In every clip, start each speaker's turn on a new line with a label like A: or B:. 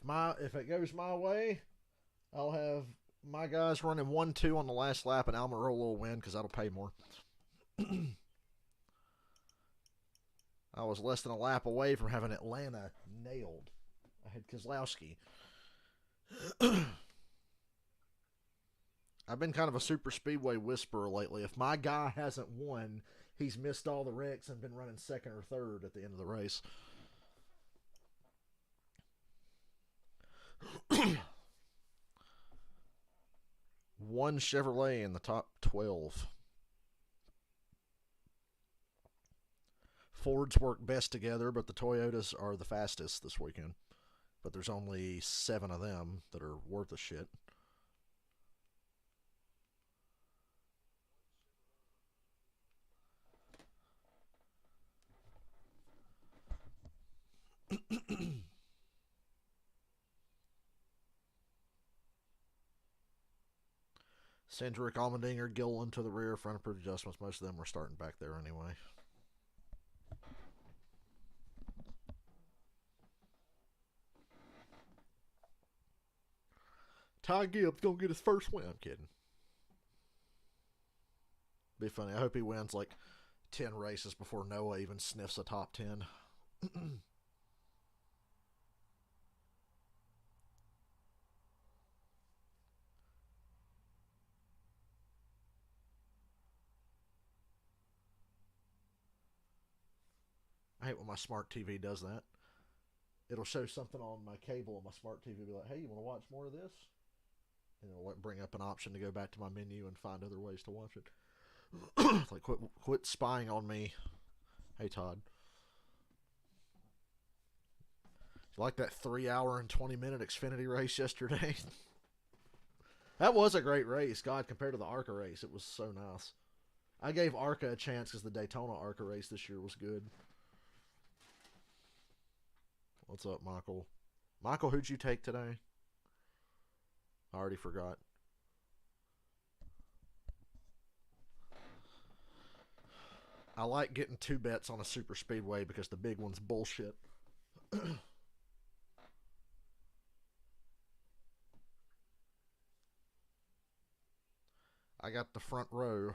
A: if it goes my way, I'll have my guys running 1-2 on the last lap, and Almirola will win because that'll pay more. I was less than a lap away from having Atlanta nailed. I had Keselowski. I've been kind of a super speedway whisperer lately. If my guy hasn't won, he's missed all the wrecks and been running second or third at the end of the race. One Chevrolet in the top 12. Fords work best together, but the Toyotas are the fastest this weekend. But there's only 7 of them that are worth a shit. Cindric, Allmendinger, Gilliland to the rear, front approved adjustments. Most of them were starting back there anyway. Ty Gibbs gonna get his first win. I'm kidding. Be funny. I hope he wins like 10 races before Noah even sniffs a top 10. I hate when my smart TV does that. It'll show something on my cable on my smart TV, be like, hey, you want to watch more of this? And it'll bring up an option to go back to my menu and find other ways to watch it. Like, quit spying on me. Hey, Todd. You like that 3-hour and 20-minute Xfinity race yesterday? That was a great race, God, compared to the ARCA race. It was so nice. I gave ARCA a chance because the Daytona ARCA race this year was good. What's up, Michael? Michael, who'd you take today? I already forgot. I like getting 2 bets on a super speedway because the big one's bullshit. I got the front row.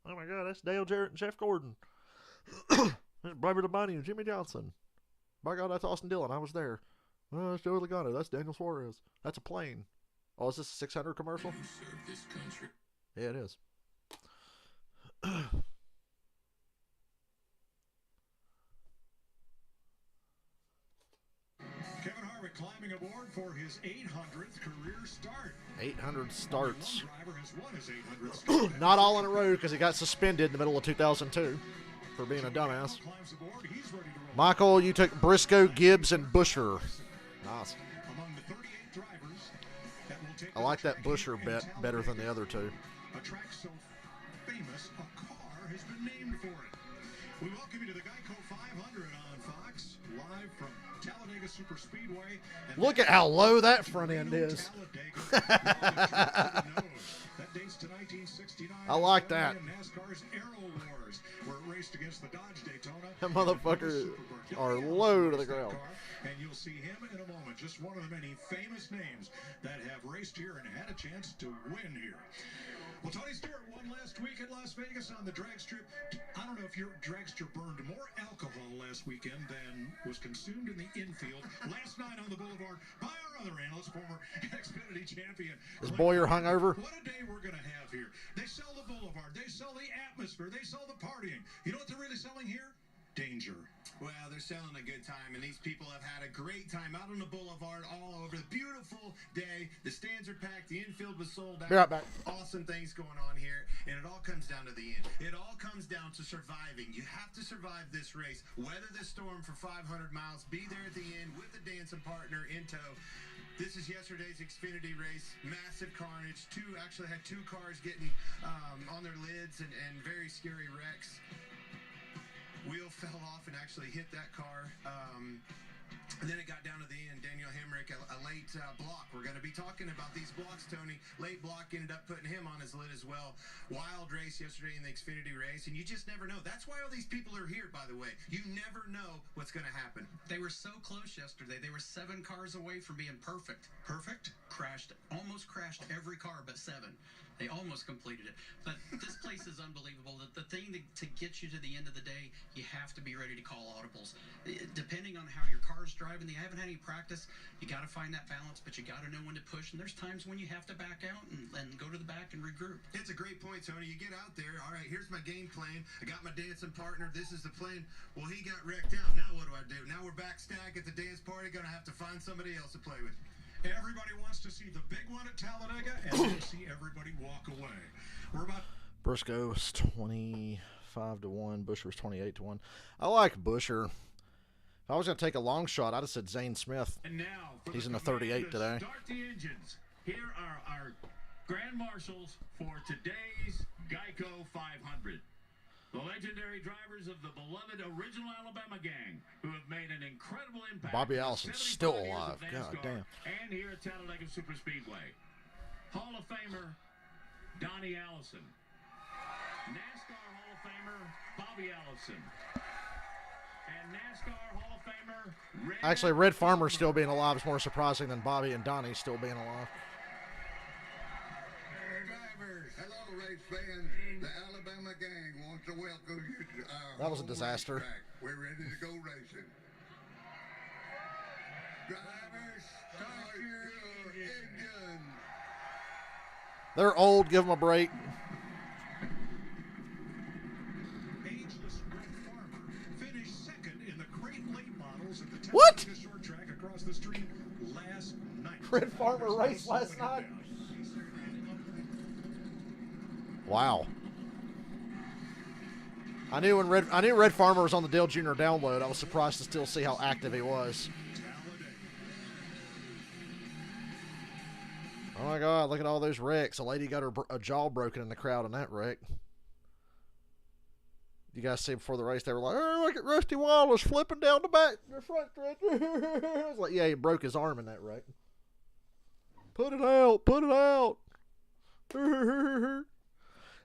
A: Oh my God, that's Dale Jarrett and Jeff Gordon. That's Bobby Labonte and Jimmy Johnson. By God, that's Austin Dillon. I was there. Oh, that's Joey Logano. That's Daniel Suarez. That's a plane. Oh, is this a 600 commercial? Yeah, it is.
B: Kevin Harvick climbing aboard for his 800th career start.
A: 800 starts. Not all in a row because he got suspended in the middle of 2002 for being a dumbass. Michael, you took Briscoe, Gibbs, and Busher. Nice. I like that Busher bet better than the other two.
B: A track so famous, a car has been named for it. We welcome you to the Geico 500 on Fox, live from Talladega Super Speedway.
A: Look at how low that front end is.
B: That dates to 1969.
A: I like that.
B: NASCAR's Aero Wars, where it raced against the Dodge Daytona.
A: That motherfuckers are low to the ground.
B: And you'll see him in a moment. Just one of the many famous names that have raced here and had a chance to win here. Well, Tony Stewart won last week at Las Vegas on the drag strip. I don't know if your dragster burned more alcohol last weekend than was consumed in the infield last night on the boulevard by our other analyst, former Xfinity champion.
A: Is Boyer hungover?
B: What a day we're going to have here. They sell the boulevard. They sell the atmosphere. They sell the partying. You know what they're really selling here? Danger.
C: Well, they're selling a good time, and these people have had a great time out on the boulevard all over. The beautiful day. The stands are packed. The infield was sold out.
A: Be right back.
C: Awesome things going on here, and it all comes down to the end. It all comes down to surviving. You have to survive this race, weather this storm for 500 miles, be there at the end with a dancing partner in tow. This is yesterday's Xfinity race. Massive carnage. Actually had two cars getting on their lids and very scary wrecks. Wheel fell off and actually hit that car. And then it got down to the end. Daniel Hemrick, a late block. We're going to be talking about these blocks, Tony. Late block ended up putting him on his lid as well. Wild race yesterday in the Xfinity race, and you just never know. That's why all these people are here, by the way. You never know what's going to happen.
D: They were so close yesterday. They were 7 cars away from being perfect.
C: Perfect?
D: Almost crashed every car but 7. They almost completed it. But this place is unbelievable. The thing to get you to the end of the day, you have to be ready to call audibles. Depending on how your car's driving, they haven't had any practice. You got to find that balance, but you got to know when to push. And there's times when you have to back out and go to the back and regroup.
C: It's a great point, Tony. You get out there. All right, here's my game plan. I got my dancing partner. This is the plan. Well, he got wrecked out. Now what do I do? Now we're back stack at the dance party. Going to have to find somebody else to play with.
B: Everybody wants to see the big one at Talladega, and they see everybody walk away. We're about
A: Briscoe's 25-1. Busher's 28-1. I like Busher. If I was going to take a long shot, I'd have said Zane Smith.
E: And now for
A: He's in the
E: command
A: 38
E: to
A: today.
E: Start the engines. Here are our grand marshals for today's Geico 500. The legendary drivers of the beloved original Alabama gang who have made an incredible impact.
A: Bobby
E: in
A: Allison's
E: 75
A: still
E: years
A: alive.
E: of
A: God
E: NASCAR
A: damn.
E: And here at Talladega Superspeedway. Hall of Famer Donnie Allison. NASCAR Hall of Famer Bobby Allison. And NASCAR Hall of Famer
A: Actually, Red Farmer still being alive is more surprising than Bobby and Donnie still being alive.
F: Drivers, hello race fans. The Alabama gang wants to welcome you to our
A: That was a
F: home
A: disaster.
F: racetrack. We're ready to go racing. Drivers, start your engines.
A: They're old. Give them a break.
B: ageless Red Farmer finished second in the crate late models at the
A: What?
B: Talladega short track across the street last night.
A: Red Farmer raced last night? Wow. I knew Red Farmer was on the Dale Jr. download. I was surprised to still see how active he was. Oh my God! Look at all those wrecks. A lady got her jaw broken in the crowd in that wreck. You guys see before the race, they were like, "Oh, look at Rusty Wallace flipping down the back, the front stretch." I was like, "Yeah, he broke his arm in that wreck." Put it out! Put it out!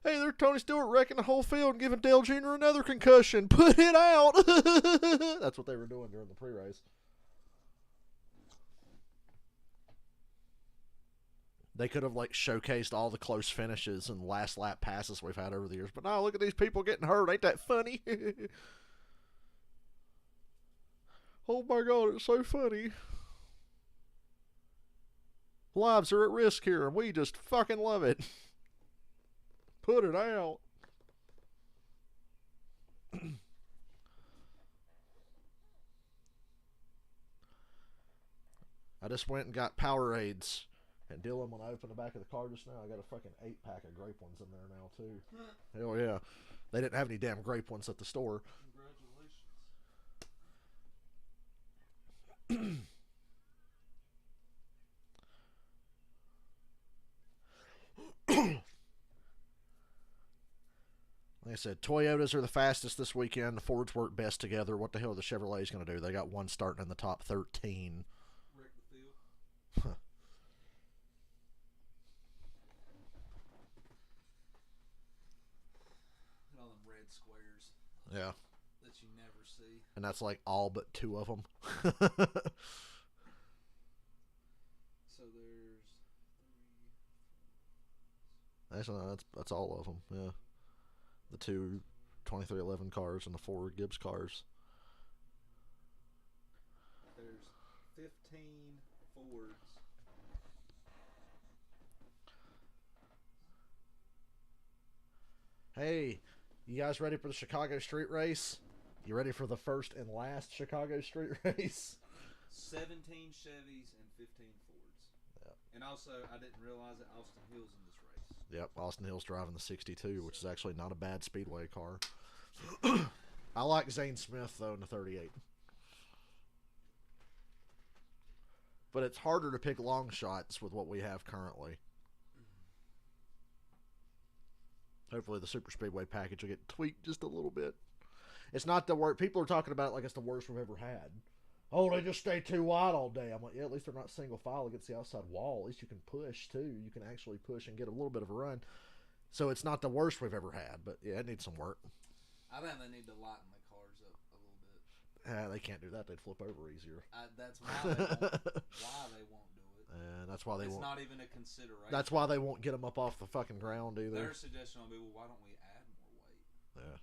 A: Hey, there's Tony Stewart wrecking the whole field and giving Dale Jr. another concussion. Put it out! That's what they were doing during the pre-race. They could have like showcased all the close finishes and last lap passes we've had over the years. But no, look at these people getting hurt. Ain't that funny? Oh my God, it's so funny. Lives are at risk here, and we just fucking love it. Put it out. I just went and got Powerades. And Dylan, when I opened the back of the car just now, I got a fucking 8-pack of grape ones in there now, too. Hell yeah. They didn't have any damn grape ones at the store. Congratulations. Like I said, Toyotas are the fastest this weekend. The Fords work best together. What the hell are the Chevrolets going to do? They got one starting in the top 13.
G: Wreck the field. All them red squares
A: Yeah.
G: that you never see.
A: And that's like all but 2 of them.
G: So there's 3.
A: Actually, no, that's all of them. Yeah. The 2 2311 cars and the 4 Gibbs cars.
G: There's 15 Fords.
A: Hey, you guys ready for the Chicago street race? You ready for the first and last Chicago street race?
G: 17 Chevys and 15 Fords.
A: Yep.
G: And also, I didn't realize that Austin Hill's in this race.
A: Yep, Austin Hill's driving the 62, which is actually not a bad speedway car. I like Zane Smith, though, in the 38. But it's harder to pick long shots with what we have currently. Hopefully the Super Speedway package will get tweaked just a little bit. It's not the worst. People are talking about it like it's the worst we've ever had. oh, they just stay too wide all day. I'm like, yeah, at least they're not single file against the outside wall. At least you can push, too. You can actually push and get a little bit of a run. So it's not the worst we've ever had, but yeah, it needs some work.
G: I think they need to lighten the cars up a little bit.
A: They can't do that. They'd flip over easier.
G: That's why they won't do it.
A: And that's why they
G: It's
A: won't.
G: not even a consideration.
A: That's why they won't get them up off the fucking ground either.
G: Their suggestion will be, well, why don't we add more weight?
A: Yeah.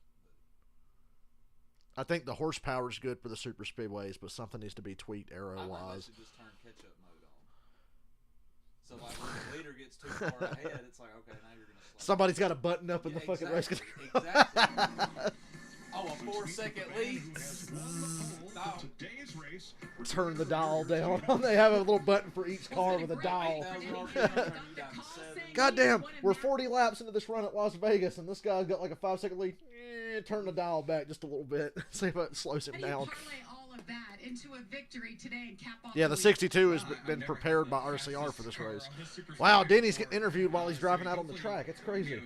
A: I think the horsepower is good for the super speedways, but something needs to be tweaked
G: I think they
A: aero-wise.
G: should just turn catch-up mode on. So, like, when the leader gets too far ahead, it's like, okay, now you're going to slow.
A: Somebody's got a button up in the fucking race.
G: Exactly. Oh, a 4-second lead.
B: Today's race.
A: Turn the dial down. They have a little button for each car with a dial. Goddamn, we're 40 laps into this run at Las Vegas, and this guy's got like a 5-second lead. Turn the dial back just a little bit. See if it slows him
H: How do you
A: down.
H: parlay all of that into a victory today and cap off
A: Yeah, the
H: week?
A: 62 has been prepared by RCR for this race. Wow, Denny's getting interviewed while he's driving out on the track. It's crazy.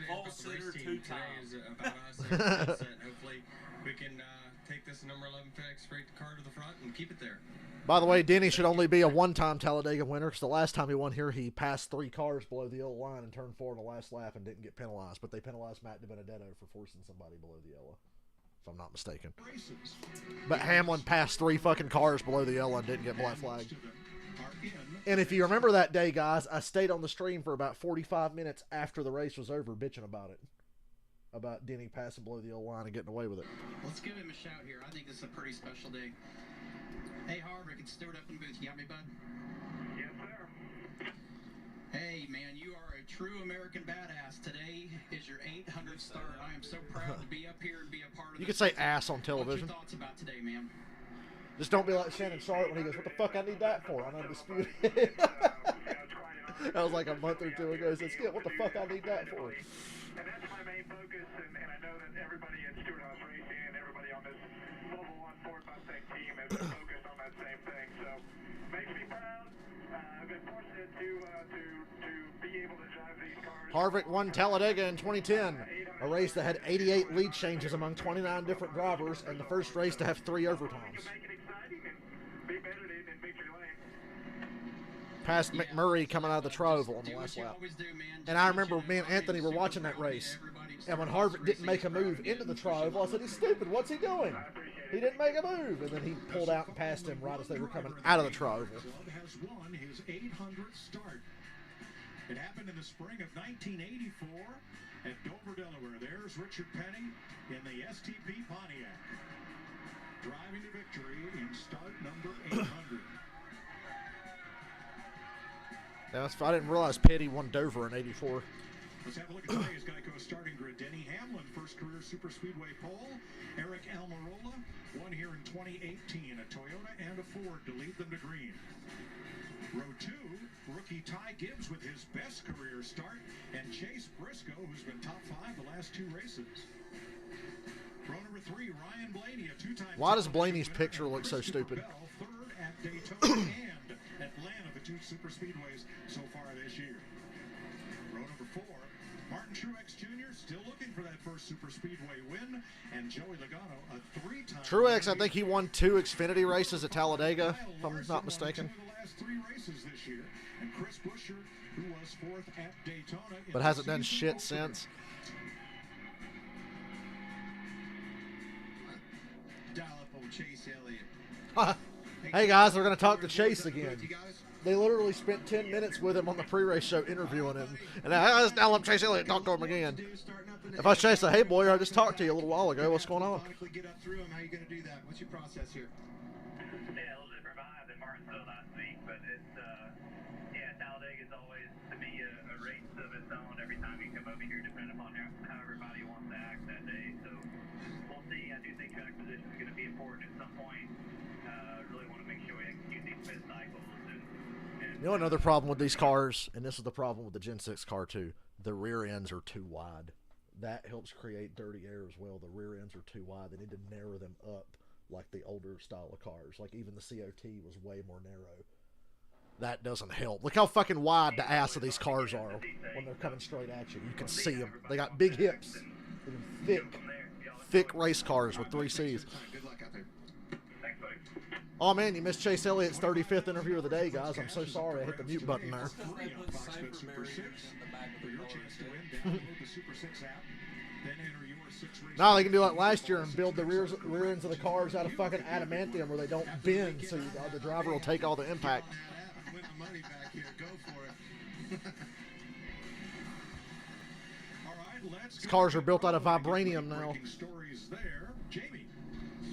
G: Pole sitter 2 times.
E: Hopefully we can take this number 11 FedEx Freight car to the front and keep it there.
A: By the way, Denny should only be a one-time Talladega winner because the last time he won here, he passed 3 cars below the yellow line and turned 4 in the last lap and didn't get penalized. But they penalized Matt DiBenedetto for forcing somebody below the yellow, if I'm not mistaken. But Hamlin passed 3 fucking cars below the yellow and didn't get black flagged. And if you remember that day, guys, I stayed on the stream for about 45 minutes after the race was over bitching about it. About Denny passing below the yellow line and getting away with it.
D: Let's give him a shout here. I think this is a pretty special day. Hey, Harvick, it's Stewart up in the booth. You got me, bud?
E: Yes, sir.
D: Hey, man, you are a true American badass. Today is your 800th start. I am so proud to be up here and be a part of
A: You
D: this.
A: could say ass on
D: What's your
A: television.
D: thoughts about today, man?
A: Just don't be like Shannon Sharp when he goes, what the fuck I need that for? I'm undisputed. That was like a month or 2 ago. He said, Skip, what the fuck I need that for?
E: And that's my main focus, and I know that everybody at Stewart House Racing and everybody on this Level 1 Ford Mustang team is focused on that same thing. So, makes me proud. I've been fortunate to be able to drive these cars.
A: Harvick won Talladega in 2010, a race that had 88 lead changes among 29 different drivers, and the first race to have 3 overtimes.
E: Make it exciting and be better in victory lane.
A: Past McMurray coming out of the Troval on the last lap. And I remember me and Anthony were watching that race, and when Harvick didn't make a move into the Troval, I said, he's stupid, what's he doing? He didn't make a move, and then he pulled out and passed him right as they were coming out of the Troval.
B: Club has won his 800th start. It happened in the spring of 1984 at Dover, Delaware. There's Richard Penny in the STP Pontiac, driving to victory in start number 800.
A: I didn't realize Petty won Dover in '84.
B: Let's have a look at today's Geico starting grid. Denny Hamlin, first career super speedway pole. Eric Almirola won here in 2018. A Toyota and a Ford to lead them to green. Row 2, rookie Ty Gibbs with his best career start, and Chase Briscoe, who's been top 5 the last 2 races. Row number 3, Ryan Blaney, a 2-time.
A: Why does Blaney's picture look so stupid?
B: Third at Daytona and Atlanta, the 2 super speedways so far this year. Row number 4, Martin Truex Jr. still looking for that first super speedway win, and Joey Logano, a 3-time.
A: Truex, I think he won 2 Xfinity races at Talladega, if I'm not mistaken.
B: Last 3 races this year, and Chris Buescher, who was 4th at Daytona,
A: But hasn't done shit since.
C: Dial up old Chase Elliott.
A: Hey guys, we're going to talk to Chase again.
C: You guys?
A: They literally spent 10 minutes with him on the pre-race show interviewing him. And I just now I'm Chase Elliott, talk to him again. If I Chase, hey boy, I just talked to you a little while ago. What's going on?
C: Get up through them. How you going to do that? What's your process here?
E: Yeah, a little different vibe than Martinsville last week, but it's, Talladega is always, to me, a race of its own every time you come over here, depending upon how everybody wants to act that day. So we'll see. I do think track position is going to be important at some point. Really want to make sure we execute these pit cycles.
A: You know another problem with these cars, and this is the problem with the Gen 6 car too, the rear ends are too wide. That helps create dirty air as well. The rear ends are too wide. They need to narrow them up like the older style of cars. Like even the COT was way more narrow. That doesn't help. Look how fucking wide the ass of these cars are when they're coming straight at you. You can see them. They got big hips. They're thick race cars with 3 Cs.
C: Good luck out there.
E: Thanks, buddy.
A: Oh man, you missed Chase Elliott's 35th interview of the day, guys. I'm so sorry. I hit the mute button there.
B: Free on Fox Bet Super 6 for your chance to win. Download the Super 6 app. Then enter your 6 race.
A: Now they can do like last year and build the rear ends of the cars out of fucking adamantium where they don't bend, so the driver will take all the impact.
C: Win the money back here. Go for it.
B: All right, let's
A: These cars are built out of vibranium now.
B: Breaking stories there. Jamie.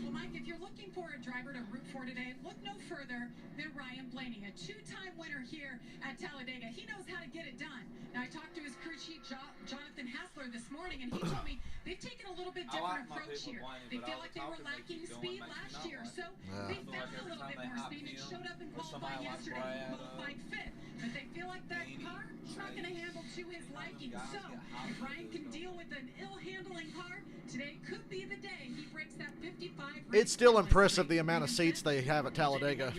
H: Well, Mike, if you're looking for a driver to root for today, look no further than Ryan Blaney, a two-time winner here at Talladega. He knows how to get it done. Now, I talked to his crew chief, Jonathan Hassler, this morning, and he told me they've taken a little bit different approach here. They feel like they were lacking speed last year, so they found a little bit more speed. It showed up in qualifying yesterday. He qualified fifth, but they feel like that car is not going to handle to his liking. So, if Ryan can deal with an ill-handling car, today could be the day he breaks that 55.
A: It's still impressive the amount of seats they have at Talladega.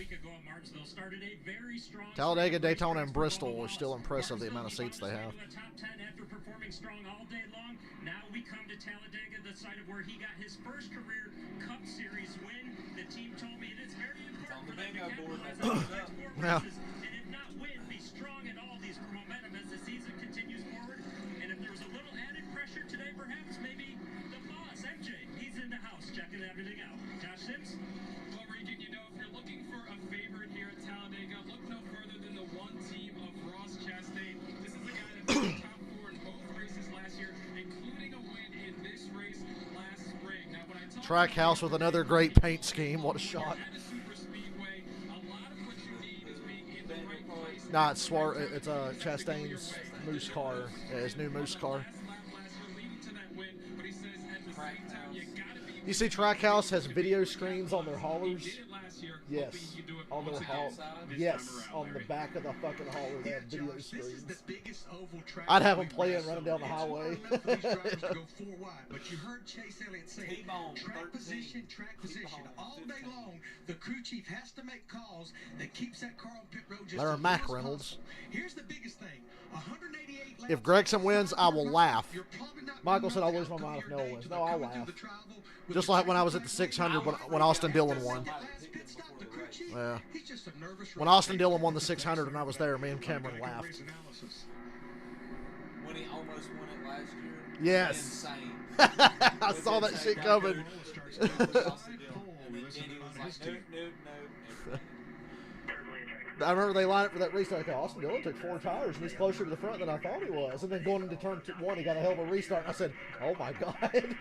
A: Talladega, Daytona, and Bristol are still impressive the amount of seats they have.
E: Top 10 after performing strong all day long. Now we come to Talladega, the site of where he got his first career Cup Series win. The team told me it is very important for them to capitalize on the next 4
A: Yeah.
E: races, and if not win, be strong at all these momentum as the season continues forward. And if there was a little added pressure today, perhaps maybe the boss, MJ, he's in the house checking everything out. Josh Sims?
I: Well, Regan, you know, if you're looking for a favorite here at Talladega, look no further than the one team of Ross Chastain. This is the guy that finished top 4 in both races last year, including a win in this race last spring. Now, when I talk
A: Trackhouse with another great paint scheme. What a shot.
I: at a super speedway, a lot of what you need is being in the right place.
A: Nah, it's Chastain's Moose car. Yeah, his new Moose car.
I: Last lap last year leading to that win, but he says at the same time, you gotta be
A: You see Trackhouse has video screens on their haulers?
I: did it last year.
A: Yes.
I: Hoping you do it
A: On their
I: once
A: haul.
I: again.
A: Yes, on the back of the fucking hauler they have video
C: Josh, this is the
A: screens.
C: biggest oval track.
A: I'd have them
C: we've
A: playing
C: had
A: running down the
C: so
A: highway.
C: far. It's hard enough for these drivers to go 4 wide, but you heard Chase Elliott say
G: T-bone,
C: track
G: 13.
C: position, track position.
G: T-bone,
C: All day
G: 15.
C: long, the crew chief has to make calls that keeps that car on pit road just
A: Larry
C: as
A: Mack
C: low as
A: Reynolds.
C: possible. Here's the biggest thing. 188 laps.
A: If Gregson wins, I will laugh.
C: You're probably not
A: Michael
C: gonna
A: said I'll
C: know
A: lose my
C: how
A: mind if
C: come
A: Noah
C: your
A: wins.
C: days
A: No, I'll
C: coming through
A: laugh.
C: the travel with
A: Just
C: the
A: like when I
C: track
A: was at the
C: back
A: 600
C: when
A: when Austin Dillon
C: After
A: won.
C: that last pit stop, the crew chief,
A: Yeah.
C: he's just a nervous
A: When
C: wreck.
A: Austin Dillon won the 600 and I was there, me and Cameron laughed.
B: Race analysis.
G: When he almost won it last year.
A: Yes.
G: Insane.
A: I saw that shit coming.
G: And then Denny was like, nope, nope, nope.
A: I remember they lined up for that restart. Like, Austin Dillon took 4 tires and he's closer to the front than I thought he was. And then going into turn 1, he got a hell of a restart. And I said, "Oh my god!"
G: I think it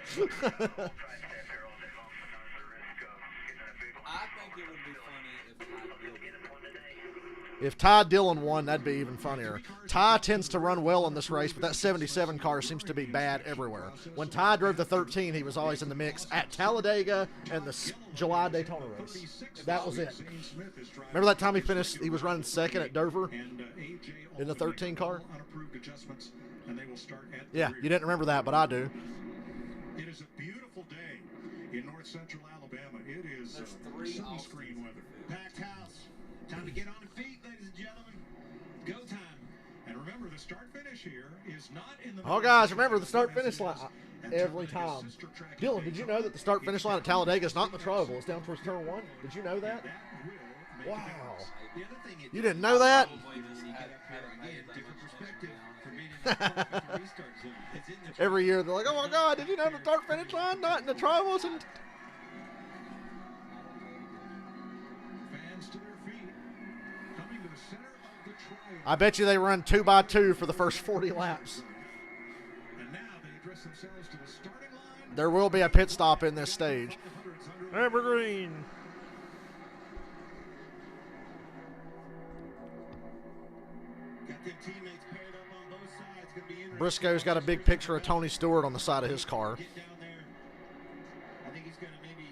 G: would be funny
A: If Ty Dillon won, that'd be even funnier. Ty tends to run well in this race, but that 77 car seems to be bad everywhere. When Ty drove the 13, he was always in the mix at Talladega and the July Daytona race. That was it. Remember that time he was running second at Dover in the 13 car? Yeah, you didn't remember that, but I do.
B: It is a beautiful day in north central Alabama. It is
G: There's 3
B: sunscreen weather.
C: Packed house. Time to get on the feet, ladies and gentlemen. Go time.
B: And remember, the start finish here is not in the.
A: Oh, guys, remember the start-finish line every time. Dylan, did you know that the start-finish line at Talladega is not in the Trovo? It's down towards turn 1? Did you know that? Wow.
C: The other thing it
A: You didn't know that?
G: Probably just had
C: again,
G: that
C: different
G: much
C: perspective
G: down.
C: from being in the car with the restart zone. It's in the
A: Every year they're like, "Oh my God, did you know the start-finish line not in the Trovos?" And
B: Fans to their feet, coming to the center of the triangle.
A: I bet you they run 2x2 for the first 40 laps.
B: And now they address themselves to the starting line.
A: There will be a pit stop in this stage. Evergreen.
C: got them teammates paired up on both sides. Gonna be interesting.
A: Briscoe's got a big picture of Tony Stewart on the side of his car.
C: Get down there. I think he's gonna maybe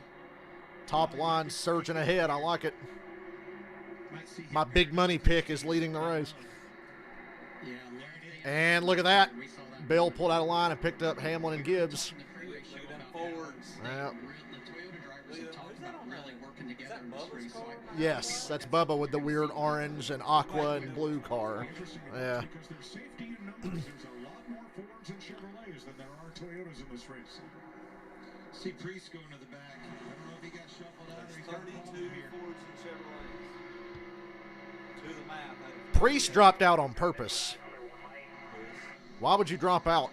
A: Top line surging ahead. I like it.
C: might see him
A: My big money pick is leading the race.
C: Yeah,
A: And look at that. Bell pulled out of line and picked up Hamlin and Gibbs.
G: Look at them forwards.
A: Yeah.
D: The Toyota drivers have talked about really working together in this
G: Bubba's
D: race.
G: car?
A: Yes, that's Bubba with the weird orange and aqua and blue car. Yeah.
B: Because there's safety in numbers. There's a lot more Fords and Chevrolets than there are Toyotas in this race.
C: See Priest going to the back. I don't know if He got shuffled out.
G: There's
C: He's got
G: 32 Fords and Chevrolets. To the map.
A: Priest dropped out on purpose. Why would you drop out?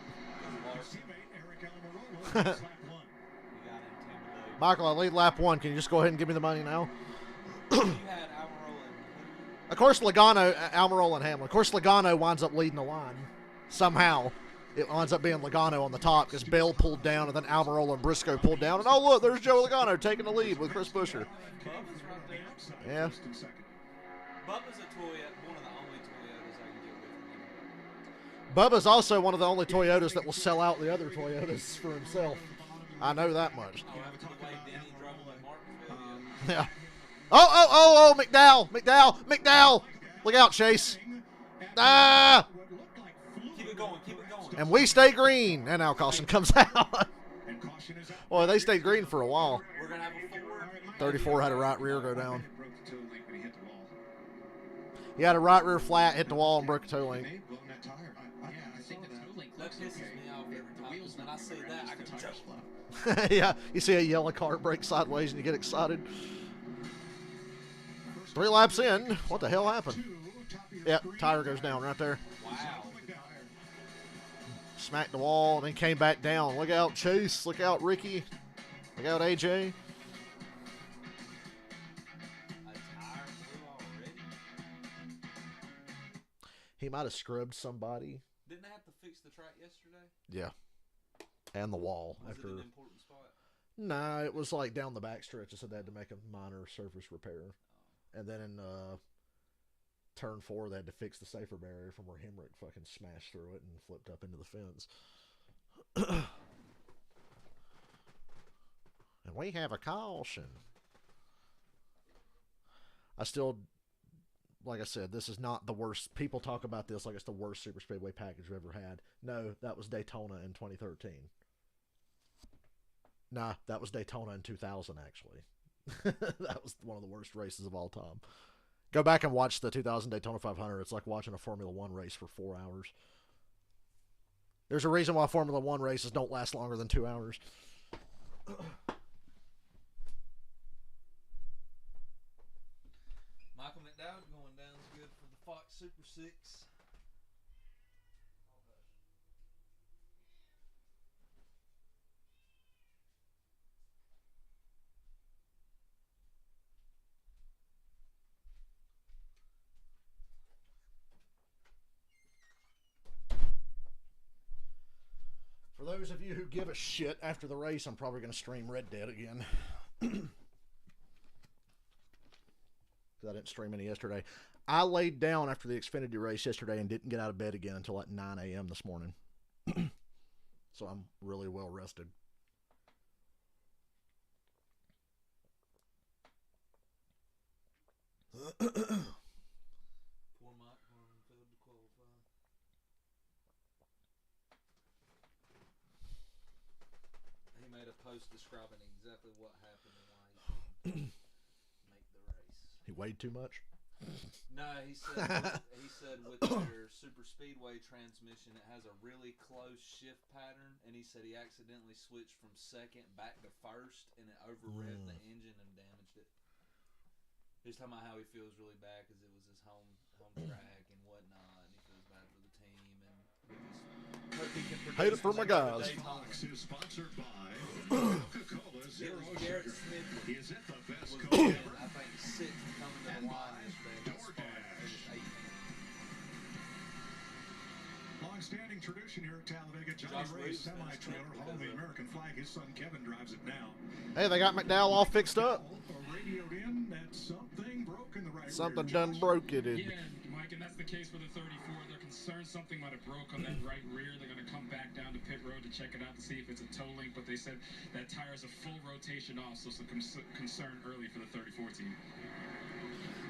A: Michael, I lead lap 1. Can you just go ahead and give me the money now? Of course, Almirola and Hamlin. Of course, Logano winds up leading the line. Somehow, it winds up being Logano on the top because Bell pulled down and then Almirola and Briscoe pulled down. And oh, look, there's Joe Logano taking the lead with Chris Buescher. Yeah.
G: Bubba's a Toyota, one of the only Toyotas I can get with.
A: Bubba's also one of the only Toyotas that will sell out the other Toyotas for himself. I know that much.
G: Oh, after the way Denny drove him in Martinsville,
A: Yeah. Oh, McDowell. Look out, Chase. Ah!
G: Keep it going.
A: And we stay green. And now caution comes out. Boy, they stayed green for a while.
G: we're going to have a Ford.
A: 34 had a right rear go down. He had a right rear flat, hit the wall, and broke a toe link.
D: I think the toe link
G: That
D: looks
G: pisses
D: okay.
G: me off every time. When I see that, I can jump.
A: Yeah, you see a yellow car break sideways and you get excited. 3 laps in. What the hell happened? Yep, tire goes down right there.
G: Wow.
A: Smacked the wall and then came back down. Look out, Chase. Look out, Ricky. Look out, AJ.
G: A tire blew already?
A: He might have scrubbed somebody.
G: Didn't they have to fix the track yesterday?
A: Yeah. And the wall.
G: Was
A: after.
G: it an important spot?
A: Nah, it was like down the back stretch. It said they had to make a minor surface repair. And then in turn 4, they had to fix the safer barrier from where Hemrick fucking smashed through it and flipped up into the fence. And we have a caution. I still, like I said, this is not the worst. People talk about this like it's the worst super speedway package we've ever had. No, that was Daytona in 2013. Nah, that was Daytona in 2000, actually. That was one of the worst races of all time. Go back and watch the 2000 Daytona 500. It's like watching a Formula 1 race for 4 hours. There's a reason why Formula 1 races don't last longer than 2 hours.
G: Michael McDowell going down is good for the Fox Super 6.
A: For those of you who give a shit after the race, I'm probably going to stream Red Dead again. Because I didn't stream any yesterday. I laid down after the Xfinity race yesterday and didn't get out of bed again until like 9 a.m. this morning. So I'm really well rested.
G: Poor Mike Harmon failed to qualify. He made a post describing exactly what happened and why he didn't make the race.
A: He weighed too much?
G: No, he said with their super speedway transmission, it has a really close shift pattern, and he said he accidentally switched from second back to first, and it overrevved the engine and damaged it. He was talking about how he feels really bad because it was his home track and whatnot, and he feels bad for the team, and we just hope he can produce.
A: Hate it for my guys.
B: Fox is sponsored by Coca-Cola Zero
G: Garrett
B: Sugar.
G: Smith
B: Is it the best
G: was
B: Coke
G: in,
B: ever?
G: I think, 6th coming to the line yesterday. He spun, finished 18th.
B: Long-standing tradition here at Talladega. Johnny
G: Josh
B: Ray's
G: Reeves finished
B: semi-trailer
G: fifth
B: hauling the
G: because of-
B: American flag. His son Kevin drives it now.
A: Hey, they got McDowell all fixed up.
B: Radioed in that something broke in the right
A: Something
B: rear.
A: done
B: Josh?
A: broke it.
I: Yeah, Mike, and that's the case for the 34. They're concerned something might have broke on that right rear. They're going to come back down to pit road to check it out to see if it's a toe link, but they said that tire's a full rotation off, so some concern early for the 34 team.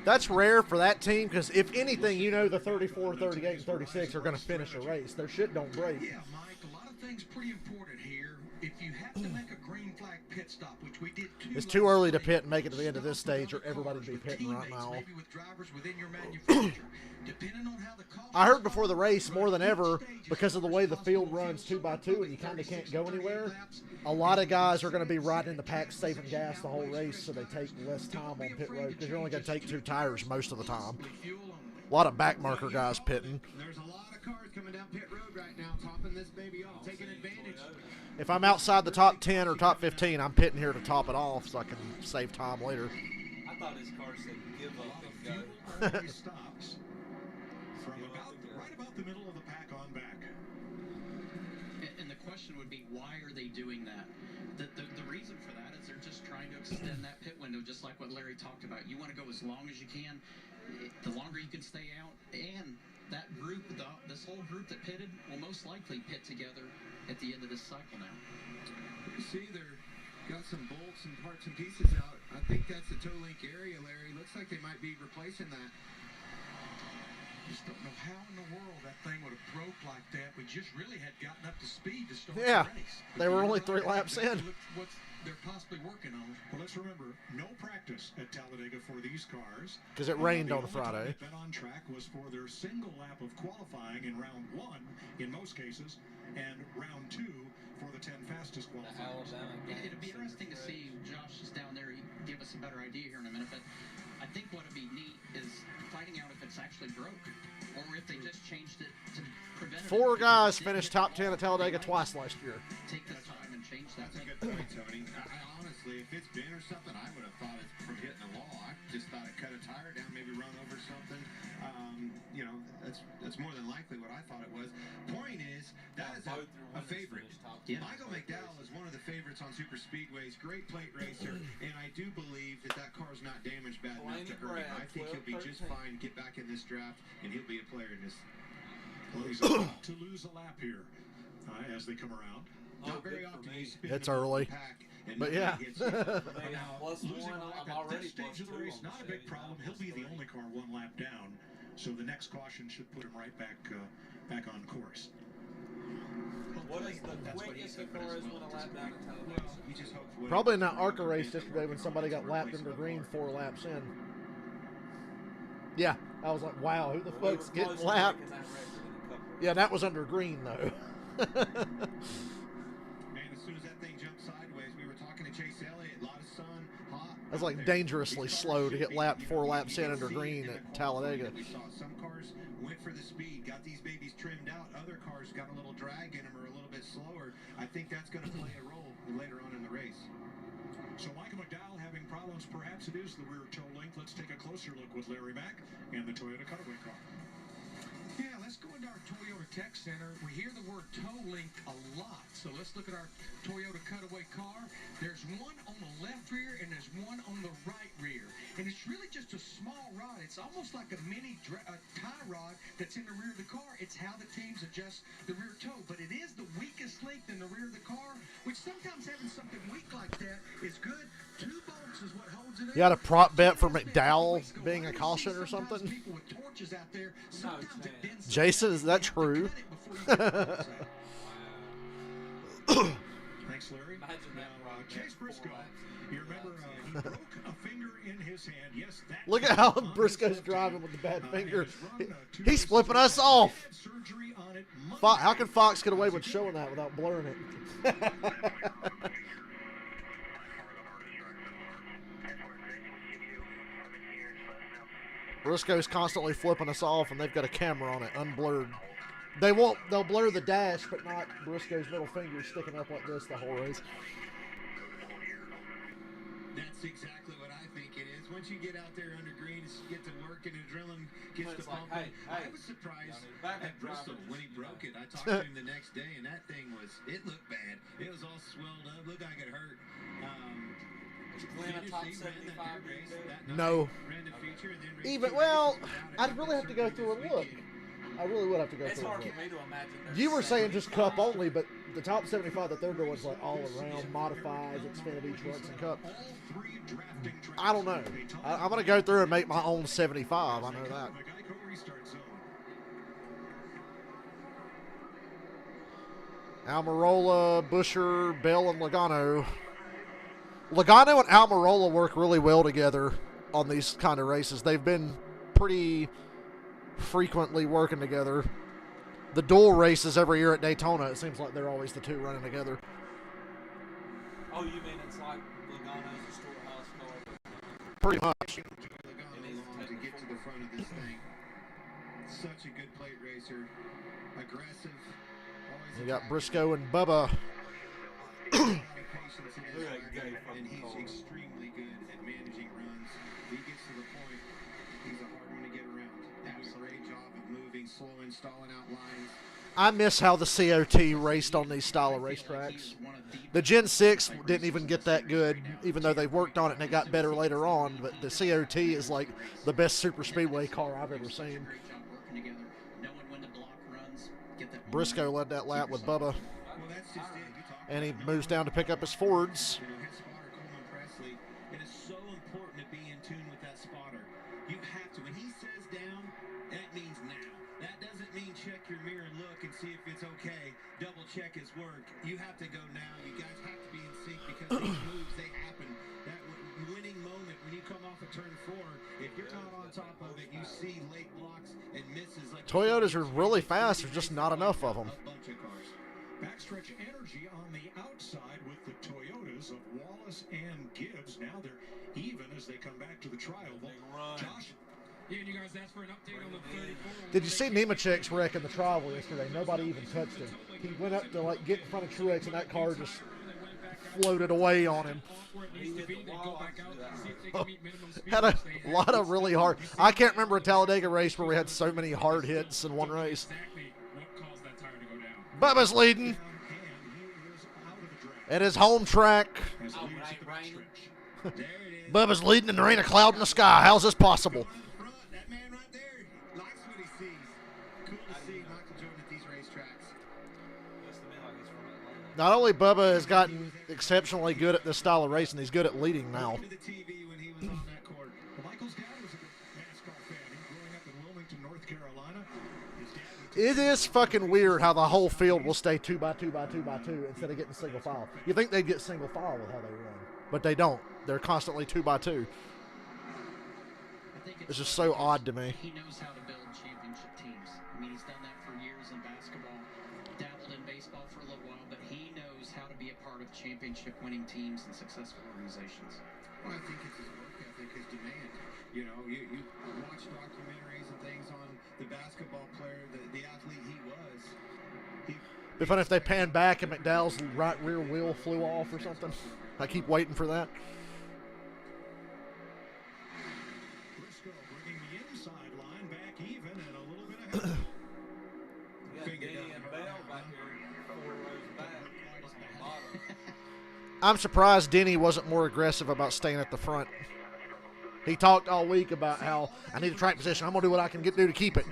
A: That's rare for that team because if anything, you know the 34, 38, and 36 are going to finish a race. Their shit don't break.
B: Yeah, Mike, a lot of things pretty important here. if you have to make a green flag pit stop, which we did
A: It's too early to pit and make it to the end of this stage, or everybody would be pitting right now.
B: Maybe with drivers within your manufacturer, depending on how the
A: I heard before the race, more than ever, because of the way the field runs 2x2 and you kind of can't go anywhere, a lot of guys are going to be riding in the pack saving gas the whole race, so they take less time on pit road, because you're only going to take 2 tires most of the time. A lot of back marker guys pitting.
C: There's a lot of cars coming down pit road right now, topping this baby off, taking advantage.
A: If I'm outside the top 10 or top 15, I'm pitting here to top it off so I can save time later.
G: I thought his car said give up and go.
B: stops from right about the middle of the pack on back.
D: And the question would be, why are they doing that? The reason for that is they're just trying to extend that pit window, just like what Larry talked about. You want to go as long as you can. The longer you can stay out, and that group, this whole group that pitted, will most likely pit together at the end of this cycle now.
C: You see, they're got some bolts and parts and pieces out. I think that's the toe link area, Larry. Looks like they might be replacing that.
B: Just don't know how in the world that thing would have broke like that. We just really had gotten up to speed to start
A: Yeah,
B: the race.
A: they were only 3 laps in.
B: What they're possibly working on. Well, let's remember, no practice at Talladega for these cars.
A: Because it rained on Friday.
B: The only time they've been on track was for their single lap of qualifying in round 1, in most cases, and round 2 for the 10 fastest qualifiers.
D: It'd be interesting to see. Josh is down there. He'd give us a better idea here in a minute. But I think what would be neat is finding out if it's actually broke or if they just changed it to prevent it.
A: 4 guys finished top 10 at Talladega twice last year.
D: Take this time and change that.
C: That's a good point, Tony. I honestly, if it's been or something, I would have thought it's from hitting the wall. I just thought it cut a tire down, maybe run over something. You know, that's more than likely what I thought it was. Point is, that is a favorite. Michael McDowell is one of the favorites on super speedways. Great plate racer, and I do believe that car's not damaged bad enough to hurt him. I think he'll be just fine. Get back in this draft, and he'll be a player in this.
B: Well, he's about to lose a lap here as they come around.
C: Not very often.
A: It's early. But yeah.
G: Plus
B: Losing
G: one,
B: a lap
G: I'm
B: at
G: already
B: this stage of the race, not a big problem. He'll be the only car 1 lap down, so the next caution should put him right back on course.
G: What is the quickest the car is when a lap down at Talladega?
A: Probably in that ARCA race yesterday when somebody got lapped under green 4 laps in. Yeah, I was like, wow, who the fuck's getting lapped? Yeah, that was under green, though.
C: Man, as soon as that thing jumped sideways, we were talking to Chase Elliott, a lot of sun, hot.
A: That's like dangerously slow to get lapped 4 laps in under green at Talladega.
C: We saw some cars went for the speed, got these babies trimmed out. Other cars got a little drag in them or a little bit slower. I think that's going to play a role later on in the race.
B: So Michael McDowell having problems, perhaps it is the rear toe link. Let's take a closer look with Larry Mack and the Toyota Cutaway car. Yeah, let's go into our Toyota Tech Center. We hear the word toe link a lot. So let's look at our Toyota Cutaway car. There's one on the left rear and there's one on the right rear. And it's really just a small rod. It's almost like a mini tie rod that's in the rear of the car. It's how the teams adjust the rear toe. But it is the weakest link in the rear of the car, which sometimes having something weak like that is good. 2 bolts is what holds it up.
A: You got a prop bet for McDowell being a caution or something? Jason, is that true?
B: Thanks, Larry. Chase Briscoe, you remember he broke a finger in his hand. Yes, that.
A: Look at how Briscoe's driving with the bad finger. He's flipping us off. How can Fox get away with showing that without blurring it? Briscoe's constantly flipping us off, and they've got a camera on it, unblurred. They'll blur the dash, but not Briscoe's middle finger sticking up like this the whole race.
C: That's exactly what I think it is. Once you get out there under green, you get to work and the drilling gets to pumping. I was surprised at Bristol when he broke it. I talked to him the next day, and that thing it looked bad. It was all swelled up, looked like it hurt.
A: No. I'd really have to go through and look. I really would have to go through and look. You were saying just Cup only, but the top 75 that they're doing is like all around, modifies, Xfinity, trucks, and Cup. I don't know. I'm going to go through and make my own 75. I know that. Almirola, Busher, Bell, and Logano. Logano and Almirola work really well together on these kind of races. They've been pretty frequently working together. The dual races every year at Daytona, it seems like they're always the two running together.
G: Oh, you mean it's like Logano's a storehouse car?
A: Pretty much.
C: Logano to get to the front of this thing. Such a good plate racer. Aggressive.
A: You got Briscoe and Bubba.
C: And he's extremely good at managing runs. He gets to the point. He's a hard one to get around. Does a great job of moving, slowing, stalling out lines.
A: I miss how the COT raced on these style of racetracks. The Gen 6 didn't even get that good, even though they worked on it and it got better later on. But the COT is like the best super speedway car I've ever seen. Briscoe led that lap with Bubba. And he moves down to pick up his Fords.
C: His spotter, Coleman Presley, it is so important to be in tune with that spotter. You have to. When he says down, that means now. That doesn't mean check your mirror and look and see if it's okay. Double check his work. You have to go now. You guys have to be in sync because these moves, they happen. That winning moment when you come off of turn 4, if you're not on top of it, you see late blocks and misses. Like
A: Toyotas are really fast. There's just not enough of them.
B: Backstretch energy on the outside with the Toyotas of Wallace and Gibbs. Now they're even as they come back to the trial. Josh?
I: Yeah, and you guys asked for an update on the 34.
A: Did you see Nemechek's wreck in the trial yesterday? Nobody even touched him. He went up to like get in front of Truex and that car just floated away on him. Had a lot of really hard. I can't remember a Talladega race where we had so many hard hits in one race. Bubba's leading at his home track. Bubba's leading and there ain't a cloud in the sky. How's this possible?
C: That man right there likes what he sees. Cool to see Michael Jordan at these racetracks.
A: Not only Bubba has gotten exceptionally good at this style of racing, he's good at leading now.
B: Michael's dad was a NASCAR fan. Growing up in Wilmington, North Carolina.
A: It is fucking weird how the whole field will stay 2 by 2 by 2 by 2 instead of getting single file. You think they'd get single file with how they run, but they don't. They're constantly 2 by 2. It's just so odd to me.
D: He knows how to build championship teams. I mean, he's done that for years in basketball, dabbled in baseball for a little while, but he knows how to be a part of championship winning teams and successful organizations.
C: Well, I think it's his work ethic, his demand. You know, you watch documentaries and things on the basketball player, the athlete he was.
A: It'd be funny if they pan back and McDowell's right rear wheel flew off or something. I keep waiting for that.
B: Briscoe bringing the inside line back even and a little bit ahead.
A: I'm surprised Denny wasn't more aggressive about staying at the front. He talked all week about how I need a track position. I'm going to do what I can do to keep it.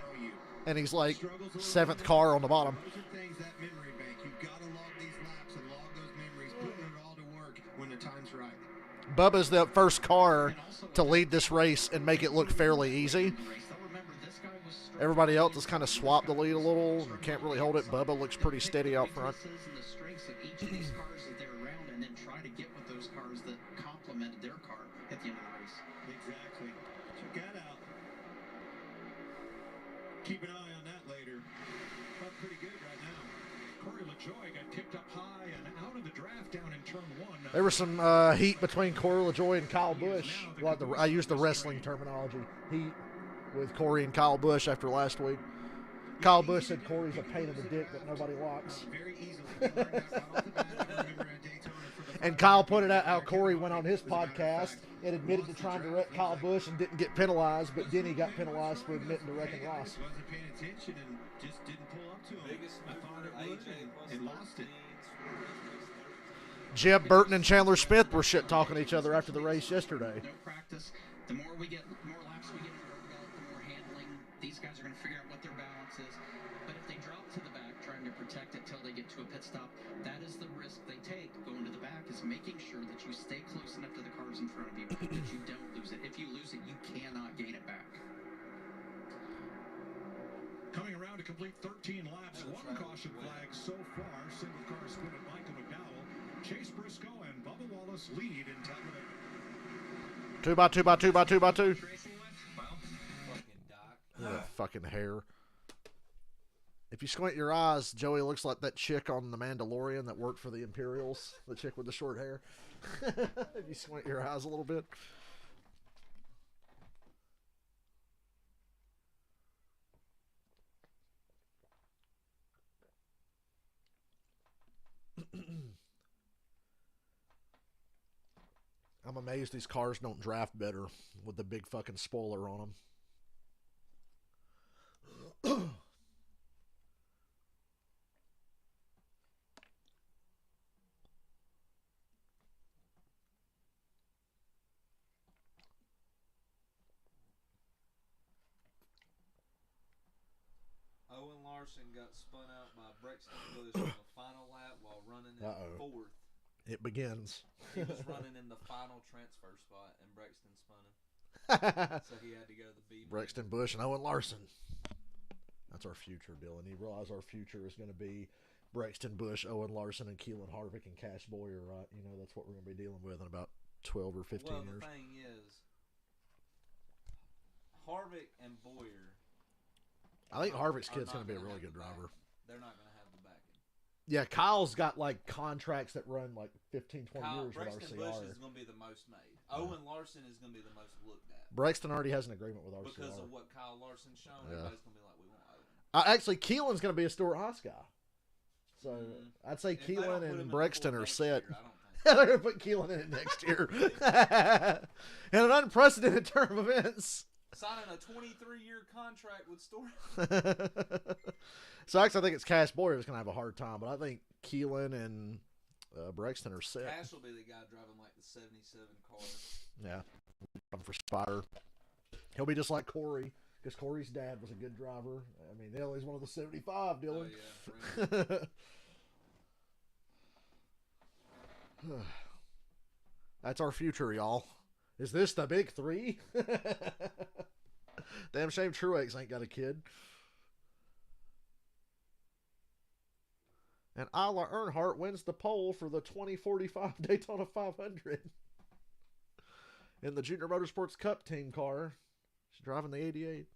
A: And he's like 7th car on the bottom.
C: Those are things that memory bank. You've got to log these laps and log those memories, putting it all to work when the time's right.
A: Bubba's the first car to lead this race and make it look fairly easy. Everybody else has kind of swapped the lead a little and can't really hold it. Bubba looks pretty steady out front.
D: And then try to get with those cars that complemented their car at the end of the race.
B: Exactly. Check that out. Keep an eye on that later. Felt pretty good right now. Corey LaJoie got tipped up high and out of the draft down in turn 1.
A: There was some heat between Corey LaJoie and Kyle Busch. I used the wrestling terminology. Heat with Corey and Kyle Busch after last week. Kyle Busch said Corey's a pain in the dick that nobody likes.
C: Very easily.
A: And Kyle pointed out how Corey went on his podcast and admitted to trying to wreck Kyle Busch and didn't get penalized, but Denny got penalized for admitting to wrecking Ross.
C: Wasn't paying attention and just didn't pull up to him. I thought it would and lost it.
A: Jeb Burton and Chandler Smith were shit talking to each other after the race yesterday.
D: No practice. The more laps we get in the belt, the more handling. These guys are going to figure out what their balance is. But if they drop to the back trying to protect it till they get to a pit stop, that is the risk they take. Going to the back is making sure that you stay close enough to the cars in front of you that you don't lose it. If you lose it, you cannot gain it back.
B: Coming around to complete 13 laps. One caution flag so far. Single car split at Michael McDowell. Chase Briscoe and Bubba Wallace lead in Talladega.
A: 2 by 2 by 2 by 2 by 2.
G: Fucking doc.
A: Yeah, fucking hair. If you squint your eyes, Joey looks like that chick on The Mandalorian that worked for the Imperials. The chick with the short hair. If you squint your eyes a little bit. I'm amazed these cars don't draft better with the big fucking spoiler on them.
G: Owen Larson got spun out by Brexton Bush on the final lap while running in fourth.
A: It begins.
G: He was running in the final transfer spot, and Brexton spun him. So he had to go to the B.
A: Brexton Bush and Owen Larson. That's our future, Dylan. You realize our future is going to be Brexton Bush, Owen Larson, and Keelan Harvick and Cash Boyer, right? You know, that's what we're going to be dealing with in about 12 or 15 years.
G: Well, the thing is, Harvick and Boyer.
A: I think Harvick's kid's going to be a really good driver.
G: They're not going to have the backing.
A: Yeah, Kyle's got like contracts that run like 15, 20 years with
G: Brexton
A: RCR.
G: Bush is going to be the most made. Owen Larson is going to be the most looked at.
A: Brexton already has an agreement with RCR.
G: Because of what Kyle Larson's shown, everybody's going to be like, we want Owen.
A: Actually, Keelan's going to be a Stuart Haas guy. So I'd say Keelan and Brexton are set. They're going to put Keelan in it next year. In an unprecedented turn of events.
G: Signing a 23-year contract with Stuart.
A: So actually, I think it's Cash Boyer that's going to have a hard time, but I think Keelan and Brexton are set.
G: Cash will be the guy driving like the 77 car.
A: Yeah. For Spider. He'll be just like Corey, because Corey's dad was a good driver. I mean, hell, he's one of the 75, Dylan.
G: Oh, yeah.
A: That's our future, y'all. Is this the big three? Damn shame Truex ain't got a kid. And Isla Earnhardt wins the pole for the 2045 Daytona 500 in the Junior Motorsports Cup team car. She's driving the 88.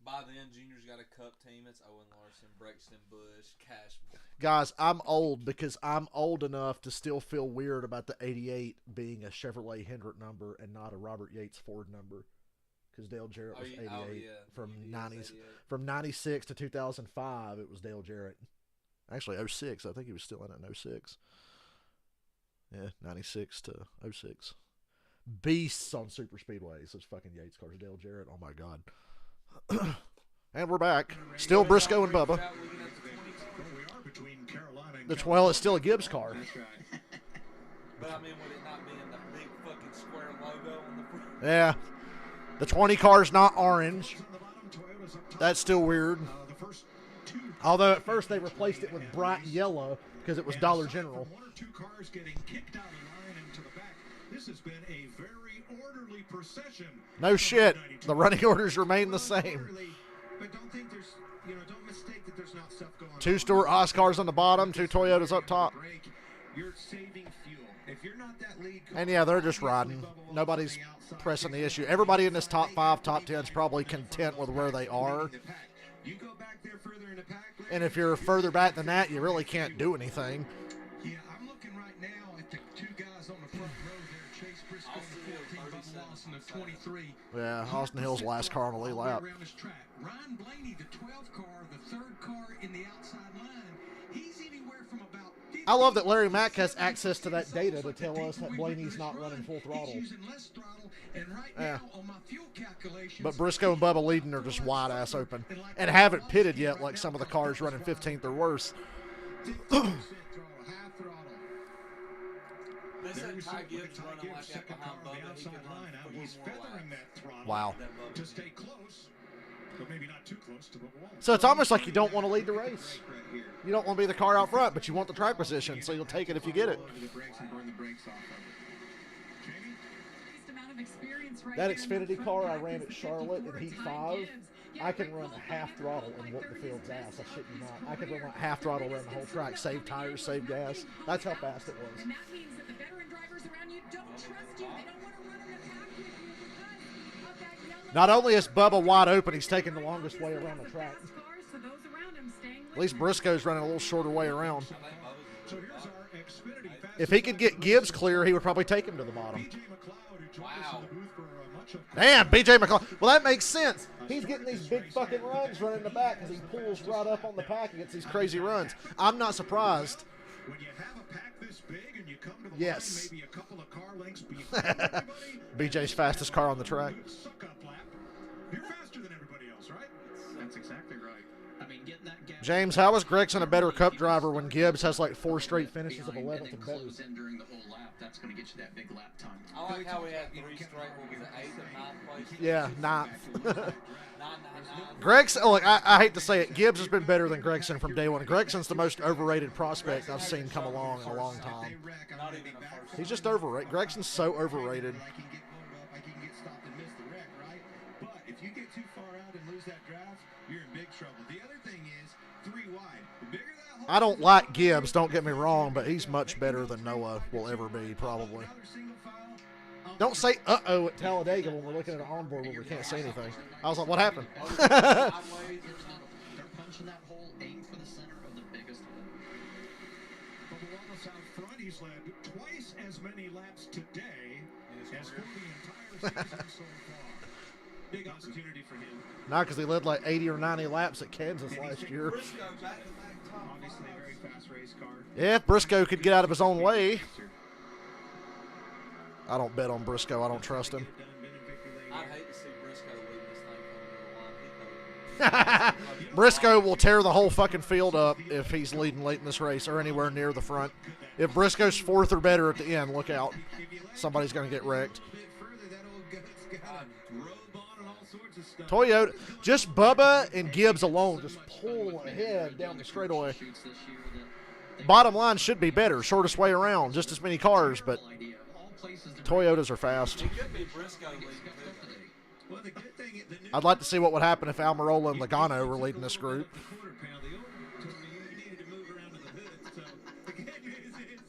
G: By then, Junior's got a cup team. It's Owen Larson, Brexton Bush, Cash.
A: Guys, I'm old because I'm old enough to still feel weird about the 88 being a Chevrolet Hendrick number and not a Robert Yates Ford number. Because Dale Jarrett was 88 from 96 to 2005. It was Dale Jarrett. Actually, 06. I think he was still in it in 06. Yeah, 96 to 06. Beasts on super speedways. Those fucking Yates cars. Dale Jarrett. Oh my god. And we're back. Still Briscoe and Bubba. Well, it's still a Gibbs car.
G: But I mean, would it not be in the big fucking square logo on the front?
A: Yeah. The 20 car's not orange. That's still weird. Although at first they replaced it with bright yellow because it was Dollar General.
B: One or two cars getting kicked out of line into the back. This has been a very orderly procession.
A: No shit. The running orders remain the same.
C: But don't think there's, don't mistake that there's not stuff going on.
A: 2 Stuart Haas cars on the bottom, 2 Toyotas up top.
C: You're saving fuel. If you're not that lead car,
A: And yeah, they're just riding. Nobody's pressing the issue. Everybody in this top 5, top 10 is probably content with where they are.
C: You go back there further in the pack.
A: And if you're further back than that, you really can't do anything.
C: Yeah, I'm looking right now at the 2 guys on the front row there, Chase Briscoe, the 14, Bubba Lawson, the 23.
A: Yeah, Austin Hill's last car on the lead lap.
C: Ryan Blaney, the 12 car, the 3rd car in the outside line. He's anywhere from about 50.
A: I love that Larry Mack has access to that data to tell us that Blaney's not running full throttle. Yeah. But Briscoe and Bubba leading are just wide ass open and haven't pitted yet like some of the cars running 15th or worse.
G: They said Ty Gibbs running like that behind Bubba. He could run 4 more laps.
A: Wow.
B: To stay close, but maybe not too close to Bubba Wallace.
A: So it's almost like you don't want to lead the race. You don't want to be the car out front, but you want the track position, so you'll take it if you get it. That Xfinity car I ran at Charlotte in Heat 5 I can run half throttle and whoop the field's ass. I shit you not. I could run like half throttle around the whole track, save tires, save gas. That's how fast it was.
H: And that means that the veteran drivers around you don't trust you. They don't want to run an attack with you because of that yellow.
A: Not only is Bubba wide open, he's taking the longest way around the track.
H: So those around him staying
A: At least Briscoe's running a little shorter way around.
B: So here's our Xfinity Fast
A: If he could get Gibbs clear, he would probably take him to the bottom.
B: BJ McLeod, who joined us in the booth for much of
A: Damn, BJ McLeod. Well, that makes sense. He's getting these big fucking runs running in the back because he pulls right up on the pack and gets these crazy runs. I'm not surprised.
B: when you have a pack this big and you come to the
A: Yes.
B: line maybe a couple of car lengths behind everybody.
A: BJ's fastest car on the track.
B: Suck up lap. You're faster than everybody else, right?
I: That's exactly right.
D: I mean, getting that gap.
A: James, how is Gregson a better Cup driver when Gibbs has like 4 straight finishes of 11th and better?
I: Close in during the whole lap. That's going to get you that big lap time.
G: I like how we had 3 straight. What was it, 8th and 9th place?
A: Yeah, ninth.
G: 9.
A: Gregson, look, I hate to say it, Gibbs has been better than Gregson from day one. Gregson's the most overrated prospect I've seen come along in a long time.
G: Not even a first.
A: He's just overrated. Gregson's so overrated.
C: I can get pulled up, I can get stopped and miss the wreck, right? But if you get too far out and lose that draft, you're in big trouble. The other thing is 3 wide. The bigger that hole,
A: I don't like Gibbs, don't get me wrong, but he's much better than Noah will ever be, probably.
C: another single file.
A: Don't say uh-oh at Talladega when we're looking at an onboard where we can't see anything. I was like, what happened?
D: They're punching that hole, aim for the center of the biggest hole.
B: From Wallace out front, he's led twice as many laps today as for the entire season so far.
C: Big opportunity for him.
A: Not because he led like 80 or 90 laps at Kansas last year.
G: Briscoe back-to-back top
C: Obviously a very fast race car.
A: Yeah, if Briscoe could get out of his own way. I don't bet on Briscoe. I don't trust him.
G: I'd hate to see Briscoe leave this thing coming to the line.
A: Briscoe will tear the whole fucking field up if he's leading late in this race or anywhere near the front. If Briscoe's 4th or better at the end, look out. Somebody's going to get wrecked. Toyota, just Bubba and Gibbs alone just pull ahead down the straightaway. Bottom line should be better. Shortest way around. Just as many cars, but Toyotas are fast.
G: It could be Briscoe leading too.
C: Well, the good thing, the new
A: I'd like to see what would happen if Almirola and Logano were leading this group.
C: quarter panel, the old told me you needed to move around to the hood. So the good news is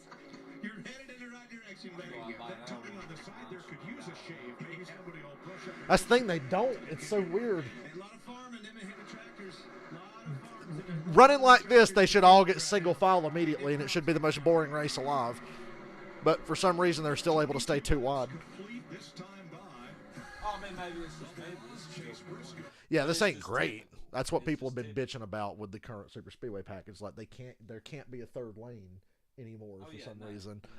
C: you're headed in the right direction, buddy.
B: That Tony on the side there could use a shave. Maybe somebody will brush up.
A: That's the thing, they don't. It's so weird.
C: A lot of farming, them heavy tractors. A lot of farms.
A: Running like this, they should all get single file immediately, and it should be the most boring race alive. But for some reason, they're still able to stay too wide.
B: Complete this time by
G: Oh, I mean, maybe it's just me.
B: Chase Briscoe.
A: Yeah, this ain't great. That's what people have been bitching about with the current Super Speedway package. Like there can't be a 3rd lane anymore
G: Oh,
A: for
G: yeah,
A: some
G: no,
A: reason.
G: No.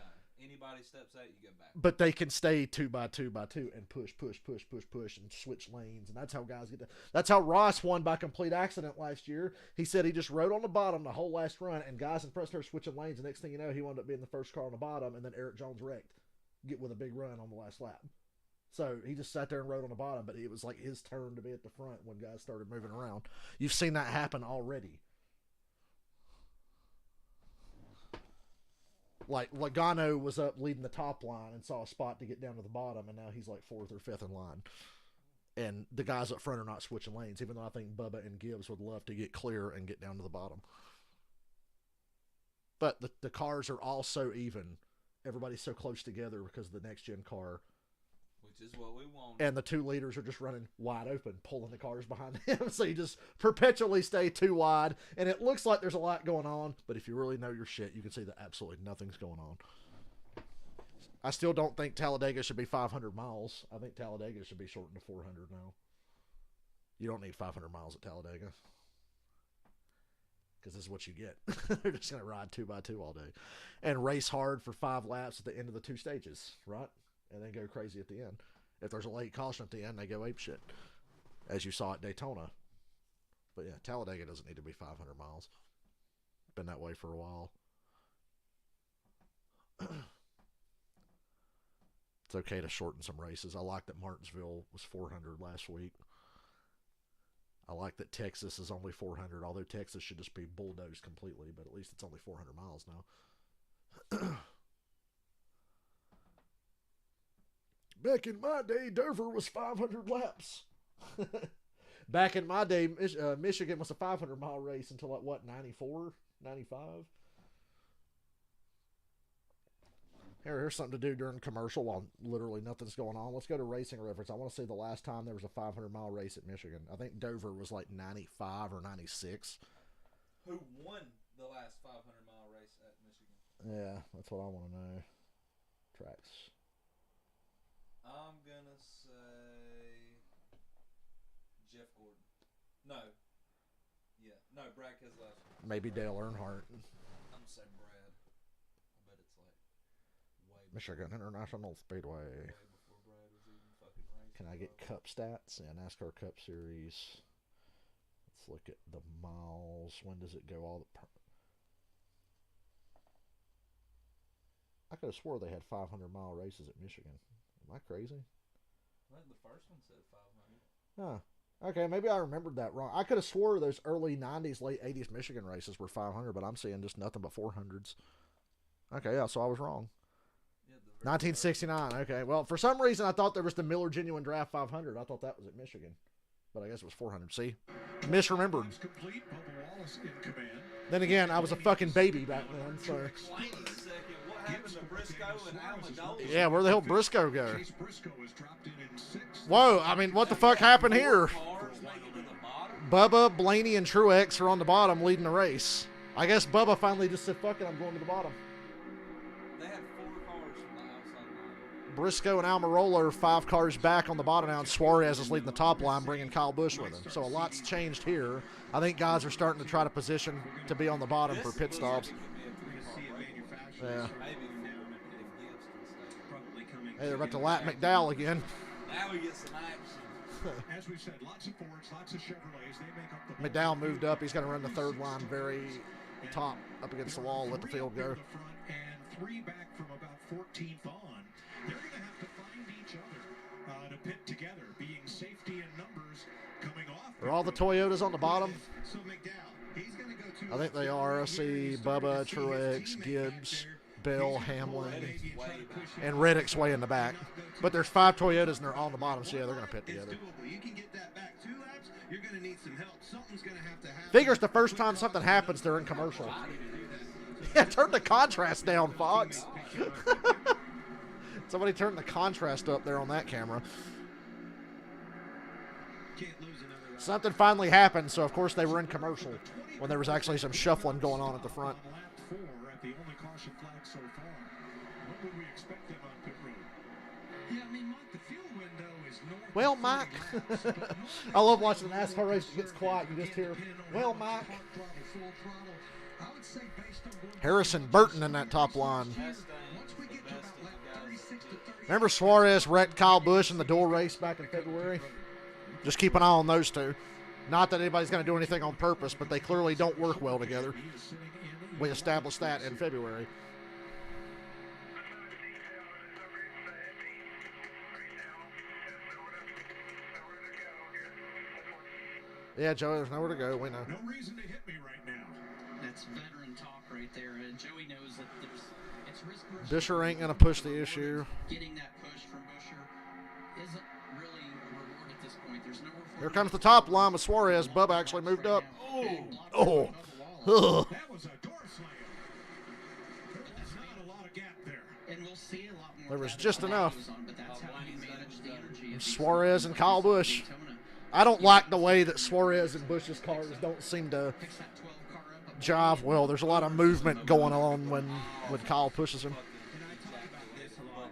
G: Anybody steps out, you go back.
A: But they can stay 2 by 2 by 2 and push, and switch lanes, and that's how guys get. That's how Ross won by complete accident last year. He said he just rode on the bottom the whole last run, and guys in front started switching lanes. And next thing you know, he wound up being the first car on the bottom, and then Eric Jones wrecked, get with a big run on the last lap. So he just sat there and rode on the bottom, but it was like his turn to be at the front when guys started moving around. You've seen that happen already. Like Logano was up leading the top line and saw a spot to get down to the bottom, and now he's like 4th or 5th in line. And the guys up front are not switching lanes, even though I think Bubba and Gibbs would love to get clear and get down to the bottom. But the cars are all so even. Everybody's so close together because of the next-gen car.
G: Which is what we want.
A: And the 2 leaders are just running wide open, pulling the cars behind them. So you just perpetually stay too wide. And it looks like there's a lot going on. But if you really know your shit, you can see that absolutely nothing's going on. I still don't think Talladega should be 500 miles. I think Talladega should be shortened to 400 now. You don't need 500 miles at Talladega. Because this is what you get. They're just going to ride 2 by 2 all day. And race hard for 5 laps at the end of the 2 stages, right? And then go crazy at the end. If there's a late caution at the end, they go apeshit, as you saw at Daytona. But yeah, Talladega doesn't need to be 500 miles. Been that way for a while. It's okay to shorten some races. I like that Martinsville was 400 last week. I like that Texas is only 400, although Texas should just be bulldozed completely, but at least it's only 400 miles now. Back in my day, Dover was 500 laps. Back in my day, Michigan was a 500-mile race until, like, what, 94, 95? Here's something to do during commercial while literally nothing's going on. Let's go to Racing Reference. I want to see the last time there was a 500-mile race at Michigan. I think Dover was like 95 or 96.
G: Who won the last 500-mile race at Michigan?
A: Yeah, that's what I want to know. Tracks.
G: I'm going to say Jeff Gordon. No. Yeah. No, Brad Keselowski.
A: Maybe Dale Earnhardt.
G: I'm going to say Brad. I bet it's like way
A: Michigan International Speedway.
G: way before Brad was even fucking racing.
A: Can I get Cup stats? Yeah, NASCAR Cup Series. Let's look at the miles. When does it go all the... I could have swore they had 500-mile races at Michigan. Am I crazy?
G: I think the first one said 500.
A: Huh. Okay, maybe I remembered that wrong. I could have swore those early 90s, late 80s Michigan races were 500, but I'm seeing just nothing but 400s. Okay, yeah, so I was wrong.
G: Yeah,
A: 1969, okay. Well, for some reason, I thought there was the Miller Genuine Draft 500. I thought that was at Michigan, but I guess it was 400. See? Misremembered.
B: Complete. Bubba Wallace in command.
A: Then again, I was a fucking baby back then, so...
G: Wait a second. What happened to Briscoe and Almadone?
A: Yeah, where the hell Briscoe go?
B: Chase Briscoe was dropped in sixth.
A: Whoa, I mean, what the fuck happened here?
G: Cars making it to the bottom?
A: Bubba, Blaney, and Truex are on the bottom leading the race. I guess Bubba finally just said, fuck it, I'm going to the bottom.
G: They had 4 cars from the outside line.
A: Briscoe and Almirola are 5 cars back on the bottom now, and Suarez is leading the top line, bringing Kyle Busch with him. So a lot's changed here. I think guys are starting to try to position to be on the bottom for pit stops. Yeah. Hey, they're about to lap McDowell again.
G: Now we get some action.
B: As we've said, lots of Fords, lots of Chevrolets. They make up the
A: McDowell moved up. He's going to run the third line very top up against the wall, let the field go.
B: The front and 3 back from about 14th on. They're going to have to find each other to pit together, being safety in numbers coming off.
A: Are all the Toyotas on the bottom?
C: So McDowell, he's going to go to...
A: I think they are. I see Bubba, Truex, Gibbs, Bell, Hamlin, and Reddick's way in the back. But there's 5 Toyotas and they're on the bottom, so yeah, they're going to pit together.
C: You can get that back 2 laps. You're going to need some help. Something's going to happen.
A: Figures the first time something happens during commercial. Yeah, turn the contrast down, Fox. Somebody turned the contrast up there on that camera. Something finally happened, so of course they were in commercial when there was actually some shuffling going on at the front.
B: The only caution flag so far. What would we expect them on pit road?
C: Yeah, I mean, Mike, the fuel window is north.
A: Well, Mike. I love watching the NASCAR race. It gets quiet. You just hear, well, Mike. Harrison Burton in that top line. Remember Suarez wrecked Kyle Busch in the door race back in February? Just keep an eye on those two. Not that anybody's going to do anything on purpose, but they clearly don't work well together. We established that in February. Yeah, Joey, there's nowhere to go. We know.
B: No reason to hit me right now.
D: That's veteran talk right there. Joey knows that it's risk versus
A: Busher ain't going to push the issue.
D: Getting that push from Busher isn't really a reward at this point. There's nowhere for
A: Here comes the top line with Suarez. Bubba actually moved up. Oh.
B: That was a door slam. There's not a lot of gap there.
D: And we'll see a lot more.
A: There was just enough.
D: But that's how he managed the energy.
A: Suarez and Kyle Busch. I don't like the way that Suarez and Busch's cars don't seem to jive well. There's a lot of movement going on when Kyle pushes him.
C: And I talk about this a lot.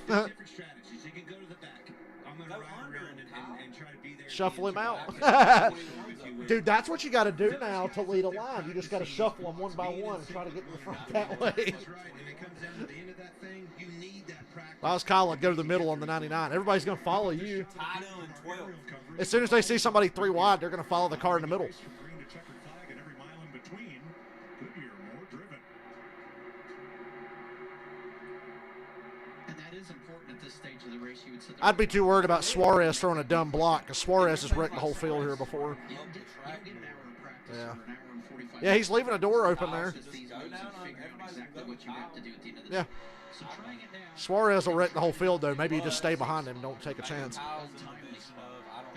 C: There's different strategies. You can go to the back. I'm going to ride around and try to be there.
A: Shuffle him out. Dude, that's what you got to do now to lead a line. You just got to shuffle them one by one and try to get to the front that way.
C: That's right. And it comes down to the end of that thing. You need that practice.
A: If I was Kyle, I'd go to the middle on the 99. Everybody's going to follow you.
G: Tied in 12.
A: As soon as they see somebody 3 wide, they're going to follow the car in the middle.
B: Green to checkered flag and every mile in between. Goodyear more driven.
D: And that is important at this stage of the race. You would sit there.
A: I'd be too worried about Suarez throwing a dumb block because Suarez has wrecked the whole field here before.
D: You don't get an hour of practice
A: Yeah.
D: or an hour and 45
A: Yeah, he's leaving a door open there.
D: minutes. These moves and figure out exactly what you have to do at the end of the
A: Yeah.
D: day. So trying it now.
A: Suarez will wreck the whole field, though. Maybe you just stay behind him. Don't take a chance.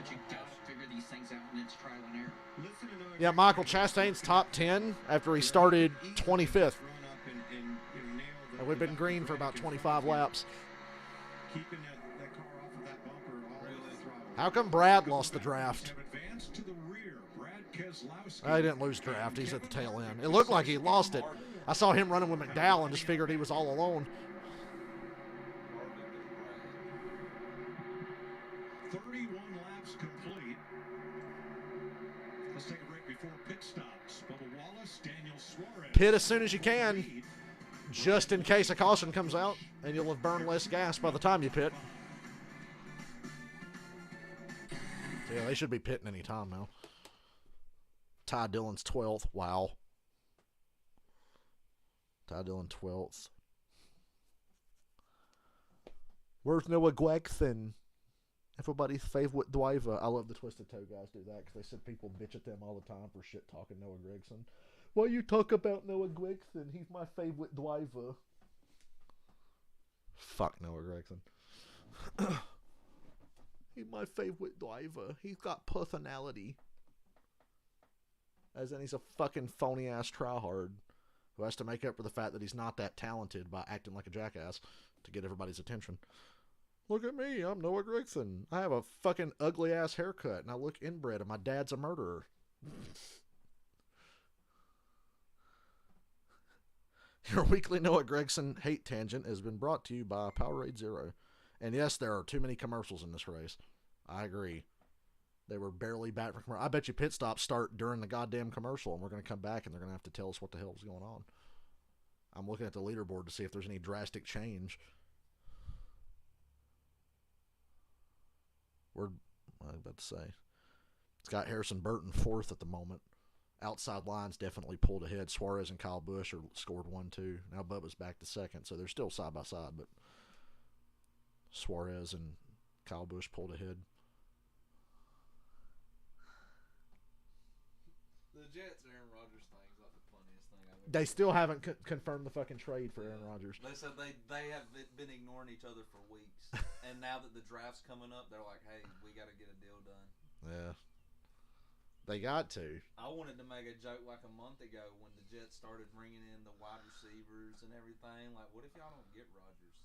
D: but you gotta figure these things out, and it's trial and error.
A: Yeah, Michael Chastain's top 10 after he started 25th. And we've been green for about 25 laps. How come Brad lost the draft? I didn't lose draft. He's at the tail end. It looked like he lost it. I saw him running with McDowell and just figured he was all alone.
B: 31 laps complete. Let's take a break before pit stops. Bubba Wallace, Daniel Suarez.
A: Pit as soon as you can, just in case a caution comes out, and you'll have burned less gas by the time you pit. Yeah, they should be pitting any time now. Ty Dillon's 12th. Wow. Ty Dillon 12th. Where's Noah Gregson? Everybody's favorite driver. I love the Twisted Toe guys do that because they said people bitch at them all the time for shit talking Noah Gregson. Why you talk about Noah Gregson? He's my favorite driver. Fuck Noah Gregson. He's my favorite driver. He's got personality. As in he's a fucking phony ass tryhard who has to make up for the fact that he's not that talented by acting like a jackass to get everybody's attention. Look at me, I'm Noah Gregson. I have a fucking ugly ass haircut and I look inbred and my dad's a murderer. Your weekly Noah Gregson hate tangent has been brought to you by Powerade Zero. And yes, there are too many commercials in this race. I agree. They were barely back from commercial. I bet you pit stops start during the goddamn commercial, and we're going to come back, and they're going to have to tell us what the hell is going on. I'm looking at the leaderboard to see if there's any drastic change. I was about to say. It's got Harrison Burton 4th at the moment. Outside lines definitely pulled ahead. Suarez and Kyle Busch are scored 1-2. Now Bubba's back to second, so they're still side by side, but Suarez and Kyle Busch pulled ahead.
G: The Jets Aaron Rodgers thing is like the funniest thing I've ever
A: They still haven't confirmed the fucking trade for Aaron Rodgers.
G: They said they have been ignoring each other for weeks, and now that the draft's coming up, they're like, "Hey, we got to get a deal done."
A: Yeah, they got to.
G: I wanted to make a joke like a month ago when the Jets started bringing in the wide receivers and everything. Like, what if y'all don't get Rodgers?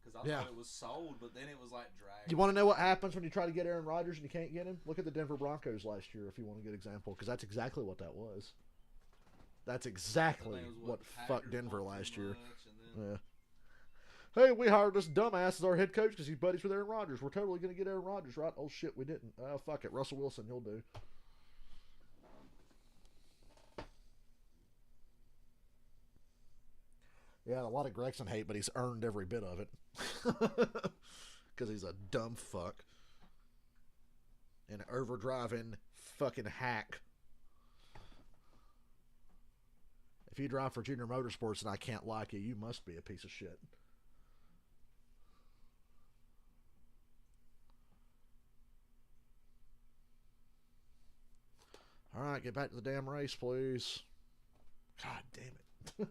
G: Because I thought it was sold, but then it was like dragged.
A: You want to know what happens when you try to get Aaron Rodgers and you can't get him? Look at the Denver Broncos last year if you want a good example, because that's exactly what that was. That's exactly what fucked Denver last year. Yeah. Hey, we hired this dumbass as our head coach because he's buddies with Aaron Rodgers. We're totally going to get Aaron Rodgers, right? Oh, shit, we didn't. Oh, fuck it. Russell Wilson, you'll do. Yeah, a lot of Gregson hate, but he's earned every bit of it. Because he's a dumb fuck. An overdriving fucking hack. If you drive for Junior Motorsports and I can't like you, you must be a piece of shit. All right, get back to the damn race, please. God damn it.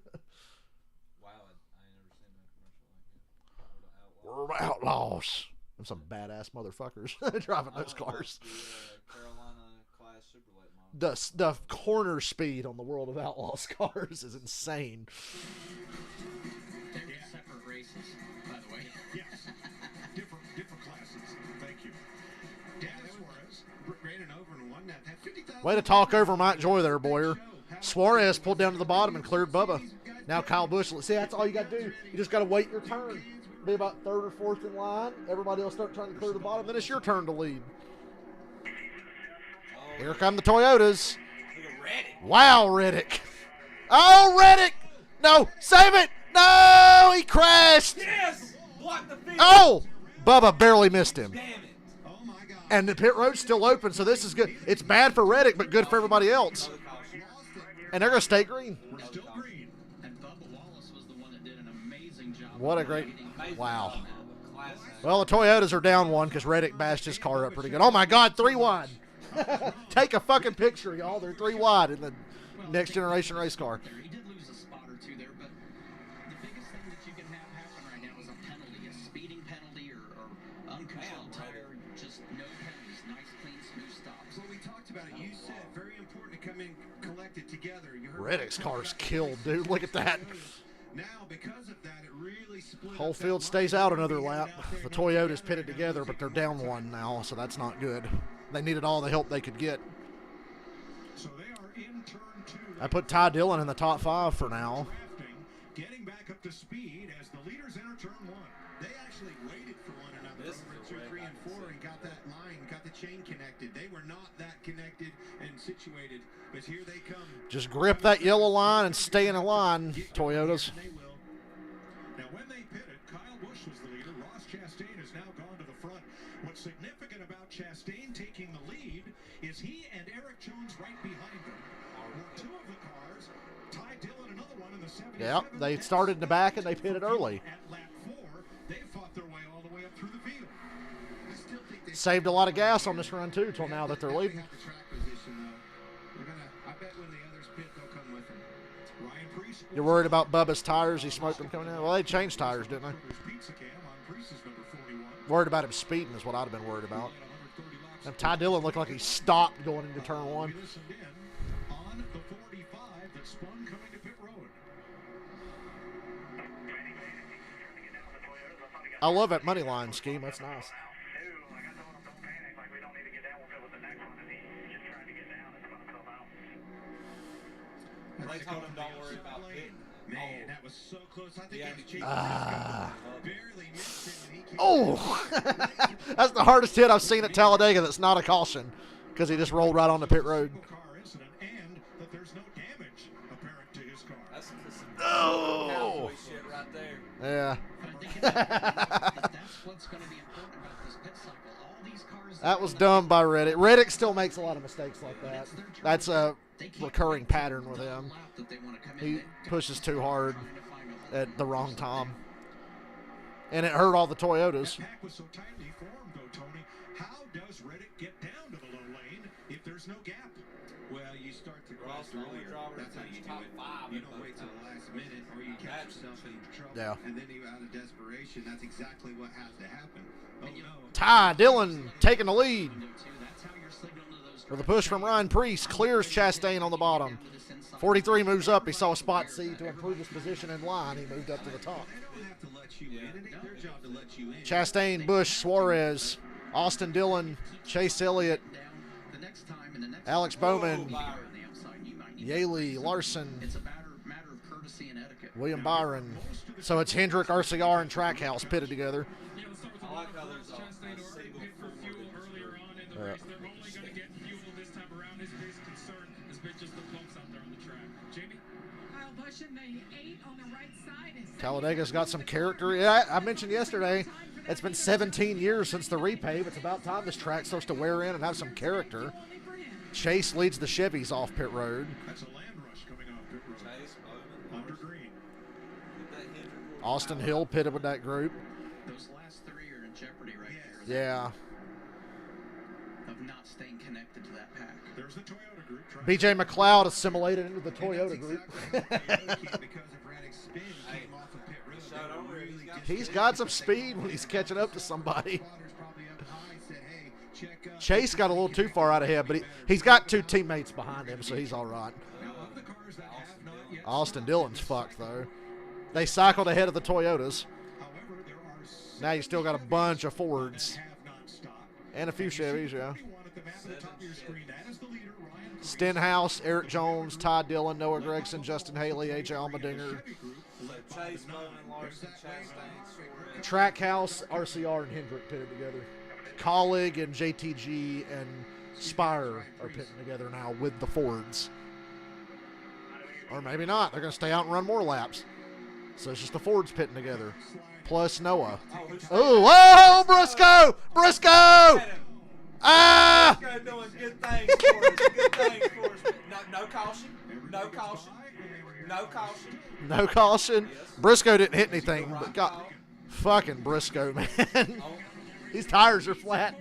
G: Wow, I ain't never seen that commercial like that.
A: We're outlaws. And some badass motherfuckers driving those cars.
G: The Carolina class super late model.
A: The corner speed on the World of Outlaws cars is insane.
D: They're separate races, by the way.
B: Yes. Different classes. Thank you. Daniel Suarez ran it over and won that. 50,000.
A: Way to talk over Mike Joy there, Boyer. Suarez pulled down to the bottom and cleared Bubba. Now Kyle Busch. See, that's all you got to do. You just got to wait your turn. Be about third or fourth in line. Everybody will start trying to clear the bottom. Then it's your turn to lead. Here come the Toyotas. Wow, Reddick. Oh, Reddick. No, save it. No, he crashed.
G: Yes! Block the field.
A: Oh, Bubba barely missed him.
G: Damn it.
B: Oh my God.
A: And the pit road's still open, so this is good. It's bad for Reddick, but good for everybody else. And they're going to stay green.
B: We're still green.
D: And Bubba Wallace was the one that did an amazing job.
A: What a great... Wow. Well, the Toyotas are down one because Reddick bashed his car up pretty good. Oh, my God, 3 wide. Take a fucking picture, y'all. They're 3 wide in the next generation race car.
D: He did lose a spot or two there, but the biggest thing that you can have happen right now is a penalty, a speeding penalty or uncontrolled tire. Just no penalties. Nice clean
C: about it. You said very important to come in collected together. You heard
A: Reddick's car's killed, dude. Look at that.
C: Now, because of that, it really split
A: Whole
C: up that
A: field
C: line.
A: stays out another lap.
C: Out there,
A: The
C: not
A: Toyota's
C: together,
A: pitted
C: and
A: together,
C: losing
A: but they're
C: ground.
A: down one now, so that's not good. They needed all the help they could get.
B: So they are in turn 2.
A: I put Ty Dillon in the top 5 for now.
B: Drafting, getting back up to speed as the leaders enter turn 1.
C: They actually waited for one another
G: This
C: over
G: is
C: at
G: a
C: 2, 3,
G: wreck,
C: and
G: I can
C: 4
G: see.
C: and got that line, got the chain connected. They were not that connected and situated, but here they come.
A: Just grip that yellow line and stay in a line, Toyotas.
C: They will.
B: Now, when they pitted, Kyle Busch was the leader. Ross Chastain has now gone to the front. What's significant about Chastain taking the lead is he and Eric Jones right behind him. Were 2 of the cars. Ty Dillon, another one in the 77.
A: Yep, they started in the back and they pitted early.
B: At lap 4, they fought their way all the way up through the field.
C: I still think they
A: Saved a lot of gas on this run, too, till now that they're leading.
C: have the track position, though. They're gonna, I bet when the others pit, they'll come with them.
B: Ryan Preece.
A: You're worried about Bubba's tires? He smoked them coming in? Well, they changed tires, didn't they?
B: Pizza cam on Preece's number 41.
A: Worried about him speeding is what I'd have been worried about.
B: At 130 laps.
A: And Ty Dillon looked like he stopped going into turn 1.
B: We listened in on the 45 that spun coming to pit road.
A: I love that money line scheme. That's nice.
G: They told him don't worry about pitting.
C: Man, that was so close. I think
G: Yeah,
C: it was Chase
A: Ah.
C: barely missed him, and he came
A: Oh! That's the hardest hit I've seen at Talladega that's not a caution because he just rolled right on the pit road.
B: Car incident and that there's no damage apparent to his car.
G: That's some
A: Oh!
G: cowboy shit right there.
A: Yeah.
D: But I think that's what's going to be important about this pit cycle. All these cars.
A: That was dumb by Reddick. Reddick still makes a lot of mistakes like that. That's a recurring pattern with him. He pushes too hard at the wrong time. And it hurt all the Toyotas.
B: That pack was so tightly formed, though, Tony. How does Reddick get down to the low lane if there's no gap?
C: Well, you start to
G: Ross,
C: cross
G: the only
C: earlier.
G: driver
C: That's how
G: to
C: you
G: finish
C: do it.
G: top 5
C: You
G: in
C: don't
G: both
C: wait till the
G: times.
C: last minute, or you catch
G: Imagine
C: yourself in trouble.
A: Yeah.
C: And then you out of desperation. That's exactly what has to happen. Oh no.
A: Ty Dillon taking the lead. With a push from Ryan Preece, clears Chastain on the bottom. 43 moves up. He saw spot C to improve his position in line. He moved up to the top.
C: They don't have to let you in. It ain't their job to let you in.
A: Chastain, Busch, Suarez, Austin Dillon, Chase Elliott, Alex Bowman, Yaley, Larson,
D: It's a matter of courtesy and etiquette.
A: William Byron. So it's Hendrick, RCR, and Trackhouse pitted together.
I: Yeah, let's start with the
G: I like
I: Ross
G: how there's a
I: Chastain already
G: single
I: pit for
G: forward
I: fuel
G: in
I: earlier on in the
A: Yeah.
I: race. They're only going to get fuel this time around. His biggest concern has been just the bumps out there on the track. Jamie?
H: Kyle Busch in the 8 on the right side. And
A: Talladega's got some character. Yeah, I mentioned yesterday, it's been 17 years since the repave. It's about time this track starts to wear in and have some character. Chase leads the Chevys off pit road.
B: That's a land rush coming off pit road.
G: Chase, Bowman,
B: Under green.
G: get that Hendrick order
A: Austin
G: power.
A: Hill pitted with that group.
D: Those last 3 are in jeopardy right
A: Yeah.
D: there of not staying connected to that pack.
B: There's the Toyota group. trying
A: BJ McLeod assimilated into the
C: And
A: Toyota
C: that's
A: group.
C: exactly what Toyota can, because of Raddick's spin came off of pit road.
G: Shot
C: They
G: over,
C: were
G: he's
C: really
G: got-
C: just
A: He's
C: there
A: got some
C: because they
A: speed
C: wanted
A: when he's
C: to.
A: catching up to somebody.
C: Spotters probably up high said, "Hey, check up."
A: Chase got a little too far out ahead, but he's got 2 teammates behind him, so he's all right.
B: Now, of the cars that have not yet
A: Austin Dillon's fucked, though. They cycled ahead of the Toyotas.
B: However, there are
A: Now you still got a bunch of Fords
B: that have not stopped.
A: and a few Chevys, yeah.
B: 41 at the map at the top of your screen. That is the leader, Ryan Preece.
A: Stenhouse, Eric Jones, Ty Dillon, Noah Gregson, Justin Haley, AJ Allmendinger.
B: Chevy group led by
G: Chase,
B: the 9.
G: Bowman, Larson, Chastain, Suarez.
A: Trackhouse, RCR, and Hendrick pitted together. Colleague and JTG and Spire are pitting together now with the Fords. Or maybe not. They're going to stay out and run more laps. So it's just the Fords pitting together. Plus Noah. Oh, whoa, Briscoe! Briscoe! Ah!
G: Briscoe doing good things for us. Good things for us. No caution. No caution. No caution.
A: No caution. Briscoe didn't hit anything, but got fucking Briscoe, man. These tires are flat.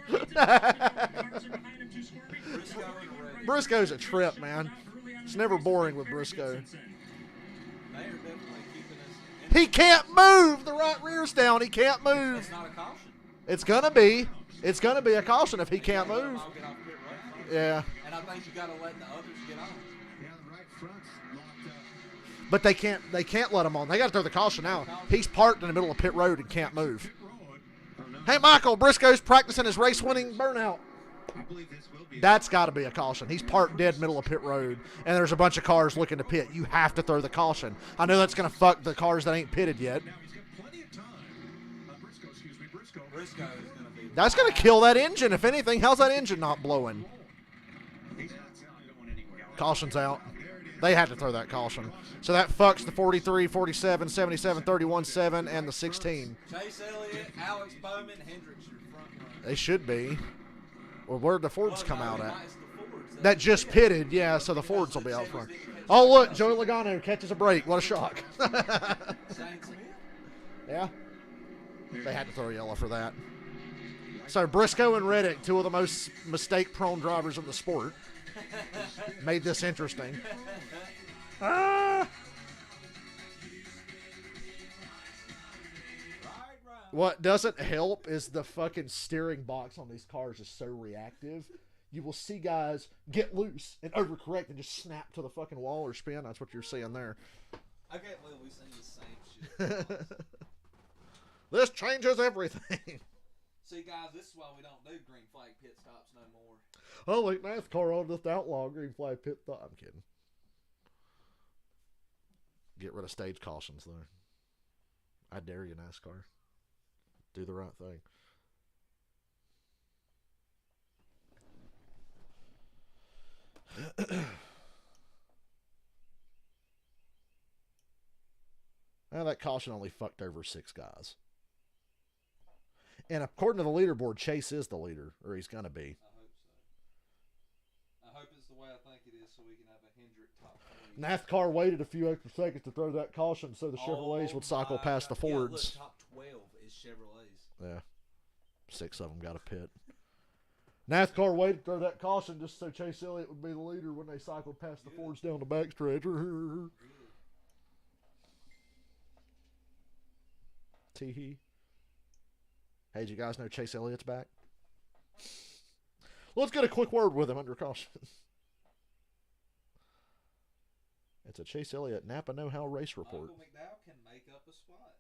A: Briscoe's a trip, man. It's never boring with Briscoe.
G: They are definitely keeping us.
A: He can't move. The right rear's down. He can't move.
G: It's not a caution.
A: It's gonna be. It's gonna be a caution if he can't move.
G: I'll get off pit road.
A: Yeah.
G: And I think you got to let the others get on.
C: Yeah, the right front's locked up.
A: But they can't let him on. They got to throw the caution out. He's parked in the middle of pit road and can't move. Hey, Michael, Briscoe's practicing his race-winning burnout.
C: I believe this will be.
A: That's got to be a caution. He's parked dead middle of pit road, and there's a bunch of cars looking to pit. You have to throw the caution. I know that's going to fuck the cars that ain't pitted yet.
B: Now he's got plenty of time. Briscoe, excuse me, Briscoe.
G: Briscoe is going to be.
A: That's going to kill that engine, if anything. How's that engine not blowing?
B: He's not going anywhere.
A: Caution's out. They had to throw that caution. So that fucks the 43, 47, 77, 31, 7, and the 16.
G: Chase Elliott, Alex Bowman, Hendricks, your front runner.
A: They should be. Or where'd the Fords come out at?
G: It's the Fords.
A: That just pitted, yeah, so the Fords will be out front. Oh, look, Joey Logano catches a break. What a shock.
G: Shane Smith.
A: Yeah. They had to throw yellow for that. So Briscoe and Reddick, two of the most mistake-prone drivers in the sport, made this interesting. What doesn't help is the fucking steering box on these cars is so reactive. You will see guys get loose and overcorrect and just snap to the fucking wall or spin. That's what you're seeing there.
G: I can't believe we seen the same shit.
A: This changes everything.
G: See, guys, this is why we don't do green flag pit stops no more.
A: Oh, like NASCAR on this outlaw green flag pit stop. I'm kidding. Get rid of stage cautions, though. I dare you, NASCAR. Do the right thing. Now that caution only fucked over 6 guys. And according to the leaderboard, Chase is the leader, or he's going to be.
G: I hope so. I hope it's the way I think it is so we can have a Hendrick top 3.
A: NASCAR waited a few extra seconds to throw that caution so the Chevrolets would cycle past the Fords.
G: Yeah, look, top 12 is Chevrolets.
A: Yeah. 6 of them got a pit. NASCAR waited to throw that caution just so Chase Elliott would be the leader when they cycled past the Fords down the backstretch. Tee-hee. Hey, did you guys know Chase Elliott's back? Let's get a quick word with him under caution. It's a Chase Elliott Napa Know-How race report.
G: Michael McDowell can make up a spot.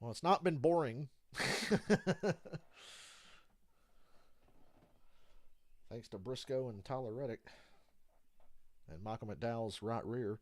A: Well, it's not been boring. Thanks to Briscoe and Tyler Reddick. And Michael McDowell's right rear.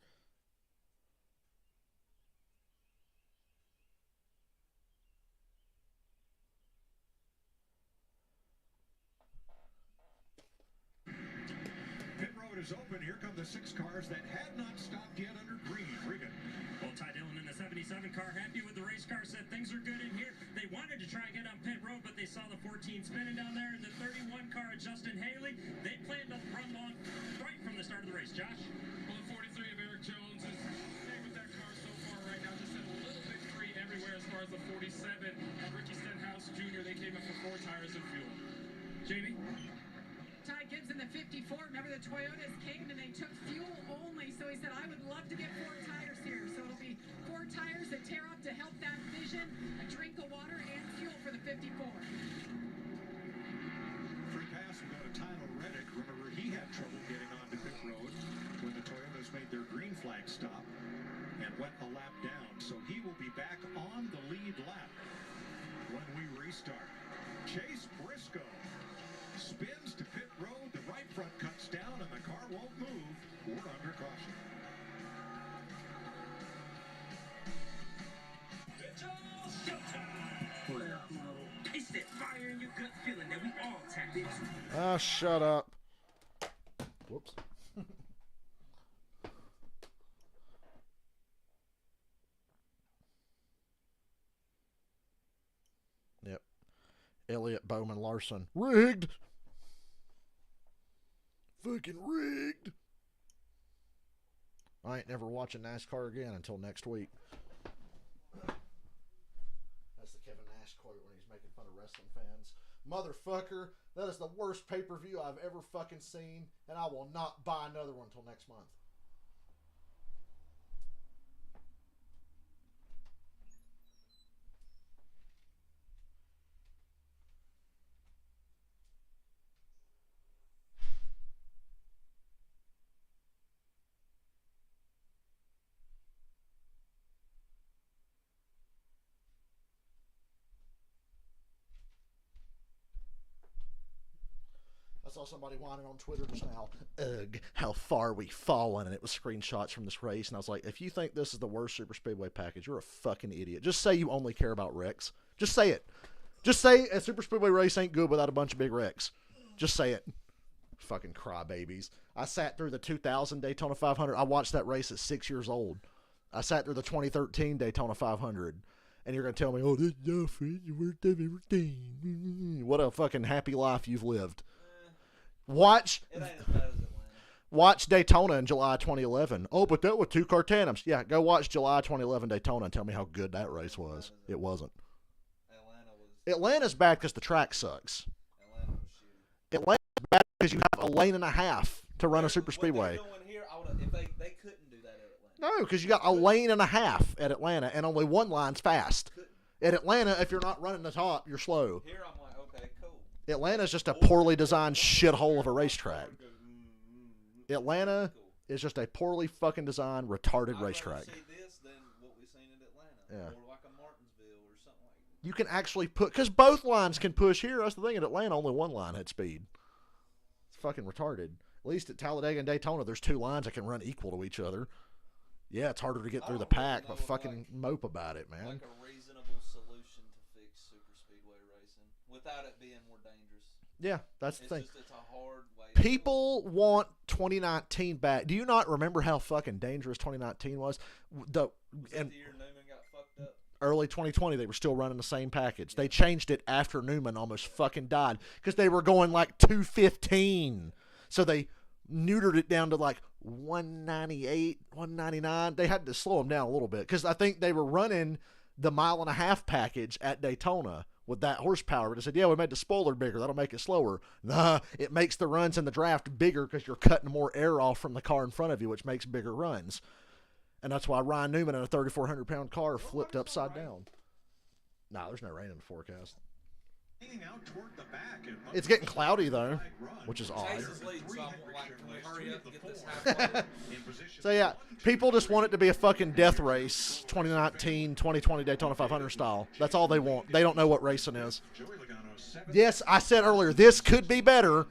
B: Pit road is open. Here come the 6 cars that had not stopped yet under green. Regan.
I: Well, Ty Dillon in the 77 car, happy with the race car, said things are good in here. They wanted to try and get on pit road, but they saw the 14 spinning down there. And the 31 car, Justin Haley, they planned to run long right from the start of the race. Josh?
J: Well, the 43 of Eric Jones is staying with that car so far right now. Just a little bit free everywhere as far as the 47. Ricky Stenhouse Jr., they came up for 4 tires of fuel. Jamie?
H: Ty Gibbs in the 54. Remember the Toyotas came and they took fuel only. So he said, I would love to get 4 tires here. So it'll be 4 tires that tear up to help that vision, a drink of water, and fuel for the 54.
B: Free pass will go to Tyler Reddick. Remember, he had trouble getting onto pit road when the Toyotas made their green flag stop and went a lap down. So he will be back on the lead lap when we restart. Chase Briscoe spins to pit road. The right front cuts down and the car won't move. We're under caution.
J: It's that fire in your gut feeling that we all tapped into.
A: Ah, shut up. Whoops. Elliott, Bowman, Larson. Rigged. Fucking rigged. I ain't never watching NASCAR again until next week. That's the Kevin Nash quote when he's making fun of wrestling fans. Motherfucker, that is the worst pay-per-view I've ever fucking seen, and I will not buy another one until next month. I saw somebody whining on Twitter just now. Ugh, how far we fallen, and it was screenshots from this race. And I was like, if you think this is the worst Super Speedway package, you're a fucking idiot. Just say you only care about wrecks. Just say it. Just say a Super Speedway race ain't good without a bunch of big wrecks. Just say it. Fucking crybabies. I sat through the 2000 Daytona 500. I watched that race at 6 years old. I sat through the 2013 Daytona 500. And you're going to tell me, oh, this is your worst I've ever seen. What a fucking happy life you've lived. Watch Daytona in July 2011. Oh, but that was 2 car tandems. Yeah, go watch July 2011 Daytona and tell me how good that race was. It wasn't. Atlanta's bad because the track sucks. Atlanta's bad because you have a lane and a half to run a super speedway.
G: They couldn't do that at Atlanta.
A: No, because you got a lane and a half at Atlanta, and only one line's fast. At Atlanta, if you're not running the top, you're slow.
G: Here I'm like, okay, cool.
A: Atlanta's just a poorly designed shithole of a racetrack. Atlanta is just a poorly fucking designed, retarded racetrack.
G: I'd rather see this than what we've seen in Atlanta.
A: Yeah.
G: Or like a Martinsville or something like that.
A: You can actually put, because both lines can push here. That's the thing. In Atlanta, only one line had speed. It's fucking retarded. At least at Talladega and Daytona, there's 2 lines that can run equal to each other. Yeah, it's harder to get through the pack, but fucking mope about it, man.
G: Like a reasonable solution to fix super speedway racing without it being more dangerous.
A: Yeah, that's the thing.
G: It's a hard way.
A: People want 2019 back. Do you not remember how fucking dangerous 2019 was?
G: Was that the year Newman got fucked up?
A: Early 2020, they were still running the same package. They changed it after Newman almost fucking died because they were going like 215. So they neutered it down to like 198, 199. They had to slow them down a little bit because I think they were running the mile and a half package at Daytona with that horsepower. But they said, yeah, we made the spoiler bigger. That'll make it slower. Nah, it makes the runs in the draft bigger because you're cutting more air off from the car in front of you, which makes bigger runs. And that's why Ryan Newman in a 3,400-pound car flipped upside down. Nah, there's no rain in the forecast.
B: Out toward the back and
A: It's getting cloudy, though, which is odd.
G: Chase is leading, so I'm like, can we hurry up and get this halfway?
A: So, yeah, people just want it to be a fucking death race, 2019, 2020 Daytona 500 style. That's all they want. They don't know what racing is. Yes, I said earlier, this could be better.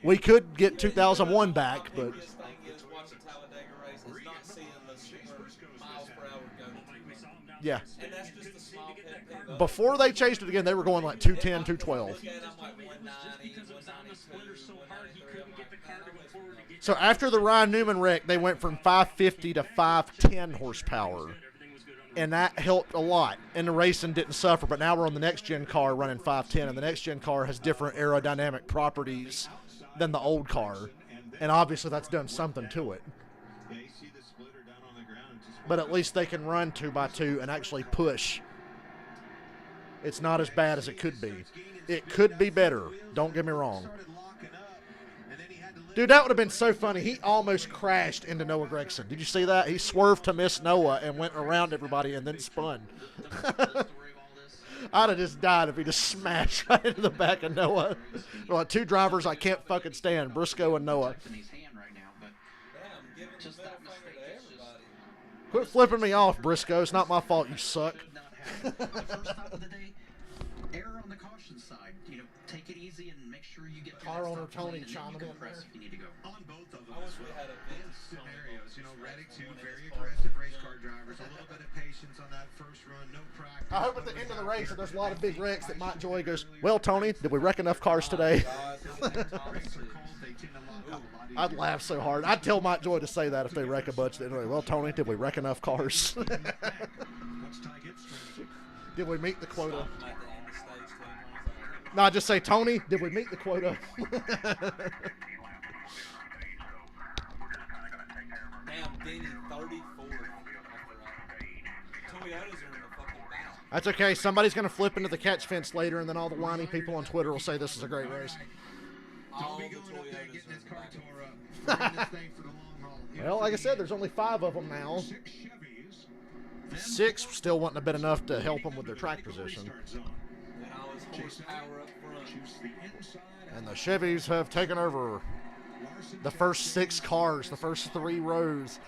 A: We could get 2001 back, but...
G: The biggest thing is watching Talladega race is not seeing the super miles per hour go.
A: Yeah.
G: And that's just a small pet peeve.
A: Before they changed it again, they were going like 210, 212.
G: I'm like 190, 192, 193.
A: So after the Ryan Newman wreck, they went from 550 to 510 horsepower. And that helped a lot. And the racing didn't suffer. But now we're on the next-gen car running 510. And the next-gen car has different aerodynamic properties than the old car. And obviously that's done something to it. But at least they can run 2x2 and actually push. It's not as bad as it could be. It could be better. Don't get me wrong. Dude, that would have been so funny. He almost crashed into Noah Gragson. Did you see that? He swerved to miss Noah and went around everybody and then spun. I'd have just died if he just smashed right into the back of Noah. Well, 2 drivers I can't fucking stand, Briscoe and Noah. Quit flipping me off, Briscoe. It's not my fault. You suck.
D: The first stop of the day, err on the caution side. You know, take it easy and make sure you get
A: Car owner Tony chiming in
D: press if you need to go.
B: on both of them.
G: I wish we had a
B: Scenarios, you know, Reddick too, very aggressive race car drivers, a little bit of patience on that first run, no practice.
A: I hope at the end of the race, there's a lot of big wrecks that Mike Joy goes, well, Tony, did we wreck enough cars today? I'd laugh so hard. I'd tell Mike Joy to say that if they wreck a bunch. Anyway, well, Tony, did we wreck enough cars? Did we meet the quota? No, just say, Tony, did we meet the quota?
G: Damn, Denny, 34. Toyotas are in the fucking battle.
A: That's okay. Somebody's going to flip into the catch fence later, and then all the whiny people on Twitter will say this is a great race.
G: All
C: Don't
G: the
C: be going up there
G: Toyotas
C: getting
G: are
C: his
G: in the
C: car
G: battle.
C: tore up. Running this thing for the long haul.
A: Well, like I said, there's only 5 of them now.
B: 6 Chevys.
A: 6 still wouldn't have been enough to help them with their track position.
G: And all his horsepower up front.
A: And the Chevys have taken over the first 6 cars, the first 3 rows.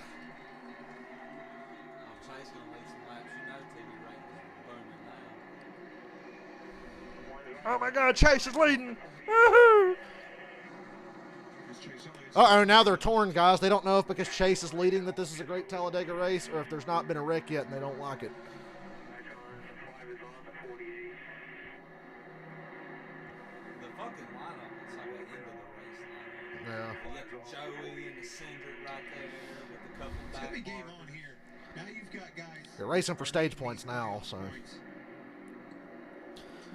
G: Oh, Chase gonna lead some laps. You know TV rating is booming now.
A: Oh my God, Chase is leading. Woohoo! Uh-oh, now they're torn, guys. They don't know if because Chase is leading that this is a great Talladega race or if there's not been a wreck yet and they don't like it.
G: The fucking lineup looks like an end of the race lineup.
A: Yeah.
G: You got Joey and the Cindric right there with a couple
C: It's
G: back
C: gonna be game
G: markers.
C: on here. Now you've got guys.
A: They're racing for stage points now, so.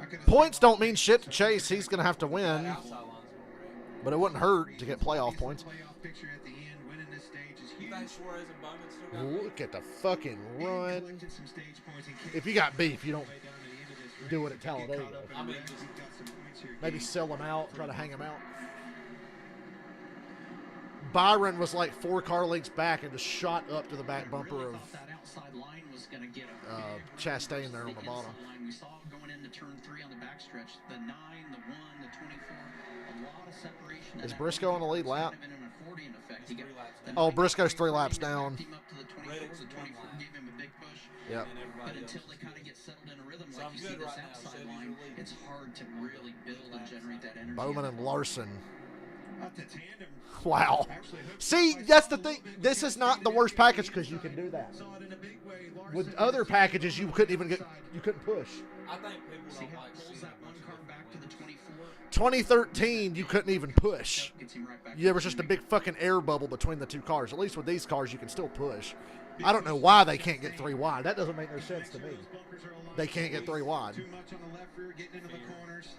C: I could've
A: Points
C: said-
A: don't mean shit to Chase. He's going to have to
G: That
A: win,
G: outside line's gonna wreck.
A: but it wouldn't hurt to get playoff points.
C: Playoff picture at the end. Winning this stage is
G: You
C: huge.
G: think Suarez and Bowman still got
A: Look at the fucking
C: And
A: run.
C: collected some stage points in case
A: If you got beef, you don't
C: way down to the end of this
A: do
C: race.
A: it at
C: If you get
A: Talladega.
C: caught up in
G: I
C: a
G: mean,
C: wreck,
G: just
C: you've got some points here.
A: maybe
C: Gain
A: sell them out,
C: for
A: try to
C: the
A: hang them out.
C: race.
A: Byron was like 4 car lengths back and just shot up to the back bumper
D: Really
A: of
D: thought that outside line was going to get him.
A: Chastain there on the
D: inside
A: bottom.
D: line we saw going into turn 3 on the backstretch. The 9, the 1, the 24. A lot of separation.
A: Is Briscoe on the lead lap?
D: Kind of in an accordion effect. He got
G: 3 laps
D: the
G: down.
A: Oh,
D: 9
A: Briscoe's
D: got
A: 3 laps
D: backed
A: down.
D: him up to the 24.
G: Reddick's
D: The 24
G: 1 lap.
D: gave him a big push.
A: Yep.
G: And everybody
D: But
G: else
D: until they
G: is
D: kind of get settled in a rhythm,
G: So
D: like
G: I'm
D: you see
G: good
D: this
G: right now.
D: outside
G: Chevy's
D: line,
G: your lead.
D: it's hard to really build and generate that energy.
A: Bowman and Larson.
C: Up to tandem.
A: Wow.
C: Actually, hooked
A: See,
C: up. I
A: that's
C: saw
A: the
C: a
A: thing.
C: little bit
A: This
C: with
A: is not the
C: Chastain
A: worst
C: down
A: package
C: the
A: because you can
C: inside.
A: do that.
C: Saw it in a big way. Larson
A: With
C: was
A: other
C: just
A: packages, you
C: on
A: couldn't
C: the
A: even get,
C: inside.
A: you couldn't push.
G: I think people
D: See
G: don't
D: how
G: like
D: it pulls
G: seeing
D: that
G: a
D: one
G: bunch of
D: car
G: different
D: back to the
G: wins.
D: 24.
A: 2013, you couldn't even push.
D: Gets him right back
A: There
D: to
A: was
D: the
A: just a
D: lead.
A: big fucking air bubble between the 2 cars. At least with these cars, you can still push. I don't know why they can't get 3 wide. That doesn't make no sense to me.
C: Those bumpers are aligned.
A: They can't get 3 wide.
C: Too much on the left rear, getting into the corners.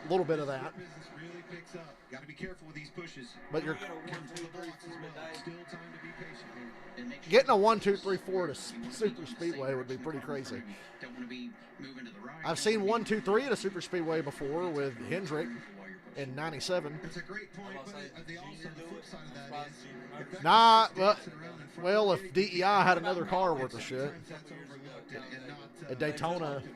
A: A little bit of that.
C: Business really picks up. Got to be careful with these pushes.
A: But you're
G: You get a 1, 2, 3, 4 today.
C: Still time to be patient here.
D: And make sure
A: getting a
D: that
A: 1, 2, 3, 4 to
D: you wanna be
A: super
D: going the
A: speedway
D: same
A: would be
D: direction
A: pretty
D: the car in
A: crazy.
D: front of you. Don't want to be moving to the right.
A: I've
D: Don't
A: seen
D: wanna
A: 1,
D: be
A: 2, 3 at a super speedway before with Hendrick
D: while you're pushing.
A: in '97.
C: It's a great point,
G: I'll
C: but
G: say,
C: the
G: Junior
C: also
G: do
C: the flip
G: it.
C: side of
G: I'm
C: that
G: surprised
C: is
G: Junior
C: if
G: knows.
C: that
A: Nah,
C: guy's
A: but
C: dancing around in front
A: well,
C: of
A: if
C: you,
A: DEI had another car worth of shit,
C: sometimes that's overlooked and not
A: at Daytona,
G: They-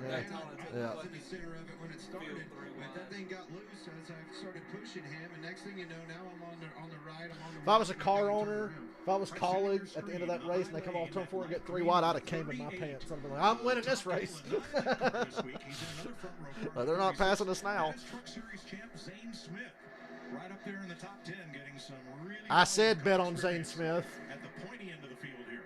A: Yeah.
G: Daytona took
A: Yeah.
G: the
C: was in the center of it when it started.
G: Field 3
C: But that
G: wide.
C: thing got loose as I started pushing him, and next thing you know, now I'm on the right. I'm on the
A: if I was a
C: left,
A: car
C: and I'm
A: owner,
C: turning around.
A: if I was college at the end of that race and they come off turn 4 and get 3 wide, I'd have came in my pants. I'd be like, I'm winning this race. But they're not passing us now.
B: That's Truck Series champ Zane Smith, right up there in the top 10, getting some really.
A: I said
B: solid
A: bet on
B: coverage
A: Zane Smith.
B: at the pointy end of the field here.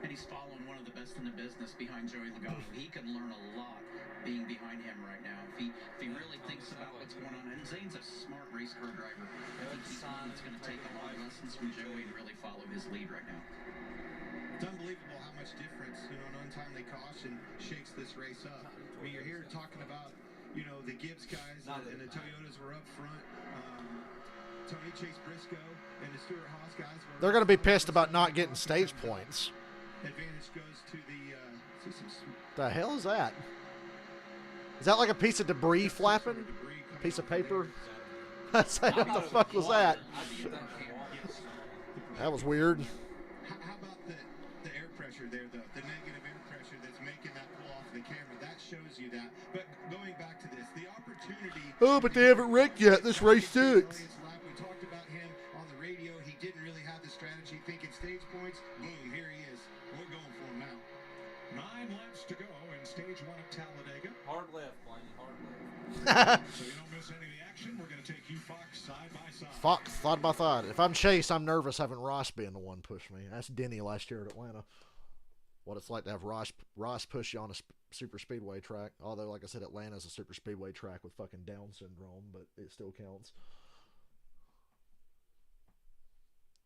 D: And he's following one of the best in the business behind Joey Logano. He can learn a lot being behind him right now. If he really thinks about what's going on. And Zane's a smart race car driver. I think he's one that's going to take a lot of lessons from Joey and really follow his lead right now.
C: It's unbelievable how much difference, an untimely caution shakes this race up. I mean, you're here talking about, the Gibbs guys and the Toyotas were up front. Tony Chase Briscoe and the Stuart Haas guys were.
A: They're going to be pissed about not getting stage points.
C: Advantage goes to the. See some
A: The hell is that? Is that like a piece of debris flapping?
C: debris coming
A: Piece of
C: off the
A: paper?
C: rear.
A: I said, what the fuck was that?
G: I get that from water.
A: That was weird.
C: How about the air pressure there, though? The negative air pressure that's making that pull off the camera. That shows you that. But going back to this, the opportunity.
A: Oh, but they haven't wrecked yet. This race sucks.
C: We talked about him on the radio. He didn't really have the strategy, thinking stage points. Boom, here he is. We're going for him now.
B: 9 laps to go in stage 1 of Talladega.
G: Hard left, Blaney, hard left.
B: So you don't miss any of the action. We're going to take you, Fox, side by side.
A: Fox, thought by thought. If I'm Chase, I'm nervous having Ross being the one push me. That's Denny last year at Atlanta. What it's like to have Ross push you on a super speedway track. Although, like I said, Atlanta's a super speedway track with fucking Down syndrome, but it still counts.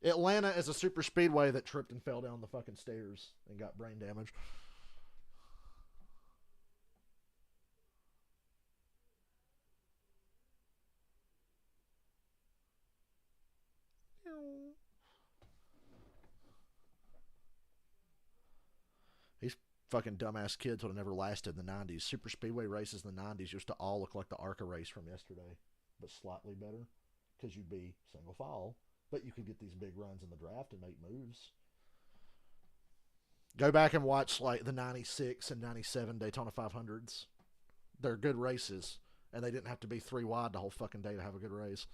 A: Atlanta is a super speedway that tripped and fell down the fucking stairs and got brain damage. These fucking dumbass kids would have never lasted in the 90s. Super speedway races in the 90s used to all look like the ARCA race from yesterday, but slightly better because you'd be single file, but you could get these big runs in the draft and make moves. Go back and watch like the 96 and 97 Daytona 500s. They're good races, and they didn't have to be 3 wide the whole fucking day to have a good race,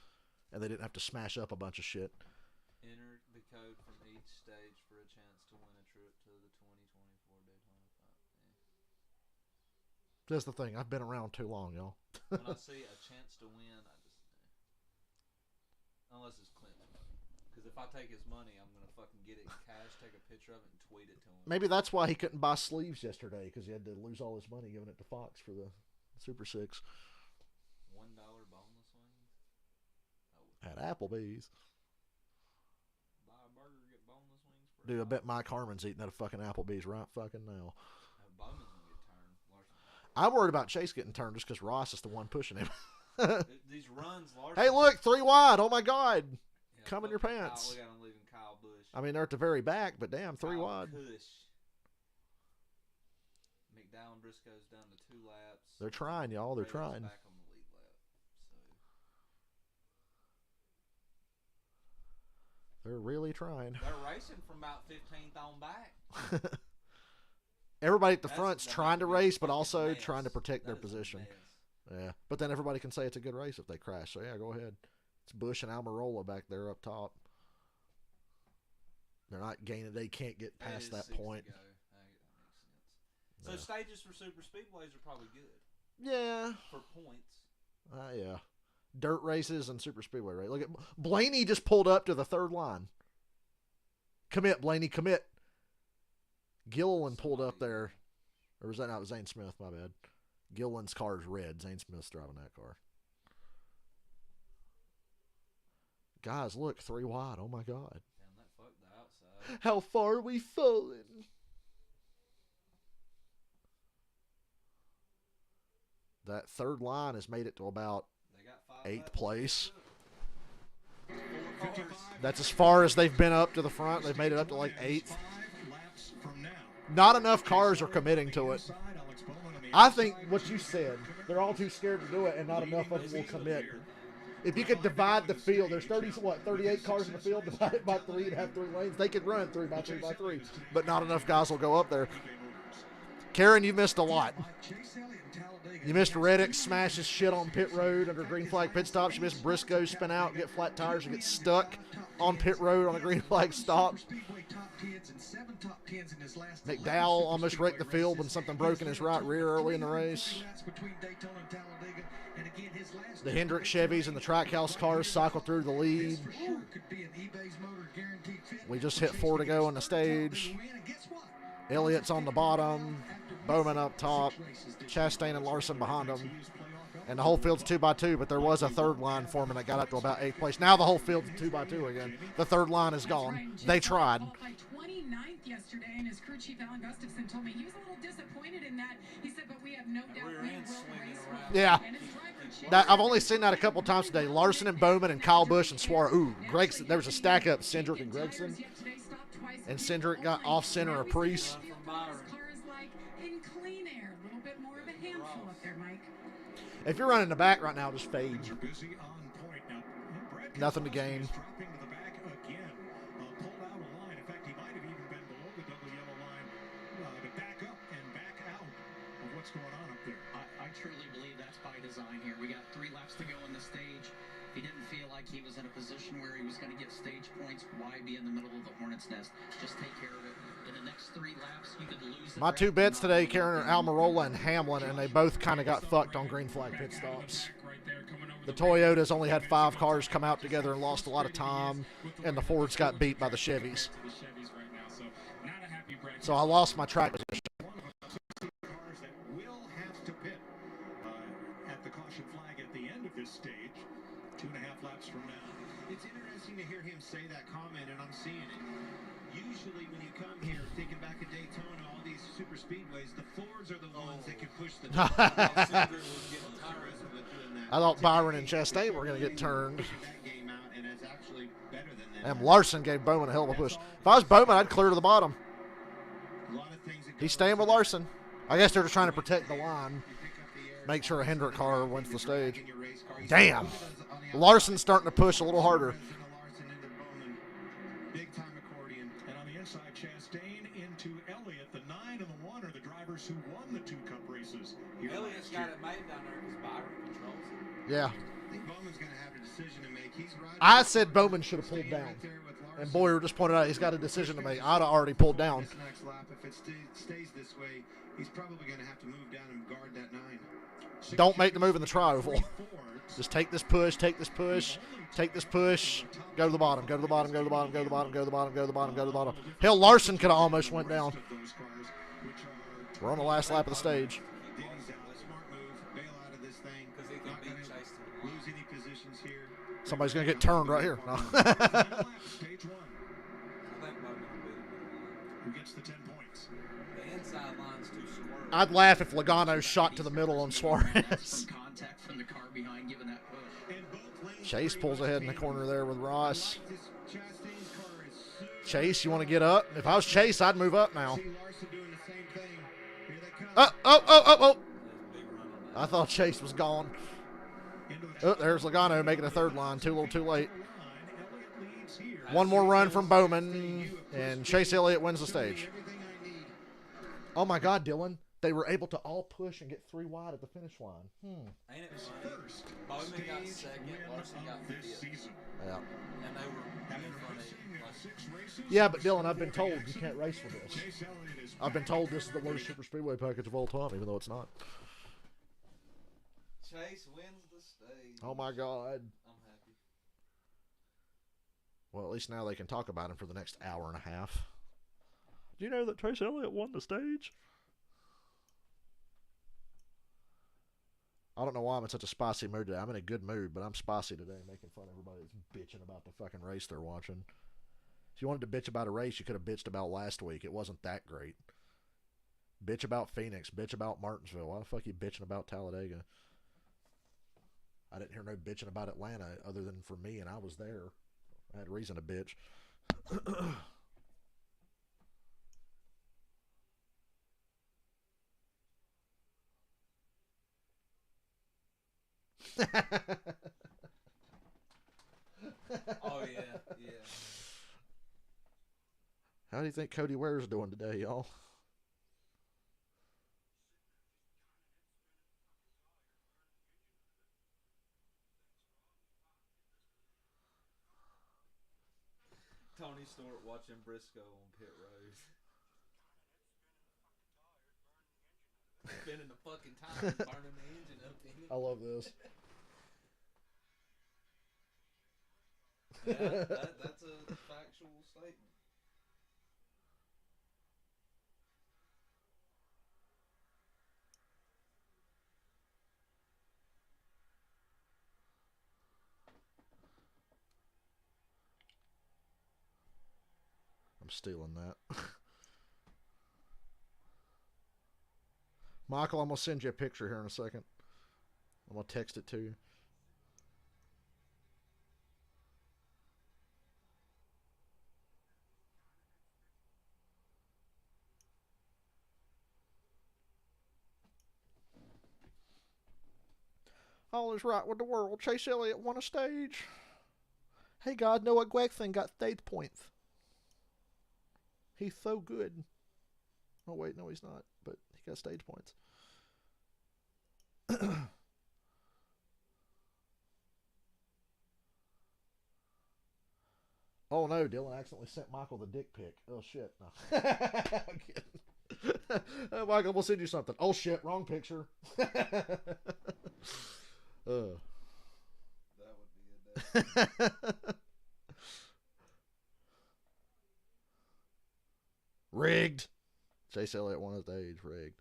A: and they didn't have to smash up a bunch of shit.
G: Enter the code from each stage for a chance to win a trip to the 2024 Daytona 5.
A: That's the thing. I've been around too long, y'all.
G: When I see a chance to win, I just unless it's Clinton's money, because if I take his money, I'm gonna fucking get it in cash, take a picture of it, and tweet it to him.
A: Maybe that's why he couldn't buy sleeves yesterday, because he had to lose all his money giving it to Fox for the Super 6.
G: $1 boneless wings
A: At Applebee's.
G: Buy a burger, get boneless wings.
A: Dude, I bet Mike Harmon's eating at a fucking Applebee's right fucking now.
G: Bowman's gonna get turned. Larson.
A: I'm worried about Chase getting turned just because Ross is the one pushing him.
G: These runs, Larson.
A: Hey, look, 3 wide. Oh my God.
G: Yeah,
A: Come in your pants.
G: We got him leaving Kyle Busch.
A: I mean, they're at the very back, but damn, 3
G: Kyle
A: wide.
G: Busch. McDowell and Briscoe's down to 2 laps.
A: They're trying, y'all. They're
G: Raiders
A: trying.
G: Back on the lead lap. So
A: They're really trying.
G: they're racing from about 15th on back.
A: Everybody at the
G: That's-
A: front's
G: that
A: trying to
G: might be a
A: race, but
G: fucking
A: also
G: mess.
A: trying to protect their
G: That is a
A: position.
G: mess.
A: Yeah, but then everybody can say it's a good race if they crash. So yeah, go ahead. It's Bush and Almirola back there up top. They're not gaining. They can't get
G: It
A: past
G: is
A: that
G: 6 to
A: point.
G: go. That makes sense. So stages for super speedways are probably good
A: Yeah.
G: for points.
A: Yeah. Dirt races and super speedway race. Look at Blaney just pulled up to the 3rd line. Commit, Blaney, commit. Gilliland pulled up there. Or was that not Zane Smith? My bad. Gilliland's car is red. Zane Smith's driving that car. Guys, look, 3 wide. Oh my God.
G: Damn, that fucked the outside.
A: How far are we falling? That 3rd line has made it to about
G: They got 5
A: 8th
G: laps.
A: place.
G: 4 cars.
A: That's as far as they've been up to the front. They've made it up to like 8th.
B: 5 laps from now.
A: Not enough cars are committing to it. I think what you said, they're all too scared to do it, and not enough of them will commit. If you could divide the field, there's 38 cars in the field, divide it by 3 and have 3 lanes. They could run 3 by 3 by 3, but not enough guys will go up there. Karen, you missed a lot. You missed Reddick smash his shit on pit road under green flag pit stops. You missed Briscoe spin out, get flat tires, and get stuck on pit road on a green flag stop. McDowell almost wrecked the field when something broke in his right rear early in the race. The Hendrick Chevys and the Trackhouse cars cycle through the lead. We just hit 4 to go on the stage. Elliott's on the bottom. Bowman up top. Chastain and Larson behind them. And the whole field's 2 by 2, but there was a 3rd line foreman that got up to about 8th place. Now the whole field's 2 by 2 again. The 3rd line is gone. They tried.
H: Yesterday, and his crew chief Alan Gustafson told me he was a little disappointed in that. He said, but we have no doubt we will race well.
A: Yeah.
H: And his driver,
A: That, I've only seen that a couple times today. Larson and Bowman and Kyle Busch and Suarez. Ooh, Gregson. There was a stack up. Cindric and Gregson. And Cindric got off center of Priest. If you're running the back right now, just fade. Nothing to gain.
D: I truly believe that's by design here. We got 3 laps to go in the stage. If he didn't feel like he was in a position where he was going to get stage points, why be in the middle of the hornet's nest? Just take care of it. In the next 3 laps, you could lose.
A: My 2 bets today, Karen, are Almirola and Hamlin, and they both kind of got fucked on green flag pit stops. The Toyotas only had 5 cars come out together and lost a lot of time, and the Fords got beat by the Chevys. So I lost my track position.
B: Stage 2.5 laps from now.
C: It's interesting to hear him say that comment, and I'm seeing it. Usually when you come here, thinking back at Daytona, all these super speedways, the Fords are the ones that can push the
A: I thought Byron and Chastain were going to get turned. And Larson gave Bowman a hell of a push. If I was Bowman, I'd clear to the bottom.
C: lot of things that go
A: He's staying with
C: into that.
A: Larson. I guess they're just trying to protect the line. Make sure a Hendrick car wins the stage. Damn. Larson's starting to push a little harder.
C: Big time accordion.
B: And on the inside, Chastain into Elliott. The 9 and the 1 are the drivers who won the 2 Cup races here
G: Elliott's
B: last
G: got
B: year.
G: it made down there because Byron controls it.
A: Yeah.
C: I think Bowman's going to have a decision to make. He's riding
A: I said Bowman should have pulled
C: staying
A: down.
C: right there with Larson.
A: And Boyer just pointed out he's got a decision to make. I'd have already pulled down.
C: This next lap, if it stays this way, he's probably going to have to move down and guard that 9.
A: Don't make the move in the tri-oval. Just take this push, take this push, take this push. Go to the bottom, go to the bottom, go to the bottom, go to the bottom, go to the bottom, go to the bottom, go to the bottom. Hell, Larson could have almost went down. We're on the last lap of the stage.
C: Smart move, bail out of this thing.
G: Because he can beat Chase to the line.
C: Lose any positions here.
A: Somebody's going to get turned right here. No.
B: Stage 1.
G: I think Bowman will beat him.
B: Who gets the 10 points?
G: The inside line's too squirrely.
A: I'd laugh if Logano shot to the middle on Suarez.
D: From contact from the car behind, giving that push.
C: And both lanes
A: Chase pulls ahead in the corner there with Ross.
C: Chastain's car is super.
A: Chase, you want to get up? If I was Chase, I'd move up now.
C: See Larson doing the same thing. Here they come.
A: Oh.
G: There's a big run on that.
A: I thought Chase was gone. Oh, there's Logano making a third line. Too little, too late. One more run from Bowman, and Chase Elliott wins the stage. Oh my God, Dylan. They were able to all push and get 3 wide at the finish line.
G: Ain't it funny? Bowman got second, Larson got fifth.
A: Yeah.
G: And they were in front of him.
A: Yeah, but Dylan, I've been told you can't race with this. I've been told this is the worst super speedway package of all time, even though it's not.
G: Chase wins the stage.
A: Oh my God.
G: I'm happy.
A: Well, at least now they can talk about him for the next hour and a half. Do you know that Chase Elliott won the stage? I don't know why I'm in such a spicy mood today. I'm in a good mood, but I'm spicy today, making fun of everybody that's bitching about the fucking race they're watching. If you wanted to bitch about a race, you could have bitched about last week. It wasn't that great. Bitch about Phoenix. Bitch about Martinsville. Why the fuck are you bitching about Talladega? I didn't hear no bitching about Atlanta other than for me, and I was there. I had reason to bitch.
G: Oh, yeah.
A: How do you think Cody Ware's doing today, y'all?
G: Tony Stewart watching Briscoe on pit road. Spinning the fucking tires, burning the engine up in it.
A: I love this.
G: Yeah, that's a factual statement.
A: I'm stealing that. Michael, I'm going to send you a picture here in a second. I'm going to text it to you. All is right with the world. Chase Elliott won a stage. Hey, God, Noah Gwegson got stage points. He's so good. Oh, wait, no, he's not. But he got stage points. Oh, no, Dylan accidentally sent Michael the dick pic. Oh, shit. No. I'm kidding. Michael, we'll send you something. Oh, shit, wrong picture.
G: That would be a day.
A: Rigged. Chase Elliott won his stage. Rigged.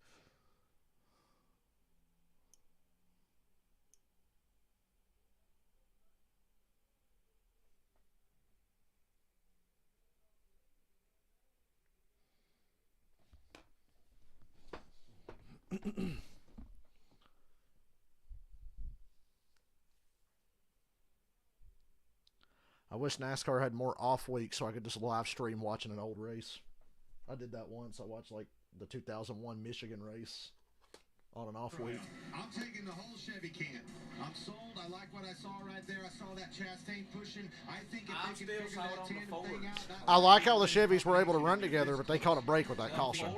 A: I wish NASCAR had more off weeks so I could just live stream watching an old race. I did that once. I watched like the 2001 Michigan race on an off week.
C: I'm taking the whole Chevy can. I'm sold. I like what I saw right there. I saw that Chastain pushing. I think if they can figure that tandem thing out.
A: I like how the Chevys were able to run together, but they caught a break with that caution.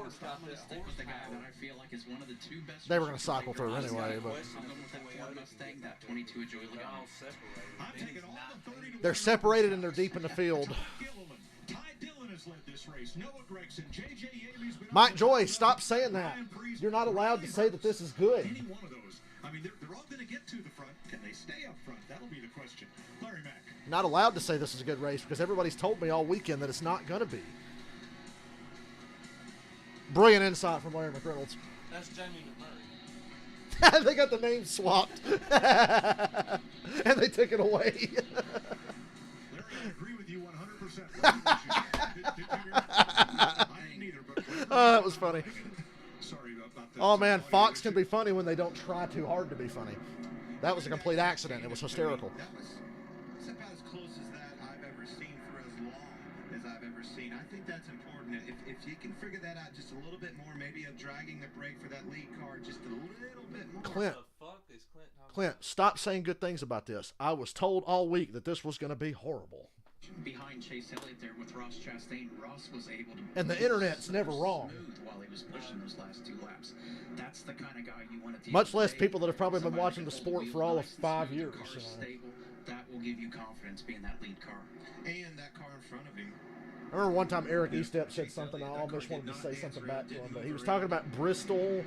A: They were going to cycle through anyway, but they're separated and they're deep in the field. Mike Joy, stop saying that. You're not allowed to say that this is good.
B: Any one of those. I mean, they're all going to get to the front. Can they stay up front? That'll be the question. Larry Mack.
A: Not allowed to say this is a good race because everybody's told me all weekend that it's not going to be. Brilliant insight from Larry McReynolds.
G: That's Jamie McMurray.
A: They got the name swapped. And they took it away.
B: Larry, I agree with you 100%. I didn't either, but
A: Oh, that was funny.
B: sorry about that.
A: Oh, man, Fox can be funny when they don't try too hard to be funny. That was a complete accident. It was hysterical.
C: That was about as close as that I've ever seen for as long as I've ever seen. I think that's important. If you can figure that out just a little bit more, maybe dragging the brake for that lead car just a little bit more.
A: Clint,
G: What the fuck is Clint talking
A: Clint, stop saying good things about this. I was told all week that this was going to be horrible.
D: Behind Chase Elliott there with Ross Chastain, Ross was able to.
A: And the internet's never wrong.
D: Smooth while he was pushing those last 2 laps. That's the kind of guy you want at the
A: Much
D: end of the
A: less
D: day.
A: people that have probably been
D: Somebody
A: watching
D: that
A: the
D: can hold
A: sport for all of
D: nice and
A: 5
D: smooth,
A: years.
D: the car's
A: you know.
D: stable. That will give you confidence being that lead car.
C: And that car in front of him.
A: I remember one time Eric Estep said something. I almost wanted to say something back to him, but he was talking about Bristol.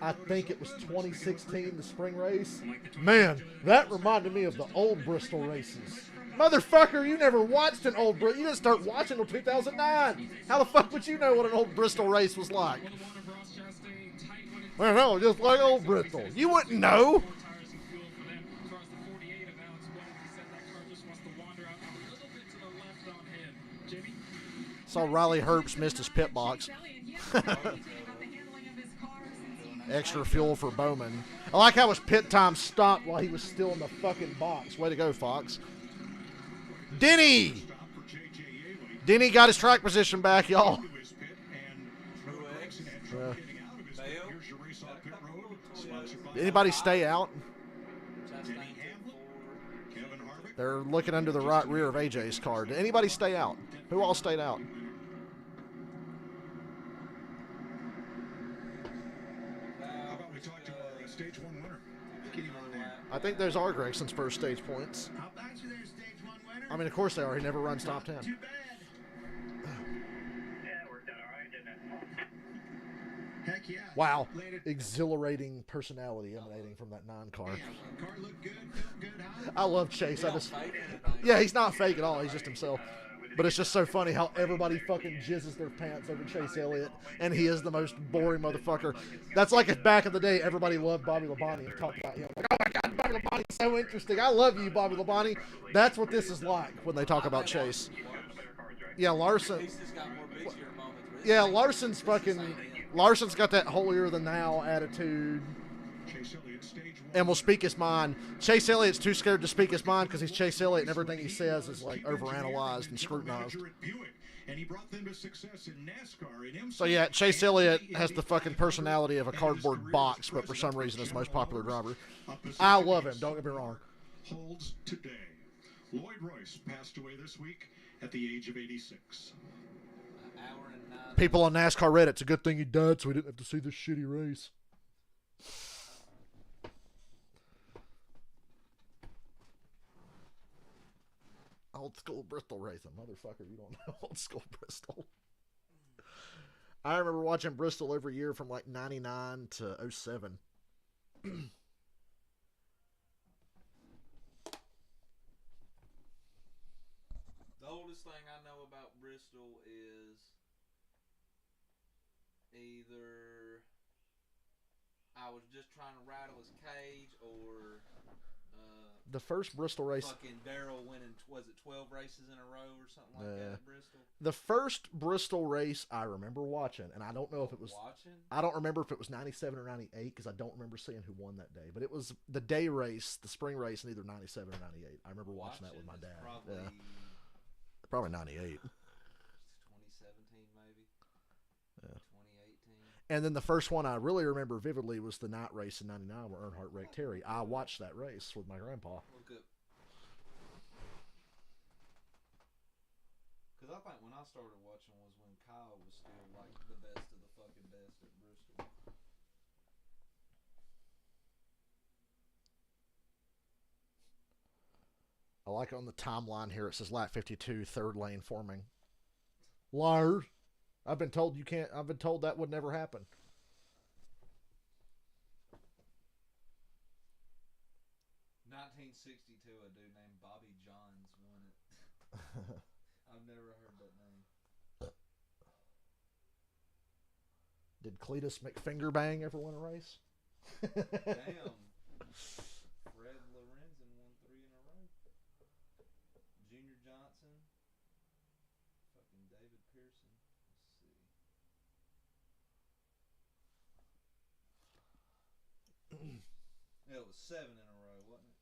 A: I think it was 2016, the spring race. Man, that reminded me of the old Bristol races. Motherfucker, you never watched an old Bristol. You didn't start watching until 2009. How the fuck would you know what an old Bristol race was like? Well, no, just like old Bristol. You wouldn't know. Saw Riley Herbst missed his pit box. Extra fuel for Bowman. I like how his pit time stopped while he was still in the fucking box. Way to go, Fox. Denny! Denny got his track position back, y'all. Anybody stay out? They're looking under the right rear of AJ's car. Did anybody stay out? Who all stayed out?
B: How about we talk to our stage 1 winner? Get him on there.
A: I think those are Gregson's first stage points.
C: How about you there, stage 1 winner?
A: I mean, of course they are. He never runs top 10.
C: Too bad.
J: Yeah, it worked out all right, didn't it?
C: Heck yeah.
A: Wow.
C: Later.
A: Exhilarating personality emanating from that 9 car.
C: Car looked good, felt good, huh?
A: I love Chase.
G: He
A: I
G: don't
A: just,
G: fake anything.
A: yeah, he's not fake at all. He's just himself. But it's just so funny how everybody fucking jizzes their pants over Chase Elliott, and he is the most boring motherfucker. That's like if back in the day everybody loved Bobby Labonte and talked about him. Like, oh my God, Bobby Labonte's so interesting. I love you, Bobby Labonte. That's what this is like when they talk about Chase. Yeah, Larson.
G: He's just got more big-year moments. But
A: Yeah, Larson's got that holier than thou attitude
B: Chase Elliott, stage 1.
A: and will speak his mind. Chase Elliott's too scared to speak his mind because he's Chase Elliott and everything he says is like overanalyzed and scrutinized.
B: And he brought them to success in NASCAR and
A: So yeah, Chase Elliott has the fucking personality of a cardboard box, but for some reason is the most popular driver. I love him, don't get me wrong.
B: Holds today. Lloyd Royce passed away this week at the age of 86.
G: an hour and 9.
A: People on NASCAR Reddit, it's a good thing he died so we didn't have to see this shitty race. Old school Bristol racing, motherfucker. You don't know old school Bristol. I remember watching Bristol every year from like 99 to 07.
G: The oldest thing I know about Bristol is either I was just trying to rattle his cage or
A: The first Bristol race.
G: fucking Darrell winning, was it 12 races in a row or something like that at Bristol?
A: The first Bristol race I remember watching, and I don't know if it was.
G: Watching?
A: I don't remember if it was 97 or 98 because I don't remember seeing who won that day. But it was the day race, the spring race in either 97 or 98. I remember watching that with my
G: is
A: dad.
G: Probably
A: Yeah, probably 98.
G: 2017 maybe.
A: And then the first one I really remember vividly was the night race in '99 where Earnhardt wrecked Terry. I watched that race with my grandpa.
G: Look up. Because I think when I started watching was when Kyle was still like the best of the fucking best at Bristol.
A: I like on the timeline here it says lap 52, third lane forming. Liar. I've been told you can't. I've been told that would never happen.
G: (1962), a dude named Bobby Johns won it. I've never heard that name.
A: Did Cletus McFingerbang ever win a race?
G: Damn. Fred Lorenzen won 3 in a row. Junior Johnson. Fucking David Pearson. Let's see. Yeah, it was 7 in a row, wasn't it?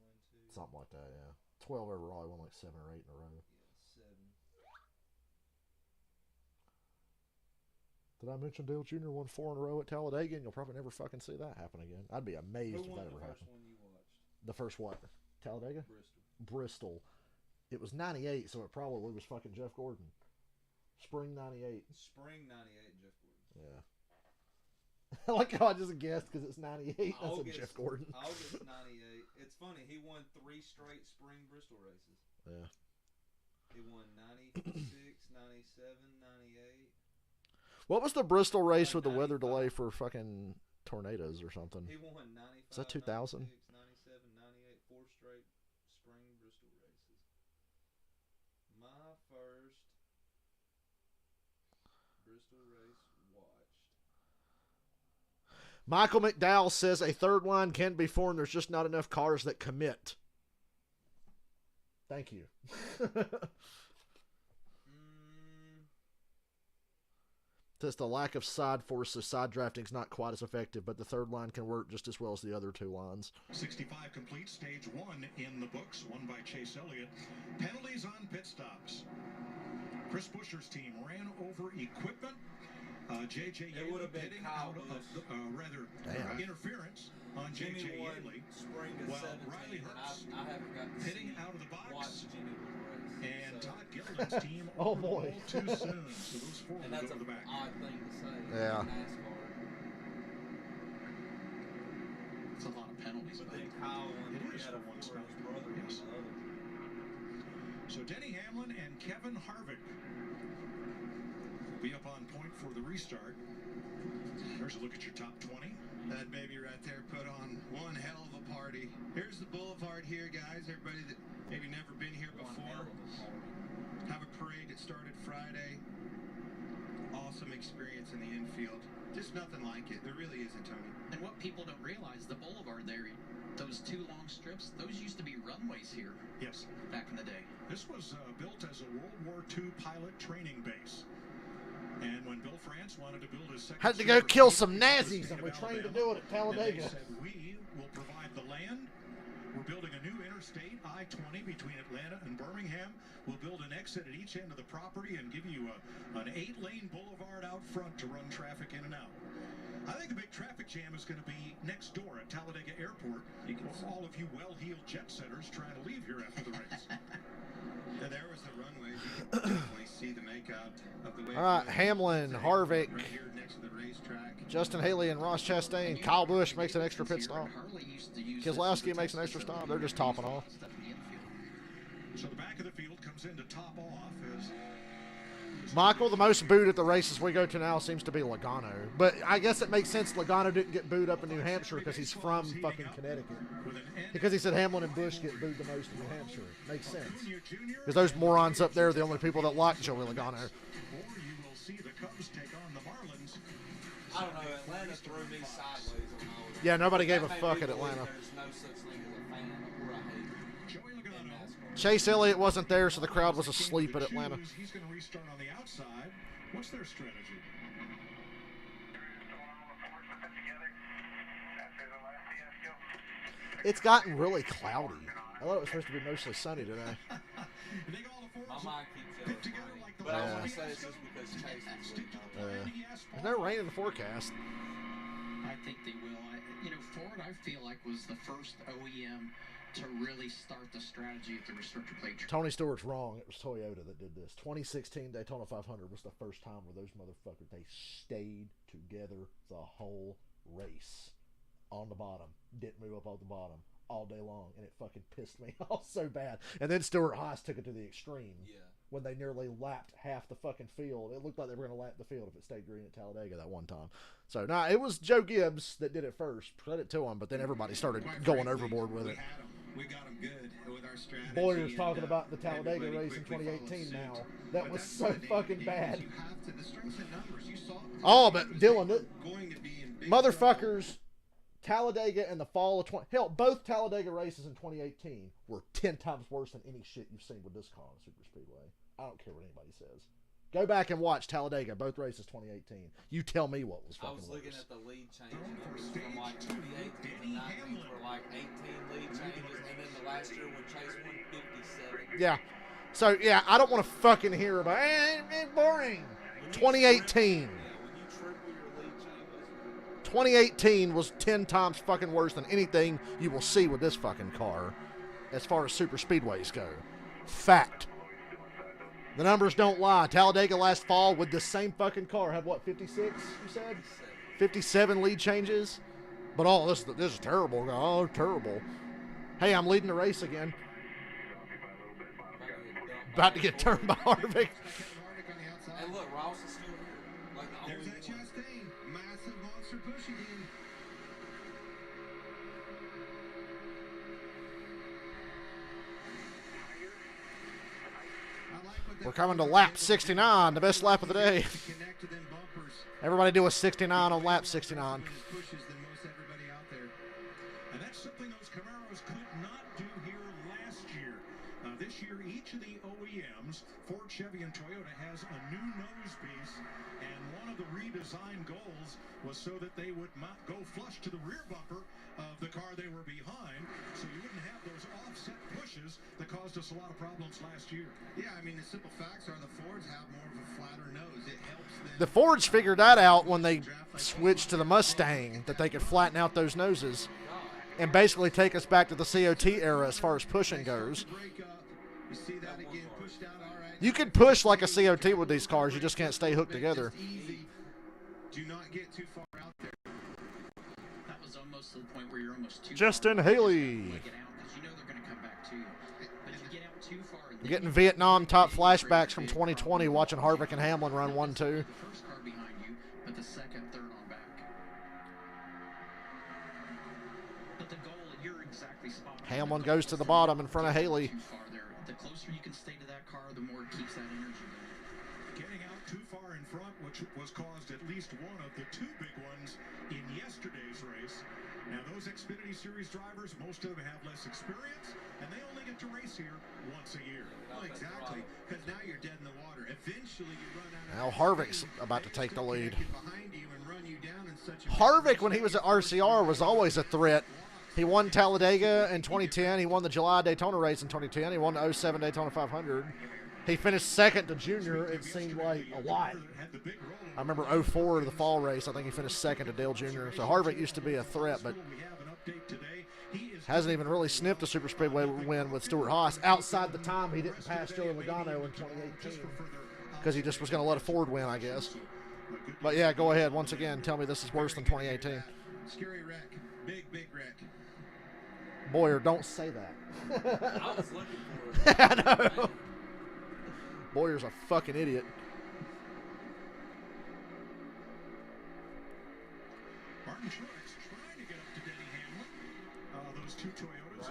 G: 1, 2.
A: Something like that, yeah. 12 overall. He won like 7 or 8 in a row.
G: Yeah, 7.
A: Did I mention Dale Jr. won 4 in a row at Talladega? And you'll probably never fucking see that happen again. I'd be amazed if that ever happened.
G: Who won the first one you watched?
A: The first what? Talladega?
G: Bristol.
A: It was 98, so it probably was fucking Jeff Gordon. Spring 98.
G: Spring 98, Jeff Gordon.
A: Yeah. I like how I just guessed because it's 98. That's a Jeff Gordon.
G: August 98. It's funny. He won 3 straight spring Bristol races.
A: Yeah.
G: He won 96, 97, 98.
A: What was the Bristol race with the weather delay for fucking tornadoes or something?
G: He won 95,
A: Is that 2000?
G: 96, 97, 98, 4 straight spring Bristol races. My first Bristol race watched.
A: Michael McDowell says a third line can be formed. There's just not enough cars that commit. Thank you. Says the lack of side force, so side drafting is not quite as effective, but the third line can work just as well as the other 2 lines.
B: 65 complete, stage 1 in the books, won by Chase Elliott. Penalties on pit stops. Chris Buescher's team ran over equipment. J.J.
G: It would have been
B: hitting
G: Kyle
B: out
G: Busch.
B: interference on J.J. Yaley.
G: Spring to
B: While
G: 17,
B: Riley Hurst
G: I haven't got to
B: hitting
G: see,
B: out of the box.
G: watch Jimmy win a race.
B: And
G: So-
B: Todd Gilliland's team
A: Oh, boy.
B: all too soon. So those 4
G: And
B: will
G: that's
B: go to the
G: an
B: back.
G: odd thing to say.
A: Yeah.
G: In NASCAR.
D: It's a lot of penalties.
G: But
D: But
G: then Kyle won
B: It
G: 3
B: is
G: out of
B: for one
G: 4, and his
B: spot.
G: brother won
B: Yes.
G: the other.
B: So Denny Hamlin and Kevin Harvick will be up on point for the restart. Here's a look at your top 20.
C: That baby right there put on one hell of a party. Here's the boulevard here, guys. Everybody that maybe never been here
G: One hell
C: before.
G: of a party.
C: Have a parade that started Friday. Awesome experience in the infield. Just nothing like it. There really isn't, Tony.
D: And what people don't realize, the boulevard there, those 2 long strips, those used to be runways here
B: Yes.
D: back in the day.
B: This was built as a World War II pilot training base. And when Bill France wanted to build his second
A: Had to go
B: super
A: kill
B: speedway
A: some
B: in the
A: Nazis,
B: state
A: and we
B: of
A: trained to
B: Alabama,
A: do it at
B: then
A: Talladega.
B: they said, we will provide the land. We're building a new interstate, I-20, between Atlanta and Birmingham. We'll build an exit at each end of the property and give you an 8-lane boulevard out front to run traffic in and out. I think the big traffic jam is going to be next door at Talladega Airport for all of you well-heeled jet setters trying to leave here after the race.
C: Yeah, there was the runway. You can definitely see the makeout of the way.
A: All right, Hamlin, Harvick,
C: Right here next to the racetrack.
A: Justin Haley, and Ross Chastain. Kyle Busch makes an extra pit stop.
D: Harley used to use this as
A: Keselowski
D: a
A: makes an
D: test
A: extra
D: facility.
A: stop. They're just topping off.
D: Stuff in the infield.
B: So the back of the field comes in to top off as
A: Michael, the most booed at the races we go to now seems to be Logano. But I guess it makes sense Logano didn't get booed up in New Hampshire because he's from fucking Connecticut. Because he said Hamlin and Busch get booed the most in New Hampshire. Makes sense. Because those morons up there are the only people that like Joey Logano.
B: Or you will see the Cubs take on the Marlins.
G: I don't know. Atlanta threw me sideways when I was.
A: Yeah, nobody gave a
G: That made
A: fuck
G: me
A: at
G: believe
A: Atlanta.
G: There's no such thing as a fan or a hater
B: Joey
G: in
B: Logano.
G: NASCAR.
A: Chase Elliott wasn't there, so the crowd was asleep at Atlanta.
B: He's going to restart on the outside. What's their strategy?
A: It's gotten really cloudy. I thought it was supposed to be mostly sunny today.
G: My mind keeps
B: Put
G: yelling
B: together
G: money,
B: like the
G: but I
B: last
G: want to
B: few
G: say it's
B: years
G: just
B: ago.
G: because Chase is
B: Stick to the plan he asked for.
A: There's no rain in the forecast.
D: I think they will. Ford, I feel like, was the first OEM to really start the strategy of the restrictor plate.
A: Tony Stewart's wrong. It was Toyota that did this. 2016 Daytona 500 was the first time where those motherfuckers, they stayed together the whole race on the bottom. Didn't move up on the bottom all day long, and it fucking pissed me off so bad. And then Stewart Haas took it to the extreme.
G: Yeah.
A: When they nearly lapped half the fucking field. It looked like they were going to lap the field if it stayed green at Talladega that one time. So, nah, it was Joe Gibbs that did it first. Credit to him, but then everybody started going overboard with it.
C: We got them good with our strategy.
A: Boyer's talking about the Talladega race in 2018 now. That was so fucking bad. Oh, but Dylan, motherfuckers, Talladega in the fall of hell, both Talladega races in 2018 were 10 times worse than any shit you've seen with this car on Super Speedway. I don't care what anybody says. Go back and watch Talladega, both races 2018. You tell me what was fucking worse.
G: I was looking at the lead change, and it was from like 2018 to 19 for like 18 lead changes, and then the last year when Chase won 57.
A: Yeah. So, yeah, I don't want to fucking hear about boring. 2018. 2018 was 10 times fucking worse than anything you will see with this fucking car as far as super speedways go. Fact. The numbers don't lie. Talladega last fall with the same fucking car had what, 56, you said? 57 lead changes? But this is terrible. Oh, terrible. Hey, I'm leading the race again. About to get turned by Harvick.
G: And look, Ross is still here. Like the
C: There's that Chastain. Massive monster push again.
A: We're coming to lap 69, the best lap of the day. Everybody do a 69 on lap 69.
B: And that's something those Camaros could not do here last year. This year, each of the OEMs, Ford, Chevy, and Toyota, has a new nose piece. And one of the redesign goals was so that they would not go flush to the rear bumper of the car they were behind, so you wouldn't have those offset pushes that caused us a lot of problems last year.
C: Yeah, I mean, the simple facts are the Fords have more of a flatter nose. It helps them.
A: The Fords figured that out when they switched to the Mustang, that they could flatten out those noses and basically take us back to the COT era as far as pushing goes.
C: You see that again, push down, all right.
A: You could push like a COT with these cars, you just can't stay hooked together.
C: Do not get too far out there.
D: That was almost to the point where you're almost too
A: Justin
D: far.
A: Haley.
D: You get out, 'cause you know they're going to come back to you. But if you get out too far,
A: I'm getting Vietnam top flashbacks from 2020 watching Harvick and Hamlin run 1-2.
D: The first car behind you, but the second, third on back. But the goal, you're exactly spot on.
A: Hamlin goes to the bottom in front of Haley.
D: Too far there. The closer you can stay to that car, the more it keeps that energy going.
B: Getting out too far in front, which was caused at least one of the two big ones in yesterday's race. Now, those Xfinity Series drivers, most of them have less experience, and they only get to race here once a year.
C: Well, exactly, because now you're dead in the water. Eventually, you run out of
A: Now Harvick's about to take the lead.
C: behind you and run you down in such a
A: Harvick, when he was at RCR, was always a threat. He won Talladega in 2010. He won the July Daytona race in 2010. He won the 07 Daytona 500. He finished second to Junior, it seemed like a lot. I remember 04, the fall race, I think he finished second to Dale Jr. So Harvick used to be a threat, but hasn't even really sniffed a super speedway win with Stewart Haas outside the time he didn't pass Joey Logano in 2018 because he just was going to let a Ford win, I guess. But yeah, go ahead. Once again, tell me this is worse than 2018.
C: scary wreck. Big wreck.
A: Boyer, don't say that.
G: I was looking for it.
A: I know. Boyer's a fucking idiot.
B: Martin Truex trying to get up to Denny Hamlin. Those two Toyotas,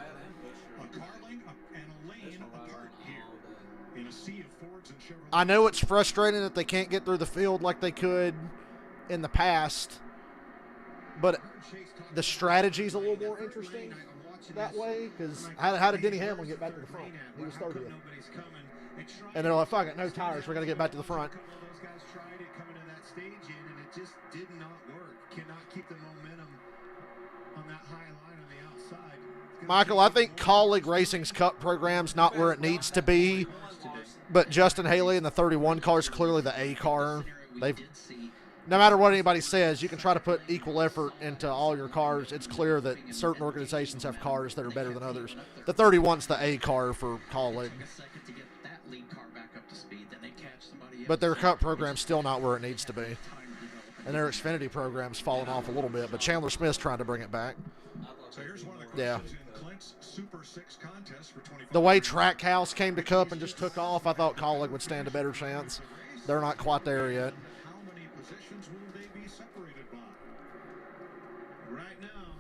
B: a Carling and a Lane apart here in a sea of Fords and Chevrolets.
A: I know it's frustrating that they can't get through the field like they could in the past, but the strategy's a little more interesting that way, because how did Denny Hamlin get back to the front? He was 30th. And they're like, fuck it, no tires, we're going to get back to the front.
C: Those guys tried it coming to that stage in, and it just did not work. Cannot keep the momentum on that high line on the outside.
A: Michael, I think Colleague Racing's Cup program's not where it needs to be But Justin Haley and the 31 car is clearly the A car. They've, no matter what anybody says, you can try to put equal effort into all your cars. It's clear that certain organizations have cars that are better than others. The 31's the A car for Kaulig. But their Cup program's still not where it needs to be. And their Xfinity program's fallen off a little bit, but Chandler Smith's trying to bring it back.
B: So here's one of the
A: Yeah.
B: questions in Clint's Super 6 contest for 25.
A: The way Trackhouse came to Cup and just took off, I thought Kaulig would stand a better chance. They're not quite there yet.
B: How many positions will they be separated by?
C: Right now,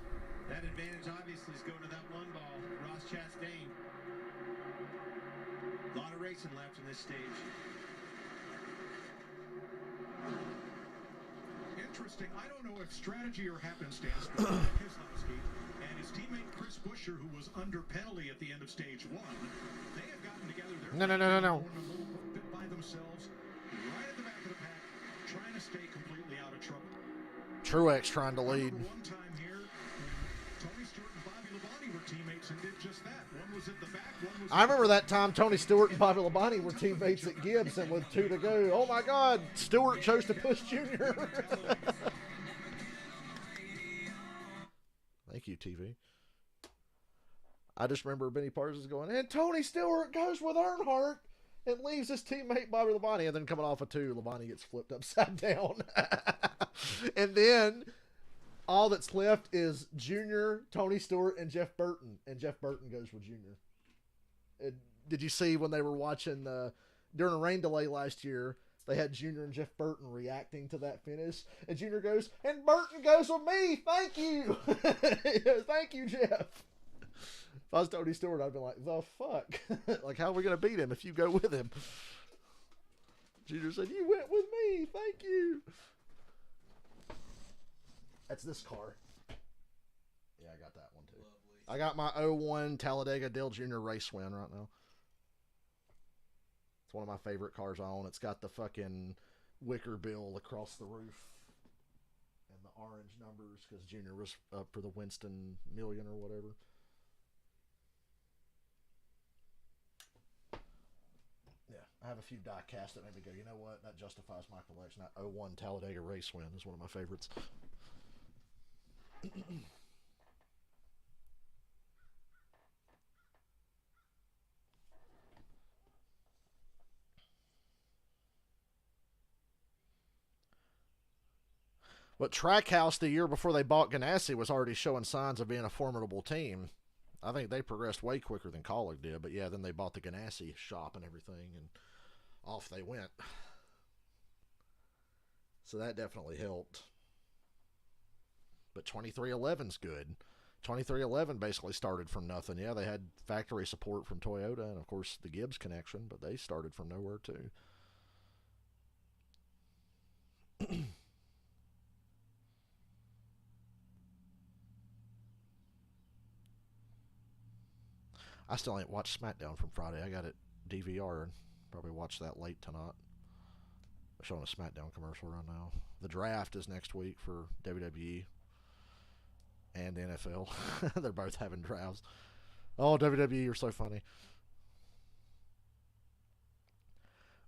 C: that advantage obviously is going to that one ball, Ross Chastain. A lot of racing left in this stage.
B: Interesting. I don't know if strategy or happenstance, but Keselowski and his teammate Chris Buescher, who was under penalty at the end of stage 1, they have gotten together.
A: No.
B: Going a little bit by themselves, right at the back of the pack, trying to stay completely out of trouble.
A: Truex trying to lead.
B: One time here, Tony Stewart and Bobby Labonte were teammates and did just that. One was at the back, one was.
A: I remember that time Tony Stewart and Bobby Labonte were teammates at Gibbs, and with 2 to go, oh my God, Stewart chose to push Junior. Thank you, TV. I just remember Benny Parsons going, and Tony Stewart goes with Earnhardt and leaves his teammate Bobby Labonte, and then coming off of 2, Labonte gets flipped upside down. And then all that's left is Junior, Tony Stewart, and Jeff Burton, and Jeff Burton goes with Junior. Did you see when they were watching during a rain delay last year, they had Junior and Jeff Burton reacting to that finish, and Junior goes, and Burton goes with me, thank you. Thank you, Jeff. If I was Tony Stewart, I'd be like, the fuck? Like, how are we going to beat him if you go with him? Junior said, you went with me, thank you. That's this car. Yeah, I got that one too. Lovely. I got my 01 Talladega Dale Jr. race win right now. It's one of my favorite cars I own. It's got the fucking wicker bill across the roof and the orange numbers because Junior was up for the Winston Million or whatever. Yeah, I have a few die casts that made me go, you know what? That justifies my collection. That 01 Talladega race win is one of my favorites. But Trackhouse, the year before they bought Ganassi, was already showing signs of being a formidable team. I think they progressed way quicker than Kaulig did. But yeah, then they bought the Ganassi shop and everything, and off they went. So that definitely helped. But 2311's good. 2311 basically started from nothing. Yeah, they had factory support from Toyota and, of course, the Gibbs connection, but they started from nowhere, too. I still ain't watched SmackDown from Friday. I got it DVR and probably watch that late tonight. They're showing a SmackDown commercial right now. The draft is next week for WWE and the NFL. They're both having drafts. Oh, WWE, you're so funny.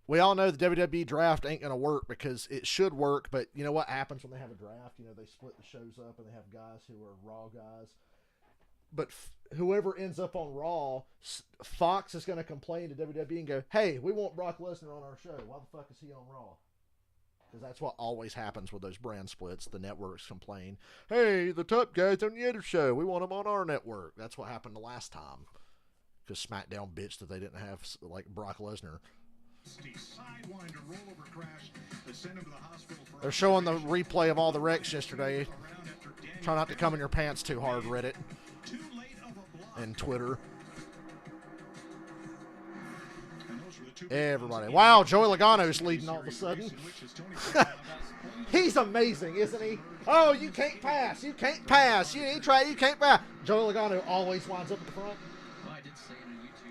A: We all know the WWE draft ain't going to work because it should work, but you know what happens when they have a draft? You know, they split the shows up and they have guys who are Raw guys. But whoever ends up on Raw, Fox is going to complain to WWE and go, hey, we want Brock Lesnar on our show. Why the fuck is he on Raw? Because that's what always happens with those brand splits. The networks complain, hey, the top guy's on the other show. We want him on our network. That's what happened the last time. Because SmackDown bitched that they didn't have, like, Brock Lesnar. They're showing the replay of all the wrecks yesterday. Try not to come in your pants too hard, Reddit and Twitter. Everybody. Wow, Joey Logano's leading all of a sudden. He's amazing, isn't he? Oh, you can't pass. You can't pass. You can't pass. Joey Logano always winds up at the front.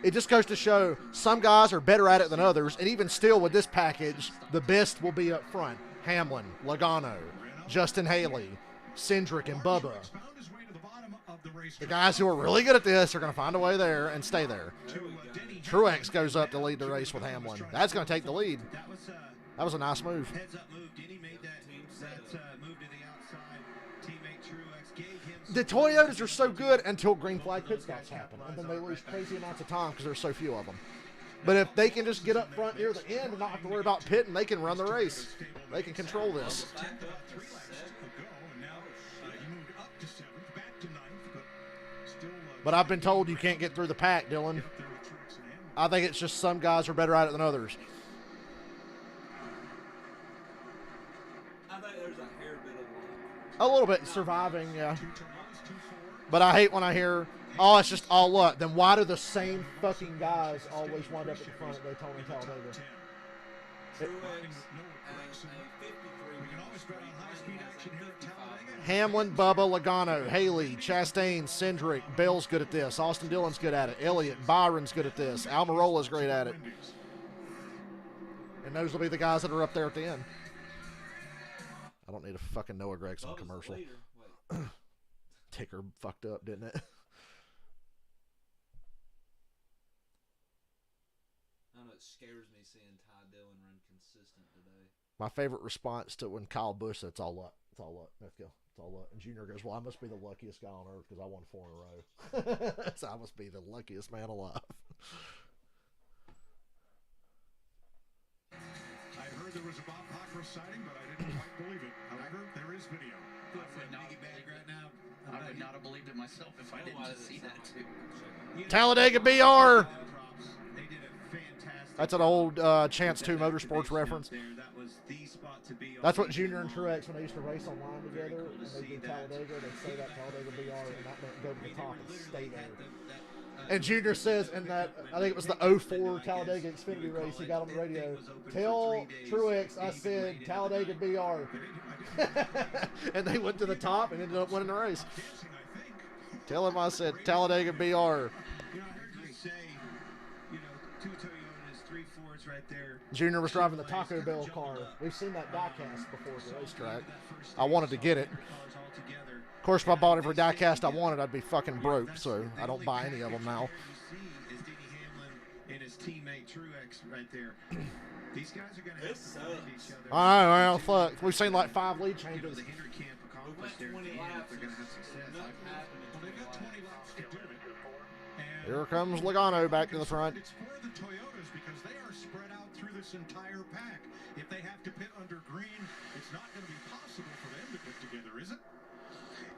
A: It just goes to show some guys are better at it than others, and even still with this package, the best will be up front. Hamlin, Logano, Justin Haley, Cindric, and Bubba.
B: the race.
A: The guys who are really good at this are going to find a way there and stay there. Truex goes up to lead the race with Hamlin. That's going to take the lead. That was a nice move.
C: Heads up move. Denny made that move to the outside. Teammate Truex gave him.
A: The Toyotas are so good until green flag pit stops happen, and then they lose crazy amounts of time because there's so few of them. But if they can just get up front near the end and not have to worry about pitting, they can run the race. They can control this. But I've been told you can't get through the pack, Dylan. I think it's just some guys are better at it than others.
G: I think there's a hair bit of luck.
A: A little bit surviving, yeah. But I hate when I hear, oh, it's just all luck. Then why do the same fucking guys always wind up at the front at Daytona and Talladega? Hamlin, Bubba, Logano, Haley, Chastain, Cindric, Bell's good at this. Austin Dillon's good at it. Elliott, Byron's good at this. Almirola's great at it. And those will be the guys that are up there at the end. I don't need a fucking Noah Gragson commercial. Ticker fucked up, didn't it?
G: I don't know, it scares me seeing Ty Dillon run consistent today.
A: My favorite response to when Kyle Busch said, it's all luck. It's all luck. Let's go. It's all luck. And Junior goes, well, I must be the luckiest guy on earth because I won 4 in a row. So I must be the luckiest man alive.
B: I heard there was a Bob Cockra sighting, but I didn't quite believe it. However, there is video.
D: I would not have believed it myself if I didn't just see that too.
A: Talladega BR. That's an old Chance 2 Motorsports reference. That's what Junior and Truex, when they used to race online together, and they did Talladega, they'd say that Talladega BR, and that meant go to the top and stay there. And Junior says in that, I think it was the 04 Talladega Xfinity race, he got on the radio, tell Truex I said Talladega BR. And they went to the top and ended up winning the race. Tell him I said Talladega BR.
C: You know, I heard you say, you know, 2 Toyotas, 3 Fords right there.
A: Junior was driving the Taco Bell car. We've seen that diecast before at the racetrack. I wanted to get it. Of course, if I bought every diecast I wanted, I'd be fucking broke, so I don't buy any of them now.
C: Is Denny Hamlin and his teammate Truex right there. These guys are going to have to find each other.
A: All right, well, fuck. We've seen like 5 lead changes.
C: The Hendrick camp accomplished their they're going to have success.
B: They've got 20 laps to do it. And
A: Here comes Logano back to the front.
B: It's for the Toyotas because they are spread out through this entire pack. If they have to pit under green, it's not going to be possible for them to pit together, is it?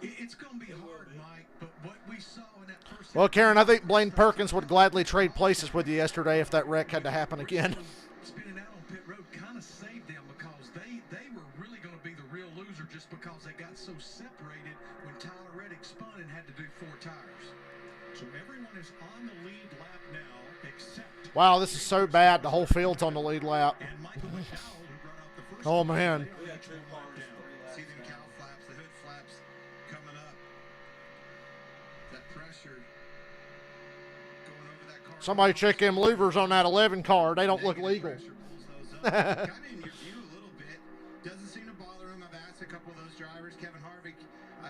B: It's going to be hard, Mike, but what we saw in that first...
A: Well, Karen, I think Blaine Perkins would gladly trade places with you yesterday if that wreck had to happen again.
B: Spinning out on pit road kind of saved them because they were really going to be the real loser just because they got so separated when Tyler Reddick spun and had to do 4 tires. So everyone is on the lead lap now except...
A: Wow, this is so bad. The whole field's on the lead lap.
B: And Michael McDowell, who brought out the first...
A: Oh, man.
C: See them cow flaps, the hood flaps coming up. That pressure going over that car.
A: Somebody check them louvers on that 11 car. They don't look legal.
C: Kind of in your view a little bit. Doesn't seem to bother him. I've asked a couple of those drivers. Kevin Harvick.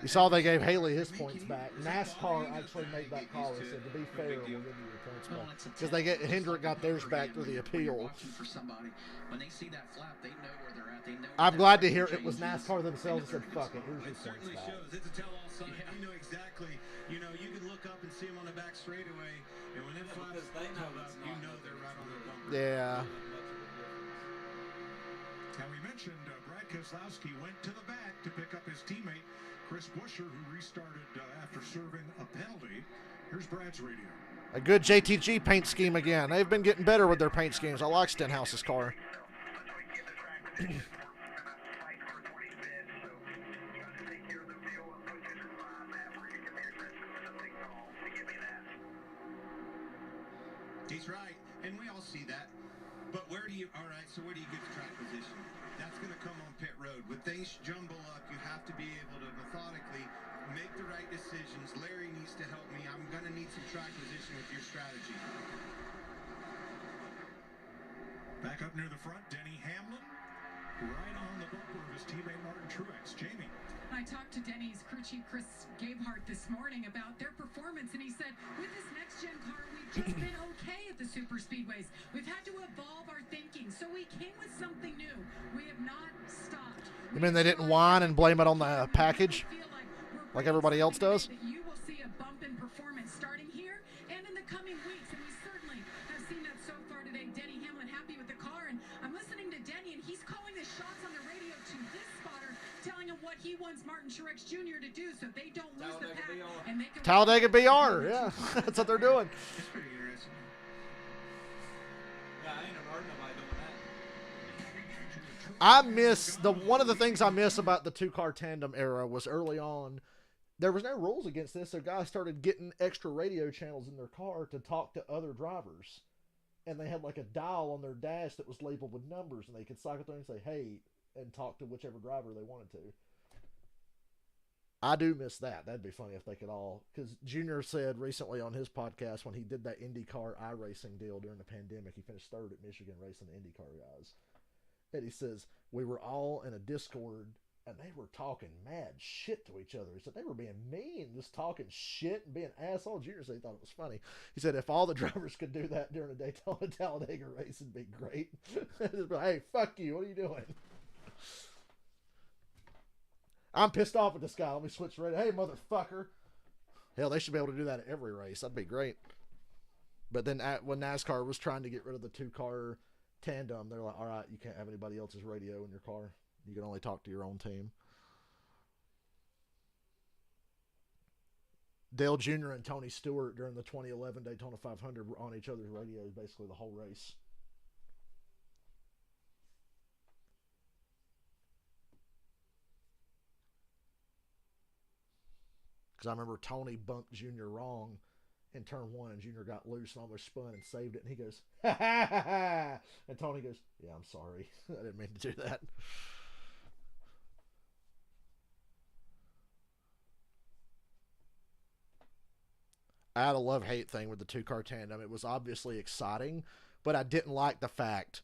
A: You saw they gave Haley his points back. NASCAR actually made that call and said, to be fair, we'll give you your points back. Because Hendrick got theirs back through the appeal.
D: For somebody, when they see that flap, they know where they're at. They know
A: I'm glad to hear it was NASCAR themselves that said, fuck it, here's your points
C: certainly
A: back.
C: shows. It's a tell-all sign. You know exactly. You know, you can look up and see them on the back straightaway, and when them flaps come up, you know they're right on their bumper.
A: Yeah.
B: And we mentioned Brad Keselowski went to the back to pick up his teammate, Chris Buescher, who restarted after serving a penalty. Here's Brad's radio.
A: A good JTG paint scheme again. They've been getting better with their paint schemes. I like Stenhouse's car.
C: He's right, and we all see that. But where do you, all right, so where do you get the track position? That's going to come on pit road. When things jumble up, you have to be able to methodically make the right decisions. Larry needs to help me. I'm going to need some track position with your strategy.
B: Back up near the front, Denny Hamlin, right on the bumper of his teammate Martin Truex. Jamie.
H: I I talked to Denny's crew chief Chris Gabehart this morning about their performance, and he said, with this next-gen car, we've just been okay at the super speedways. We've had to evolve our thinking, so we came with something new. We have not stopped.
A: You mean they didn't whine and blame it on the package like everybody else does?
H: You will see a bump in performance starting here and in the coming weeks, and we certainly have seen that so far today. Denny Hamlin happy with the car, and I'm listening to Denny, and he's calling the shots on the radio to this spotter, telling him what he wants Martin Truex Jr. to do so they don't lose the pack and they can
A: Talladega BR, yeah, that's what they're doing.
C: It's pretty interesting.
G: Yeah, I ain't heard nobody doing that.
A: I miss one of the things I miss about the 2-car tandem era was early on, there was no rules against this, so guys started getting extra radio channels in their car to talk to other drivers. And they had like a dial on their dash that was labeled with numbers, and they could cycle through and say, hey, and talk to whichever driver they wanted to. I do miss that. That'd be funny if they could all, because Junior said recently on his podcast when he did that IndyCar iRacing deal during the pandemic, he finished third at Michigan racing the IndyCar guys. And he says, we were all in a Discord and they were talking mad shit to each other. He said they were being mean, just talking shit and being assholes. Junior said he thought it was funny. He said if all the drivers could do that during a Daytona Talladega race, it'd be great. Just be like, hey, fuck you. What are you doing? I'm pissed off at this guy. Let me switch radio. Hey, motherfucker. Hell, they should be able to do that at every race. That'd be great. But then when NASCAR was trying to get rid of the 2-car tandem, they're like, all right, you can't have anybody else's radio in your car. You can only talk to your own team. Dale Jr. and Tony Stewart during the 2011 Daytona 500 were on each other's radios basically the whole race. Because I remember Tony bumped Junior wrong in turn 1, and Junior got loose and almost spun and saved it, and he goes, ha ha ha ha, and Tony goes, yeah, I'm sorry. I didn't mean to do that. I had a love-hate thing with the 2-car tandem. It was obviously exciting, but I didn't like the fact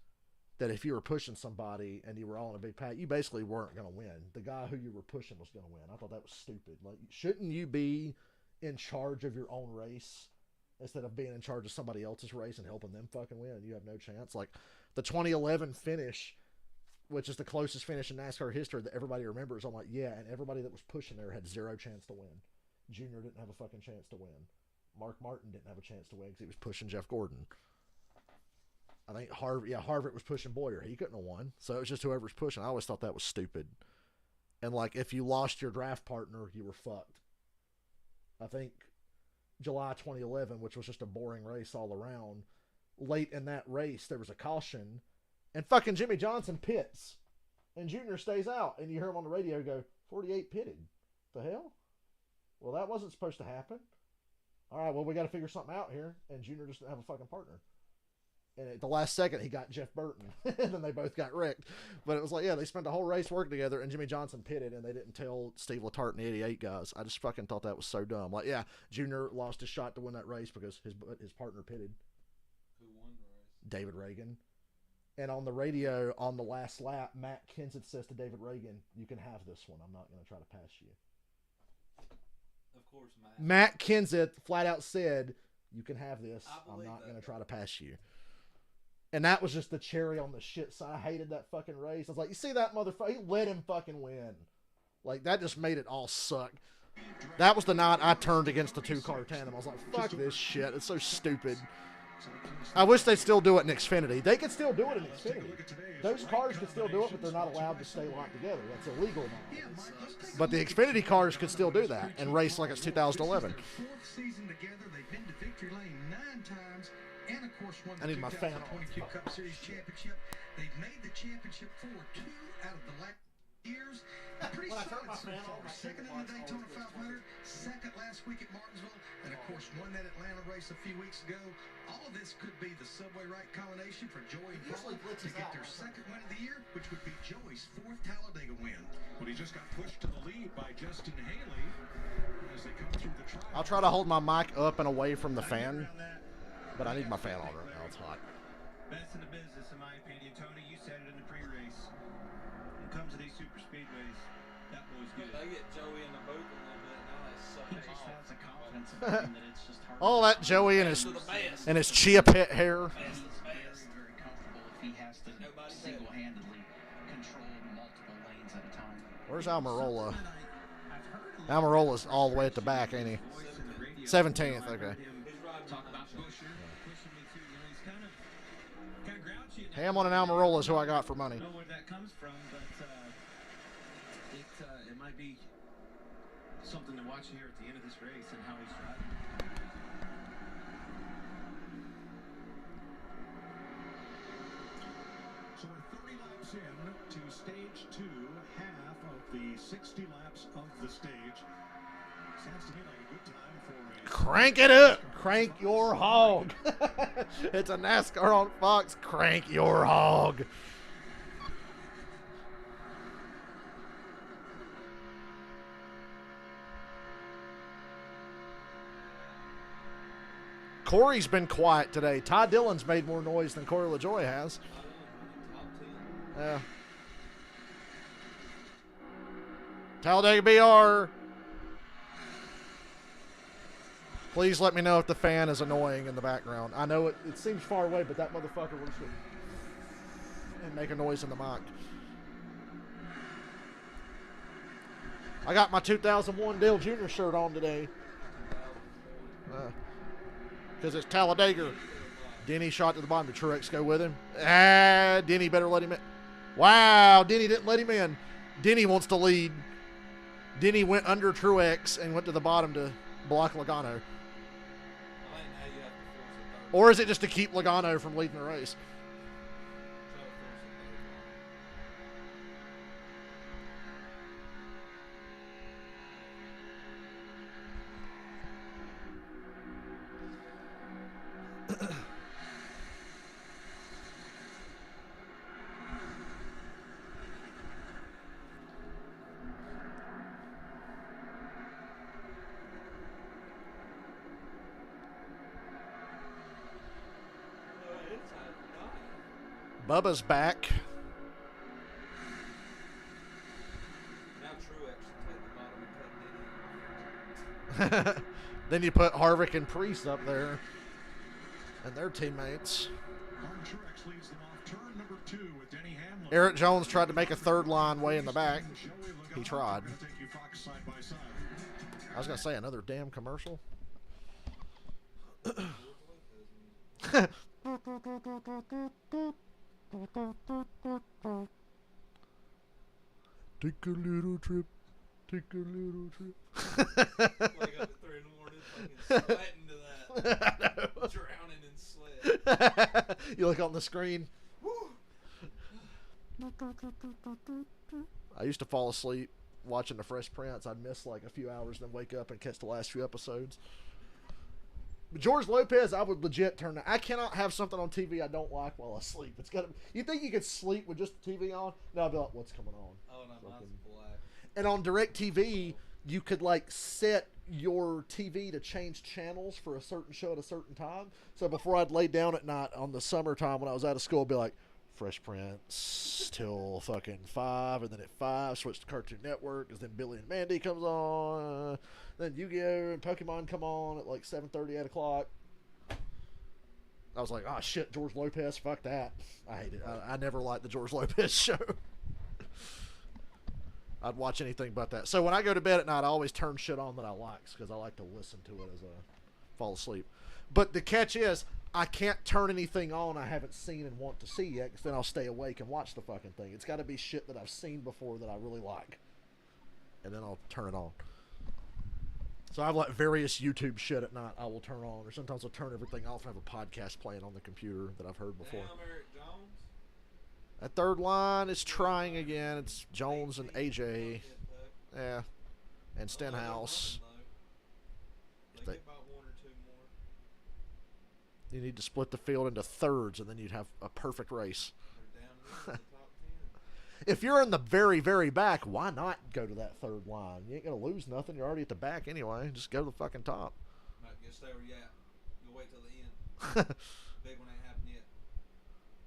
A: that if you were pushing somebody and you were all in a big pack, you basically weren't going to win. The guy who you were pushing was going to win. I thought that was stupid. Like, shouldn't you be in charge of your own race instead of being in charge of somebody else's race and helping them fucking win and you have no chance? Like, the 2011 finish, which is the closest finish in NASCAR history that everybody remembers, I'm like, yeah, and everybody that was pushing there had zero chance to win. Junior didn't have a fucking chance to win. Mark Martin didn't have a chance to win because he was pushing Jeff Gordon. I think Harvick was pushing Boyer. He couldn't have won. So it was just whoever's pushing. I always thought that was stupid. And like, if you lost your draft partner, you were fucked. I think July 2011, which was just a boring race all around, late in that race, there was a caution, and fucking Jimmy Johnson pits, and Junior stays out, and you hear him on the radio go, 48 pitted. The hell? Well, that wasn't supposed to happen. All right, well, we got to figure something out here. And Junior just didn't have a fucking partner. And at the last second, he got Jeff Burton. And then they both got wrecked. But it was like, yeah, they spent the whole race working together, and Jimmy Johnson pitted, and they didn't tell Steve Letarte and the 88 guys. I just fucking thought that was so dumb. Like, yeah, Junior lost his shot to win that race because his partner pitted.
G: Who won the race?
A: David Reagan. And on the radio, on the last lap, Matt Kenseth says to David Reagan, you can have this one. I'm not going to try to pass you.
G: Of course,
A: Matt Kenseth flat out said, you can have this. I'm not going to try to pass you. And that was just the cherry on the shit. So I hated that fucking race. I was like, you see that motherfucker? He let him fucking win. Like, that just made it all suck. That was the night I turned against the 2-car tandem. I was like, fuck this shit. It's so stupid. I wish they'd still do it in Xfinity. They could still do it in Xfinity. Those cars could still do it, but they're not allowed to stay locked together. That's illegal now. But the Xfinity cars could still do that and race like it's 2011.
B: And of course, won
A: I
B: the
A: need my fan
B: 2022 Cup Series championship. They've made the championship for 2 out of the last years. A pretty solid so far. Second in the Daytona 500, second last week at Martinsville, and of course won that Atlanta race a few weeks ago. All of this could be the subway right combination for Joey and Paul to get their second win of the year, which would be Joey's 4th Talladega win. Well, he just got pushed to the lead by Justin Haley as they come through the trial.
A: I'll try to hold my mic up and away from the fan. But I need my fan on right now. It's hot.
C: Best in the business, in my opinion. Tony, you said it in the pre-race. When it comes to these super speedways, that boy's good.
G: get Joey in the booth a little bit. Now they suck
I: He
G: him
I: just
G: off.
I: has the confidence of thinking that it's just hard.
A: All that Joey and
G: Best of the best.
A: his chia pet hair.
G: Best of the best.
I: Very comfortable if he has to
G: Nobody
I: single-handedly control multiple lanes at a time.
A: Where's Almirola?
I: I've heard
A: Almirola's all the way at the back, ain't he? 17th, okay.
I: talk about pushing me too. You know, he's kind of grouchy.
A: Hamlin and Almirola is who I got for money.
I: I don't know where that comes from, but it might be something to watch here at the end of this race and how he's driving.
B: So we're 30 laps in to stage 2, half of the 60 laps of the stage. Sounds to me like a good time for a...
A: Crank it up! Crank your hog! It's a NASCAR on Fox. Crank your hog! Corey's been quiet today. Ty Dillon's made more noise than Corey LaJoie has. Yeah. Talladega BR. Please let me know if the fan is annoying in the background. I know it seems far away, but that motherfucker will just and make a noise in the mic. I got my 2001 Dale Jr. shirt on today. Because it's Talladega. Denny shot to the bottom. Did Truex go with him? Denny better let him in. Wow, Denny didn't let him in. Denny wants to lead. Denny went under Truex and went to the bottom to block Logano. Or is it just to keep Logano from leading the race? Bubba's back.
G: Now Truex should take the bottom and cut Denny.
A: Then you put Harvick and Priest up there. And their teammates.
B: Truex leads them off turn number 2 with Denny Hamlin.
A: Eric Jones tried to make a third line way in the back. He tried. I was going to say another damn commercial. Take a little trip. Take a little trip.
G: Wake up at 3 in the morning, fucking sweating to that. Drowning in sweat.
A: You look on the screen. I used to fall asleep watching The Fresh Prince. I'd miss like a few hours, then wake up and catch the last few episodes. But George Lopez, I would legit turn that. I cannot have something on TV I don't like while I sleep. It's got to. You think you could sleep with just the TV on? No, I'd be like, what's coming on?
G: Oh, no, mine's black.
A: And on DirecTV, you could like set your TV to change channels for a certain show at a certain time. So before I'd lay down at night on the summertime when I was out of school, I'd be like, Fresh Prince till fucking 5, and then at 5 switch to Cartoon Network, because then Billy and Mandy comes on, then Yu-Gi-Oh! And Pokemon come on at like 7:30, 8 o'clock. I was like, oh shit, George Lopez, fuck that. I hate it. I never liked the George Lopez show. I'd watch anything but that. So when I go to bed at night, I always turn shit on that I like, because I like to listen to it as I fall asleep. But the catch is, I can't turn anything on I haven't seen and want to see yet, because then I'll stay awake and watch the fucking thing. It's got to be shit that I've seen before that I really like. And then I'll turn it on. So I have like various YouTube shit at night I will turn on, or sometimes I'll turn everything off and have a podcast playing on the computer that I've heard before.
G: Damn, Eric Jones.
A: That third line is trying again. It's Jones and AJ. Yeah. And Stenhouse.
G: They get about 1 or 2 more.
A: You need to split the field into thirds, and then you'd have a perfect race.
G: They're down here in the top 10.
A: If you're in the very, very back, why not go to that third line? You ain't going to lose nothing. You're already at the back anyway. Just go to the fucking top.
G: Might just stay where you at. You'll wait till the end. Big one ain't happened yet.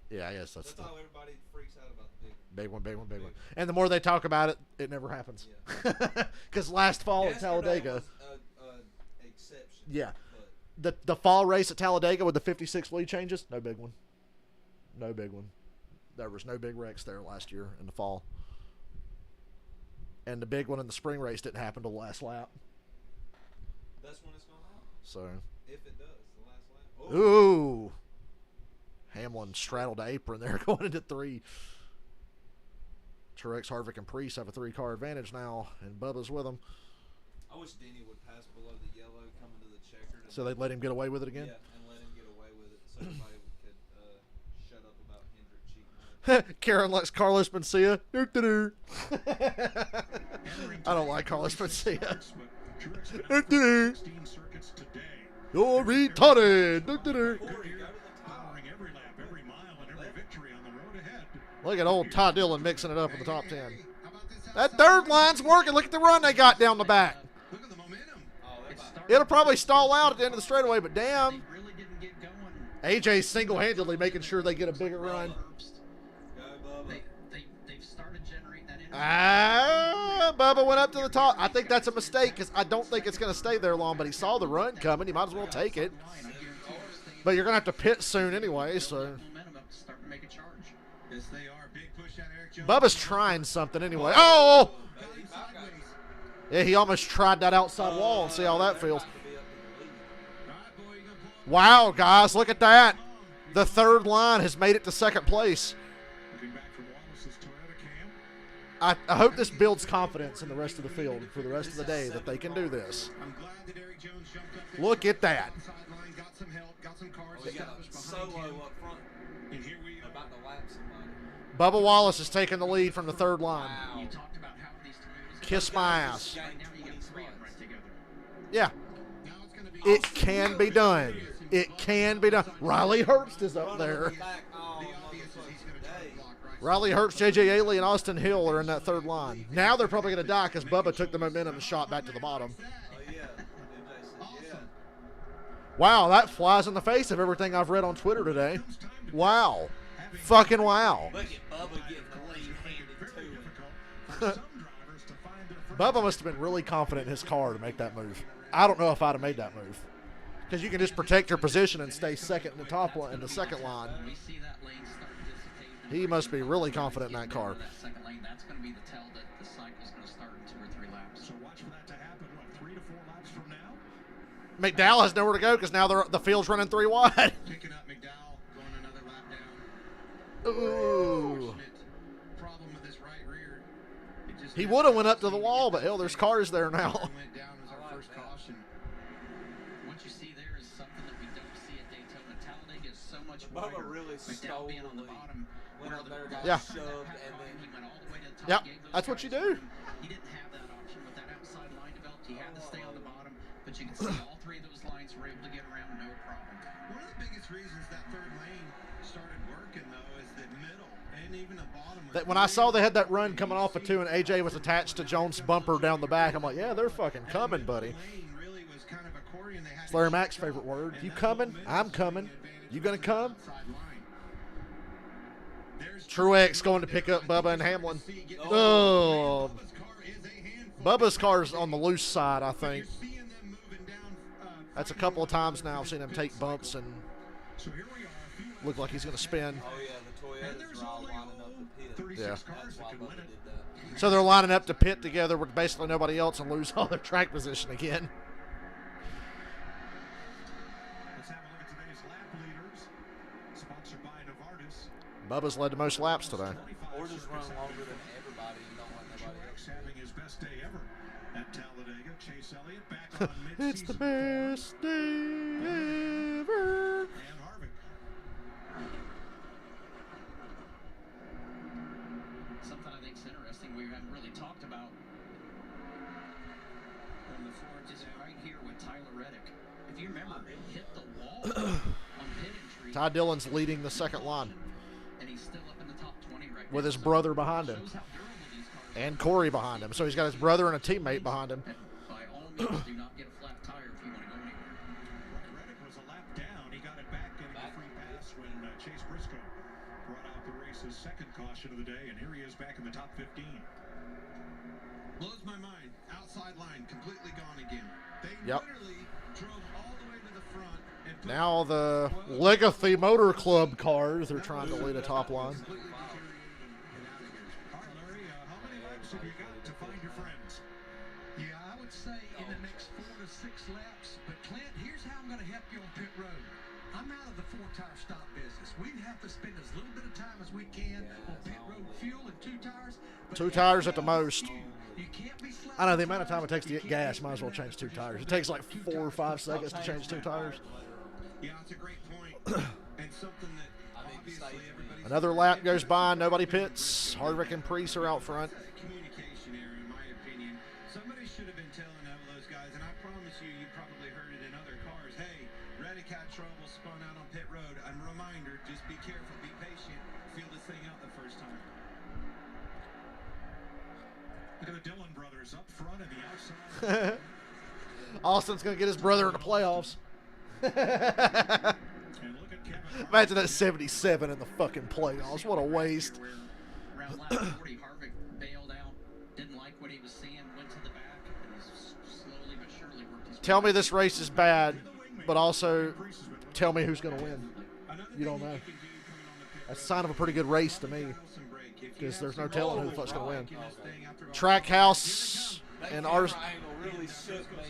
A: Yeah, I guess
G: That's
A: that's
G: how everybody freaks out about the
A: big one, big one, big one. And the more they talk about it, it never happens. Because last fall at Talladega,
G: was exception.
A: yeah,
G: But
A: the fall race at Talladega with the 56 lead changes, no big one. No big one. There was no big wrecks there last year in the fall. And the big one in the spring race didn't happen till the last lap.
G: that's when it's going to happen.
A: So,
G: If it does, the last lap.
A: ooh. Hamlin straddled the apron there going into 3. Truex, Harvick, and Priest have a 3-car advantage now, and Bubba's with them.
G: I wish Denny would pass below the yellow coming to the checkered.
A: So they'd let him get away with it again?
G: Yeah, and let him get away with it so everybody could shut up about Hendrick cheating.
A: Karen likes Carlos Mencia. I don't like Carlos Mencia. You're retarded. Look at old Todd Dillon mixing it up in the top 10. That third line's working. Look at the run they got down the back. It'll probably stall out at the end of the straightaway, but damn. AJ's single-handedly making sure they get a bigger run.
D: They've started generating that energy.
A: Bubba went up to the top. I think that's a mistake because I don't think it's going to stay there long, but he saw the run coming. He might as well take it. But you're going to have to pit soon anyway, so.
C: Yes, they are. Big push out Eric Jones.
A: Bubba's trying something anyway. Oh! Yeah, he almost tried that outside wall and see how that feels. Wow, guys, look at that. The third line has made it to second place. I hope this builds confidence in the rest of the field for the rest of the day that they can do this. Look at that.
G: Solo up front.
C: And here we are.
G: About to lap somebody.
A: Bubba Wallace is taking the lead from the third line.
G: Wow.
D: You talked about how these Toyotas
A: Kiss my ass.
D: right now you got 3 of them right together.
A: Yeah,
C: Now it's going to be
A: it can be done. It can be done. Riley Hurst is up there. Riley Hurst, J.J. Ailey, and Austin Hill are in that third line. Now they're probably going to die because Bubba took the momentum and shot back to the bottom.
G: Oh, yeah. Yeah.
A: Wow, that flies in the face of everything I've read on Twitter today. Wow. Fucking wow.
G: Look at Bubba getting clean-handed to it.
A: Bubba must have been really confident in his car to make that move. I don't know if I'd have made that move. Because you can just protect your position and stay second in the top line, in the second line.
D: We see that lane start dissipating.
A: He must be really confident in that car.
D: That second lane, that's going to be the tell that the cycle's going to start in 2 or 3 laps.
B: So watch for that to happen, what, 3 to 4 laps from now?
A: McDowell has nowhere to go because now the field's running 3 wide.
C: picking up McDowell, going another lap down.
A: Ooh.
C: Problem with this right rear. It just
A: He would have went up to the wall, but hell, there's cars there now.
C: Went down as our first caution.
D: What you see there is something that we don't see at Daytona. Talladega is so much
G: Bubba
D: wider.
G: really
D: McDowell
G: stole
D: being on the
G: the lead.
D: bottom.
G: Went up there, got
A: Yeah.
G: shoved, and then
D: He went all the way to the top.
A: Yep,
D: gave those
A: that's what you
D: cars
A: do.
D: room. He didn't have that option with that outside line developed. He had to stay on the bottom, but you can see all 3 of those lines were able to get around no problem.
C: One of the biggest reasons that third lane started working, though, is that middle and even the bottom.
A: That when I saw they had that run coming off of 2 and AJ was attached to Jones' bumper down the back, I'm like, yeah, they're fucking coming, buddy.
C: Really was kind of accordion. They had
A: It's Larry Mack's favorite word. You coming? I'm coming. You gonna come? Truex going to pick up Bubba and Hamlin. Oh. Bubba's car's on the loose side, I think. That's a couple of times now I've seen him take bumps and look like he's going to spin.
G: oh yeah, the Toyotas are all lining up to pit.
A: Yeah.
G: That's why Bubba did that.
A: So they're lining up to pit together with basically nobody else and lose all their track position again.
B: Let's have a look at today's lap leaders. Sponsored by Novartis.
A: Bubba's led the most laps today.
G: Or just run longer than everybody and don't let nobody
B: Truex
G: else.
B: having his best day ever at Talladega. Chase Elliott back on mid-season.
A: It's the best day ever.
B: And Harvick.
D: Something I think is interesting we haven't really talked about on the floor, just right here with Tyler Reddick. If you remember, it hit the wall on pit entry.
A: Ty Dillon's leading the second line
D: And he's still up in the top 20 right
A: with
D: now.
A: his brother behind him
D: Shows how durable these cars are.
A: and Corey behind him. So he's got his brother and a teammate behind him.
D: And by all means, do not get a flat tire if you want to go anywhere.
B: Reddick was a lap down. He got it back getting a free pass when Chase Briscoe caution of the day, and here he is back in the top 15.
C: Blows my mind. Outside line completely gone again. They
A: Yep.
C: literally drove all the way to the front and put
A: Now the Legacy Motor Club cars are trying to lead a top line.
B: All right, Larry, how many laps have you got to find your friends?
K: Yeah, I would say in the next 4 to 6 laps. But Clint, here's how I'm going to help you on pit road. I'm out of the 4-tire stop business. We have to spend as little bit of time as we can on pit road fuel and 2 tires. But
A: 2 tires at the most.
K: you can't be slack.
A: I know the amount of time it takes to get gas. Might as well change 2 tires. It takes like 4 or 5 seconds to change 2 tires.
C: Yeah, it's a great point. And something that obviously everybody's
A: Another lap goes by. Nobody pits. Harvick and Preece are out front.
C: communication error, in my opinion. Somebody should have been telling all those guys, and I promise you, you probably heard it in other cars. Hey, Radicat trouble spun out on pit road. A reminder, just be careful, be patient, feel this thing out the first time.
B: Look at the Dillon brothers up front and the outside.
A: Austin's going to get his brother in the playoffs.
B: And look at Kevin.
A: Imagine that 77 in the fucking playoffs. What a waste.
D: Around lap 40, Harvick bailed out, didn't like what he was seeing, went to the back, and he's slowly but surely worked his way.
A: Tell me this race is bad, but also tell me who's going to win. You don't know. That's a sign of a pretty good race to me, because there's no telling who the fuck's going to win. Trackhouse and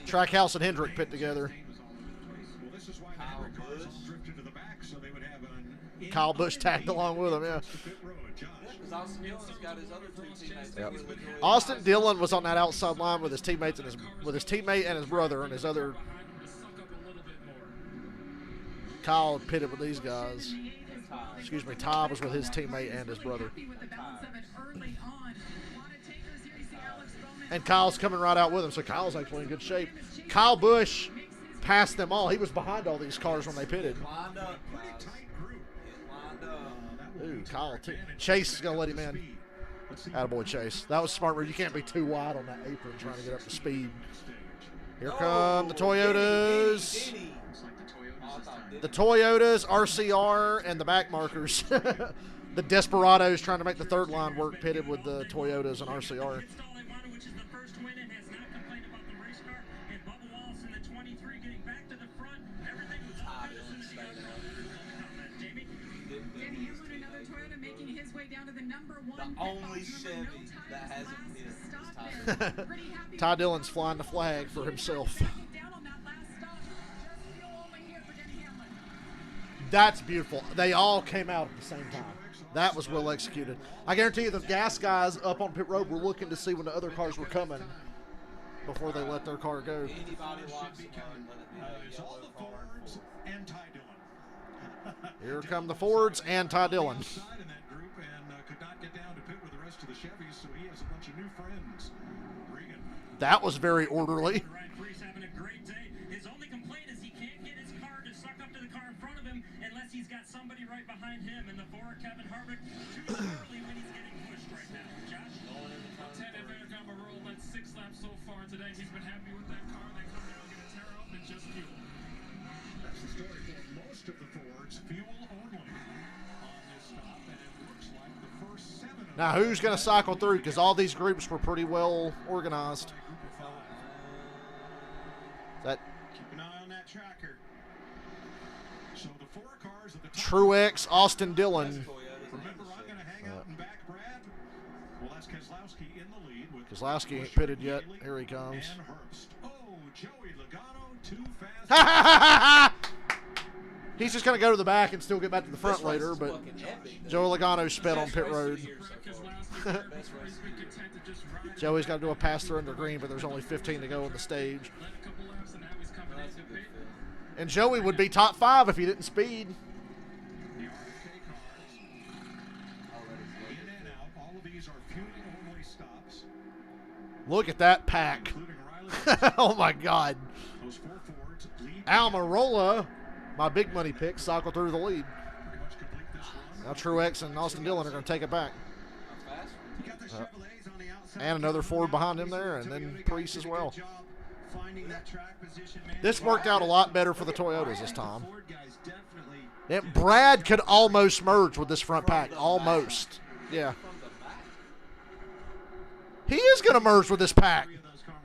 A: Trackhouse and Hendrick pit together.
B: Well, this is why the Hendrick cars all drifted to the back, so they would have an
A: Kyle Busch tagged along with him, yeah.
B: pit road. Josh.
G: Because Austin Dillon's got his other 2 teammates.
A: Yep.
G: with Joey
A: Austin
G: Logano.
A: Dillon was on that outside line with his teammates and his teammate and his brother, and his other Kyle pitted with these guys. Excuse me, Ty was with his teammate and his brother. And Kyle's coming right out with him, so Kyle's actually in good shape. Kyle Busch passed them all. He was behind all these cars when they pitted.
G: Lined up, guys. It lined up.
A: Ooh, Kyle, too. Chase is going to let him in. Attaboy, Chase. That was smart, where you can't be too wide on that apron trying to get up to speed. Here come the Toyotas. The Toyotas, RCR, and the back markers. The Desperados trying to make the third line work, pitted with the Toyotas and RCR.
G: The only Chevy that hasn't hit is Ty Dillon.
A: Ty Dillon's flying the flag for himself. That's beautiful. They all came out at the same time. That was well executed. I guarantee you the gas guys up on pit road were looking to see when the other cars were coming before they let their car go.
G: Anybody locks the gun, let it be a
B: It's all
G: yellow
B: the
G: car.
B: Fords and Ty Dillon.
A: Here come the Fords and Ty Dillon.
B: Outside in that group and could not get down to pit with the rest of the Chevys, so he has a bunch of new friends. Regan.
A: That was very orderly.
J: Ryan Preece having a great day. His only complaint is he can't get his car to suck up to the car in front of him unless he's got somebody right behind him. And the 4, Kevin Harvick, too early when he's getting pushed right now. Josh?
I: Ted Alvarado led 6 laps so far today. He's been happy with that car. They come down, get a tear up, and just fuel.
B: That's the story for most of the Fords. Fuel only on this stop, and it looks like the first 7 of
A: Now, who's going to cycle through? Because all these groups were pretty well organized.
B: group of 5.
A: That
C: Keep an eye on that tracker.
B: So the 4 cars at the top.
A: Truex, Austin Dillon.
B: Remember, I'm going to hang out and back Brad. Well, that's Keselowski in the lead with
A: Keselowski ain't
B: Busch,
A: pitted yet.
B: Haley,
A: Here he comes.
B: and Herbst. Oh, Joey Logano, too fast.
A: He's just going to go to the back and still get back to the front
G: This race
A: later,
G: is
A: but
G: fucking epic, though.
A: Joey Logano sped on
G: Best
A: pit
G: race of
A: road.
G: the year so far.
I: Keselowski,
G: Best
I: he's
G: race.
I: been content to just ride.
A: Joey's got to do a pass through under green, but there's only 15 to go on the stage.
I: Led a couple laps, and now he's coming
G: That's a
I: into
G: good
I: pit.
G: film.
A: And Joey would be top 5 if he didn't speed.
B: The RFK cars in and out. All of these are fuel-only stops,
A: Look at that pack.
B: including Riley.
A: Oh, my God.
B: Those 4 Fords lead.
A: Almirola, my big money pick, cycle through the lead.
B: Pretty much complete this run.
A: Now Truex and Austin Dillon are going to take it back.
G: How fast?
C: You got the Chevrolets on the outside.
A: And another Ford behind him there, and then Preece as well.
C: Finding that track position, man.
A: This worked out a lot better for the Toyotas this time.
C: Ford guys definitely.
A: Brad could almost merge with this front pack. Almost. Yeah.
G: From the back.
A: He is going to merge with this pack.
G: He's gonna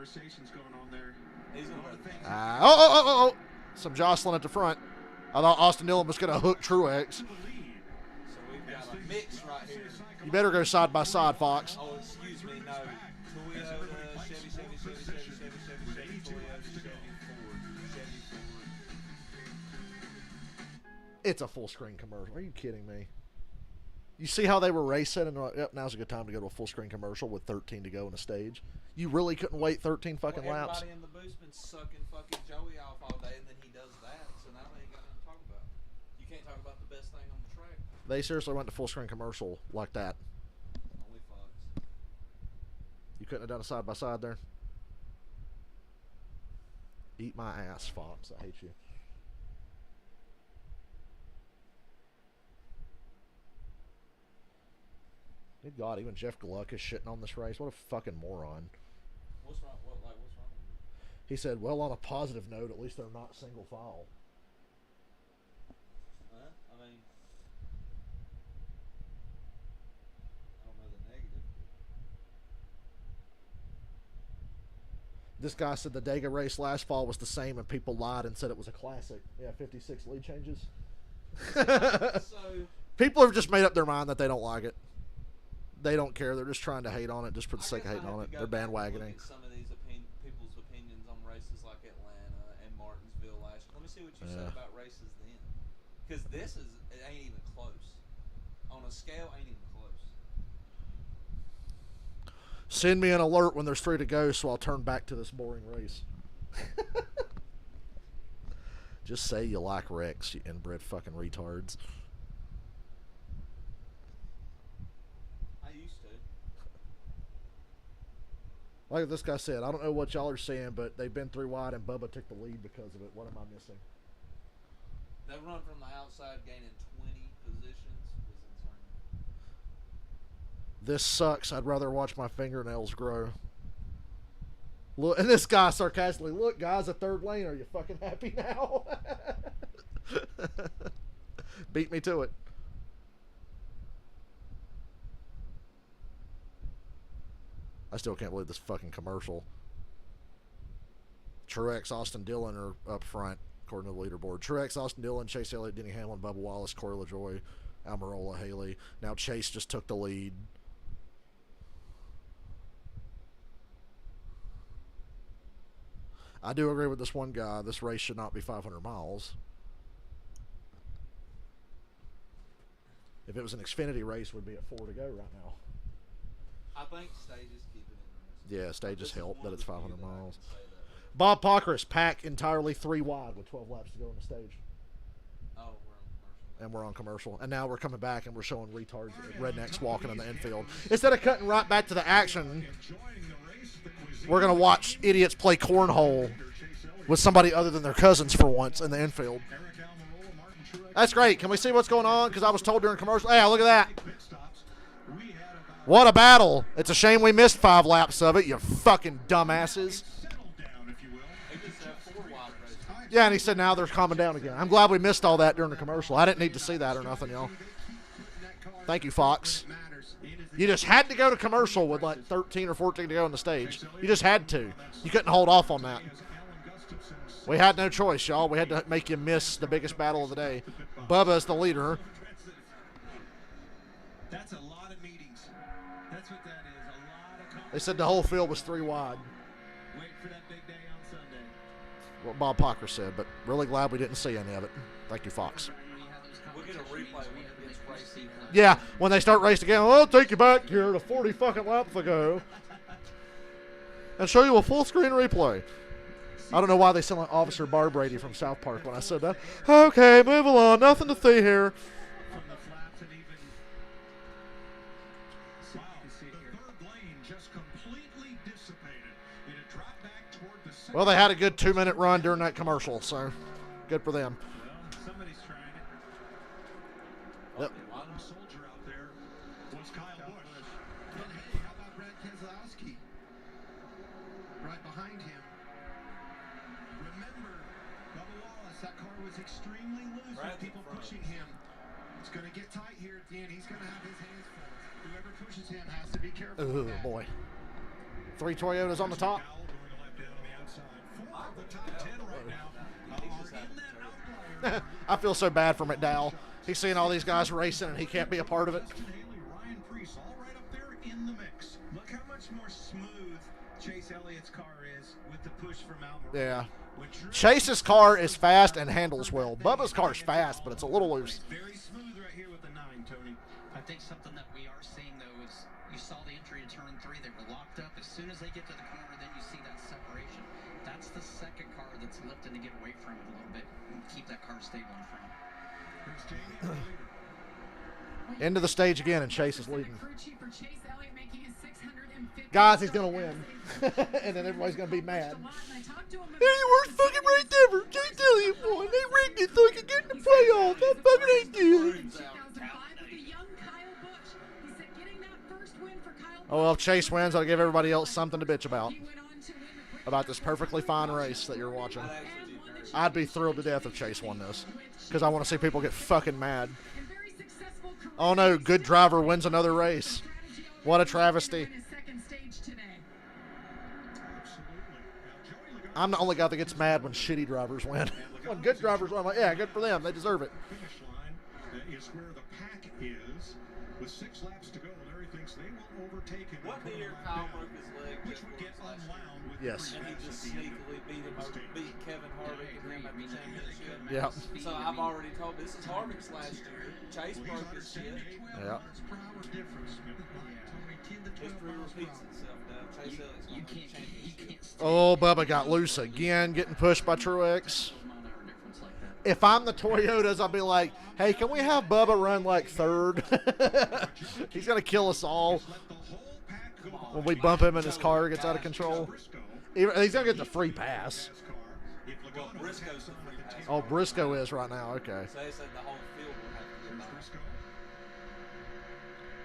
A: Oh. Some jostling at the front. I thought Austin Dillon was going to hook Truex.
G: So we've got a mix right here.
A: You better go side by side, Fox.
G: Oh, excuse me, no. Toyota, Chevy, Toyota, Chevy, Ford.
A: It's a full screen commercial. Are you kidding me? You see how they were racing, and they're like, yep, now's a good time to go to a full screen commercial with 13 to go in the stage. You really couldn't wait 13 fucking laps.
G: Everybody in the booth's been sucking fucking Joey off all day, and then he does that. So now they ain't got nothing to talk about. You can't talk about the best thing on the track.
A: They seriously went to full screen commercial like that.
G: Only Fox.
A: You couldn't have done a side by side there. Eat my ass, Fox. I hate you. Good God, even Jeff Gluck is shitting on this race. What a fucking moron.
G: What's wrong? What's wrong?
A: He said, well, on a positive note, at least they're not single file.
G: I mean, I don't know the negative.
A: This guy said the Dega race last fall was the same, and people lied and said it was a classic. Yeah, 56 lead changes.
G: So
A: people have just made up their mind that they don't like it. They don't care. They're just trying to hate on it just for the sake of hating on it. They're bandwagoning.
G: Look at some of these people's opinions on races like Atlanta and Martinsville last year. Let me see what you said about races then. Because it ain't even close. On a scale, ain't even close.
A: Send me an alert when there's 3 to go so I'll turn back to this boring race. Just say you like Rex, you inbred fucking retards. Like this guy said, I don't know what y'all are saying, but they've been 3 wide and Bubba took the lead because of it. What am I missing?
G: That run from the outside gaining 20 positions was insane.
A: This sucks. I'd rather watch my fingernails grow. Look, and this guy sarcastically, look, guys, a 3rd lane. Are you fucking happy now? Beat me to it. I still can't believe this fucking commercial. Truex, Austin Dillon are up front, according to the leaderboard. Truex, Austin Dillon, Chase Elliott, Denny Hamlin, Bubba Wallace, Corey LaJoie, Almirola, Haley. Now Chase just took the lead. I do agree with this one guy. This race should not be 500 miles. If it was an Xfinity race, we'd be at 4 to go right now.
G: I think stages keep it interesting.
A: Yeah, stages help that it's 500 miles. Bob Pockris, pack entirely 3 wide with 12 laps to go on the stage.
G: Oh, we're on commercial.
A: And we're on commercial. And now we're coming back and we're showing retards, rednecks walking in the infield. Instead of cutting right back to the action, we're going to watch idiots play cornhole with somebody other than their cousins for once in the infield. That's great. Can we see what's going on? Because I was told during commercial. Hey, look at that. What a battle. It's a shame we missed 5 laps of it, you fucking dumbasses. Yeah, and he said now they're calming down again. I'm glad we missed all that during the commercial. I didn't need to see that or nothing, y'all. Thank you, Fox. You just had to go to commercial with like 13 or 14 to go on the stage. You just had to. You couldn't hold off on that. We had no choice, y'all. We had to make you miss the biggest battle of the day. Bubba's the leader.
C: That's a lot of meetings. That's what that is. A lot of
A: They said the whole field was 3 wide.
C: Wait for that big day on Sunday.
A: What Bob Pocker said, but really glad we didn't see any of it. Thank you, Fox.
G: We'll get a replay when it gets racing.
A: Yeah, when they start racing again, I'll take you back here to 40 fucking laps ago and show you a full screen replay. I don't know why they sound like Officer Bar Brady from South Park when I said that. Okay, move along. Nothing to see here.
C: From the flaps and even wow, the third lane just completely dissipated. It had dropped back toward the center.
A: Well, they had a good 2-minute run during that commercial, so good for them.
C: Well, somebody's trying it.
A: Yep.
C: One soldier out there was Kyle Busch. And hey, how about Brad Keselowski? Right behind him. Remember, Bubba Wallace, that car was extremely loose with people pushing him. It's going to get tight here at the end. He's going to have his hands full. Whoever pushes him has to be careful.
A: Oh, boy. 3 Toyotas on the top. I feel so bad for McDowell. He's seeing all these guys racing, and he can't be a part of it.
B: Ryan Preece, all right up there in the mix.
C: Look how much more smooth Chase Elliott's car is with the push from Almirola.
A: Yeah. Chase's car is fast and handles well. Bubba's car's fast, but it's a little loose.
C: Very smooth right here with the 9, Tony.
D: I think something that we are seeing, though, is you saw the entry to turn 3. They were locked up. As soon as they get to the corner, then you see that separation. That's the second car that's lifting to get away from it a little bit and keep that car stable in front.
A: Into the stage again, and Chase is leading. Guys, he's going to win. And then everybody's going to be mad. They're the worst fucking race ever. Chase Elliott won. They rigged it so he could get in the playoffs. That fucking ain't good. Oh, well, if Chase wins, I'll give everybody else something to bitch about this perfectly fine race that you're watching. I'd be thrilled to death if Chase won this, because I want to see people get fucking mad. Oh no, good driver wins another race. What a travesty. I'm the only guy that gets mad when shitty drivers win. When good drivers win, I'm like, yeah, good for them. They deserve it.
B: Finish line is where the pack is. With 6 laps to go, Larry thinks they will overtake him.
G: What year Kyle broke his leg?
B: Which would get unwound with
A: Yes.
G: And he just sneakily beat Kevin Harvick and him at the championship.
A: Yeah.
G: So I've already told this is Harvick's last year. Chase broke his shit.
A: Yeah.
G: History repeats itself now. Chase Elliott's going to win the championship.
A: Oh, Bubba got loose again, getting pushed by Truex. If I'm the Toyotas, I'll be like, hey, can we have Bubba run like 3rd? He's going to kill us all when we bump him and his car gets out of control. He's going to get the free pass.
G: Well, Briscoe's the free pass.
A: Oh, Briscoe is right now. Okay.
G: So they said the whole field will have to get by.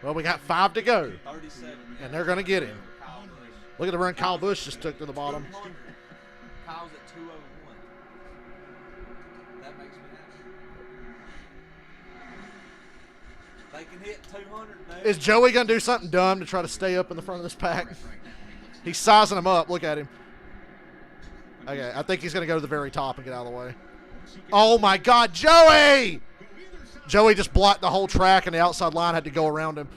A: Well, we got 5 to go,
G: 37.
A: and they're going to get him.
G: Kyle Busch.
A: Look at the run Kyle Busch just took to the bottom.
G: 200. Kyle's at 201. That makes me happy. They can hit 200 now.
A: Is Joey going to do something dumb to try to stay up in the front of this pack? He's sizing him up. Look at him. Okay, I think he's going to go to the very top and get out of the way. Oh, my God, Joey! Joey just blocked the whole track, and the outside line had to go around him.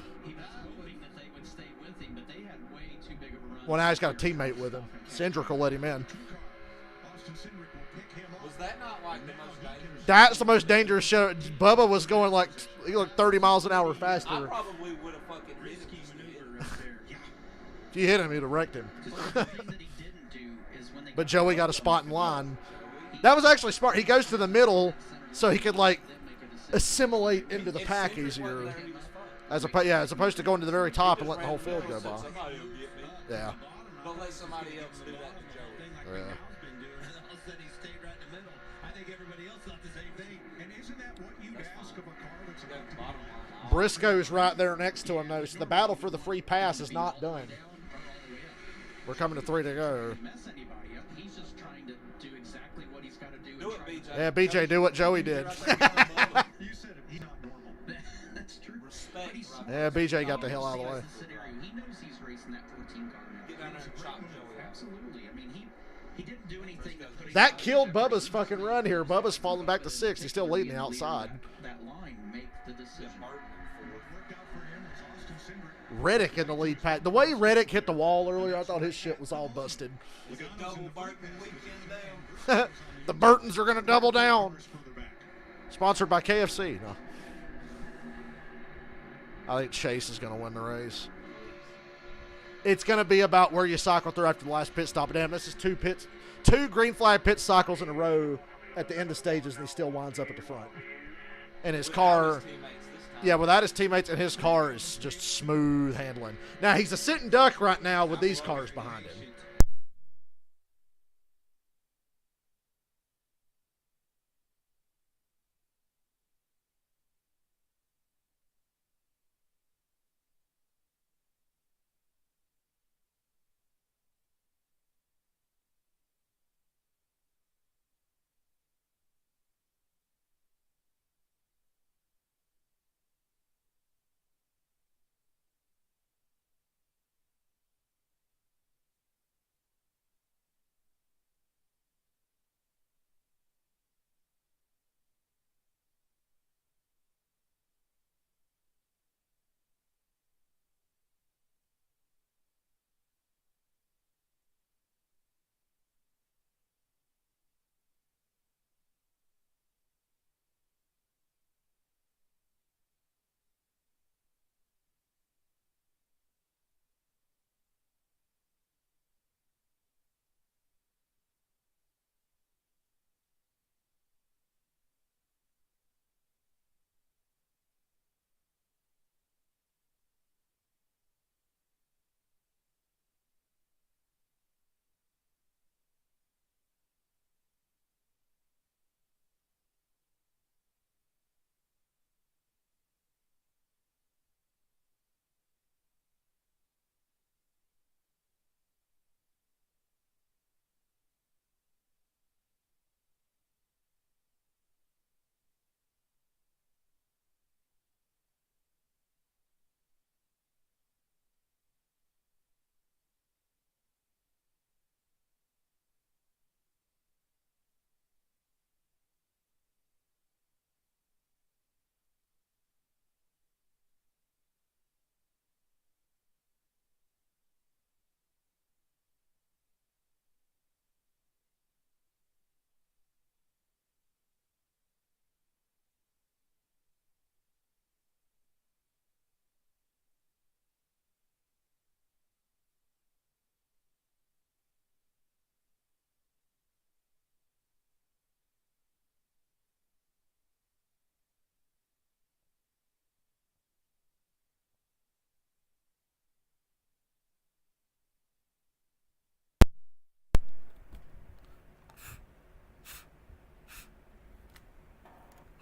A: Well, now he's got a teammate with him. Cindric will let him in.
G: Was that not like the most dangerous?
A: That's the most dangerous show. Bubba was going like, he looked 30 miles an hour faster.
G: I probably would have fucking hit him.
A: If you hit him, you'd have wrecked him. But Joey got a spot in line. That was actually smart. He goes to the middle so he could like assimilate into the pack easier. As opposed to going to the very top and letting the whole field go by. Yeah.
G: Don't let somebody else do that to Joey.
A: Yeah. Briscoe's right there next to him, though. So the battle for the free pass is not done. We're coming to 3 to go.
G: Do it, BJ.
A: Yeah, BJ, do what Joey did. Yeah, BJ got the hell out of the way.
G: Get down there and chop Joey out.
A: That killed Bubba's fucking run here. Bubba's falling back to 6th. He's still leading the outside. Reddick in the lead pack. The way Reddick hit the wall earlier, I thought his shit was all busted.
G: Is it double Burton weekend down?
A: The Burtons are going to double down. Sponsored by KFC. No. I think Chase is going to win the race. It's going to be about where you cycle through after the last pit stop. Damn, this is 2 green flag pit cycles in a row at the end of stages, and he still winds up at the front. And his car, without his teammates, and his car is just smooth handling. Now, he's a sitting duck right now with these cars behind him.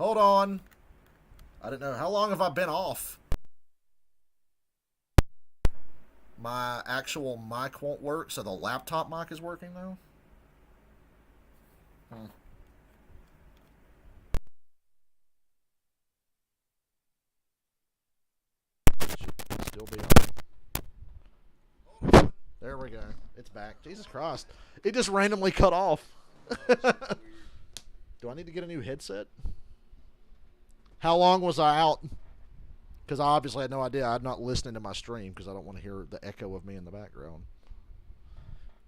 A: Hold on. I didn't know. How long have I been off? My actual mic won't work, so the laptop mic is working now? Should still be on. There we go. It's back. Jesus Christ. It just randomly cut off. Do I need to get a new headset? How long was I out? Because I obviously had no idea. I'm not listening to my stream because I don't want to hear the echo of me in the background.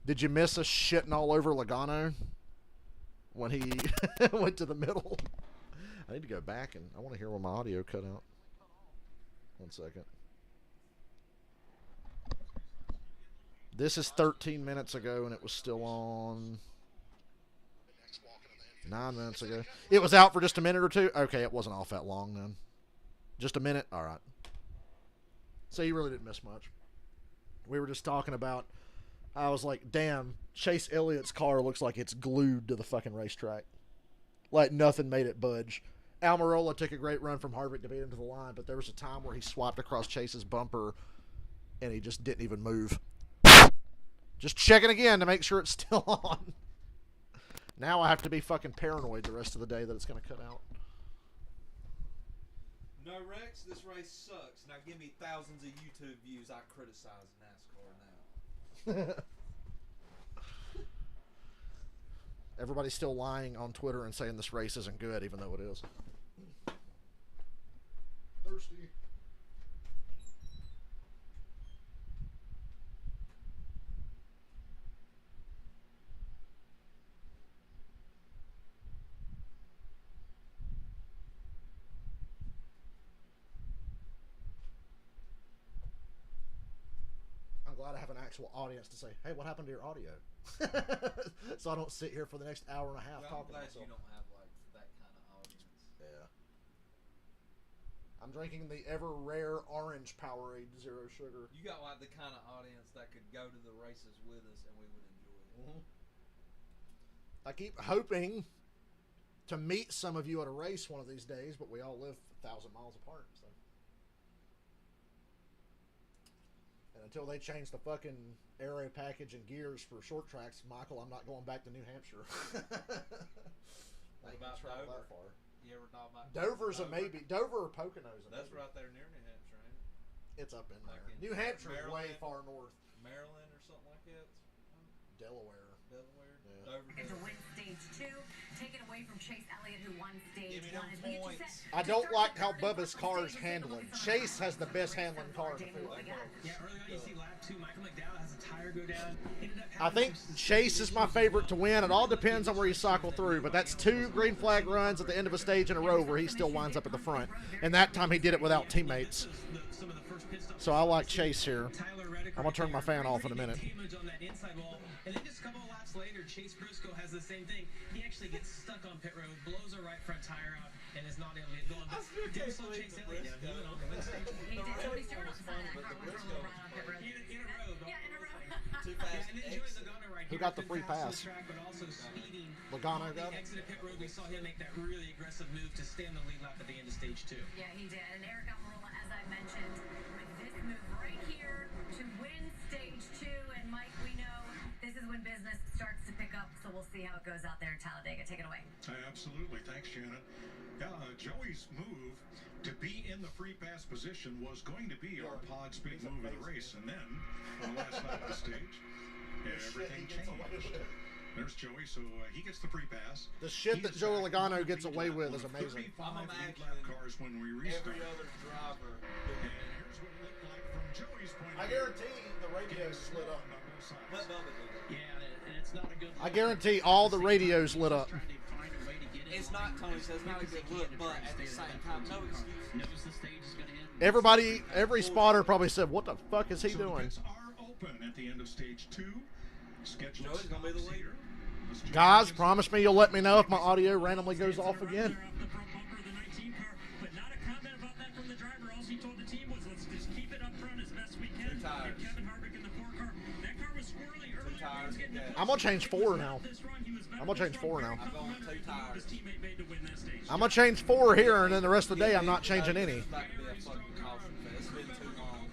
A: Did you miss us shitting all over Logano when he went to the middle? I need to go back and I want to hear when my audio cut out. 1 second. This is 13 minutes ago and it was still on 9 minutes ago. It was out for just a minute or two? Okay, it wasn't off that long then. Just a minute? All right. So you really didn't miss much. We were just talking about, I was like, damn, Chase Elliott's car looks like it's glued to the fucking racetrack. Like nothing made it budge. Almirola took a great run from Harvick to beat him to the line, but there was a time where he swapped across Chase's bumper and he just didn't even move. Just checking again to make sure it's still on. Now I have to be fucking paranoid the rest of the day that it's going to cut out.
G: No, Rex, this race sucks. Now give me thousands of YouTube views. I criticize NASCAR now.
A: Everybody's still lying on Twitter and saying this race isn't good, even though it is. Thirsty. Glad I have an actual audience to say, hey, what happened to your audio? So I don't sit here for the next hour and a half talking to myself.
G: I'm glad you don't have like that kind of audience.
A: Yeah. I'm drinking the ever rare orange Powerade Zero Sugar.
G: You got like the kind of audience that could go to the races with us and we would enjoy it.
A: Mm-hmm. I keep hoping to meet some of you at a race one of these days, but we all live 1,000 miles apart. So. And until they change the fucking aero package and gears for short tracks, Michael, I'm not going back to New Hampshire.
G: What about Dover?
A: That far.
G: You ever thought about
A: Dover's a maybe. Dover or Poconos?
G: That's right there near New Hampshire, ain't it?
A: It's up in there.
G: Like in
A: New Hampshire is way
G: Maryland,
A: far north.
G: Maryland or something like that.
A: Delaware.
G: Yeah. Dover.
H: And to win stage 2, taken away from Chase Elliott, who won stage
G: Give me
H: 1.
G: them
H: As we get you
G: points.
H: set
A: I
H: to
A: don't
H: start
A: like
H: the
A: how
H: third
A: Bubba's
H: and
A: car
H: final
A: is
H: stage,
A: handling.
H: we'll
A: Chase has the best handling car in the field.
J: Yeah, earlier on you see lap 2, Michael McDowell has a tire go down.
A: I think Chase is my favorite to win. It all depends on where you cycle through, but that's 2 green flag runs at the end of a stage in a row where he still winds up at the front. And that time he did it without teammates. So I like Chase here. I'm going to turn my fan off in a minute.
J: And then just a couple of laps later, Chase Briscoe has the same thing. He actually gets stuck on pit road, blows a right front tire out, and is not able to get going. But didn't slow Chase Elliott down. He went on to win stage 1.
H: He did. Tony Stewart was fun. That car went for a little run on pit road.
J: In a row.
H: Yeah, in a row.
G: Too fast.
J: And then Joey Logano right
A: Who
J: here.
A: got the free
J: fast on
A: pass?
J: the track, but also speeding.
A: Logano
J: On
A: got
J: the
A: it?
J: exit of pit road, we saw him make that really aggressive move to stay on the lead lap at the end of stage 2.
H: Yeah, he did. And Eric Almirola, as I mentioned, with this move right here to win stage 2. And Mike, we know this is when business starts to pick up, so we'll see how it goes out there in Talladega. Take it away.
B: Absolutely. Thanks, Janet. Joey's move to be in the free pass position was going to be our Pod's big move of the race. And then, on the last lap of the stage, everything changed. There's Joey, so he gets the free pass.
A: The shit that Joey Logano gets away with is amazing.
B: 35 lap cars when we restart.
G: Every other driver.
B: And here's what it looked like from Joey's point of
A: I
B: view.
A: guarantee the radios lit up.
G: Let Bubba do that.
J: Yeah, and it's not a good look.
A: I guarantee all the radios lit up.
J: Trying to find a way to get in
G: It's
J: line.
G: not, Tony says, not a good look, but at the same time, no excuse.
J: Knows the stage is going to end.
A: Everybody, every spotter probably said, what the fuck is he
B: So the
A: doing?
B: pits are open at the end of stage 2. Scheduled
G: Joey's gonna be the
B: stops
G: leader.
B: here.
A: Guys, promise me you'll let me know if my audio randomly goes off again.
I: Off the front bumper of the 19 car, but not a comment about that from the driver. All he told the team was, let's just keep it up front as best we can.
G: Two tires.
I: And Kevin Harvick in the 4 car. That car was squirrely earlier.
G: tires of gas.
A: I'm gonna change 4 now. I'm gonna change 4 now.
G: I'm going 2 tires.
A: I'm gonna change 4 here, and then the rest of the day I'm not changing any.
G: It's about to be a fucking caution fest. It's been too long.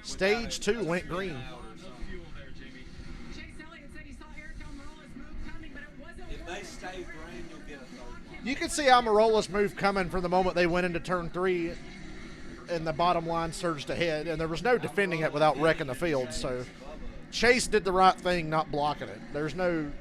A: Stage 2 went green.
H: Chase Elliott said he saw Eric Almirola's move coming, but it wasn't
G: If they stay green, you'll get a third one.
A: You could see Almirola's move coming from the moment they went into turn 3 and the bottom line surged ahead, and there was no defending it without wrecking the field. So Chase did the right thing not blocking it. There's no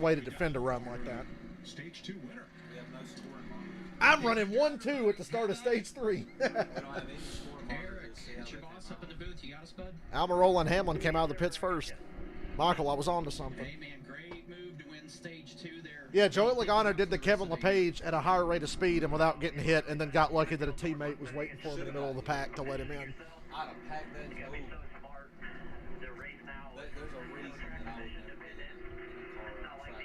A: way to defend a run like that.
B: Stage 2 winner.
G: We have no scoring markers.
A: I'm running 1-2 at the start of stage 3.
G: We don't have any scoring markers.
D: It's your boss up in the booth. You got us, bud?
A: Almirola and Hamlin came out of the pits first. Michael, I was on to something.
D: Hey, man, great move to win stage 2 there.
A: Yeah, Joey Logano did the Kevin LePage at a higher rate of speed and without getting hit, and then got lucky that a teammate was waiting for him in the middle of the pack to let him in.
G: I'd have packed that. There's a reason that I would never get in a car at a track like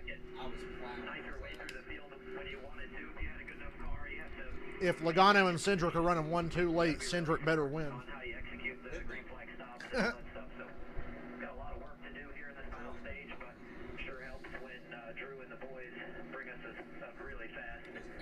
G: this. I was plowing.
A: If Logano and Cindric are running 1-2 late, Cindric better win.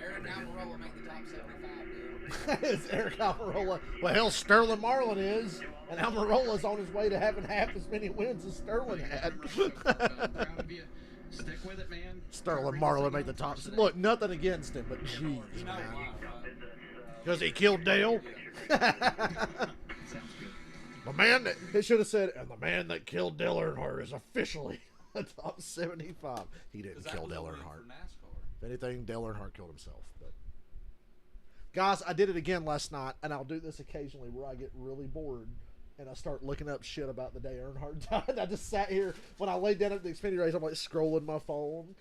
G: Eric Almirola make the top 75, dude.
A: It's Eric Almirola. Well, hell, Sterling Marlin is, and Almirola's on his way to having half as many wins as Sterling had.
D: Proud of you. Stick with it, man.
A: Sterling Marlin made the top. Look, nothing against him, but jeez,
G: You know
A: man.
G: why, right?
A: Because he killed Dale. The man that, it should have said, and the man that killed Dale Earnhardt is officially the top 75. He didn't
G: 'Cause that
A: kill
G: was a
A: Dale
G: win
A: Earnhardt.
G: for NASCAR.
A: If anything, Dale Earnhardt killed himself. But guys, I did it again last night, and I'll do this occasionally where I get really bored and I start looking up shit about the day Earnhardt died. I just sat here when I laid down at the Xfinity race. I'm like scrolling my phone,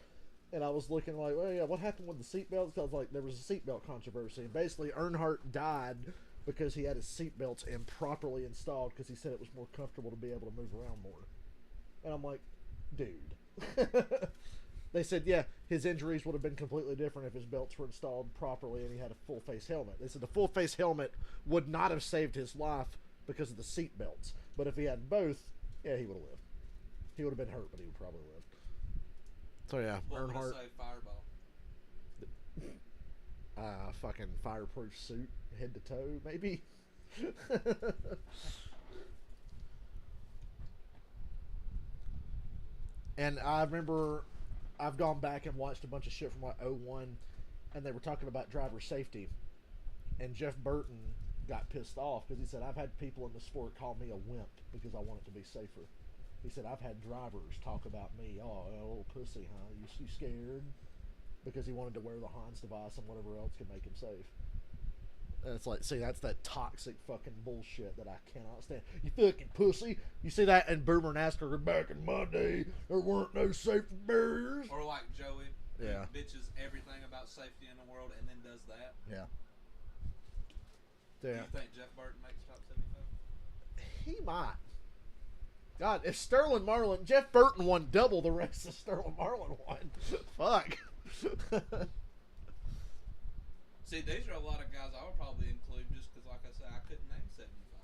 A: and I was looking like, well, yeah, what happened with the seatbelts? Because like there was a seatbelt controversy, and basically Earnhardt died because he had his seatbelts improperly installed because he said it was more comfortable to be able to move around more. And I'm like, dude. They said, yeah, his injuries would have been completely different if his belts were installed properly and he had a full face helmet. They said the full face helmet would not have saved his life because of the seat belts. But if he had both, yeah, he would have lived. He would have been hurt, but he would probably live. So yeah,
G: What would I
A: Earnhardt,
G: say, Fireball?
A: fucking fireproof suit, head to toe, maybe. And I remember I've gone back and watched a bunch of shit from like 01, and they were talking about driver safety. And Jeff Burton got pissed off because he said, I've had people in the sport call me a wimp because I want it to be safer. He said, I've had drivers talk about me, oh, a little pussy, huh? You scared? Because he wanted to wear the Hans device and whatever else could make him safe. And it's like, see, that's that toxic fucking bullshit that I cannot stand. You fucking pussy. You see that in Boomer NASCAR back in my day, there weren't no safety barriers.
G: Or like Joey, who
A: Yeah.
G: bitches everything about safety in the world and then does that.
A: Yeah.
G: Do
A: Yeah.
G: you think Jeff Burton makes top 75?
A: He might. God, if Sterling Marlin, Jeff Burton won double the race that Sterling Marlin won. Fuck.
G: See, these are a lot of guys I would probably include just because, like I said, I couldn't name 75.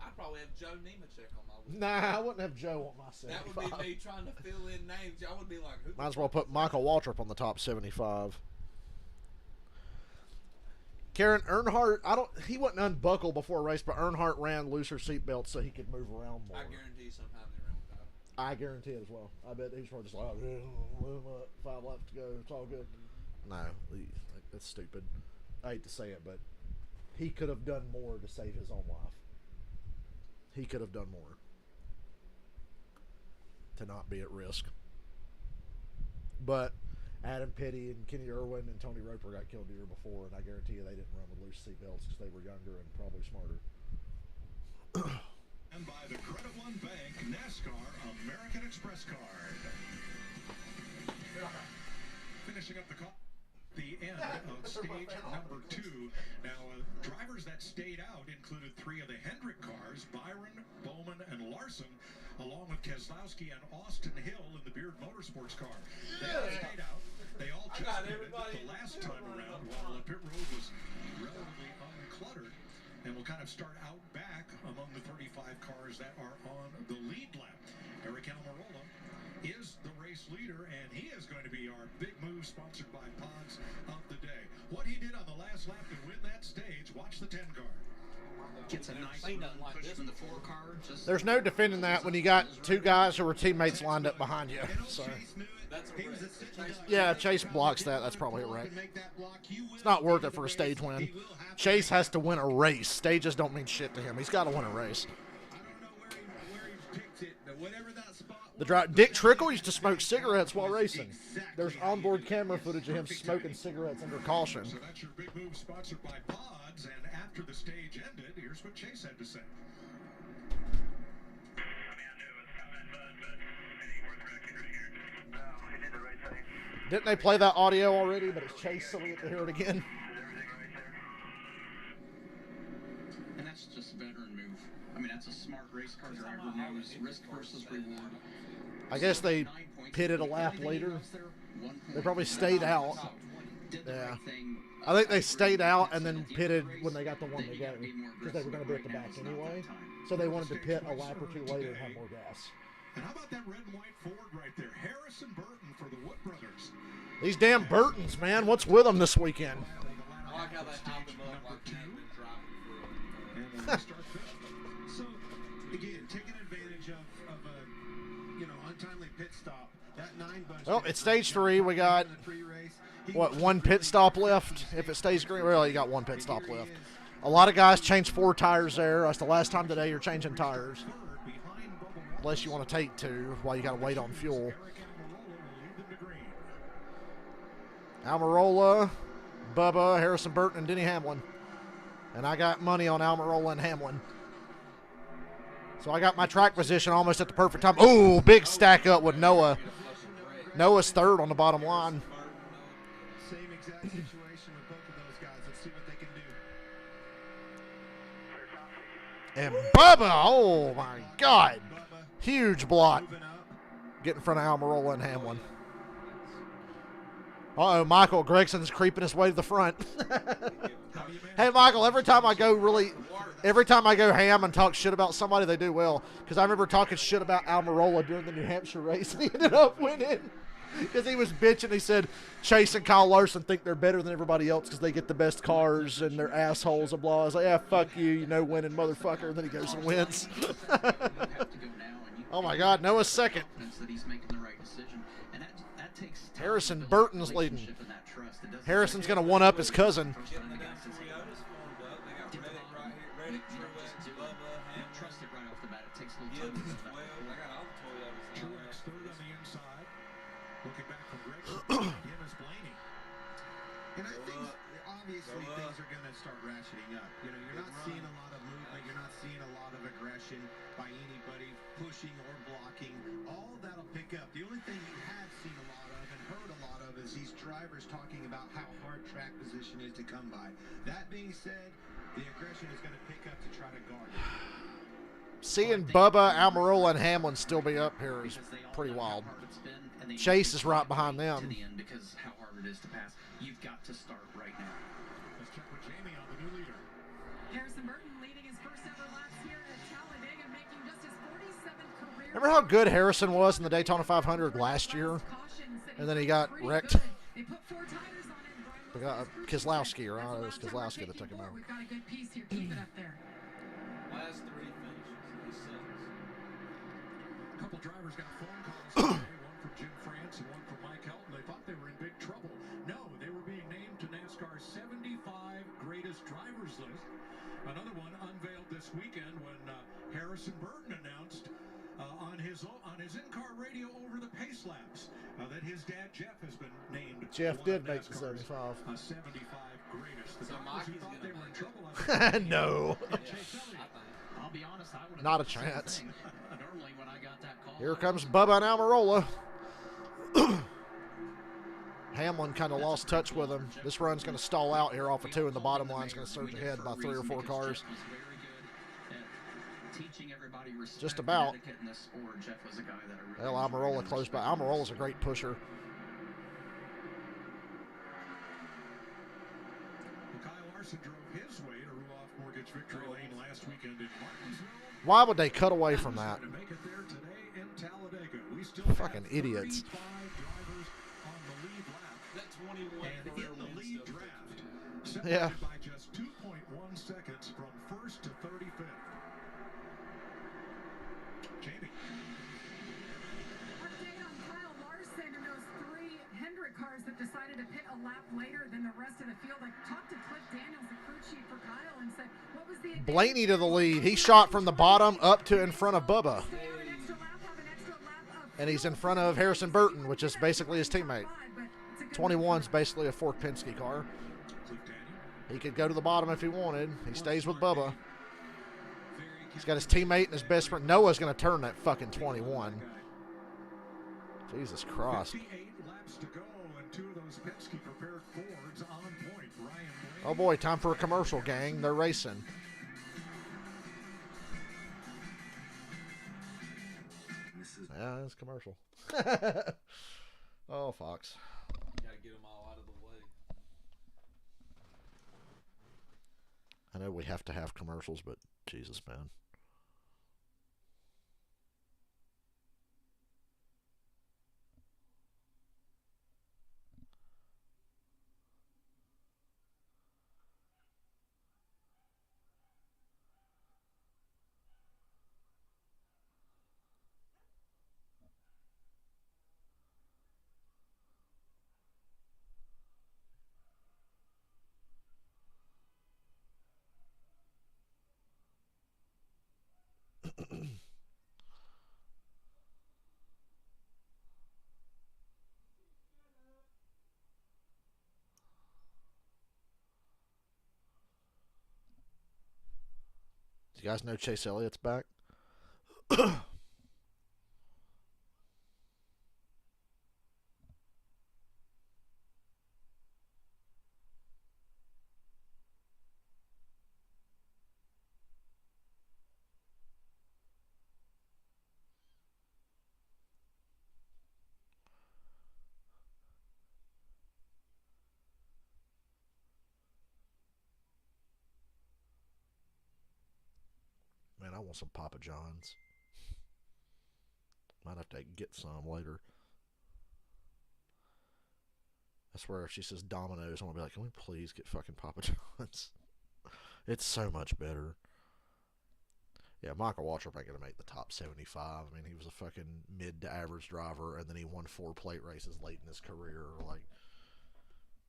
G: I'd probably have Joe Nemechek on my list.
A: Nah, I wouldn't have Joe on my 75.
G: That would be me trying to fill in names. I would be like, who?
A: Might as well put Michael Waltrip on the top 75. Karen Earnhardt, he wouldn't unbuckle before a race, but Earnhardt ran looser seatbelts so he could move around more.
G: I guarantee sometime they ran without him.
A: I guarantee it as well. I bet he's probably just like, oh, 5 laps to go, it's all good. No, that's stupid. I hate to say it, but he could have done more to save his own life. He could have done more to not be at risk. But Adam Petty and Kenny Irwin and Tony Roper got killed the year before, and I guarantee you they didn't run with loose seatbelts because they were younger and probably smarter.
B: And by the Credit One Bank NASCAR American Express card. Finishing up the end of stage number 2. Now, drivers that stayed out included 3 of the Hendrick cars, Byron, Bowman, and Larson, along with Keselowski and Austin Hill in the Beard Motorsports car. They all stayed out. They all just pitted the last time around while the pit road was relatively uncluttered. And we'll kind of start out back among among the 35 cars that are on the lead lap. Eric Almirola is the race leader, and he is going to be our big move sponsored by Pods of the day. What he did on the last lap to win that stage, watch the 10 car.
D: Gets a nice push from the 4 car.
A: There's no defending that when you got 2 guys who were teammates lined up behind you. So
G: That's a wreck.
A: yeah, Chase blocks that. That's probably a wreck. It's not worth it for a stage win. Chase has to win a race. Stages don't mean shit to him. He's got to win a race.
C: I don't know where he picked it, but whatever that spot
A: Dick Trickle used to smoke cigarettes while racing. There's onboard camera footage of him smoking cigarettes under caution.
B: So that's your big move sponsored by Pods, and after the stage ended, here's what Chase had to say.
A: Didn't they play that audio already? But it's Chase, so we get to hear it again.
D: And that's just a veteran move. I mean, that's a smart race car driver knows risk versus reward.
A: I guess they pitted a lap later. They probably stayed out. Yeah. I think they stayed out and then pitted when they got the one to go, because they were going to be at the back anyway. So they wanted to pit a lap or 2 later and have more gas.
B: And how about that red and white Ford right there? Harrison Burton for the Wood Brothers.
A: These damn Burtons, man. What's with them this weekend?
G: I like how they hopped them up like they had been driving for
B: And start fifth. So, again, taking advantage of a, untimely pit stop. That 9 bunch.
A: Well, it's stage 3. We got, what, 1 pit stop left? If it stays green, well, you got 1 pit stop left. A lot of guys changed 4 tires there. That's the last time today you're changing tires. Unless you want to take 2 while you got to wait on fuel. Almirola, Bubba, Harrison Burton, and Denny Hamlin. And I got money on Almirola and Hamlin. So I got my track position almost at the perfect time. Oh, big stack up with Noah. Noah's 3rd on the bottom line.
C: Same exact situation with both of those guys. Let's see what they can do.
A: And Bubba, oh my God. Huge block. Get in front of Almirola and Hamlin. Uh-oh, Michael Gregson's creeping his way to the front. Hey, Michael, every time I go ham and talk shit about somebody, they do well. Because I remember talking shit about Almirola during the New Hampshire race, and he ended up winning. Because he was bitching. He said Chase and Kyle Larson think they're better than everybody else because they get the best cars and they're assholes and blah. I was like, yeah, fuck you, winning motherfucker. And then he goes and wins. Oh, my God, Noah's 2nd. Harrison Burton's leading. Harrison's going to one-up his cousin.
C: And I think obviously things are going to start ratcheting up. You're not seeing a lot of movement. You're not seeing a lot of aggression by anybody pushing or blocking. All that'll pick up. The only thing you have seen a lot of and heard a lot of is these drivers talking about how hard track position is to come by. That being said, the aggression is going to pick up to try to guard it.
A: Seeing Bubba, Almirola, and Hamlin still be up here is pretty wild. Chase is right behind them.
D: Because how hard it is to pass. You've got to start right now.
B: Let's check with Jamie on the new leader.
H: Harrison Burton leading his first ever laps here at Talladega, making just his 47th career.
A: Remember how good Harrison was in the Daytona 500 last year? And then he got wrecked.
H: They put 4 tires on it.
A: We got Keselowski, or it was Keselowski that took him out.
H: We've got a good piece here. Keep it up there.
G: Last 3 finishes. He sucks.
B: A couple drivers got phone calls today, one from Jim France and one from Mike Helton. They thought they were in big trouble. No, they were being named to NASCAR's 75 greatest drivers list. Another one unveiled this weekend when Harrison Burton announced on his in-car radio over the pace laps that his dad Jeff has been named.
A: Jeff did make the 75.
B: 75 greatest. The
G: So
B: drivers who
G: Mikey's
B: thought they
G: gonna
B: were in
G: make
B: trouble.
A: No.
D: I'll be honest, I would have
A: Not a
D: done the same
A: chance.
D: thing. Normally when I got that call,
A: Here comes Bubba and Almirola. Hamlin kind of lost touch with him. This run's going to stall out here off of 2, and the bottom line's going to surge ahead by 3 or 4 cars. Just about. Well, Almirola close by. Almirola's a great pusher.
B: Kyle Larson drove his way to rule off more its victory lane last weekend in Martinsville.
A: Why would they cut away from that?
B: To make it there today in Talladega. We still
A: Fucking
B: have
A: idiots.
B: 35 drivers on the lead lap.
G: That 21
B: And
G: career
B: in the
G: win
B: lead
G: stuff.
B: draft,
A: Yeah.
B: separated by just 2.1 seconds from first to 35th. Jamie.
H: Update on Kyle Larson and those 3 Hendrick cars that decided to pit a lap later than the rest of the field. I talked to Cliff Daniels, the crew chief for Kyle, and said, what was the
A: Blaney to the lead. He shot from the bottom up to in front of Bubba. And he's in front of Harrison Burton, which is basically his teammate. 21's basically a Fort Penske car. He could go to the bottom if he wanted. He stays with Bubba. He's got his teammate and his best friend. Noah's going to turn that fucking 21. Jesus Christ.
B: 58 laps to go, and 2 of those Penske prepared Fords on point. Ryan Blaney.
A: Oh boy, time for a commercial, gang. They're racing. Yeah, it's commercial. Oh, Fox.
G: Gotta get them all out of the way.
A: I know we have to have commercials, but Jesus, man. Do you guys know Chase Elliott's back? Man, I want some Papa John's. Might have to get some later. I swear, if she says Domino's, I'm going to be like, can we please get fucking Papa John's? It's so much better. Yeah, Michael Waltrip ain't going to make the top 75. I mean, he was a fucking mid to average driver, and then he won 4 plate races late in his career. Like,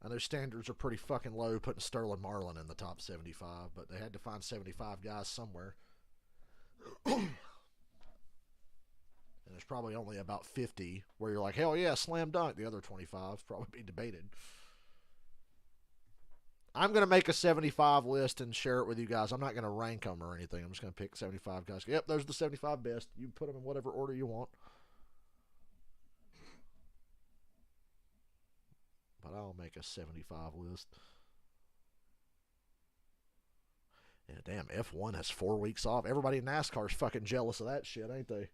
A: I know standards are pretty fucking low putting Sterling Marlin in the top 75, but they had to find 75 guys somewhere. And there's probably only about 50 where you're like, hell yeah, slam dunk. The other 25 probably be debated. I'm going to make a 75 list and share it with you guys. I'm not going to rank them or anything. I'm just going to pick 75 guys. Yep, those are the 75 best. You put them in whatever order you want. But I'll make a 75 list. Yeah, damn, F1 has 4 weeks off. Everybody in NASCAR is fucking jealous of that shit, ain't they?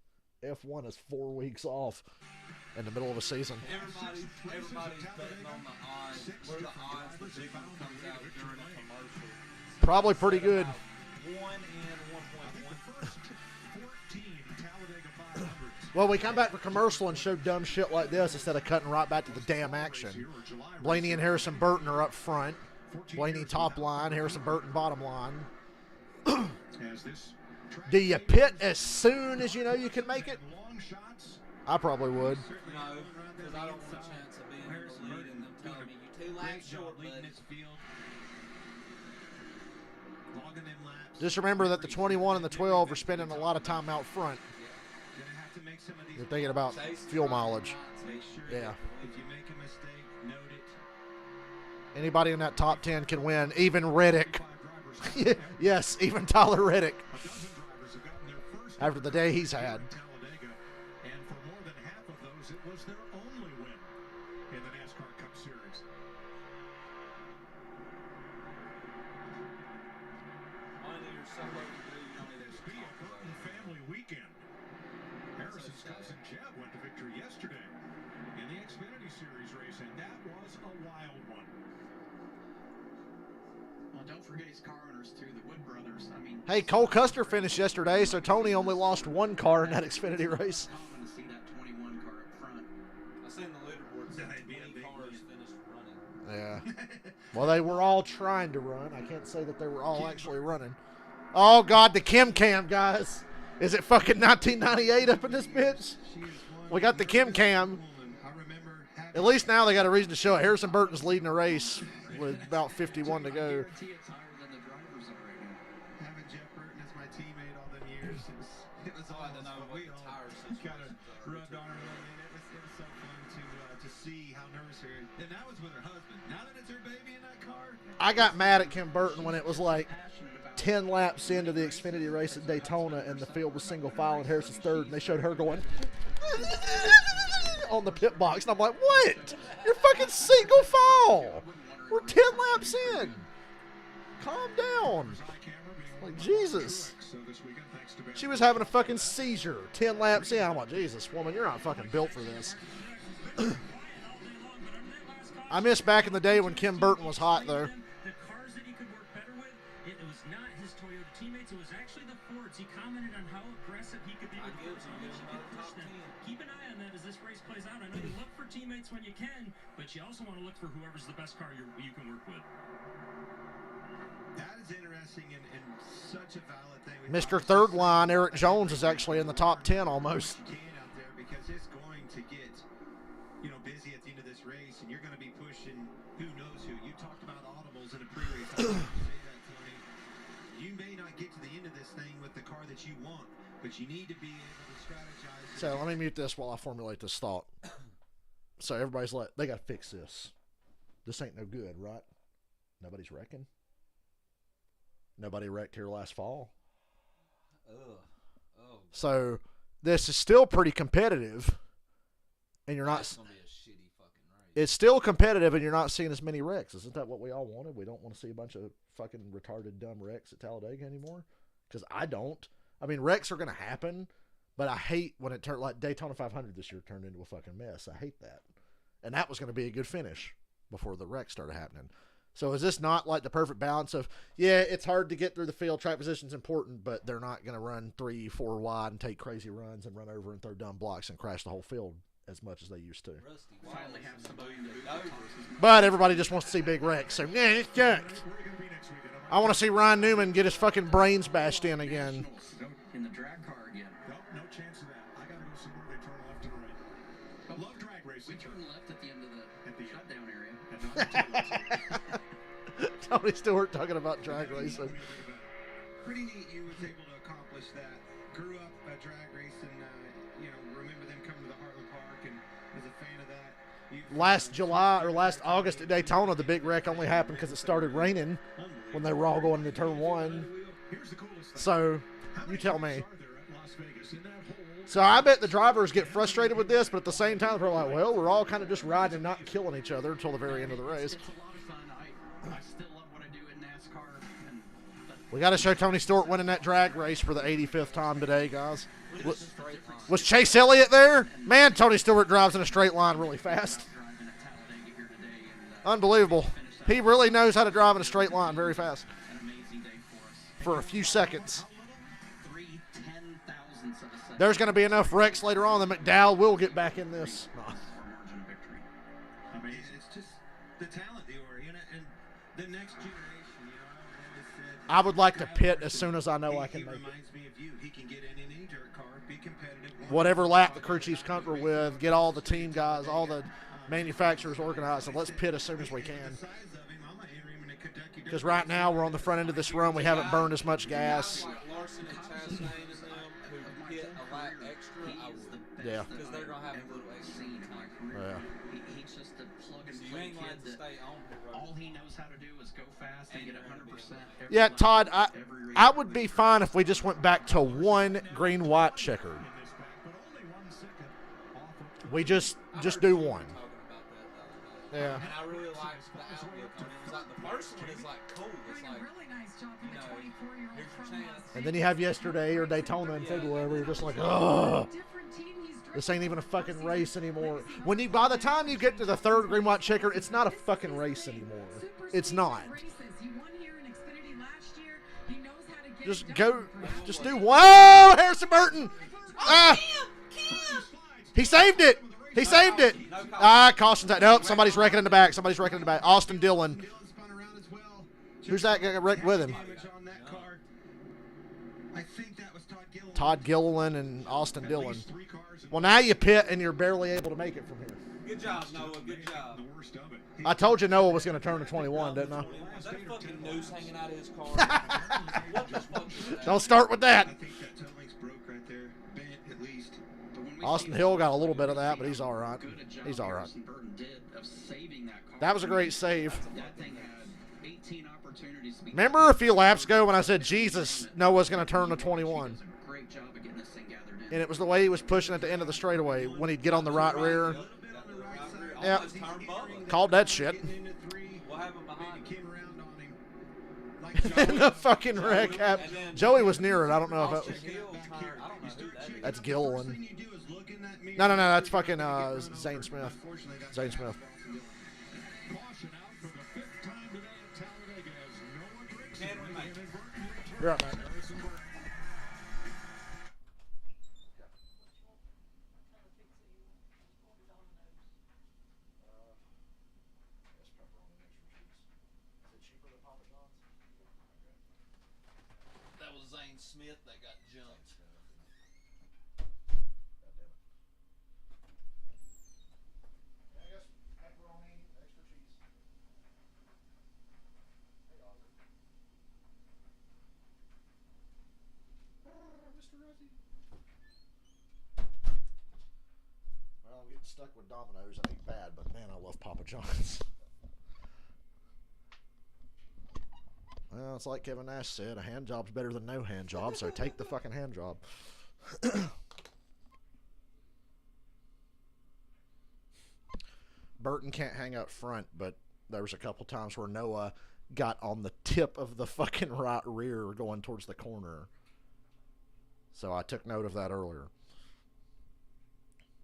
A: F1 has 4 weeks off in the middle of a season.
G: Everybody's betting on the odds. Where the odds that Big One comes out during a commercial.
A: Probably pretty good.
G: 1 and 1.1.
A: Well, we come back for commercial and show dumb shit like this instead of cutting right back to the damn action. Blaney and Harrison Burton are up front. Blaney top line, Harrison Burton bottom line. Do you pit as soon as you know you can make it? I probably would.
G: No, because I don't want a chance of being in the lead and them telling me you 2 laps short, bud.
A: Just remember that the 21 and the 12 are spending a lot of time out front. You're thinking about fuel mileage. Yeah. Anybody in that top 10 can win, even Reddick. Yes, even Tyler Reddick. After the day he's had.
B: And for more than half of those, it was their only win in the NASCAR Cup Series. This be a Burton family weekend. Harrison's cousin Jeb went to victory yesterday in the Xfinity Series race, and that was a wild one.
D: Well, don't forget his car owners too, the Wood brothers. I mean,
A: Hey, Cole Custer finished yesterday, so Tony only lost one car in that Xfinity race.
D: common to see that 21 car up front.
G: I seen the leaderboard said 20 cars finished running.
A: Yeah. Well, they were all trying to run. I can't say that they were all actually running. Oh, God, the Kim Cam, guys. Is it fucking 1998 up in this bitch? We got the Kim Cam. At least now they got a reason to show it. Harrison Burton's leading the race with about 51 to go.
C: Having Jeff Burton as my teammate all the years, it was almost what we all kind of rubbed on her. And it was so fun to see how nervous her is. And that was with her husband. Now that it's her baby in that car.
A: I got mad at Kim Burton when it was like 10 laps into the Xfinity race at Daytona and the field was single file and Harrison's third, and they showed her going on the pit box. And I'm like, what? You're fucking single file. We're 10 laps in. Calm down. Like, Jesus. She was having a fucking seizure 10 laps in. I'm like, Jesus, woman, you're not fucking built for this. I miss back in the day when Kim Burton was hot, though.
J: The cars that he could work better with, it was not his Toyota teammates, it was actually the Fords. He commented on how aggressive he could be with Fords, how much he could push them. Keep an eye on that as this race plays out. I know you look for teammates when you can, but you also want to look for whoever's the best car you can work with.
C: That is interesting and such a valid thing.
A: Mr. Third Line, Eric Jones, is actually in the top 10 almost.
C: Out there because it's going to get, busy at the end of this race, and you're going to be pushing who knows who. You talked about audibles in a pre-race. I say that, Tony. You may not get to the end of this thing with the car that you want, but you need to be able to strategize.
A: So let me mute this while I formulate this thought. So everybody's like, they got to fix this. This ain't no good, right? Nobody's wrecking. Nobody wrecked here last fall. So this is still pretty competitive, and you're not.
G: That's gonna be a shitty fucking race.
A: It's still competitive, and you're not seeing as many wrecks. Isn't that what we all wanted? We don't want to see a bunch of fucking retarded, dumb wrecks at Talladega anymore. Because I don't. I mean, wrecks are gonna happen, but I hate when it turned like Daytona 500 this year turned into a fucking mess. I hate that, and that was gonna be a good finish before the wrecks started happening. So is this not like the perfect balance of, yeah, it's hard to get through the field, track position's important, but they're not going to run 3-4 wide and take crazy runs and run over and throw dumb blocks and crash the whole field as much as they used to.
D: Finally have somebody
A: But everybody just wants to see big wrecks, so yeah, it's jacked. I want to see Ryan Newman get his fucking brains bashed in again.
D: in the drag car again.
B: No chance of that. I got to go somewhere they turn left and right. I love drag racing.
D: We turn left at the end of the shutdown area.
A: Tony Stewart talking about drag racing.
C: Pretty neat you was able to accomplish that. Grew up a drag race and, remember them coming to the Heartland Park and was a fan of that.
A: Last July or last August at Daytona, the big wreck only happened because it started raining when they were all going into turn one. So, you tell me. So I bet the drivers get frustrated with this, but at the same time, they're like, well, we're all kind of just riding and not killing each other until the very end of the race.
D: It's a lot of fun. I still love what I do in NASCAR.
A: We got to show Tony Stewart winning that drag race for the 85th time today, guys. Was Chase Elliott there? Man, Tony Stewart drives in a straight line really fast. Unbelievable. He really knows how to drive in a straight line very fast. For a few seconds. There's going to be enough wrecks later on that McDowell will get back in this.
C: I mean, it's just the talent, and the next generation,
A: I would like to pit as soon as I know I can make it.
C: Reminds me of you. He can get in any dirt car, be competitive.
A: Whatever lap the crew chief's comfortable with, get all the team guys, all the manufacturers organized, and let's pit as soon as we can. Because right now we're on the front end of this run. We haven't burned as much gas. Yeah.
G: Because they're going to have a little extra time.
A: Yeah.
D: He's just a plug-and-play
G: You ain't
D: kid
G: going to
D: that
G: stay on pit road.
D: all he knows how to do is go fast and get 100%.
A: Yeah, Todd, I would be fine if we just went back to one green-white checkered. We just do one. Yeah.
G: And I really like the outlook on it. It's like the first one is like cool. It's like,
H: really nice job from the 24-year-old
G: here's your
H: from
G: chance.
A: And then you have yesterday or Daytona in February where you're just like, ugh. This ain't even a fucking race anymore. By the time you get to the third green white checker, it's not a fucking race anymore. It's not. Just go. Just do. Whoa, Harrison Burton. He saved it. He saved it. Caution's that. Nope, somebody's wrecking in the back. Somebody's wrecking in the back. Austin Dillon. Who's that guy wrecked with him? Todd Gilliland and Austin Dillon. Well, now you pit and you're barely able to make it from here.
G: Good job, Noah. Good job.
A: I told you Noah was going to turn to 21, didn't I?
G: Is that a fucking noose hanging out of his car? What the fuck is that?
A: Don't start with that.
C: I think that toe link's broke right there. Bent at least.
A: Austin Hill got a little bit of that, but he's all right. He's all right. That was a great save. Remember a few laps ago when I said, Jesus, Noah's going to turn to 21? And it was the way he was pushing at the end of the straightaway when he'd get on the right rear. Yeah. Called that shit.
G: What happened behind him?
A: And the fucking wreck happened. Joey was near it. I don't know if that was. That's Gilliland. No, that's fucking Zane Smith. Zane Smith. You're up, man.
G: That was Zane Smith that got jumped.
A: Well, I'm getting stuck with Domino's. It ain't bad, but man, I love Papa John's. Well, it's like Kevin Nash said, a hand job's better than no hand job, so take the fucking hand job. Burton can't hang up front, but there was a couple times where Noah got on the tip of the fucking right rear going towards the corner. So I took note of that earlier.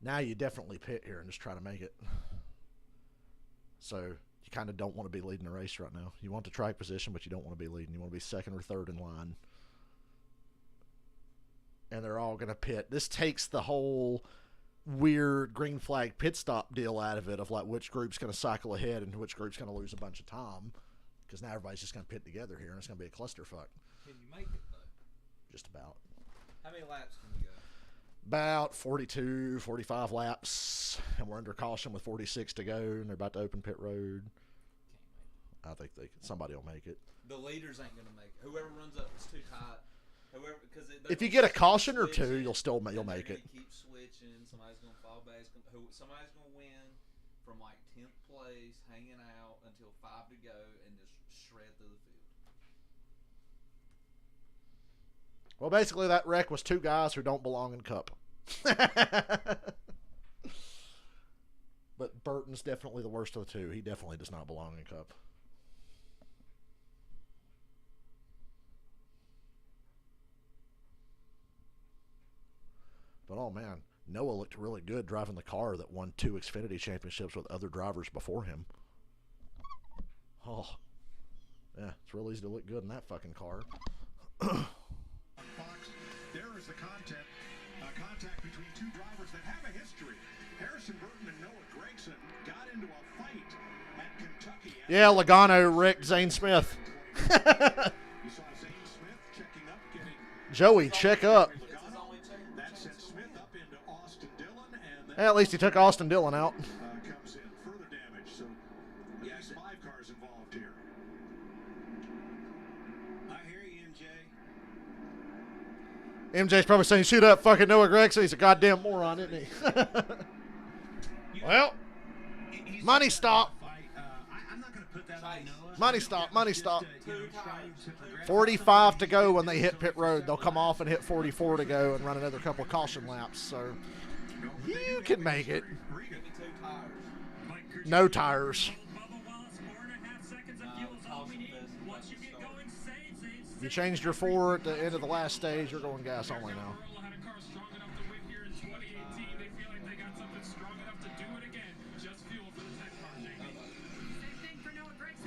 A: Now you definitely pit here and just try to make it. So you kind of don't want to be leading the race right now. You want the track position, but you don't want to be leading. You want to be second or third in line. And they're all going to pit. This takes the whole weird green flag pit stop deal out of it, of like which group's going to cycle ahead and which group's going to lose a bunch of time. Because now everybody's just going to pit together here, and it's going to be a clusterfuck.
G: Can you make it, though?
A: Just about.
G: How many laps can you go?
A: About 42, 45 laps, and we're under caution with 46 to go, and they're about to open pit road. I think somebody will make it.
G: The leaders ain't gonna make it. Whoever runs up is too tight.
A: If you get a caution or two, you'll make it.
G: Keep switching. Somebody's gonna fall back. Somebody's gonna win from like 10th place, hanging out until 5 to go, and just shred through the field.
A: Well, basically, that wreck was two guys who don't belong in Cup. But Burton's definitely the worst of the two. He definitely does not belong in Cup. But, oh, man, Noah looked really good driving the car that won 2 Xfinity championships with other drivers before him. Oh, yeah, it's real easy to look good in that fucking car.
B: There is the contact between two drivers that have a history. Harrison Burton and Noah Gregson got into a fight at Kentucky.
A: Yeah, Logano wrecked Zane Smith.
B: You saw Zane Smith checking up, getting
A: Joey, check up.
B: that sent Smith up into Austin Dillon, and then
A: At least he took Austin Dillon out.
B: comes in further damage. So yes, 5 cars involved here.
C: I hear you, MJ.
A: MJ's probably saying, shoot up fucking Noah Gregson. He's a goddamn moron, isn't he? Well, money stop.
C: I'm not going to put that on Noah.
A: Money stop, money stop. 45 to go when they hit pit road. They'll come off and hit 44 to go and run another couple caution laps. So you can make it. No tires. You changed your 4 at the end of the last stage. You're going gas only now.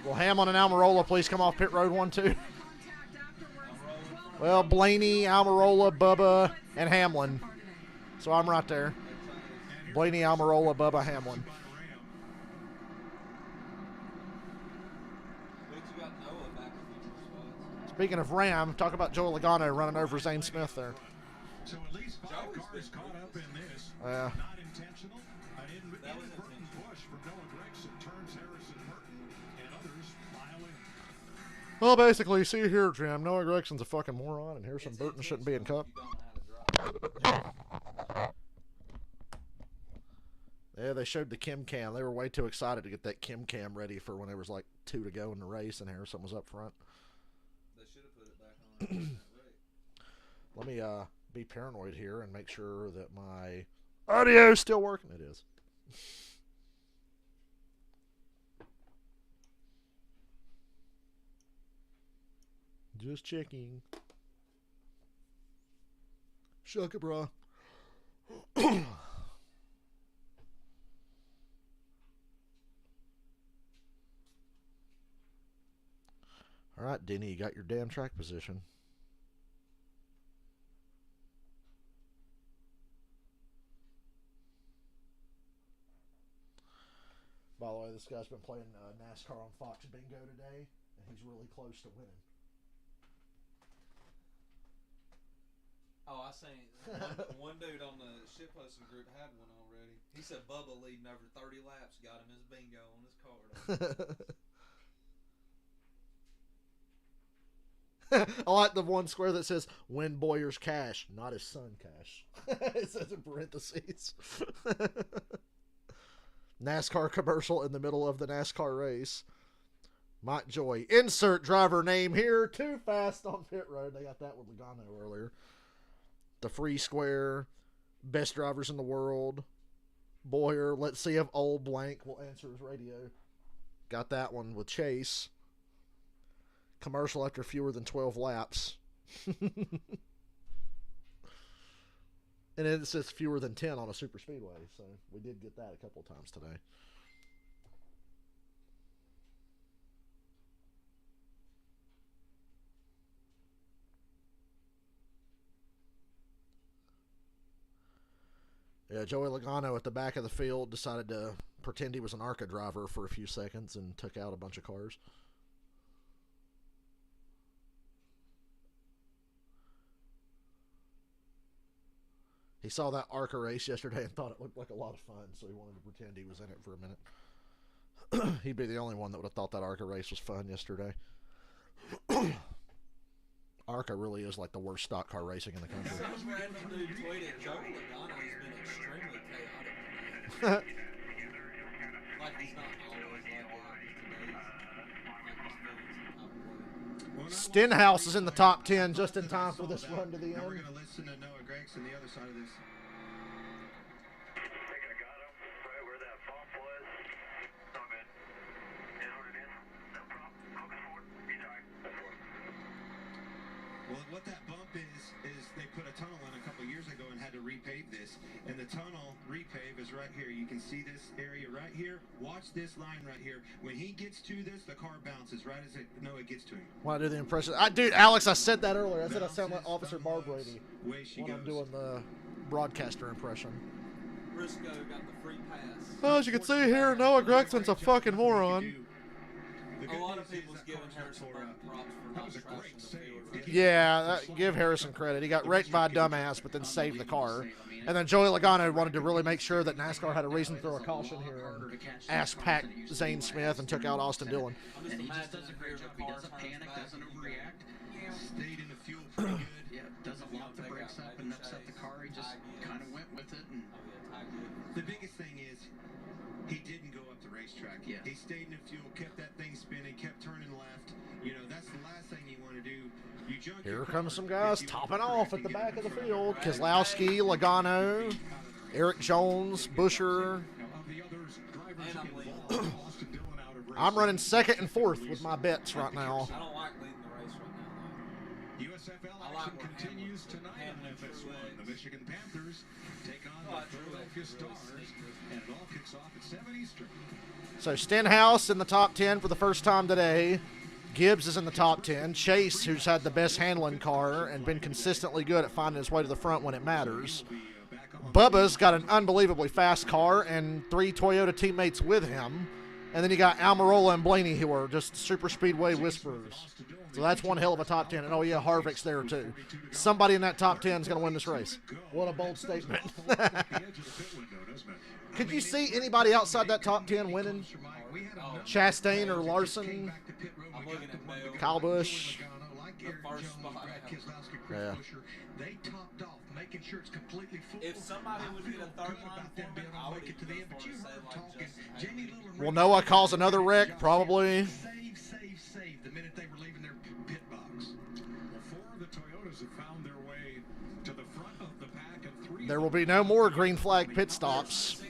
A: Will Ham on an Almirola please come off pit road 1-2? Well, Blaney, Almirola, Bubba, and Hamlin. So I'm right there. Blaney, Almirola, Bubba, Hamlin. Speaking of Ram, talk about Joey Logano running over Zane Smith there.
B: So at least 5 cars caught up in this.
A: Yeah.
B: Not intentional. An inadvertent push from Noah Gregson turns Harrison Burton and others pile in.
A: Well, basically, see here, Jim. Noah Gregson's a fucking moron, and Harrison Burton shouldn't be in Cup. Yeah, they showed the Kim Cam. They were way too excited to get that Kim Cam ready for when there was like 2 to go in the race, and Harrison was up front.
G: They should have put it back on.
A: Let me be paranoid here and make sure that my audio is still working. It is. Just checking. Shuck it, bro. All right, Denny, you got your damn track position. By the way, this guy's been playing NASCAR on Fox Bingo today, and he's really close to winning.
G: Oh, I seen one dude on the shitposting group had one already. He said Bubba leading over 30 laps got him his bingo on his card.
A: I like the one square that says, win Boyer's cash, not his son cash. It says in parentheses. NASCAR commercial in the middle of the NASCAR race. Mike Joy. Insert driver name here. Too fast on pit road. They got that with Logano earlier. The free square. Best drivers in the world. Boyer. Let's see if old blank will answer his radio. Got that one with Chase. Commercial after fewer than 12 laps. And then it says fewer than 10 on a super speedway. So we did get that a couple of times today. Yeah, Joey Logano at the back of the field decided to pretend he was an ARCA driver for a few seconds and took out a bunch of cars. He saw that ARCA race yesterday and thought it looked like a lot of fun, so he wanted to pretend he was in it for a minute. He'd be the only one that would have thought that ARCA race was fun yesterday. ARCA really is like the worst stock car racing in the country.
G: Some random dude tweeted, Joey Logano's been extremely chaotic today. Like he's not always like
A: Stenhouse is in the top 10 just in time for this run to the end.
C: We're going to listen to Noah Gregson, the other side of this. Well, what that bump is they put a tunnel in a couple years ago and had to repave this. And the tunnel repave is right here. You can see this area right here. Watch this line right here. When he gets to this, the car bounces right as Noah gets to him.
A: Want to do the impression? Dude, Alex, I said that earlier. I said I sound like Officer Bar Brady when I'm doing the broadcaster impression.
G: Briscoe got the free pass.
A: Well, as you can see here, Noah Gregson's a fucking moron.
G: A lot of people's giving Harrison Burton props for not crashing the field.
A: Yeah, give Harrison credit. He got wrecked by a dumbass, but then saved the car. And then Joey Logano wanted to really make sure that NASCAR had a reason to throw a caution here and ass-packed Zane Smith and took out Austin Dillon.
D: And he just does a great job. He doesn't panic, doesn't overreact.
C: Stayed in the fuel pretty good.
D: Yeah, doesn't lock the brakes up and upset the car. He just kind of went with it. And
C: the biggest thing is he didn't go up the racetrack.
D: Yeah.
C: He stayed in the fuel, kept that thing spinning, kept turning left. You know, that's the last thing you want to do. You junk
A: Here
C: your
A: comes
C: car
A: some guys
C: if you
A: topping
C: overcorrect
A: off at
C: and
A: the
C: get
A: back of the
C: in front.
A: field. Keselowski, Logano, Eric Jones, Busher. I'm running second and fourth with my bets right now.
G: I don't like leading the race right now,
B: USFL action continues tonight on FS1. The Michigan Panthers take on the Philadelphia Stars, and it all kicks off at 7 Eastern.
A: So Stenhouse in the top 10 for the first time today. Gibbs is in the top 10. Chase, who's had the best handling car and been consistently good at finding his way to the front when it matters. Bubba's got an unbelievably fast car and 3 Toyota teammates with him. And then you got Almirola and Blaney, who are just super speedway whisperers. So that's one hell of a top 10. And oh yeah, Harvick's there too. Somebody in that top 10 is going to win this race. What a bold statement. Could you see anybody outside that top 10 winning? Chastain or Larson? Kyle Busch? Yeah.
K: They topped off, making sure it's completely full.
G: If somebody would get a third line for me, I would get to the end. But you heard talking.
K: Jamie Little.
A: Will Noah cause another wreck? Probably.
K: Save the minute they were leaving their pit box.
B: Well, 4 of the Toyotas have found their way to the front of the pack, and 3
A: There will be no more green flag pit stops.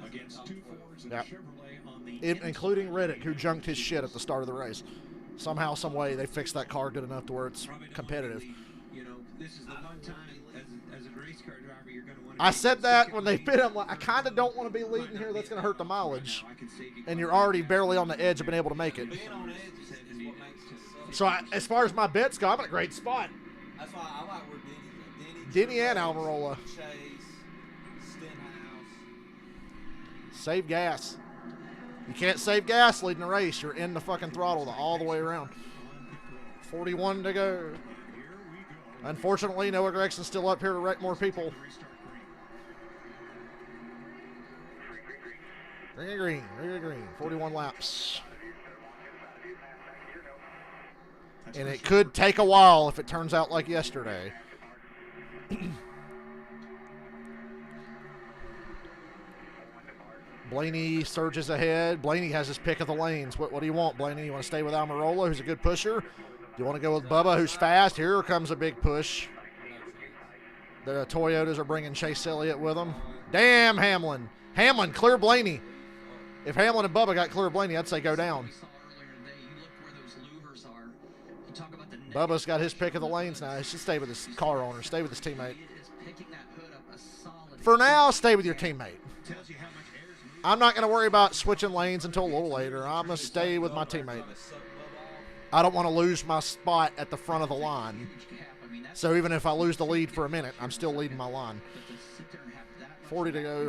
B: against 2 Fords and
A: Yep.
B: a Chevrolet on the
A: Including Reddick, who junked his shit at the start of the race. Somehow, some way, they fixed that car good enough to where it's competitive.
C: You know, this is the one time as a race car driver you're going to want to.
A: I said that when they fit him. Like, I kind of don't want to be leading here. That's going to hurt the mileage. And you're already barely on the edge of being able to make it.
G: Being on edge is what makes it suck.
A: So as far as my bets go, I'm in a great spot.
G: That's why I like where Denny's at.
A: Denny and Almirola.
G: Chase, Stenhouse.
A: Save gas. You can't save gas leading the race. You're in the fucking throttle all the way around. 41 to go. Unfortunately, Noah Gregson's still up here to wreck more people. Green. 41 laps. And it could take a while if it turns out like yesterday. Blaney surges ahead. Blaney has his pick of the lanes. What do you want, Blaney? You want to stay with Almirola, who's a good pusher? Do you want to go with Bubba, who's fast? Here comes a big push. The Toyotas are bringing Chase Elliott with them. Damn, Hamlin. Hamlin, clear Blaney. If Hamlin and Bubba got clear Blaney, I'd say go down. Bubba's got his pick of the lanes now. He should stay with his car owner. Stay with his teammate. For now, stay with your teammate. I'm not going to worry about switching lanes until a little later. I'm going to stay with my teammate. I don't want to lose my spot at the front of the line. So even if I lose the lead for a minute, I'm still leading my line. 40 to go.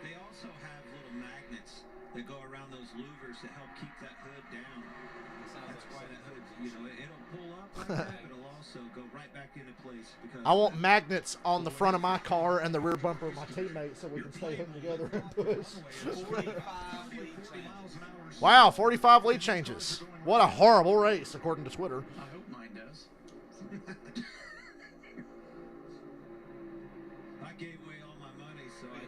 C: They also have little magnets that go around those louvers to help keep that hood down. That's why that hood, it'll pull up like that, but it'll also go right back into place. Because
A: I want magnets on the front of my car and the rear bumper of my teammate so we can stay him together and push. Wow, 45 lead changes. What a horrible race, according to Twitter.
K: I hope mine does.
C: I gave away all my money, so I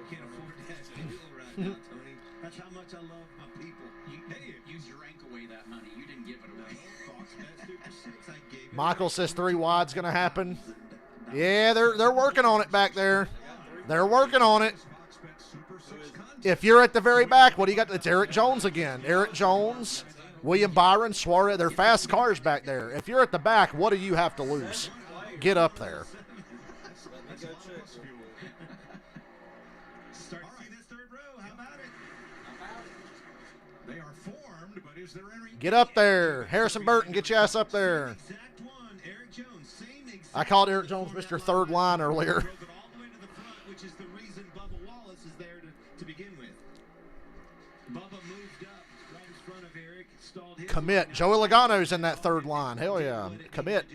C: can't afford that deal right now, Tony. That's how much I love my people.
K: You drank away that money. You didn't give it away.
A: Michael says 3 wide's going to happen. Yeah, they're working on it back there. They're working on it. If you're at the very back, what do you got? It's Eric Jones again. Eric Jones, William Byron, Suarez. They're fast cars back there. If you're at the back, what do you have to lose? Get up there. Get up there. Harrison Burton, get your ass up there. I called Eric Jones Mr. Third Line earlier.
C: Which is the reason Bubba Wallace is there to begin with. Bubba moved up right in front of Eric, stalled his
A: Commit. Joey Logano's in that third line. Hell yeah. Commit.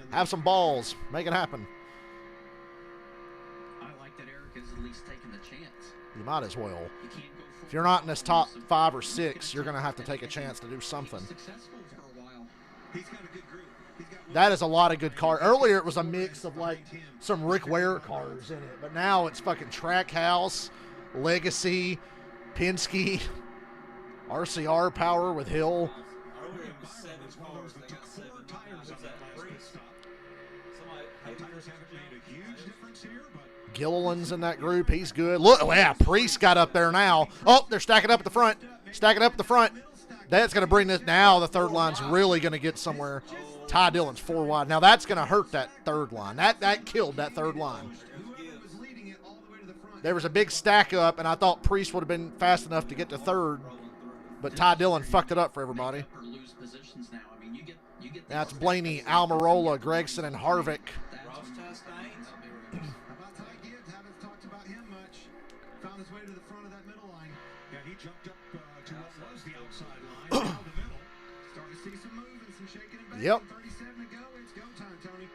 A: Have some balls. Make it happen.
K: I like that Eric is at least taking the chance.
A: You might as well. If you're not in this top 5 or 6, you're going to have to take a chance to do something.
K: Successful for a while.
C: He's got a good group.
A: That is a lot of good cars. Earlier it was a mix of like some Rick Ware cars in it, but now it's fucking Trackhouse, Legacy, Penske, RCR power with Hill.
G: Earlier it was 7 cars. They got 7 tires on that last pit stop.
B: tires haven't made a huge difference here, but
A: Gilliland's in that group. He's good. Look, oh yeah, Priest got up there now. Oh, they're stacking up at the front. Stacking up at the front. That's going to bring this. Now the third line's really going to get somewhere. Ty Dillon's 4 wide. Now that's going to hurt that third line. That killed that third line. There was a big stack up, and I thought Priest would have been fast enough to get to third. But Ty Dillon fucked it up for everybody. Now it's Blaney, Almirola, Gregson, and Harvick.
G: Ross Chastain.
C: How about Ty Gibbs? Haven't talked about him much. Found his way to the front of that middle line.
B: Yeah, he jumped up to what was the outside line, now the middle.
C: Starting to see some moving, some shaking and baking.
A: Yep.
C: 37 to go. It's go time, Tony.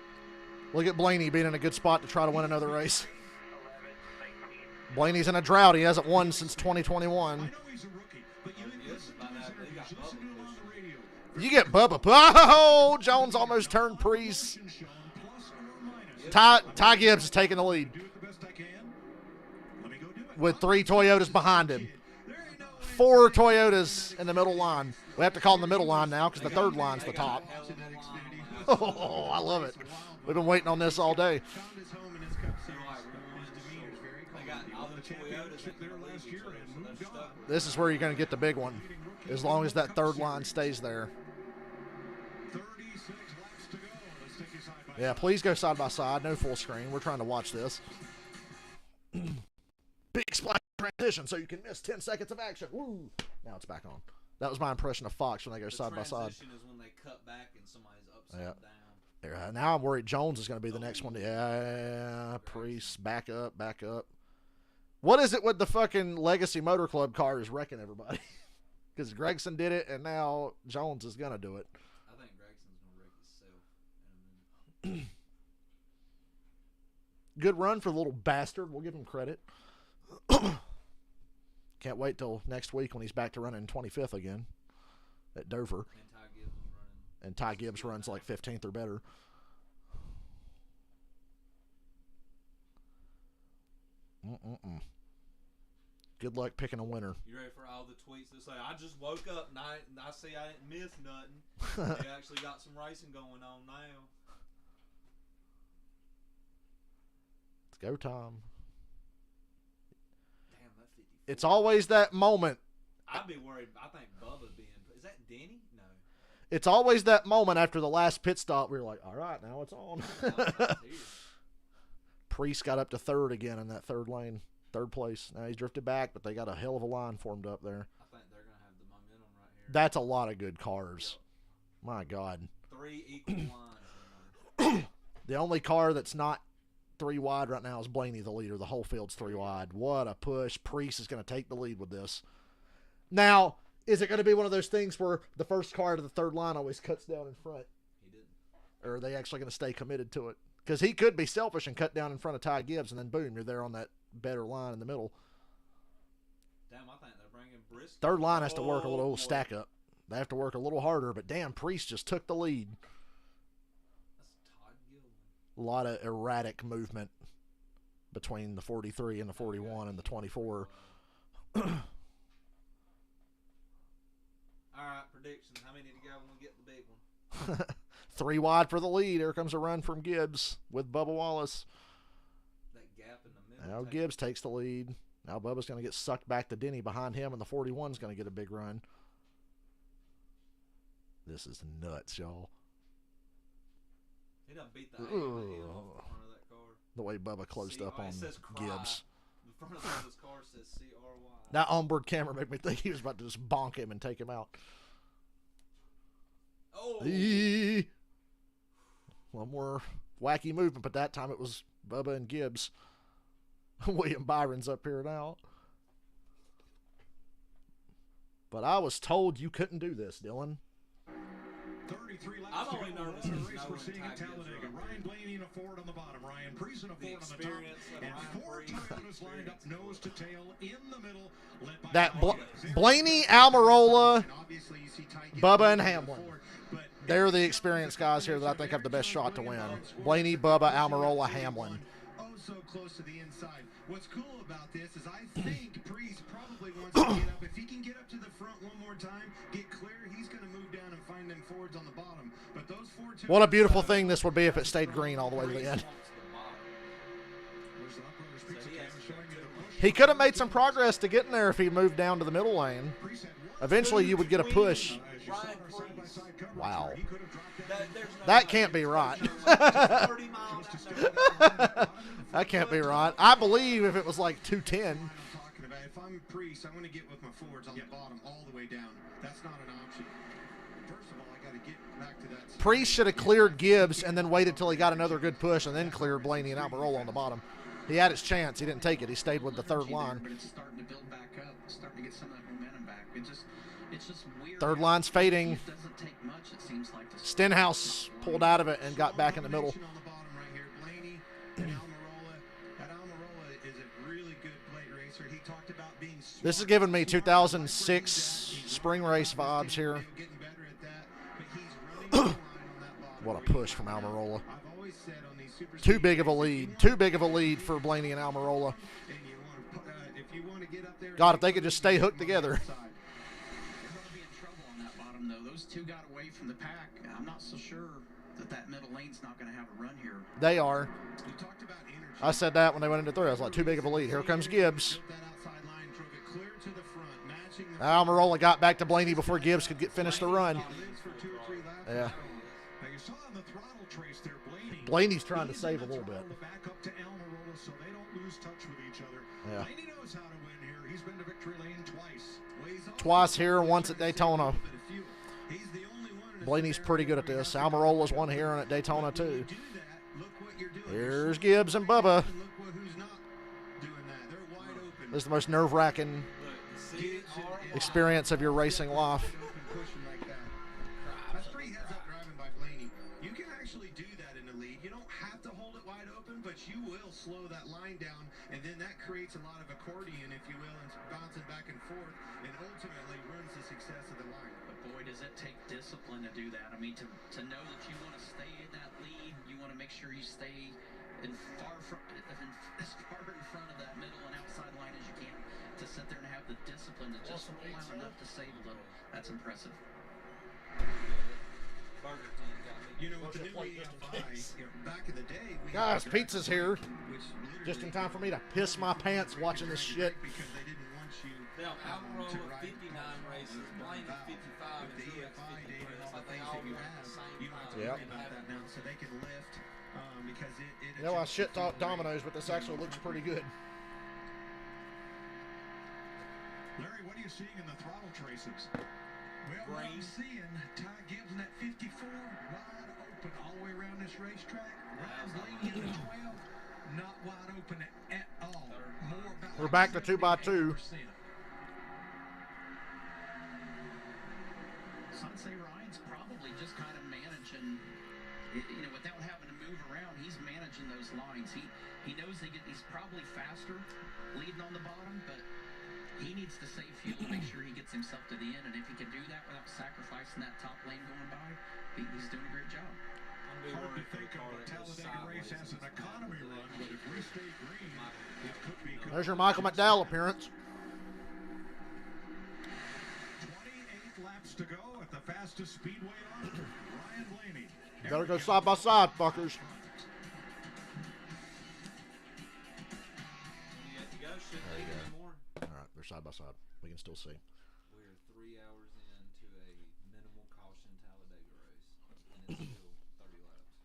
A: Look at Blaney being in a good spot to try to win another race. Blaney's in a drought. He hasn't won since 2021.
B: I know he's a rookie, but you listen to his interviews, listen to him on the radio.
A: You get Bubba. Oh, Jones almost turned Priest. Ty Gibbs is taking the lead
B: Do it the best I can. Let me go do it.
A: with 3 Toyotas behind him. 4 Toyotas in the middle line. We have to call them the middle line now because the third line's the top. Oh, I love it. We've been waiting on this all day.
C: Found his home in his Cup Series.
B: His demeanor's very calm.
G: They got all the Toyotas
B: there last year and moved on.
A: This is where you're going to get the big one, as long as that third line stays there.
B: 36 laps to go. Let's take you side by
A: Yeah, please go side by side. No full screen. We're trying to watch this. Big splash transition so you can miss 10 seconds of action. Woo! Now it's back on. That was my impression of Fox when they go side by side.
G: Transition is when they cut back and somebody's upside
A: Yeah.
G: down.
A: Yeah, now I'm worried Jones is going to be the next one. Yeah, Priest, back up, back up. What is it with the fucking Legacy Motor Club car is wrecking everybody? Because Gregson did it, and now Jones is going to do it.
G: I think Gregson's gonna wreck himself in a minute.
A: Good run for the little bastard. We'll give him credit. Can't wait till next week when he's back to running 25th again at Dover. And Ty Gibbs runs like 15th or better. Good luck picking a winner.
G: You ready for all the tweets that say, I just woke up and I see I didn't miss nothing. They actually got some racing going on now.
A: Let's go, Tom.
G: Damn, that 50.
A: It's always that moment.
G: I'd be worried. I think Bubba being. Is that Denny? No.
A: It's always that moment after the last pit stop where you're like, all right, now it's on. Priest got up to third again in that third lane, third place. Now he's drifted back, but they got a hell of a line formed up there.
G: I think they're going to have the momentum right here.
A: That's a lot of good cars. Yep. My God.
G: 3 equal lines.
A: The only car that's not 3 wide right now is Blaney, the leader. The whole field's 3 wide. What a push. Priest is going to take the lead with this. Now, is it going to be one of those things where the first car to the third line always cuts down in front?
G: He didn't.
A: Or are they actually going to stay committed to it? Because he could be selfish and cut down in front of Ty Gibbs, and then boom, you're there on that better line in the middle.
G: Damn, I think they're bringing Briscoe.
A: Third line has to work a little stack up. They have to work a little harder, but damn, Priest just took the lead.
G: That's Todd Gilman.
A: A lot of erratic movement between the 43 and the 41 and the 24.
G: All right, predictions. How many to go when we get the big one?
A: 3 wide for the lead. Here comes a run from Gibbs with Bubba Wallace.
G: That gap in the middle.
A: Now Gibbs takes the lead. Now Bubba's going to get sucked back to Denny behind him, and the 41's going to get a big run. This is nuts, y'all.
G: He done beat the hell out of him in front of that car.
A: The way Bubba closed up on
G: It says cry.
A: Gibbs.
G: The front of Bubba's car says C-R-Y.
A: That onboard camera made me think he was about to just bonk him and take him out.
G: Oh!
A: One more wacky movement, but that time it was Bubba and Gibbs. William Byron's up here now. But I was told you couldn't do this, Dylan.
B: 33 laps
G: I'm
B: to
G: only
B: go
G: nervous
B: in the
G: because
B: race
G: no
B: we're
G: one
B: seeing at
G: Ty Gibbs
B: Talladega.
G: right
B: Ryan
G: there.
B: Blaney in a Ford on the bottom. Ryan Priest in a Ford on the top.
G: experience of
B: And
G: Ryan
B: 4
G: Priest.
B: Toyotas lined up nose to tail in the middle. Led by
A: That
B: Ty Gibbs.
A: Blaney, Almirola,
C: And obviously you see Ty Gibbs
A: Bubba, and
C: in the
A: Hamlin.
C: Ford, but
A: They're the experienced guys here that I think have the best shot to win. Blaney, Bubba, Almirola, Hamlin.
C: oh so close to the inside. What's cool about this is I think Priest probably wants to get up. If he can get up to the front one more time, get clear, he's going to move down and find them Fords on the bottom. But those 4
A: What a beautiful thing this would be if it stayed green all the way to the end.
B: There's the operator's pizza can showing you the push.
A: He could have made some progress to getting there if he moved down to the middle lane.
B: Priest had one
A: Eventually, you would get a push.
B: as you saw
G: Ryan
B: our side-by-side coverage
A: Wow.
B: here. He could have dropped down.
G: There's no
A: That
G: way.
A: can't be right.
G: 30 miles out there.
A: That can't be right. I believe if it was like 210.
C: talking about. If I'm I'm Priest, I'm going to get with my forwards on the bottom all the way down. That's not an option. First of all, I got to get back to that.
A: Priest should have cleared Gibbs and then waited till he got another good push and then cleared Blaney and Almirola on the bottom. He had his chance. He didn't take it. He stayed with the third line.
D: But it's starting to build back up. It's starting to get some of that momentum back. It's just weird.
A: Third line's fading.
D: It doesn't take much, it seems like.
A: Stenhouse pulled out of it and got back in the middle.
C: On the bottom right here, Blaney and Almirola. That Almirola is a really good plate racer. He talked about being smart.
A: This is giving me 2006 spring race vibes here.
C: Getting better at that, but he's running the line on that bottom.
A: What a push from Almirola.
C: I've always said on these super
A: Too big of a lead. Too big of a lead for Blaney and Almirola.
C: and if you want to get up there,
A: God, if they could just stay hooked together.
D: They're going to be in trouble on that bottom, though. Those two got away from the pack. I'm not so sure that middle lane's not going to have a run here.
A: They are.
C: We talked about energy.
A: I said that when they went into third. I was like, too big of a lead. Here comes Gibbs.
C: That outside line drove it clear to the front, matching the
A: Almirola got back to Blaney before Gibbs could finish the run.
C: lives for 2 or 3 laps.
A: Yeah.
B: Now you saw on the throttle trace there, Blaney.
A: Blaney's trying to save a little bit.
B: Back up to Almirola so they don't lose touch with each other.
A: Yeah.
B: Blaney knows how to win here. He's been to victory lane twice.
A: Twice here, once at Daytona.
C: He's the only one in his
A: Blaney's pretty good at this. Almirola's won here and at Daytona too.
C: do that. Look what you're doing.
A: Here's Gibbs and Bubba.
C: And look who's not doing that. They're wide open.
A: This is the most nerve-wracking experience of your racing life.
C: Pushing like that. That's pretty heads-up driving by Blaney. You can actually do that in the lead. You don't have to hold it wide open, but you will slow that line down, and then that creates a lot of accordion, if you will, and bouncing back and forth, and ultimately ruins the success of the line.
D: But boy, does it take discipline to do that. I mean, to know that you want to stay in that lead, you want to make sure you stay as far in front of that middle and outside line as you can, to sit there and have the discipline to just roll out enough to save a little. That's impressive.
C: You know, with the new EFI, back in the day, we
A: Guys,
C: had
A: pizza's here.
C: which
A: Just in time for me to piss my pants watching this shit.
C: because they didn't want you
G: Now,
C: to
G: Almirola
C: ride
G: 59 races, Blaney 55,
C: with the
G: and Truex
C: EFI data
G: 53.
C: and all
G: So
C: the
G: they
C: things
G: all
C: that you
G: run at
C: have.
G: the same
C: You don't have to
G: time.
A: Yep.
C: worry about that now, so they can lift because it
A: You know, I shit talk Domino's, but this actually looks pretty good.
B: Larry, what are you seeing in the throttle traces?
K: Well, what I'm seeing, Ty Gibbs in that 54, wide open all the way around this racetrack. Ryan Blaney in the 12, not wide open at all. More about
A: We're back to 2x2.
K: 78%.
D: So I'd say Ryan's probably just kind of managing, you know, without having to move around, he's managing those lines. He knows he's probably faster leading on the bottom, but he needs to save fuel to make sure he gets himself to the end. And if he can do that without sacrificing that top lane going by, he's doing a great job.
B: Hard to think of a Talladega race as an economy run, but if we stay green, it could be good.
A: There's your Michael McDowell appearance.
B: 28 laps to go at the fastest speedway on earth. Ryan Blaney.
A: Better go side by side, fuckers. All right, they're side by side. We can still see.
G: We're 3 hours into a minimal caution Talladega race, and it's still 30 laps.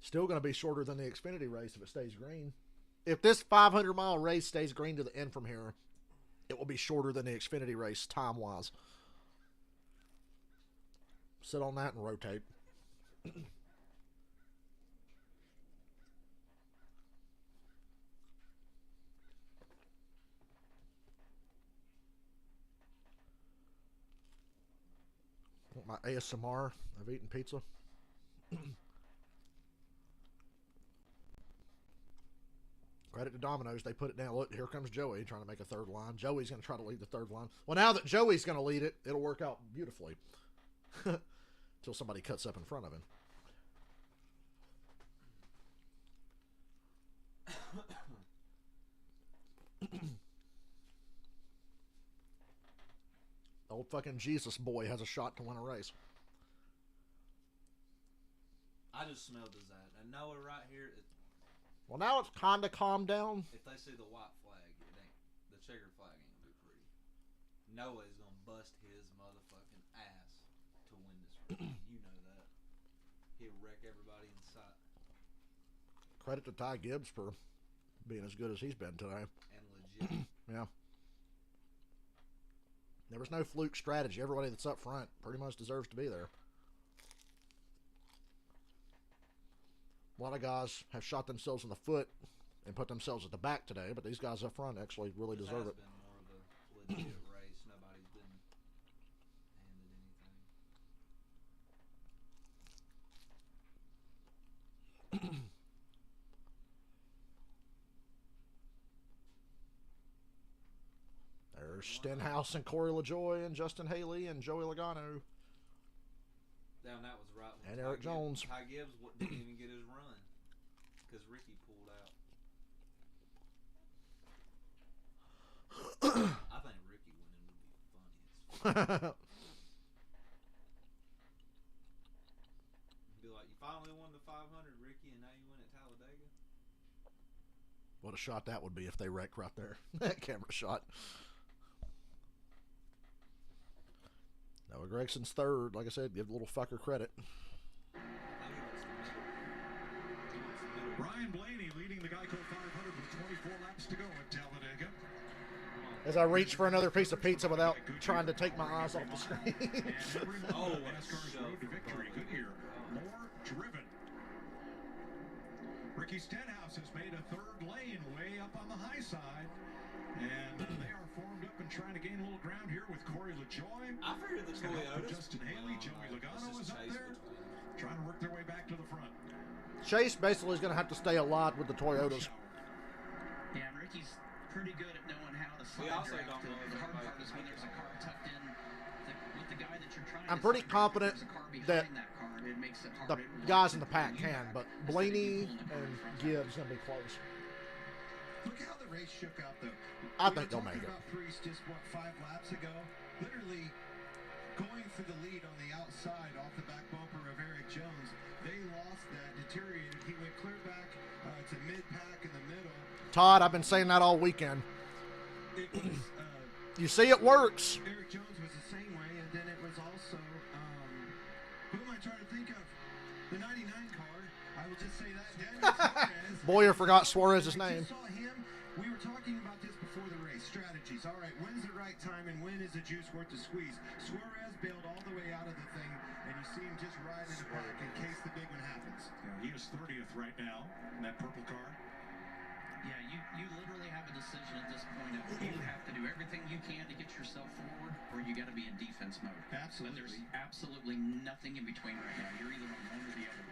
A: Still going to be shorter than the Xfinity race if it stays green. If this 500-mile race stays green to the end from here, it will be shorter than the Xfinity race time-wise. Sit on that and rotate. Want my ASMR of eating pizza? Credit to Domino's, they put it down. Look, here comes Joey trying to make a third line. Joey's going to try to lead the third line. Well, now that Joey's going to lead it, it'll work out beautifully. Until somebody cuts up in front of him. Old fucking Jesus boy has a shot to win a race.
G: I just smelled his ass. And Noah right here,
A: Well, now it's kind of calmed down.
G: if they see the white flag, it ain't, the checkered flag ain't gonna be pretty. Noah is gonna bust his motherfucking ass to win this race. You know that. He'll wreck everybody in sight.
A: Credit to Ty Gibbs for being as good as he's been today.
G: And legit.
A: Yeah. There was no fluke strategy. Everybody that's up front pretty much deserves to be there. A lot of guys have shot themselves in the foot and put themselves at the back today, but these guys up front actually really deserve it.
G: Been more of a legit race. Nobody's been handed anything.
A: There's Stenhouse and Corey LaJoy and Justin Haley and Joey Logano.
G: Down, that was right.
A: And Eric Jones.
G: Ty Gibbs didn't even get his run because Ricky pulled out. I think Ricky winning would be funny. Be like, you finally won the 500, Ricky, and now you win at Talladega.
A: What a shot that would be if they wrecked right there. That camera shot. Noah Gregson's third. Like I said, give the little fucker credit.
B: Ryan Blaney leading the Geico 500 with 24 laps to go at Talladega.
A: As I reach for another piece of pizza without trying to take my eyes off the screen.
B: Oh, NASCAR's road to victory. Goodyear, more driven. Ricky Stenhouse has made a third lane way up on the high side. And they are formed up and trying to gain a little ground here with Corey LaJoy.
G: I figured the Toyotas.
B: Justin Haley, Joey Logano was up there, trying to work their way back to the front.
A: Chase basically is going to have to stay a lot with the Toyotas.
D: Yeah, and Ricky's pretty good at knowing how to slide draft. The hard part is when there's a car tucked in with the guy that you're trying
A: I'm
D: to
A: pretty
D: slide
A: confident
D: that car, it makes it
A: the guys in the pack can, but Blaney and Gibbs going to be close.
C: Look how the race shook out, though.
A: I think they'll make it.
C: About Priest just, 5 laps ago? Literally going for the lead on the outside off the back bumper of Eric Jones. They lost that, deteriorated. He went clear back to mid-pack in the middle.
A: Todd, I've been saying that all weekend.
C: It was,
A: you see, it works.
C: Eric Jones was the same way, and then it was also, who am I trying to think of? The 99 car. I will just say that. Daniel Suarez.
A: Boyer forgot Suarez's name.
C: Saw him. We were talking about this before the race. Strategies. All right, when's the right time and when is the juice worth the squeeze? Suarez bailed all the way out of the thing, and you see him just ride in the back in case the big one happens.
B: Yeah, he is 30th right now in that purple car.
D: Yeah, you literally have a decision at this point of you have to do everything you can to get yourself forward, or you got to be in defense mode.
C: Absolutely.
D: But there's absolutely nothing in between right now. You're either on one or the other.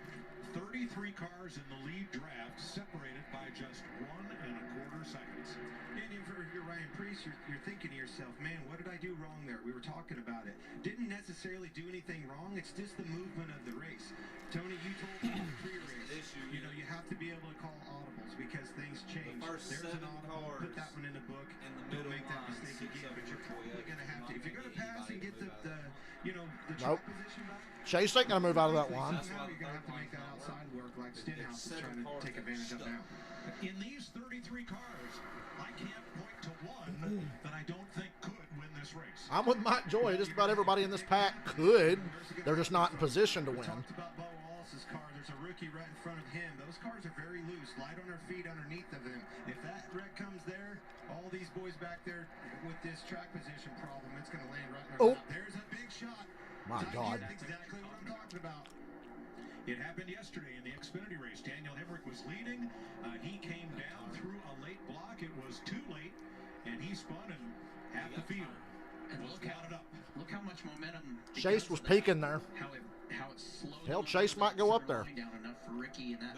B: 33 cars in the lead draft, separated by just 1.25 seconds.
C: And if you're Ryan Priest, you're thinking to yourself, man, what did I do wrong there? We were talking about it. Didn't necessarily do anything wrong. It's just the movement of the race. Tony, you told me in the pre-race, you know, you have to be able to call audibles because things change.
G: There's
C: an audible. Put that one in the book. Don't make that mistake again. But you're probably going to have to. If you're going to pass and get the track position back.
A: Chase ain't going to move out of that line.
C: Now you're going to have to make that outside work like Stenhouse is trying to take advantage of now.
B: In these 33 cars, I can't point to one that I don't think could win this race.
A: I'm with Mike Joy. Just about everybody in this pack could. They're just not in position to win.
C: Talked about Bo Wallace's car. There's a rookie right in front of him. Those cars are very loose, light on their feet underneath of them. If that wreck comes there, all these boys back there with this track position problem, it's going to land right in their mouth. There's a big shot.
A: My God.
C: Exactly what I'm talking about.
B: It happened yesterday in the Xfinity race. Daniel Hemrick was leading. He came down through a late block. It was too late, and he spun and half the field.
D: And look how much momentum.
A: Chase was peaking there.
D: How it slowed.
A: Hell, Chase might go up there.
G: The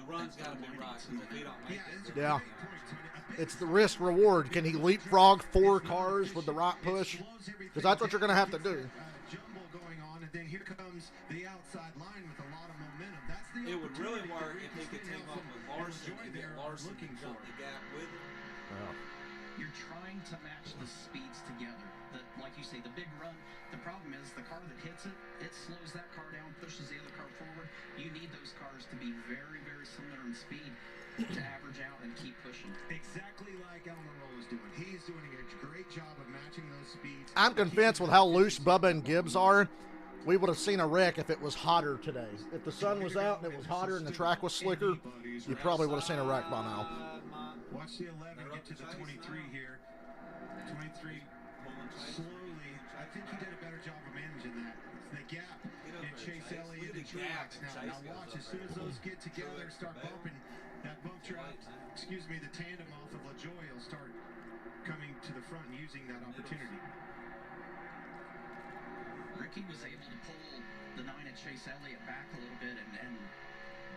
G: run's got to be right. If he don't make it,
A: yeah. It's the risk reward. Can he leapfrog 4 cars with the right push? Because that's what you're going to have to do.
C: Jumble going on, and then here comes the outside line with a lot of momentum. That's the
G: it would really work if he could team up with Larson and get Larson to jump the gap with him.
A: Wow.
D: You're trying to match the speeds together. Like you say, the big run, the problem is the car that hits it, it slows that car down, pushes the other car forward. You need those cars to be very, very similar in speed to average out and keep pushing.
C: Exactly like Almirola is doing. He's doing a great job of matching those speeds.
A: I'm convinced with how loose Bubba and Gibbs are, we would have seen a wreck if it was hotter today. If the sun was out and it was hotter and the track was slicker, you probably would have seen a wreck by now.
C: Watch the 11 get to the 23 here. 23 slowly. I think he did a better job of managing that. The gap in Chase Elliott and Truex now. Now watch, as soon as those get together, start bumping, that bump truck, excuse me, the tandem off of LaJoy will start coming to the front and using that opportunity.
D: Ricky was able to pull the 9 at Chase Elliott back a little bit and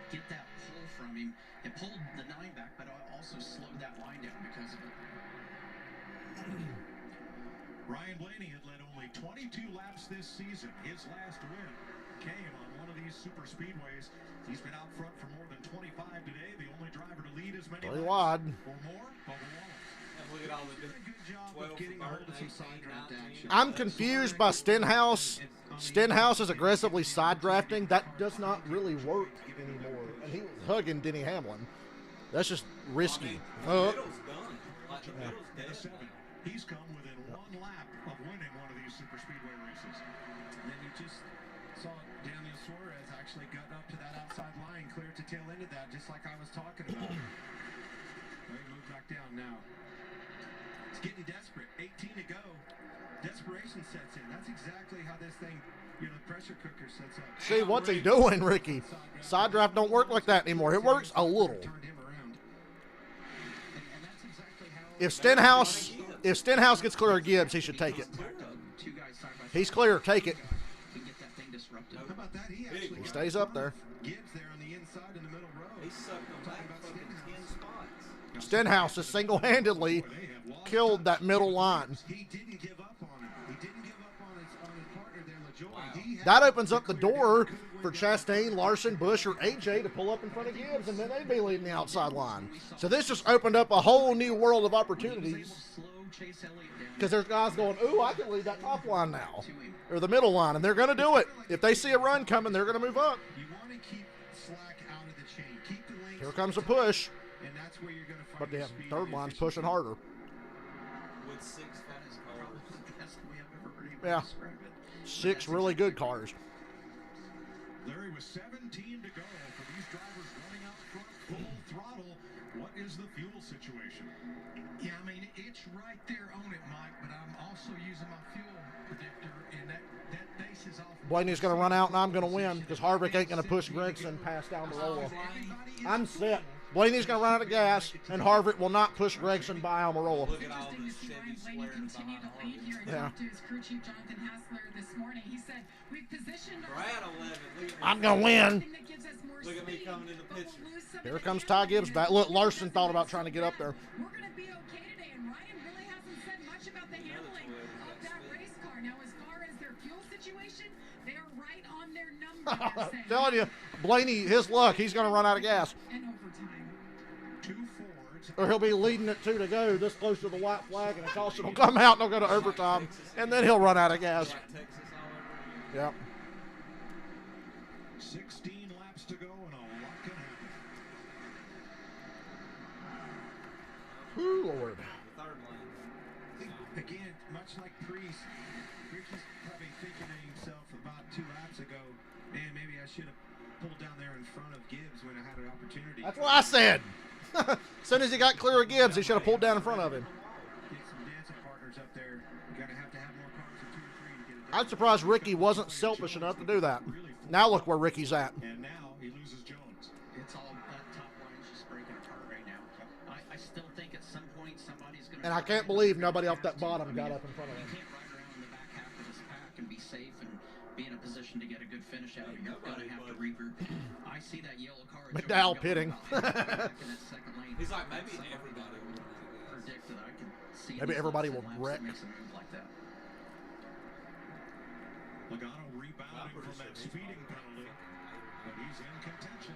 D: get that pull from him. It pulled the 9 back, but also slowed that line down because of it.
B: Ryan Blaney had led only 22 laps this season. His last win came on one of these super speedways. He's been out front for more than 25 today. The only driver to lead as many laps or more.
G: Look at all the
C: Getting a hold of some side draft action.
A: I'm confused by Stenhouse. Stenhouse is aggressively side drafting. That does not really work anymore. And he was hugging Denny Hamlin. That's just risky.
G: Middle's done. Like, the
A: Yeah.
G: middle's dead.
B: 7. He's come within 1 lap of winning one of these super speedway races.
C: And then you just saw Daniel Suarez actually gut up to that outside line, clear to tail end of that, just like I was talking about. Well, he moved back down now. It's getting desperate. 18 to go. Desperation sets in. That's exactly how this thing, the pressure cooker sets up.
A: See, what's he doing, Ricky? Side draft don't work like that anymore. It works a little.
C: Turned him around. And that's exactly how
A: If Stenhouse gets clear of Gibbs, he should take it.
D: Two guys side by side.
A: He's clear. Take it.
D: Can get that thing disrupted.
C: How about that? He actually
A: He stays up there.
C: Gibbs there on the inside in the middle row.
G: He sucked them back fucking 10 spots.
A: Stenhouse has single-handedly killed that middle line.
C: He didn't give up on him. He didn't give up on his partner there, LaJoy. He had
A: That opens up the door for Chastain, Larson, Busch, or AJ to pull up in front of Gibbs, and then they'd be leading the outside line. So this just opened up a whole new world of opportunities.
D: Slow Chase Elliott down.
A: Because there's guys going, ooh, I can lead that top line now. Or the middle line, and they're going to do it. If they see a run coming, they're going to move up.
C: You want to keep slack out of the chain. Keep the lanes.
A: Here comes a push.
C: And that's where you're going to find
A: But the
C: your speed
A: third
C: and
A: line's
C: efficiency.
A: pushing harder.
G: With 6 fast cars.
D: Best we have ever heard
A: Yeah.
D: describe it.
A: 6 really good cars.
B: Larry, with 17 to go for these drivers running out front full throttle, what is the fuel situation?
K: Yeah, I mean, it's right there on it, Mike, but I'm also using my fuel predictor, and that bases off.
A: Blaney's going to run out, and I'm going to win because Harvick ain't going to push Gregson past Almirola. I'm set. Blaney's going to run out of gas, and Harvick will not push Gregson by Almirola.
G: Look at all
H: Interesting
G: the
H: to see Ryan
G: Chevys
H: Blaney
G: flaring
H: continue
G: behind
H: to lead here and
A: Yeah.
H: talk to his crew chief Jonathan Hassler this morning. He said, "We've positioned
G: Brad 11. Look at me.
A: I'm going to win.
H: that gives us more
G: Look at me
H: speed,
G: coming in the
H: but we'll
G: picture.
H: lose some of
A: Here
H: the
A: comes Ty
H: handling
A: Gibbs
H: and
A: back. Look, Larson thought about trying to get up there.
H: We're going to be okay today, and Ryan really hasn't said much about the handling of that race car. Now, as far as their fuel situation, they are right on their number. they're saying.
A: Telling you, Blaney, his luck, he's going to run out of gas.
H: And overtime.
B: 2 Fords.
A: Or he'll be leading at 2 to go this close to the white flag, and a caution will come out, and they'll go to overtime, and then he'll run out of gas.
G: Like Texas all over again.
A: Yep.
B: 16 laps to go, and a lot can happen.
A: Whew, Lord.
G: The third lane.
C: Again, much like Priest, Ricky's probably thinking to himself about 2 laps ago, man, maybe I should have pulled down there in front of Gibbs when I had an opportunity.
A: That's what I said. As soon as he got clear of Gibbs, he should have pulled down in front of him.
C: Get some dancing partners up there. You're going to have more cars than 2 or 3 to get it done.
A: I'm surprised Ricky wasn't selfish enough to do that. Now look where Ricky's at.
B: And now he loses Jones.
D: It's all that top line's just breaking apart right now. I still think at some point somebody's going to.
A: And I can't believe nobody off that bottom got up in front of
D: You
A: him.
D: can't ride around in the back half of this pack and be safe and be in a position to get a good finish out of it. You're going to have to regroup. I see that yellow car.
A: McDowell pitting.
D: Back in that second lane.
G: He's like, maybe
D: Somebody
G: everybody will run out of gas.
D: predicted I can see.
A: Maybe
D: these
A: everybody
D: laps
A: will
D: and laps
A: wreck.
D: that makes a move like that.
B: Logano rebounding from that speeding penalty, but he's in contention.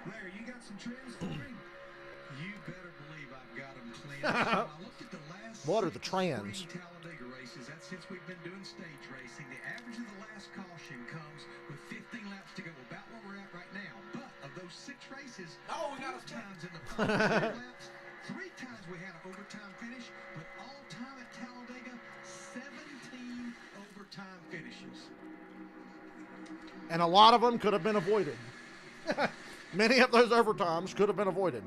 C: Larry, you got some trends for me? You better believe I've got them clean. I looked at the last
A: What are the
C: 6
A: trends?
C: spring Talladega races. That's since we've been doing stage racing. The average of the last caution comes with 15 laps to go, about where we're at right now. But of those 6 races,
G: Oh, we got
C: 4
G: a
C: times in the first 3 laps, 3 times we had an overtime finish, but all time at Talladega, 17 overtime finishes.
A: And a lot of them could have been avoided. Many of those overtimes could have been avoided.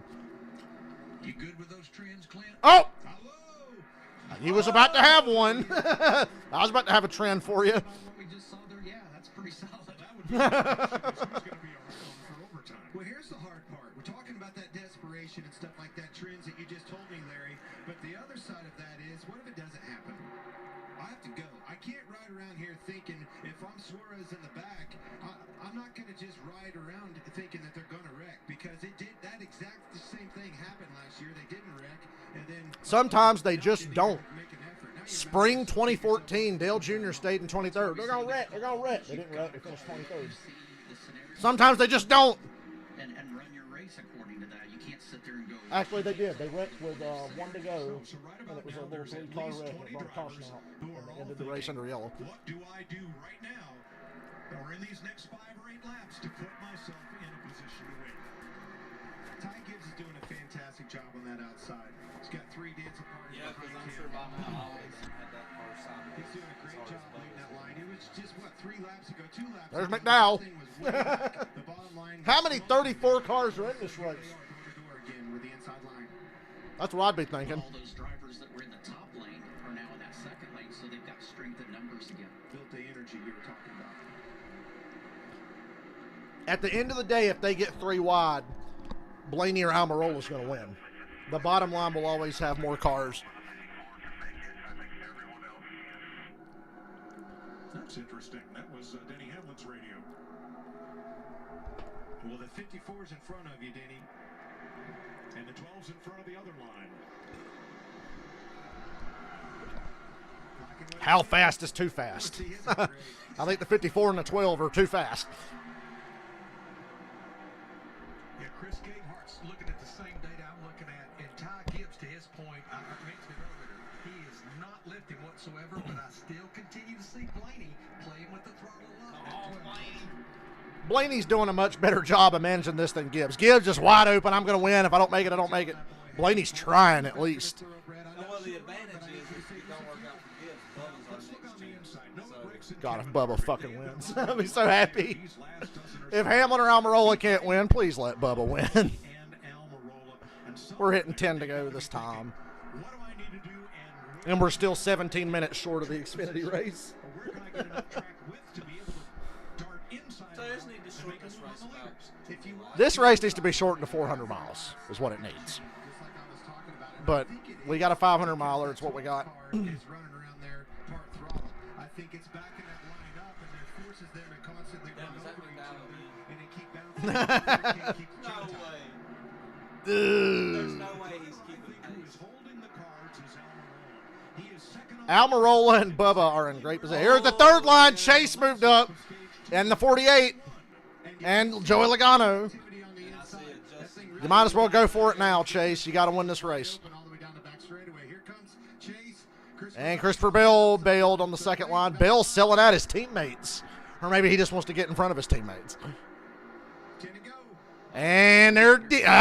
B: You good with those trends, Clint?
A: Oh!
B: Hello!
A: He was about to have one. I was about to have a trend for you.
K: What we just saw there, yeah, that's pretty solid.
B: That would be who's going to be around for overtime.
C: Well, here's the hard part. We're talking about that desperation and stuff like that, trends that you just told me, Larry. But the other side of that is, what if it doesn't happen? I have to go. I can't ride around here thinking if I'm Suarez in the back, I'm not going to just ride around thinking that they're going to wreck, because it did that exact the same thing happened last year. They didn't wreck, and then
A: Sometimes they just don't. Spring 2014, Dale Jr. stayed in 23rd. They're going to wreck. They're going to wreck. They didn't wreck. They finished 23rd. Sometimes they just don't.
D: And run your race according to that. You can't sit there and go.
A: Actually, they did. They wrecked with 1 to go, and it was a little 3-car wreck that brought caution out, and they ended the race under yellow.
B: What do I do right now, or in these next 5 or 8 laps, to put myself in a position to win?
C: Ty Gibbs is doing a fantastic job on that outside. He's got 3 dancing partners.
G: Yeah, because I'm sure by now all of them had that car sideways.
C: He's doing a great job leading that line. It was just, what, 3 laps ago, 2 laps
A: There's
C: ago.
A: McDowell.
C: This thing was way back. The bottom line
A: How many 34 cars are in this race?
C: door to door again with the inside line.
A: That's what I'd be thinking.
D: All those drivers that were in the top lane are now in that second lane, so they've got strength in numbers again.
C: Built the energy you were talking about.
A: At the end of the day, if they get 3 wide, Blaney or Almirola is going to win. The bottom line will always have more cars.
B: That's interesting. That was Denny Hamlin's radio.
C: Well, the 54's in front of you, Denny.
B: And the 12's in front of the other line.
A: How fast is too fast? I think the 54 and the 12 are too fast.
K: Yeah, Chris Gatehart's looking at the same data I'm looking at, and Ty Gibbs, to his point, I mentioned it earlier, he is not lifting whatsoever, but I still continue to see Blaney playing with the throttle up.
A: Blaney's doing a much better job of managing this than Gibbs. Gibbs is wide open. I'm going to win. If I don't make it, I don't make it. Blaney's trying at least.
G: Well, the advantage is if it don't work out for Gibbs, Bubba's our next chance.
A: God, if Bubba fucking wins, I'll be so happy. If Hamlin or Almirola can't win, please let Bubba win. We're hitting 10 to go this time. And we're still 17 minutes short of the Xfinity race.
G: So I just need to shorten this race about.
A: This race needs to be shortened to 400 miles is what it needs. But we got a 500 miler. It's what we got.
C: is running around there part throttle. I think it's backing that line up, and it forces them to constantly run over each other and then keep bouncing. Can't keep the
G: No
C: chain
G: way.
C: tight.
G: There's no way he's keeping pace.
B: Holding the cards is Almirola. He is second on
A: Almirola and Bubba are in great position. Here's the third line. Chase moved up. And the 48. And Joey Logano. You might as well go for it now, Chase. You got to win this race. And Christopher Bell bailed on the second line. Bell's selling out his teammates. Or maybe he just wants to get in front of his teammates. And there,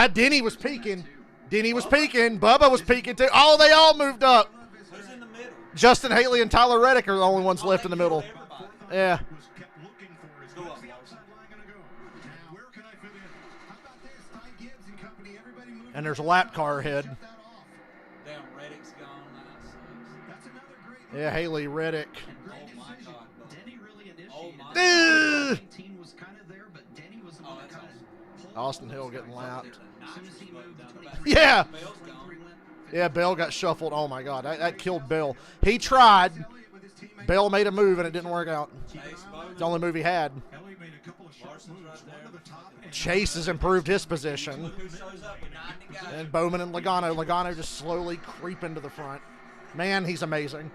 A: Denny was peeking. Denny was peeking. Bubba was peeking too. Oh, they all moved up.
G: Who's in the middle?
A: Justin Haley and Tyler Reddick are the only ones left in the middle. Yeah.
G: Go up, Larson.
A: And there's a lap car ahead.
G: Damn, Reddick's gone. That sucks.
A: Yeah, Haley, Reddick.
G: Oh my God.
D: Denny really
G: Oh
D: initiated.
G: my.
D: 19 was kind of there, but Denny was the one that kind of.
A: Austin Hill getting lapped.
D: As soon as he moved to 23.
A: Yeah.
G: Bell's gone.
A: Yeah, Bell got shuffled. Oh, my God. That killed Bell. He tried. Bell made a move, and it didn't work out. It's the only move he had.
G: Larson's right there.
A: Chase has improved his position.
G: Look who shows up with 90 guys.
A: And Bowman and Logano. Logano just slowly creeping to the front. Man, he's amazing.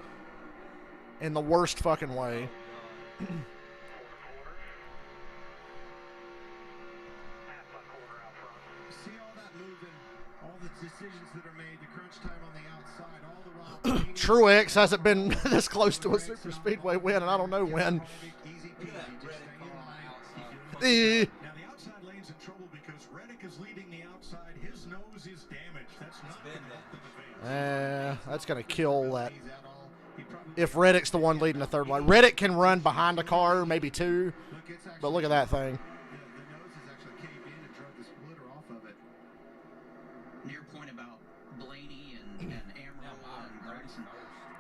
A: In the worst fucking way.
C: See all that moving, all the decisions that are made, the crunch time on the outside, all the while.
A: Truex hasn't been this close to a super speedway win, and I don't know when.
C: Easy
G: Look at that
C: peasy, just
G: Reddick
C: stay in
G: car on
C: line.
G: the outside.
B: Now the outside lane's in trouble because Reddick is leading the outside. His nose is damaged. That's not going to help them advance.
A: That's going to kill that.
C: He's at all. He probably
A: If Reddick's the one leading the third line. Reddick can run behind a car, maybe two.
C: look, it's
A: But look at that thing.
C: The nose has actually caved in and drove the splitter off of it.
D: Your point about Blaney and Amarillo and Grayson,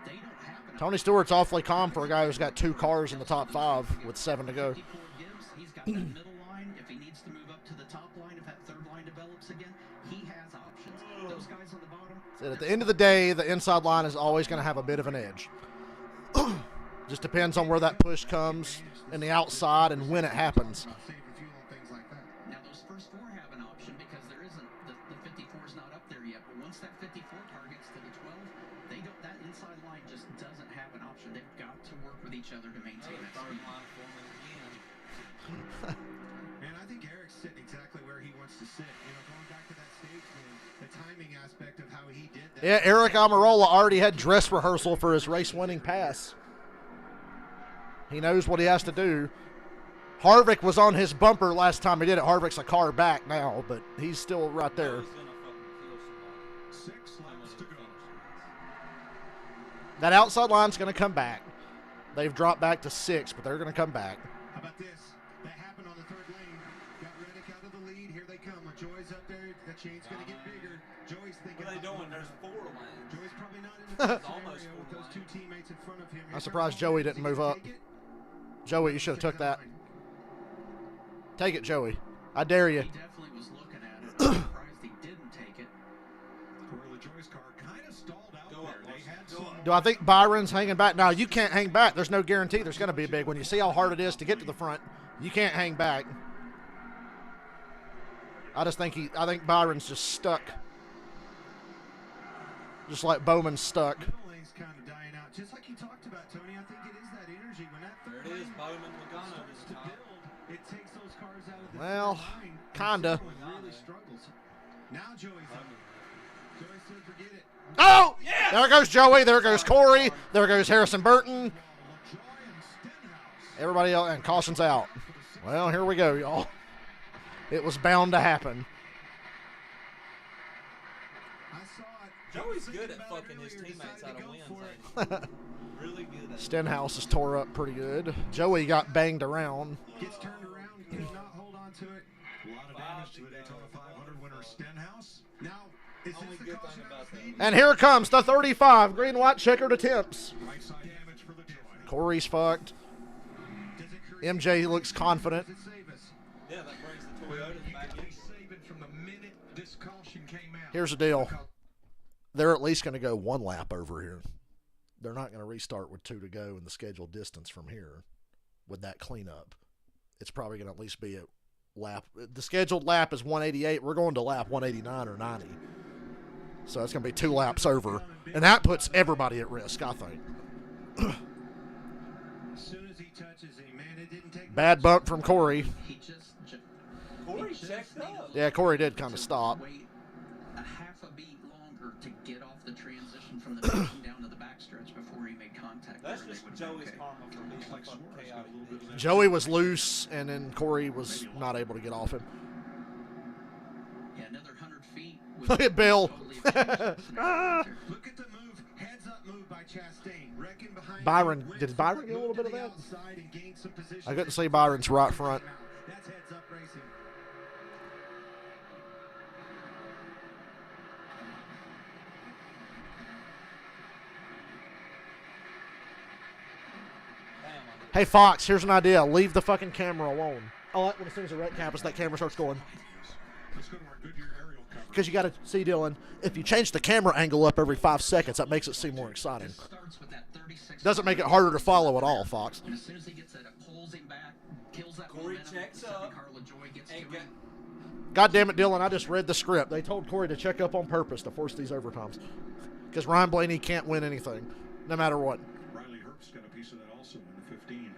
D: they don't have enough.
A: Tony Stewart's awfully calm for a guy who's got 2 cars in the top 5 with 7 to go.
D: 54 gives. He's got that middle line. If he needs to move up to the top line, if that third line develops again, he has options. Those guys on the bottom.
A: So at the end of the day, the inside line is always going to have a bit of an edge. Just depends on where that push comes in the outside and when it happens.
D: Now those first 4 have an option because there isn't the 54 is not up there yet. But once that 54 targets to the 12, they don't. That inside line just doesn't have an option. They've got to work with each other to maintain that speed.
C: And I think Eric's sitting exactly where he wants to sit. You know, going back to that stage win, the timing aspect of how he did that.
A: Yeah, Eric Almirola already had dress rehearsal for his race-winning pass. He knows what he has to do. Harvick was on his bumper last time he did it. Harvick's a car back now, but he's still right there.
B: 6 laps to go.
A: That outside line's going to come back. They've dropped back to 6, but they're going to come back.
C: How about this? That happened on the 3rd lane. Got Reddick out of the lead. Here they come. When Joy's up there, the chain's going to get bigger. Joy's thinking.
G: What are they doing? There's 4 lanes.
C: Joy's probably not in the
G: Almost
C: scenario with those 2 teammates in front of him.
A: I'm surprised Joey didn't move up. Joey, you should have took that. Take it, Joey. I dare you.
D: He definitely was looking at it. I'm surprised he didn't take it.
B: Corey LaJoie's car kind of stalled out there. They had some.
A: Do I think Byron's hanging back? No, you can't hang back. There's no guarantee there's going to be a big one. You see how hard it is to get to the front. You can't hang back. I think Byron's just stuck. Just like Bowman's stuck.
C: Middle lane's kind of dying out. Just like you talked about, Tony, I think it is that energy. When that third
G: There it is,
C: lane
G: Bowman Logano
C: starts
G: to
C: to
G: the top.
C: build, it takes those cars out of the
A: Well,
C: third line.
A: kinda.
C: Really struggles. Now Joey's up. Joey said forget it.
A: Oh! Yes! There goes Joey. There goes Corey. There goes Harrison Burton. Everybody else, and caution's out. Well, here we go, y'all. It was bound to happen.
C: I saw it.
G: Joey's good at fucking his teammates out of wins. Ain't he? Really good at it.
A: Stenhouse is tore up pretty good. Joey got banged around.
C: Gets turned around, could not hold on to it.
B: A lot of damage to the Daytona 500 winner Stenhouse.
C: Now, is
G: Only
C: this the
G: good
C: caution
G: thing
C: I
G: about
C: was
G: that.
C: needing?
A: And here comes the 35 green-white checkered attempts.
B: Right side damage for the Joy.
A: Corey's fucked.
C: Does it create
A: MJ looks confident.
C: Does it save us?
G: Yeah, that brings the Toyotas back in.
B: Saving from the minute this caution came out.
A: Here's the deal. They're at least going to go 1 lap over here. They're not going to restart with 2 to go in the scheduled distance from here with that cleanup. It's probably going to at least be a lap. The scheduled lap is 188. We're going to lap 189 or 90. So it's going to be 2 laps over. And that puts everybody at risk, I think.
C: As soon as he touches him, man, it didn't take
A: Bad bump from Corey.
D: He just
G: Corey
D: he just
G: checked
D: needed
G: up.
A: Yeah, Corey did kind of
D: to
A: stop.
D: Wait a half a beat longer to get off the transition from the beginning down to the backstretch before he made contact.
G: That's
D: there,
G: just
D: they would've been
G: Joey's
D: okay.
G: karma for being a fucking chaotic bitch.
A: Joey was loose, and then Corey was not able to get off him.
D: Yeah, another 100 feet.
A: Look at Bill.
C: Look at the move, heads up move by Chastain. Reckon behind
A: Byron,
C: him,
A: did Byron get a little
C: moved to
A: bit of
C: the
A: that?
C: outside and gained some position.
A: I couldn't see Byron's right front.
C: That's heads up racing.
A: Hey, Fox, here's an idea. Leave the fucking camera alone. I like when as soon as the red cap is, that camera starts going.
B: Let's go to our Goodyear aerial cover.
A: Because you got to see, Dylan, if you change the camera angle up every 5 seconds, that makes it seem more exciting.
D: Starts with that 36.
A: Doesn't make it harder to follow at all, Fox.
D: And as soon as he gets it, it pulls him back, kills that
G: Corey
D: momentum.
G: checks
D: Second
G: up.
D: car, LaJoie gets to
G: Ain't
D: him.
G: got,
A: God damn it, Dylan, I just read the script. They told Corey to check up on purpose to force these overtimes. Because Ryan Blaney can't win anything, no matter what.
B: Riley Herbst got a piece of that also in the 15.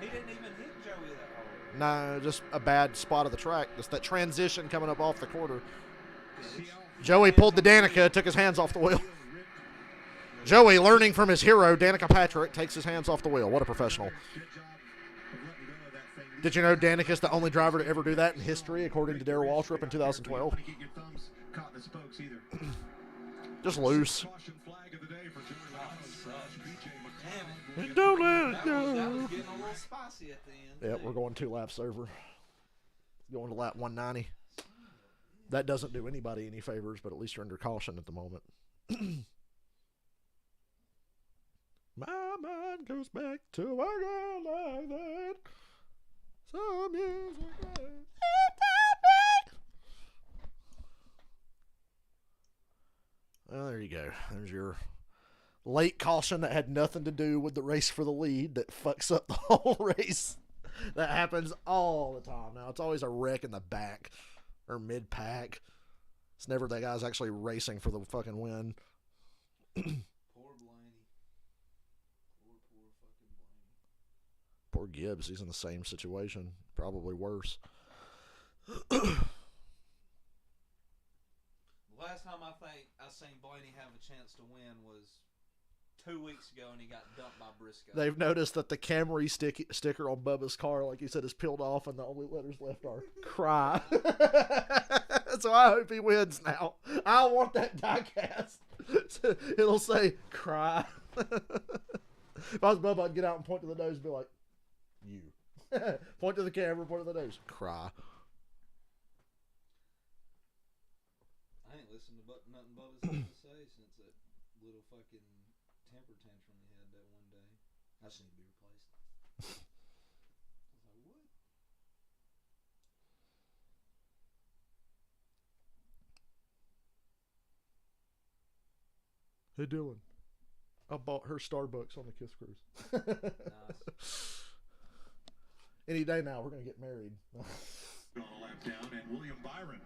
G: he didn't even hit Joey that hard.
A: No, just a bad spot of the track. Just that transition coming up off the quarter. Joey pulled the Danica, took his hands off the wheel. Joey, learning from his hero, Danica Patrick, takes his hands off the wheel. What a professional. Did you know Danica's the only driver to ever do that in history, according to Darrell Waltrip in 2012? Just loose.
B: Caution flag of the day for Joey Logano. PJ
G: Damn it.
A: Don't let it
G: That was
A: go.
G: getting a little spicy at the end.
A: Yep,
G: too.
A: we're going 2 laps over. Going to lap 190. That doesn't do anybody any favors, but at least you're under caution at the moment. My mind goes back to a girl like that. Some years ago. Well, there you go. There's your late caution that had nothing to do with the race for the lead that fucks up the whole race. That happens all the time. Now, it's always a wreck in the back or mid-pack. It's never that guy's actually racing for the fucking win.
G: Poor Blaney. Poor fucking Blaney.
A: Poor Gibbs. He's in the same situation. Probably worse.
G: The last time I think I seen Blaney have a chance to win was 2 weeks ago, and he got dumped by Briscoe.
A: They've noticed that the Camry sticker on Bubba's car, like you said, is peeled off, and the only letters left are cry. So I hope he wins now. I want that diecast. It'll say cry. If I was Bubba, I'd get out and point to the nose and be like, you. Point to the camera, point to the nose, cry.
G: I ain't listened to nothing Bubba's had to say since that little fucking temper tantrum he had that one day. I just need to be replaced. I was like, what?
A: Hey, Dylan. I bought her Starbucks on the Kiss Cruise.
G: Nice.
A: Any day now, we're going to get married.
B: On a lap down, and William Byron,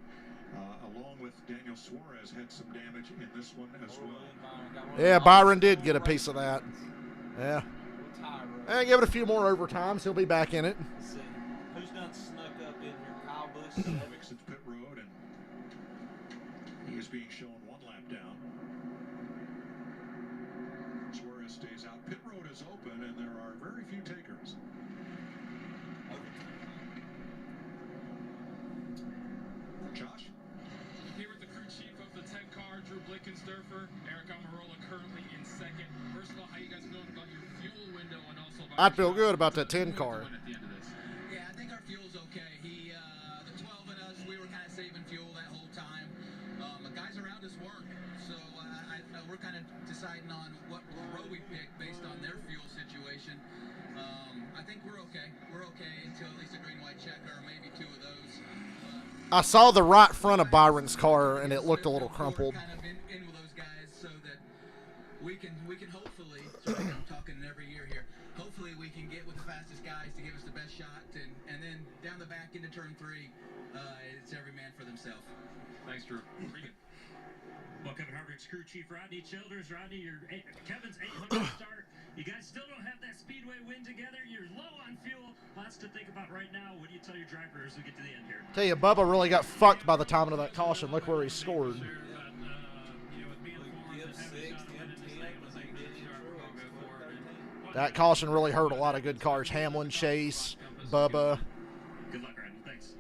B: along with Daniel Suarez, had some damage in this one as well.
A: Yeah, Byron did get a piece of that. Yeah. And give it a few more overtimes. He'll be back in it.
G: Let's see. Who's done snuck up in here? Kyle Busch.
B: Mixon's pit road, and he is being shown 1 lap down. Suarez stays out. Pit road is open, and there are very few takers. Josh?
I: Here with the crew chief of the 10 car, Drew Blickensderfer. Eric Almirola currently in second. First of all, how you guys feeling about your fuel window and also about
A: I'd feel good about that 10 car.
I: at the end of this?
L: Yeah, I think our fuel's okay. The 12 and us, we were kind of saving fuel that whole time. The guys around us weren't. So we're kind of deciding on what row we pick based on their fuel situation. I think we're okay. We're okay until at least a green white checker or maybe 2 of those.
A: I saw the right front of Byron's car, and it looked a little crumpled.
L: Kind of in with those guys so that we can hopefully, sorry, I'm talking every year here, hopefully we can get with the fastest guys to give us the best shot, and then down the back into turn 3, it's every man for themselves.
I: Thanks, Drew. Regan.
J: Well, Kevin Harvick's crew chief, Rodney Childers. Rodney, Kevin's 800 start. You guys still don't have that Speedway win together. You're low on fuel. Lots to think about right now. What do you tell your driver as we get to the end here?
A: Tell you, Bubba really got fucked by the timing of that caution. Look where he scored. That caution really hurt a lot of good cars. Hamlin, Chase, Bubba.
J: Good luck, Rodney. Thanks.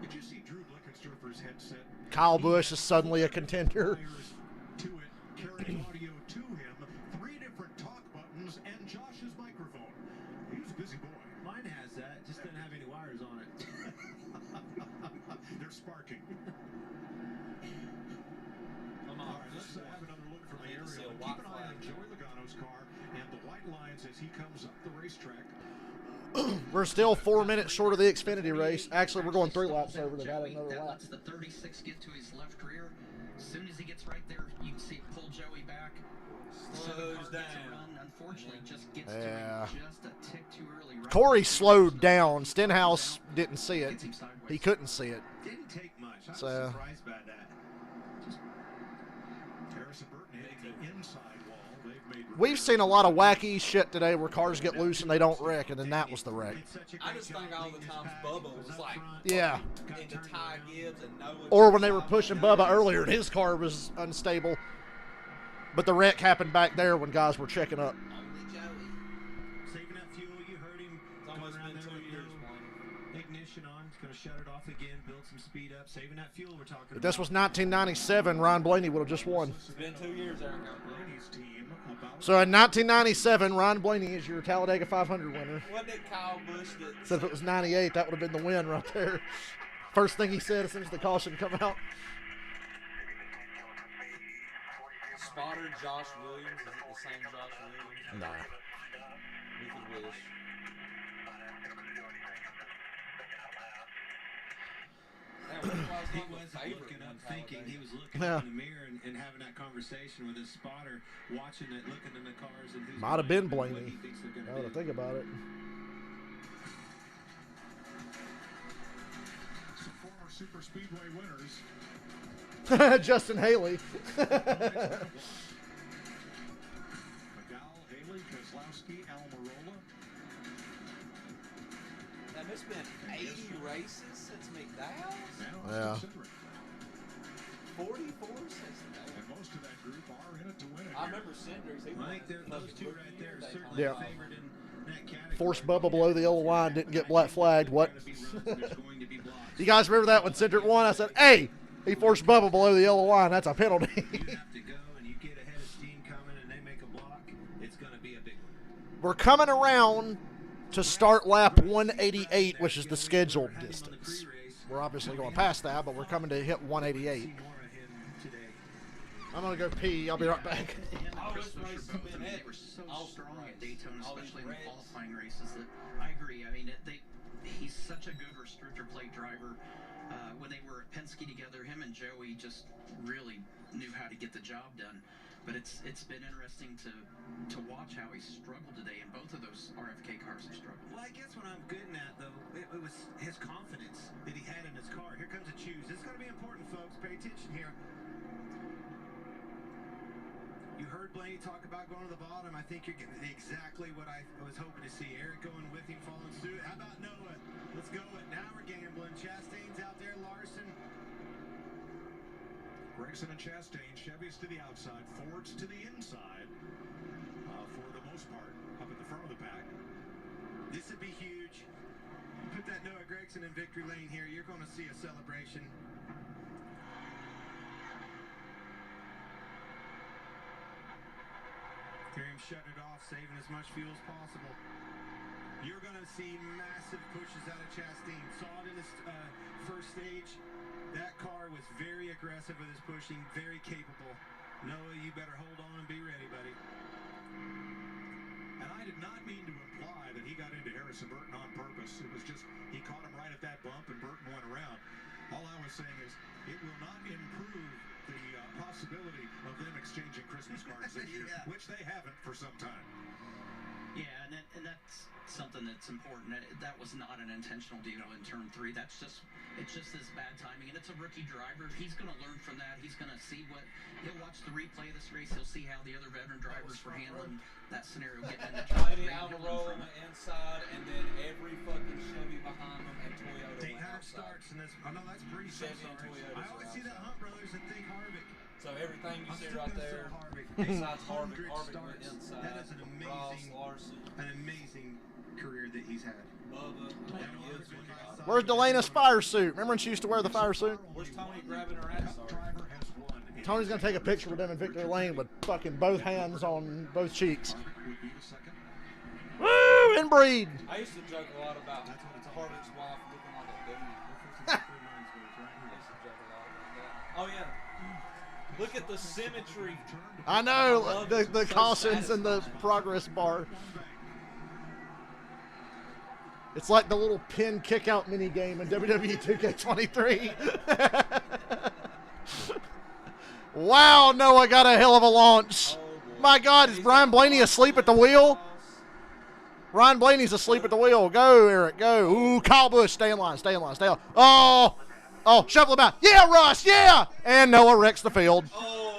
B: Did you see Drew Blickensderfer's headset?
A: Kyle Busch is suddenly a contender.
B: To it, carrying audio to him, 3 different talk buttons, and Josh's microphone. He's a busy boy.
C: Mine has that, just doesn't have any wires on it.
B: They're sparking.
G: Come
B: All
G: on.
B: right, let's have another look from the
G: I need to see
B: aerial.
G: a
B: Keep
G: white
B: an eye on
G: flag.
B: Joey Logano's car and the white lines as he comes up the racetrack.
A: We're still 4 minutes short of the Xfinity race. Actually, we're going 3 laps over. They got another
D: That
A: lap.
D: lets the 36 get to his left rear. As soon as he gets right there, you can see it pull Joey back.
G: Slows
D: Seven car gets a
G: down.
D: run. Unfortunately, just gets
A: Yeah.
D: to him just a tick too early. Right
A: Corey
D: there.
A: slowed down. Stenhouse didn't see it.
D: Gets him sideways.
A: He couldn't see it.
C: Didn't take much. I was
A: So-
C: surprised by that.
B: Harrison Burton hitting the inside wall. They've made
A: We've seen a lot of wacky shit today where cars get loose and they don't wreck, and then that was the wreck.
C: Did such a
G: I
C: great
G: just
C: job
G: think all the
C: leading
G: times
C: his pack.
G: Bubba
C: He
G: was
C: up
G: like
C: front,
A: Yeah.
C: got
G: into
C: turned
G: Ty
C: around.
G: Gibbs and Noah.
A: Or when they were pushing Bubba earlier and his car was unstable. But the wreck happened back there when guys were checking up.
G: Only Joey.
C: Saving up fuel, you heard him.
G: It's almost
C: going around
G: been
C: there
G: 2
C: with
G: years,
C: no
G: Blaine.
C: ignition on. He's going to shut it off again, build some speed up, saving that fuel we're talking
A: If
C: about.
A: this was 1997, Ron Blaney would have just won.
G: It's been 2 years, Eric.
A: So in 1997, Ron Blaney is your Talladega 500 winner.
G: Wasn't it Kyle Busch that
A: So if it was 98, that would have been the win right there. First thing he said as soon as the caution come out.
G: spotted Josh Williams? Is it the same Josh Williams?
A: Nah.
G: We could wish.
C: He was looking up thinking, he was looking in the mirror and having that conversation with his spotter, watching it, looking in the cars. And who's
A: Might have been
C: what
A: Blaney.
C: he thinks they're gonna
A: Now that I
C: do.
A: think about it.
B: Some former super speedway winners.
A: Justin Haley.
B: McGowl, Haley, Kozlowski, Almirola.
G: Now, it's been 80 races since McDowell's?
A: Yeah.
G: 44 since McDowell's.
B: And most of that group are in it to win it.
G: I remember Cinders.
C: I think those two right there are certainly
A: Yeah.
C: favored in that category.
A: Force Bubba below the yellow line, didn't get black flagged. What? You guys remember that when Cindric won? I said, hey, he forced Bubba below the yellow line. That's a penalty.
C: You have to go and you get ahead of steam coming and they make a block, it's going to be a big one.
A: We're coming around to start lap 188, which is the scheduled distance. We're obviously going past that, but we're coming to hit 188. I'm going to go pee. I'll be right back.
D: They were so strong at Daytona, especially in the qualifying races. That I agree. I mean, he's such a good restrictor plate driver. When they were at Penske together, him and Joey just really knew how to get the job done. But it's been interesting to watch how he struggled today, and both of those RFK cars have struggled.
C: Well, I guess what I'm getting at, though, it was his confidence that he had in his car. Here comes a choose. This is going to be important, folks. Pay attention here. You heard Blaney talk about going to the bottom. I think you're getting exactly what I was hoping to see. Eric going with him, following suit. How about Noah? Let's go it. Now we're gambling. Chastain's out there. Larson.
B: Gregson and Chastain, Chevys to the outside, Fords to the inside, for the most part, up at the front of the pack.
C: This would be huge. Put that Noah Gregson in victory lane here. You're going to see a celebration. Hear him shut it off, saving as much fuel as possible. You're going to see massive pushes out of Chastain. Saw it in his first stage. That car was very aggressive with his pushing, very capable. Noah, you better hold on and be ready, buddy.
B: And I did not mean to imply that he got into Harrison Burton on purpose. It was just he caught him right at that bump and Burton went around. All I was saying is it will not improve the possibility of them exchanging Christmas cards this year, which they haven't for some time.
D: Yeah, and that's something that's important. That was not an intentional deal in turn 3. It's just this bad timing, and it's a rookie driver. He's going to learn from that. He's going to see he'll watch the replay of this race. He'll see how the other veteran drivers were handling that scenario, getting in the turn 3.
G: Almirola on the inside, and then every fucking Chevy behind them, and Toyota
C: They
G: went
C: have
G: outside.
C: starts in this. Oh, no, that's pretty
G: Chevy and Toyota.
C: I always see that Hunt Brothers and think Harvick.
G: So everything you see right there,
C: besides
G: besides Harvick went inside.
C: That is an amazing,
G: Larson,
C: an amazing career that he's had.
G: Bubba,
A: Where's Delena's fire suit? Remember when she used to wear the fire suit?
G: Where's Tony grabbing her ass?
A: Tony's going to take a picture with them in victory lane with fucking both hands on both cheeks. Woo! Inbreed!
G: I used to joke a lot about Harvick's wife looking like a dude. I used to joke a lot about that. Oh yeah. Look at the symmetry.
A: I know, the cautions and the progress bar. It's like the little pin kick-out mini game in WWE 2K23. Wow, Noah got a hell of a launch. My God, is Brian Blaney asleep at the wheel? Ryan Blaney's asleep at the wheel. Go, Eric, go. Ooh, Kyle Busch, stay in line, stay in line, stay in line. Oh, shuffle him out. Yeah, Russ, yeah. And Noah wrecks the field.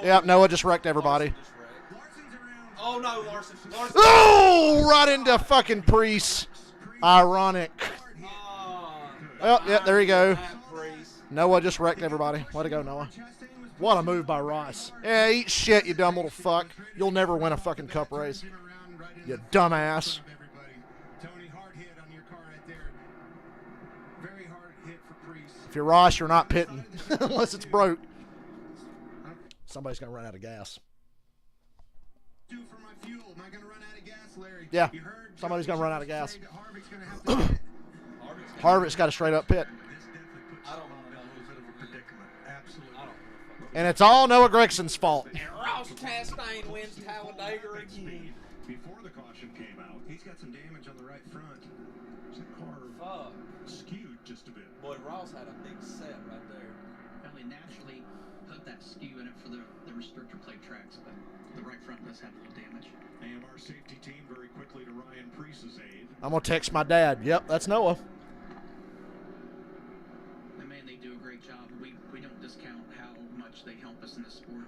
A: Yep, Noah just wrecked everybody.
G: Oh no, Larson.
A: Oh, right into fucking Priest. Ironic. Oh, yeah, there you go. Noah just wrecked everybody. Way to go, Noah. What a move by Rice. Yeah, eat shit, you dumb little fuck. You'll never win a fucking cup race. You dumbass.
C: Tony, hard hit on your car right there. Very hard.
A: If you're Ross, you're not pitting unless it's broke. Somebody's going to run out of gas.
C: For my fuel. Am I going to run out of gas, Larry?
A: Yeah, somebody's going to run out of gas. Harvick's got a straight up pit. And it's all Noah Gregson's fault.
G: And Ross Chastain wins Talladega again.
B: Before the caution came out, he's got some damage on the right front. His car skewed just a bit.
G: Boy, Ross had a big set right there.
D: Well, they naturally put that skew in it for the restrictor plate tracks, but the right front does have a little damage.
B: AMR safety team very quickly to Ryan Preece's aid.
A: I'm going to text my dad. Yep, that's Noah.
D: And man, they do a great job. We don't discount how much they help us in this sport.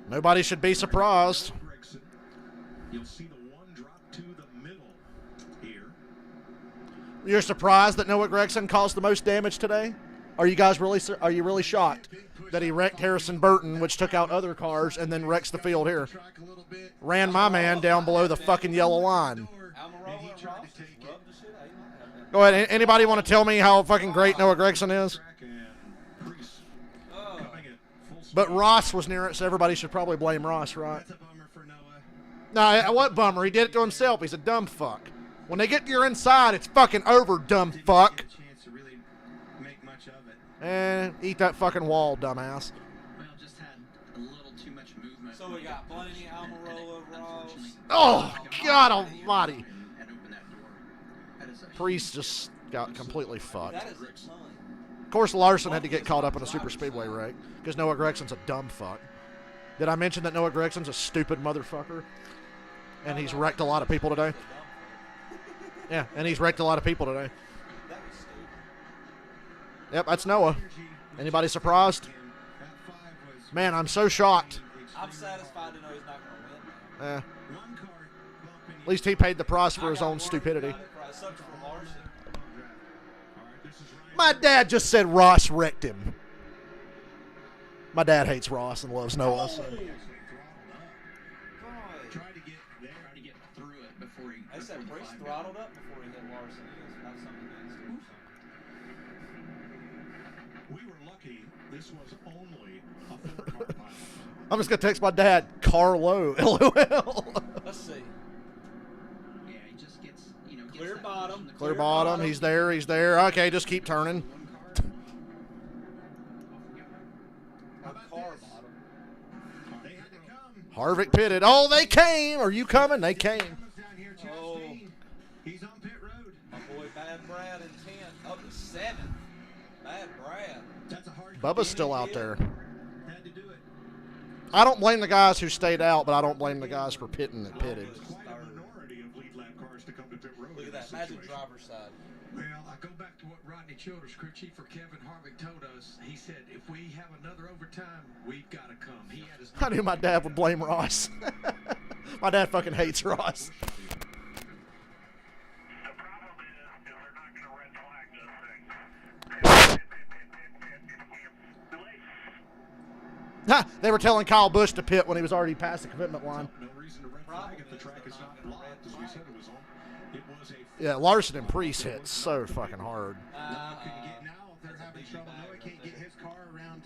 A: Nobody should be surprised.
B: You'll see the one drop to the middle here.
A: You're surprised that Noah Gragson caused the most damage today? Are you guys really shocked that he wrecked Harrison Burton, which took out other cars, and then wrecks the field here? Ran my man down below the fucking yellow line. Go ahead. Anybody want to tell me how fucking great Noah Gragson is? But Ross was near it, so everybody should probably blame Ross, right? No, what bummer? He did it to himself. He's a dumb fuck. When they get to your inside, it's fucking over, dumb fuck. Eat that fucking wall, dumbass.
D: Well, just had a little too much movement.
G: So we got Blaney, Almirola, Ross.
A: Oh, God almighty. Priest just got completely fucked.
G: That is a ton.
A: Of course, Larson had to get caught up in a super speedway wreck because Noah Gregson's a dumb fuck. Did I mention that Noah Gregson's a stupid motherfucker? And he's wrecked a lot of people today. Yeah, and he's wrecked a lot of people today. Yep, that's Noah. Anybody surprised? Man, I'm so shocked.
G: I'm satisfied to know he's not going to win.
A: At least he paid the price for his own stupidity. My dad just said Ross wrecked him. My dad hates Ross and loves Noah. So.
D: Try to get through it before he.
G: They said Priest throttled up before he hit Larson. He was have something against him.
B: We were lucky this was only a 4-car pilot.
A: I'm just going to text my dad, Carlo, LOL.
G: Let's see.
D: Yeah, he just gets,
G: clear bottom.
A: Clear bottom. He's there. He's there. Okay, just keep turning. Harvick pitted. Oh, they came. Are you coming? They came.
G: Oh.
B: He's on pit road.
G: My boy Bad Brad in 10th. Up to 7th. Bad Brad.
B: That's a hard
A: Bubba's still out there.
B: Had to do it.
A: I don't blame the guys who stayed out, but I don't blame the guys for pitting that pitted.
B: Quite a minority of lead lap cars to come to pit road.
G: Look at that. Imagine driver's side.
K: Well, I go back to what Rodney Childers, crew chief for Kevin Harvick, told us. He said, if we have another overtime, we've got to come. He had his
A: I knew my dad would blame Ross. My dad fucking hates Ross. They were telling Kyle Busch to pit when he was already past the commitment line.
B: No reason to red flag if the track is not blocked, as we said it was on. It was a
A: Yeah, Larson and Priest hit so fucking hard.
C: They're having trouble. Noah can't get his car around.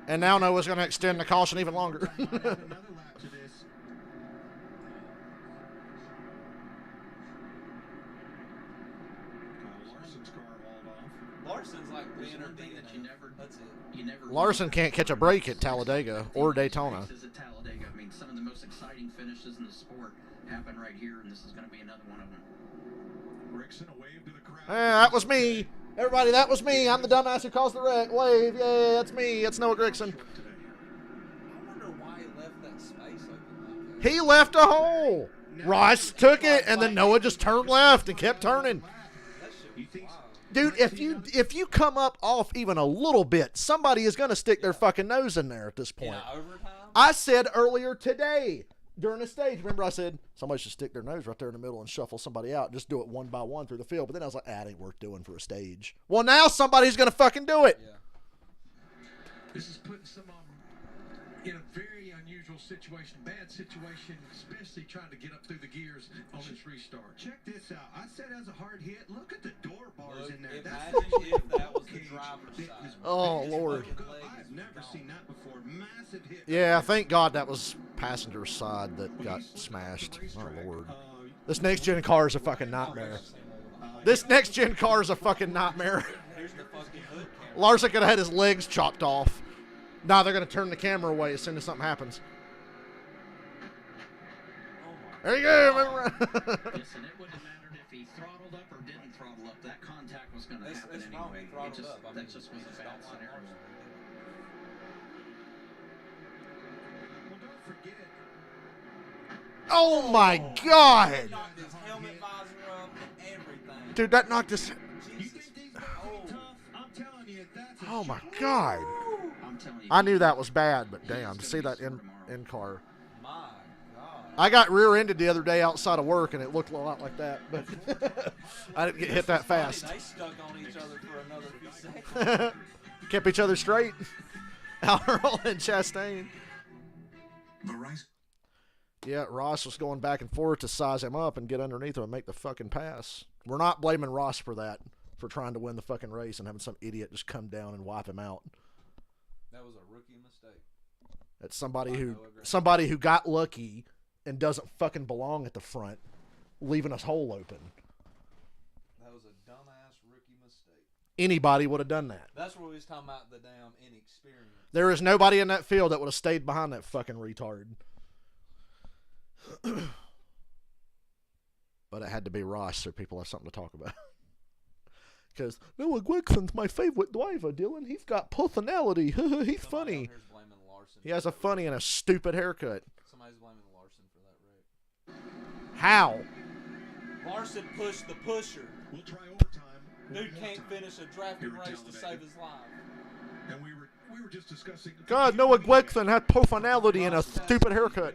A: And now Noah's going to extend the caution even longer.
C: Another lap to this.
B: Larson's car hauled off.
G: Larson's like being or being
D: that you never.
G: That's it.
D: You never.
A: Larson can't catch a break at Talladega or Daytona.
D: At Talladega. I mean, some of the most exciting finishes in the sport happen right here, and this is going to be another one of them.
B: Gragson, a wave to the crowd.
A: That was me. Everybody, that was me. I'm the dumbass who caused the wreck. Wave. Yeah, that's me. That's Noah Gragson.
G: I wonder why he left that space open like that.
A: He left a hole. Ross took it, and then Noah just turned left and kept turning.
G: That shit was wild.
A: Dude, if you come up off even a little bit, somebody is going to stick their fucking nose in there at this point.
G: Overtime?
A: I said earlier today during the stage, remember I said somebody should stick their nose right there in the middle and shuffle somebody out. Just do it one by one through the field. But then I was like, it ain't worth doing for a stage. Well, now somebody's going to fucking do it.
G: Yeah.
K: This is putting some in a very unusual unusual situation, bad situation, especially trying to get up through the gears on this restart.
C: Check this out. I said as a hard hit. Look at the door bars in there.
G: Imagine if that was the driver's side.
A: Oh, Lord.
C: I've never seen that before. Massive hit.
A: Yeah, thank God that was passenger side that got smashed. Oh, Lord. This next-gen car is a fucking nightmare. This next-gen car is a fucking nightmare.
G: Here's the fucking hood camera.
A: Larson could have had his legs chopped off. Now they're going to turn the camera away as soon as something happens. There you go.
M: Listen, it wouldn't have mattered if he throttled up or didn't throttle up. That contact was going to happen anyway. That just was a bad scenario.
C: Well, don't forget.
A: Oh, my God.
G: He knocked his helmet visor up and everything.
A: Dude, that knocked his...
C: That's
A: Oh, my God.
M: I'm telling you.
A: I knew that was bad, but damn, to see that in car.
G: My God.
A: I got rear-ended the other day outside of work, and it looked a lot like that, but I didn't get hit that fast.
G: They stuck on each other for another few seconds.
A: Kept each other straight. Almerle and Chastain. Yeah, Ross was going back and forth to size him up and get underneath him and make the fucking pass. We're not blaming Ross for that, for trying to win the fucking race and having some idiot just come down and wipe him out.
G: That was a rookie mistake.
A: That's somebody who got lucky and doesn't fucking belong at the front, leaving us hole open.
G: That was a dumbass rookie mistake.
A: Anybody would have done that.
G: That's what we was talking about, the damn inexperience.
A: There is nobody in that field that would have stayed behind that fucking retard. But it had to be Ross so people have something to talk about. Because Noah Gwigson's my favorite driver, Dylan. He's got personality. He's funny. He has a funny and a stupid haircut.
G: Somebody's blaming Larson for that wreck.
A: How?
G: Larson pushed the pusher.
B: We'll try overtime.
G: Dude can't finish a drafting race to save his life.
B: And we were just discussing.
A: God, Noah Gwigsson had personality and a stupid haircut.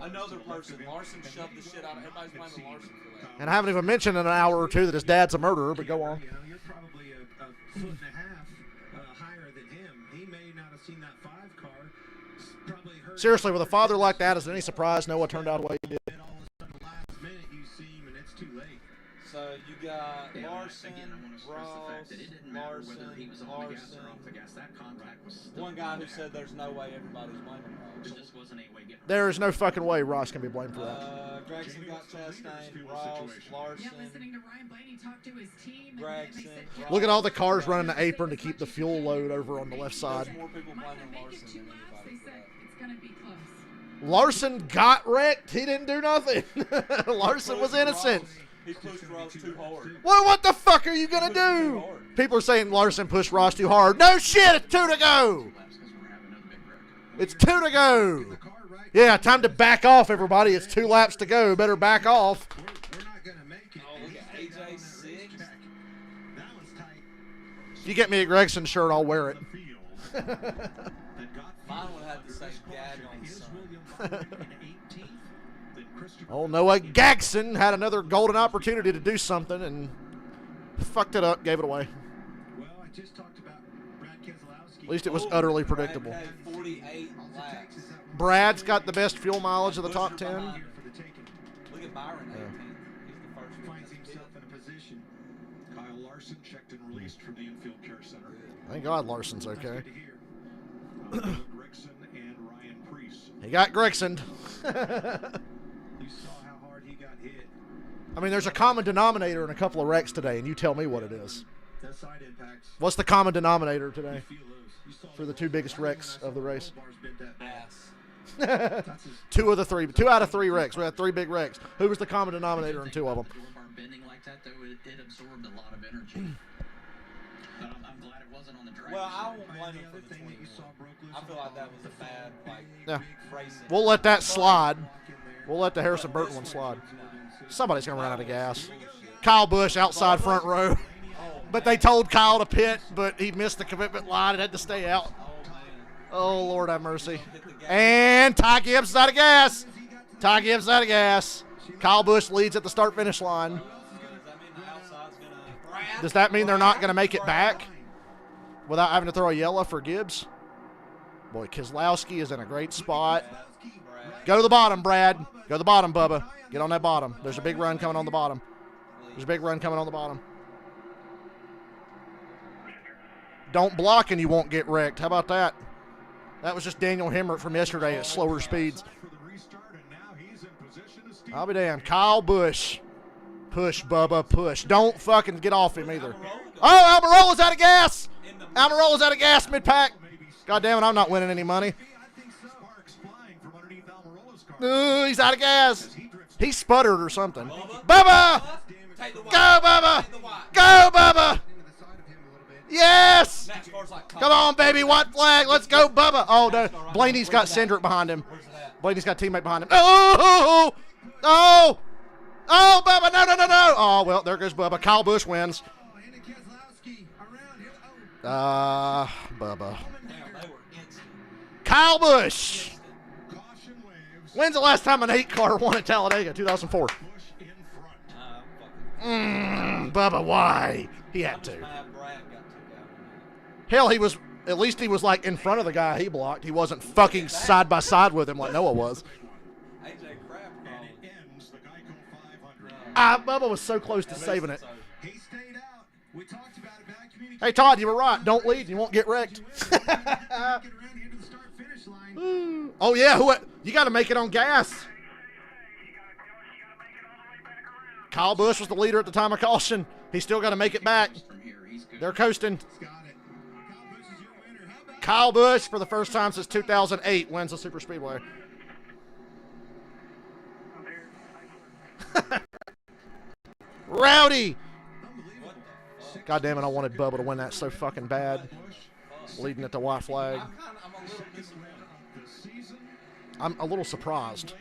G: Another person. Larson shoved the shit out of everybody's blaming Larson for that.
A: And I haven't even mentioned in an hour or two that his dad's a murderer, but go on.
C: You know, you're probably a foot and a half higher than him. He may not have seen that 5 car. Probably heard.
A: Seriously, with a father like that, is it any surprise Noah turned out the way he did?
C: And all of a sudden, last minute, you see him, and it's too late.
G: So you got Larson,
M: Again, I want to stress the fact that it didn't matter whether he was on the gas or off the gas. That contact was still
G: one guy who said there's no way everybody's blaming Ross.
M: there just wasn't any way getting.
A: There is no fucking way Ross can be blamed for that.
G: Gregson got Chastain, Ross, Larson.
H: Yeah, listening to Ryan Blaney talk to his team.
G: Gregson.
A: Look at all the cars running the apron to keep the fuel load over on the left side.
G: There's more people blaming Larson than anybody for that.
H: It's going to be close.
A: Larson got wrecked. He didn't do nothing. Larson was innocent.
G: He pushed Ross too hard.
A: Well, what the fuck are you going to do? People are saying Larson pushed Ross too hard. No shit, it's 2 to go. It's 2 to go. Yeah, time to back off, everybody. It's 2 laps to go. Better back off.
C: We're not going to make it.
G: Oh, look at AJ 6.
C: That one's tight.
A: If you get me a Gregson shirt, I'll wear it.
G: Mine would have to say gag on son.
A: Oh, Noah Gagson had another golden opportunity to do something and fucked it up, gave it away.
C: Well, I just talked about Brad Keselowski.
A: At least it was utterly predictable.
G: Brad had 48 laps.
A: Brad's got the best fuel mileage of the top 10.
G: Look at Byron, 18. He's the first one.
C: Finds himself in a position.
B: Kyle Larson checked and released from the infield care center.
A: Thank God Larson's okay.
B: Good to hear. Gregson and Ryan Preece.
A: He got Gregson.
C: You saw how hard he got hit.
A: I mean, there's a common denominator in a couple of wrecks today, and you tell me what it is.
C: That side impacts.
A: What's the common denominator today
C: You feel those. You saw
A: for the 2 biggest wrecks of the race?
C: bars bent that bad.
G: Ass.
A: 2 of the 3. 2 out of 3 wrecks. We had 3 big wrecks. Who was the common denominator in 2 of them?
M: Door bar bending like that, though, it absorbed a lot of energy. But I'm glad it wasn't on the driver's
G: Well, I
M: side.
G: won't blame him for the 21. I feel like that was a bad,
A: Yeah.
G: racing.
A: We'll let that slide. We'll let the Harrison Burton one slide. Somebody's going to run out of gas. Kyle Busch outside front row. But they told Kyle to pit, but he missed the commitment line and had to stay out. Oh, Lord have mercy. And Ty Gibbs is out of gas. Ty Gibbs is out of gas. Kyle Busch leads at the start-finish line. Does that mean they're not going to make it back without having to throw a yellow for Gibbs? Boy, Keselowski is in a great spot. Go to the bottom, Brad. Go to the bottom, Bubba. Get on that bottom. There's a big run coming on the bottom. There's a big run coming on the bottom. Don't block and you won't get wrecked. How about that? That was just Daniel Hemmert from yesterday at slower speeds. I'll be damned. Kyle Busch. Push, Bubba, push. Don't fucking get off him either. Oh, Almirola's out of gas. Almirola's out of gas mid-pack. God damn it, I'm not winning any money. Ooh, he's out of gas. He sputtered or something. Bubba! Go, Bubba! Go, Bubba! Yes! Come on, baby. White flag. Let's go, Bubba. Oh, no. Blaney's got Cindric behind him. Blaney's got a teammate behind him. Oh! Oh! Oh, Bubba. No, no, no, no. Oh, well, there goes Bubba. Kyle Busch wins. Bubba. Kyle Busch. When's the last time an 8-car won at Talladega? 2004. Bubba, why? He had to. Hell, he was, at least he was like in front of the guy he blocked. He wasn't fucking side by side with him like Noah was. Bubba was so close to saving it. Hey, Todd, you were right. Don't lead. You won't get wrecked. Oh, yeah. You got to make it on gas. Kyle Busch was the leader at the time of caution. He's still got to make it back. They're coasting. Kyle Busch, for the first time since 2008, wins the Super Speedway. Rowdy! God damn it, I wanted Bubba to win that so fucking bad. Leading at the white flag. I'm a little surprised.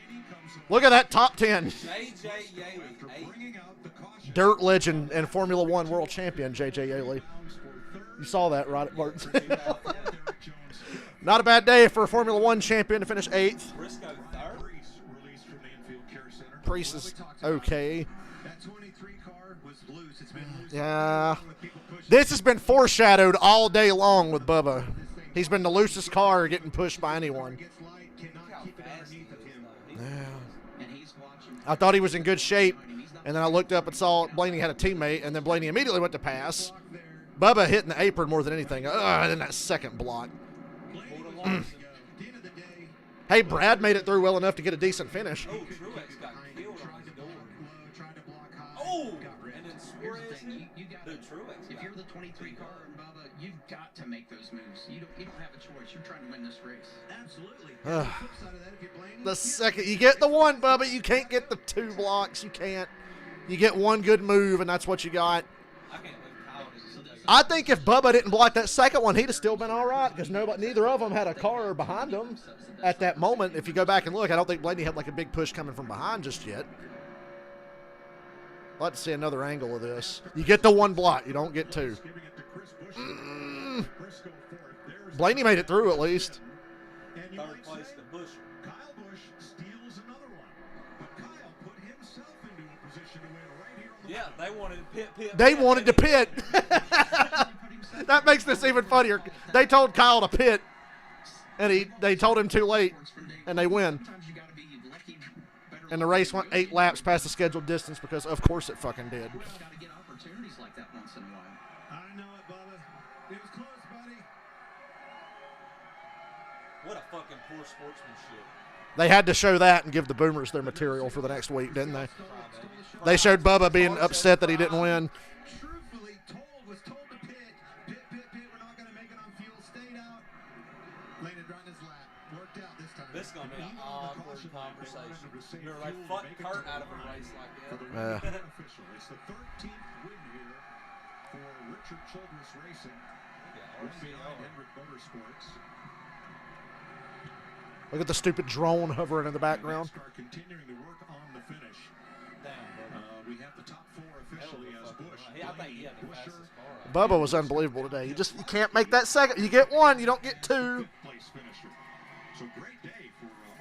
A: Look at that top 10. Dirt legend and Formula One world champion, J.J. Yaley. You saw that right at Martinsville. Not a bad day for a Formula One champion to finish 8th. Priest is okay. Yeah. This has been foreshadowed all day long with Bubba. He's been the loosest car getting pushed by anyone. Yeah. I thought he was in good shape, and then I looked up and saw Blaney had a teammate, and then Blaney immediately went to pass. Bubba hitting the apron more than anything. And then that second block. Hey, Brad made it through well enough to get a decent finish.
G: Oh, Truex got killed on his door. Oh, and then Suarez.
M: If you're the 23 car and Bubba, you've got to make those moves. You don't have a choice. You're trying to win this race. Absolutely.
A: The second you get the one, Bubba, you can't get the 2 blocks. You can't. You get one good move, and that's what you got. I think if Bubba didn't block that second one, he'd have still been all right because neither of them had a car behind them at that moment. If you go back and look, I don't think Blaney had like a big push coming from behind just yet. I'd like to see another angle of this. You get the 1 block. You don't get 2. Blaney made it through at least.
G: Third place to Busch.
B: Kyle Busch steals another one. But Kyle put himself into a position to win right here on the
G: Yeah, they wanted to pit.
A: They wanted to pit. That makes this even funnier. They told Kyle to pit, and they told him too late, and they win. And the race went 8 laps past the scheduled distance because, of course, it fucking did.
M: Got to get opportunities like that once in a while.
B: I know it, Bubba. It was close, buddy.
G: What a fucking poor sportsmanship.
A: They had to show that and give the Boomers their material for the next week, didn't they? They showed Bubba being upset that he didn't win.
B: Truthfully, was told to pit. Pit. We're not going to make it on fuel. Stayed out. Landed right in his lap. Worked out this time.
G: This is going to be an awkward conversation. Remember, they fucked Kurt out of a race like that.
B: It's the 13th win here for Richard Childress Racing. Behind Hendrick Motorsports.
A: Look at the stupid drone hovering in the background.
B: Continuing to work on the finish. We have the top 4 officially as Busch.
A: Bubba was unbelievable today. You can't make that second. You get 1, you don't get 2.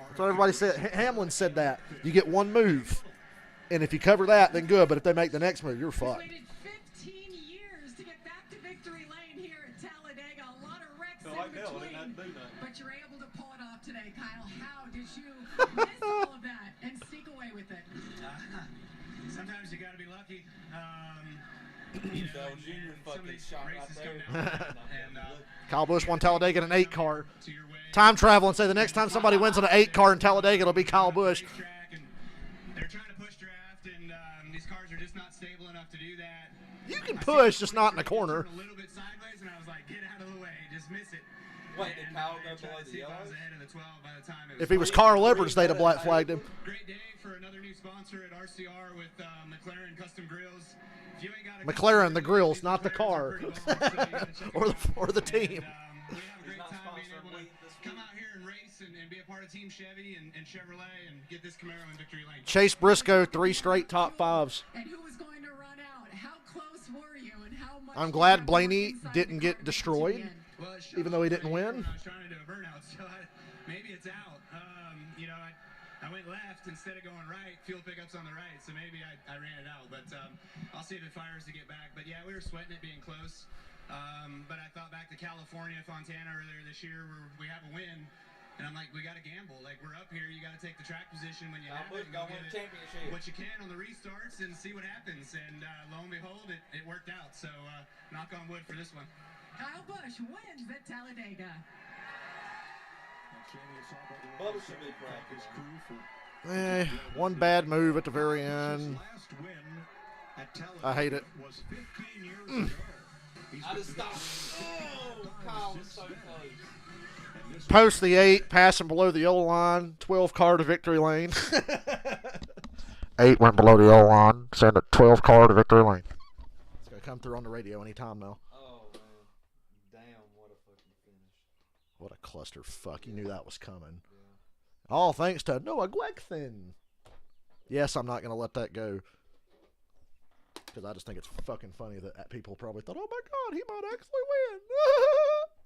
A: That's what everybody said. Hamlin said that. You get 1 move. And if you cover that, then good. But if they make the next move, you're fucked.
H: Waited 15 years to get back to victory lane here at Talladega. A lot of wrecks in swing, but you're able to pull it off today, Kyle. How did you miss all of that and sneak away with it?
C: Sometimes you got to be lucky.
G: Junior fucking shot right there.
A: Kyle Busch won Talladega in an 8 car. Time travel and say the next time somebody wins in an 8 car in Talladega, it'll be Kyle Busch.
C: They're trying to push draft, and these cars are just not stable enough to do that.
A: You can push, just not in the corner.
C: A little bit sideways, and I was like, get out of the way, just miss it.
G: Wait, did Kyle go below the yellows?
A: If he was Carl Edwards, they'd have black flagged him.
C: Great day for another new sponsor at RCR with McLaren Custom Grills. If you ain't got a
A: McLaren, the grills, not the car. or the team.
C: We have a great time being able to come out here and race and be a part of Team Chevy and Chevrolet and get this Camaro in victory lane.
A: Chase Briscoe, 3 straight top 5s.
H: And who was going to run out? How close were you? And how much?
A: I'm glad Blaney didn't get destroyed, even though he didn't win.
C: I was trying to do a burnout, so maybe it's out. I went left instead of going right. Fuel pickup's on the right, so maybe I ran it out. But I'll see if it fires to get back. But yeah, we were sweating it being close. But I thought back to California, Fontana earlier this year where we have a win. And I'm like, we got to gamble. Like, we're up here. You got to take the track position when you have it.
G: Go win the championship.
C: What you can on the restarts and see what happens. And lo and behold, it worked out. So knock on wood for this one.
H: Kyle Busch wins at Talladega.
G: Bubba should be proud.
A: One bad move at the very end. I hate it.
G: I just stopped. Oh, Kyle was so close.
A: Post the 8, passing below the yellow line, 12 car to victory lane. 8 went below the yellow line, send a 12 car to victory lane. It's going to come through on the radio anytime now.
G: Oh, man. Damn, what a fucking finish.
A: What a clusterfuck. You knew that was coming. Yeah. All thanks to Noah Gwegthin. Yes, I'm not going to let that go. Because I just think it's fucking funny that people probably thought, oh my God, he might actually win.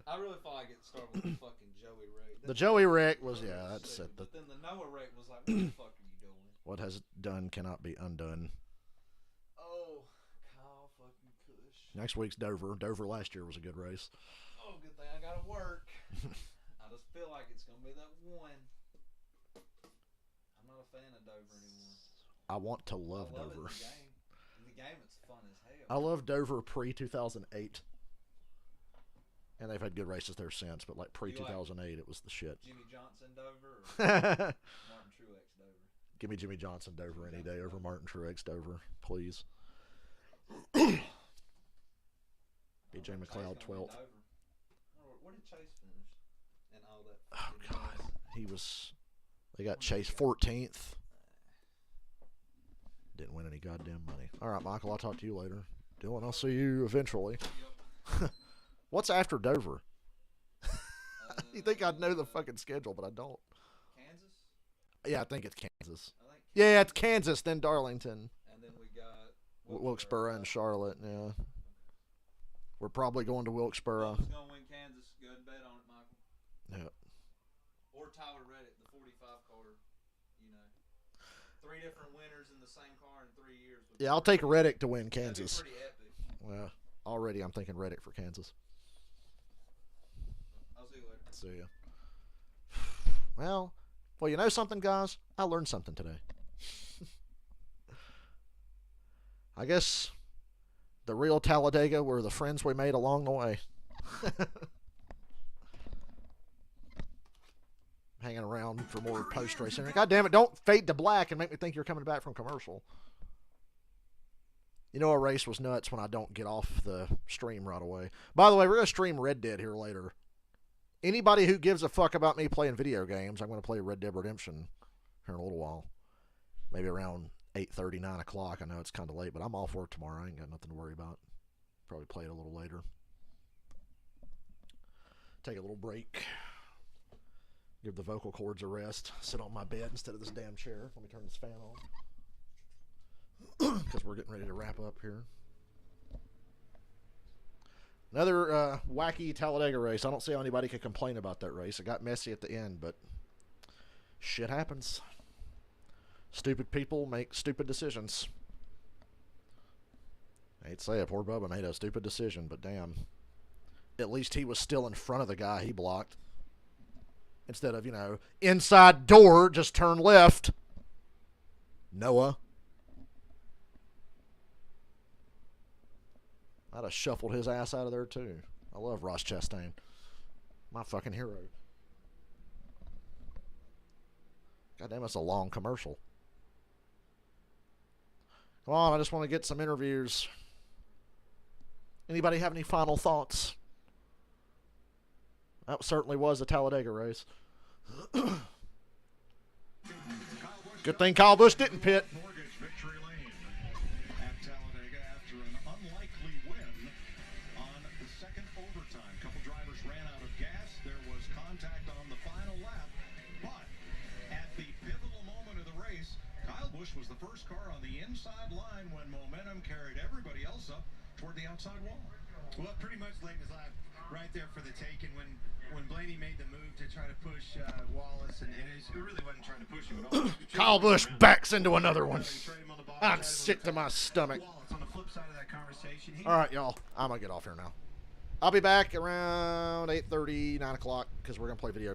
G: I really thought I'd get started with the fucking Joey wreck.
A: The Joey wreck was, yeah, that's it.
G: But then the Noah wreck was like, what the fuck are you doing?
A: What has done cannot be undone.
G: Oh, Kyle fucking Kush.
A: Next week's Dover. Dover last year was a good race.
G: Oh, good thing I got to work. I just feel like it's going to be that one. I'm not a fan of Dover anymore.
A: I want to love
G: I love
A: Dover.
G: It in the game, it's fun as hell.
A: I love Dover pre-2008. And they've had good races there since, but like pre-2008, it was the shit.
G: Jimmy Johnson Dover or Martin Truex Dover?
A: Give me Jimmy Johnson Dover any day over Martin Truex Dover, please. BJ McLeod 12th.
G: Where did Chase finish? And all that.
A: Oh God, they got Chase 14th. Didn't win any goddamn money. All right, Michael, I'll talk to you later. Dylan, I'll see you eventually.
G: Yep.
A: What's after Dover? You think I'd know the fucking schedule, but I don't.
G: Kansas?
A: Yeah, I think it's Kansas. Yeah, it's Kansas, then Darlington.
G: And then we got
A: Wilkesboro and Charlotte, yeah. We're probably going to Wilkesboro.
G: Who's going to win Kansas? Go ahead and bet on it, Michael.
A: Yep.
G: Or Tyler Reddick, the 45 car. You know, 3 different winners in the same car in 3 years.
A: Yeah, I'll take Reddick to win Kansas.
G: That'd be pretty epic.
A: Well, already I'm thinking Reddick for Kansas.
G: I'll see you later.
A: See ya. Well, you know something, guys? I learned something today. I guess the real Talladega were the friends we made along the way. Hanging around for more post-race. God damn it, don't fade to black and make me think you're coming back from commercial. You know a race was nuts when I don't get off the stream right away. By the way, we're going to stream Red Dead here later. Anybody who gives a fuck about me playing video games, I'm going to play Red Dead Redemption here in a little while. Maybe around 8:30, 9 o'clock. I know it's kind of late, but I'm off work tomorrow. I ain't got nothing to worry about. Probably play it a little later. Take a little break. Give the vocal cords a rest. Sit on my bed instead of this damn chair. Let me turn this fan on. Because we're getting ready to wrap up here. Another wacky Talladega race. I don't see how anybody could complain about that race. It got messy at the end, but shit happens. Stupid people make stupid decisions. I hate to say it, poor Bubba made a stupid decision, but damn. at least he was still in front of the guy he blocked. Instead of, inside door, just turn left. Noah. I'd have shuffled his ass out of there, too. I love Ross Chastain. My fucking hero. Goddamn, that's a long commercial. Come on, I just want to get some interviews. Anybody have any final thoughts? That certainly was a Talladega race. Good thing Kyle Busch didn't pit.
B: Mortgage victory lane at Talladega after an unlikely win on the second overtime. A couple drivers ran out of gas. There was contact on the final lap. But at the pivotal moment of the race, Kyle Busch was the first car on the inside line when momentum carried everybody else up toward the outside wall.
C: Well, pretty much late in his life, right there for the taking when Blaney made the move to try to push Wallace, and it really wasn't trying to push him at all.
A: Kyle Busch backs into another one. I'm sick to my stomach.
C: On the flip side of that conversation,
A: all right, y'all. I'm going to get off here now. I'll be back around 8:30, 9 o'clock, because we're going to play video.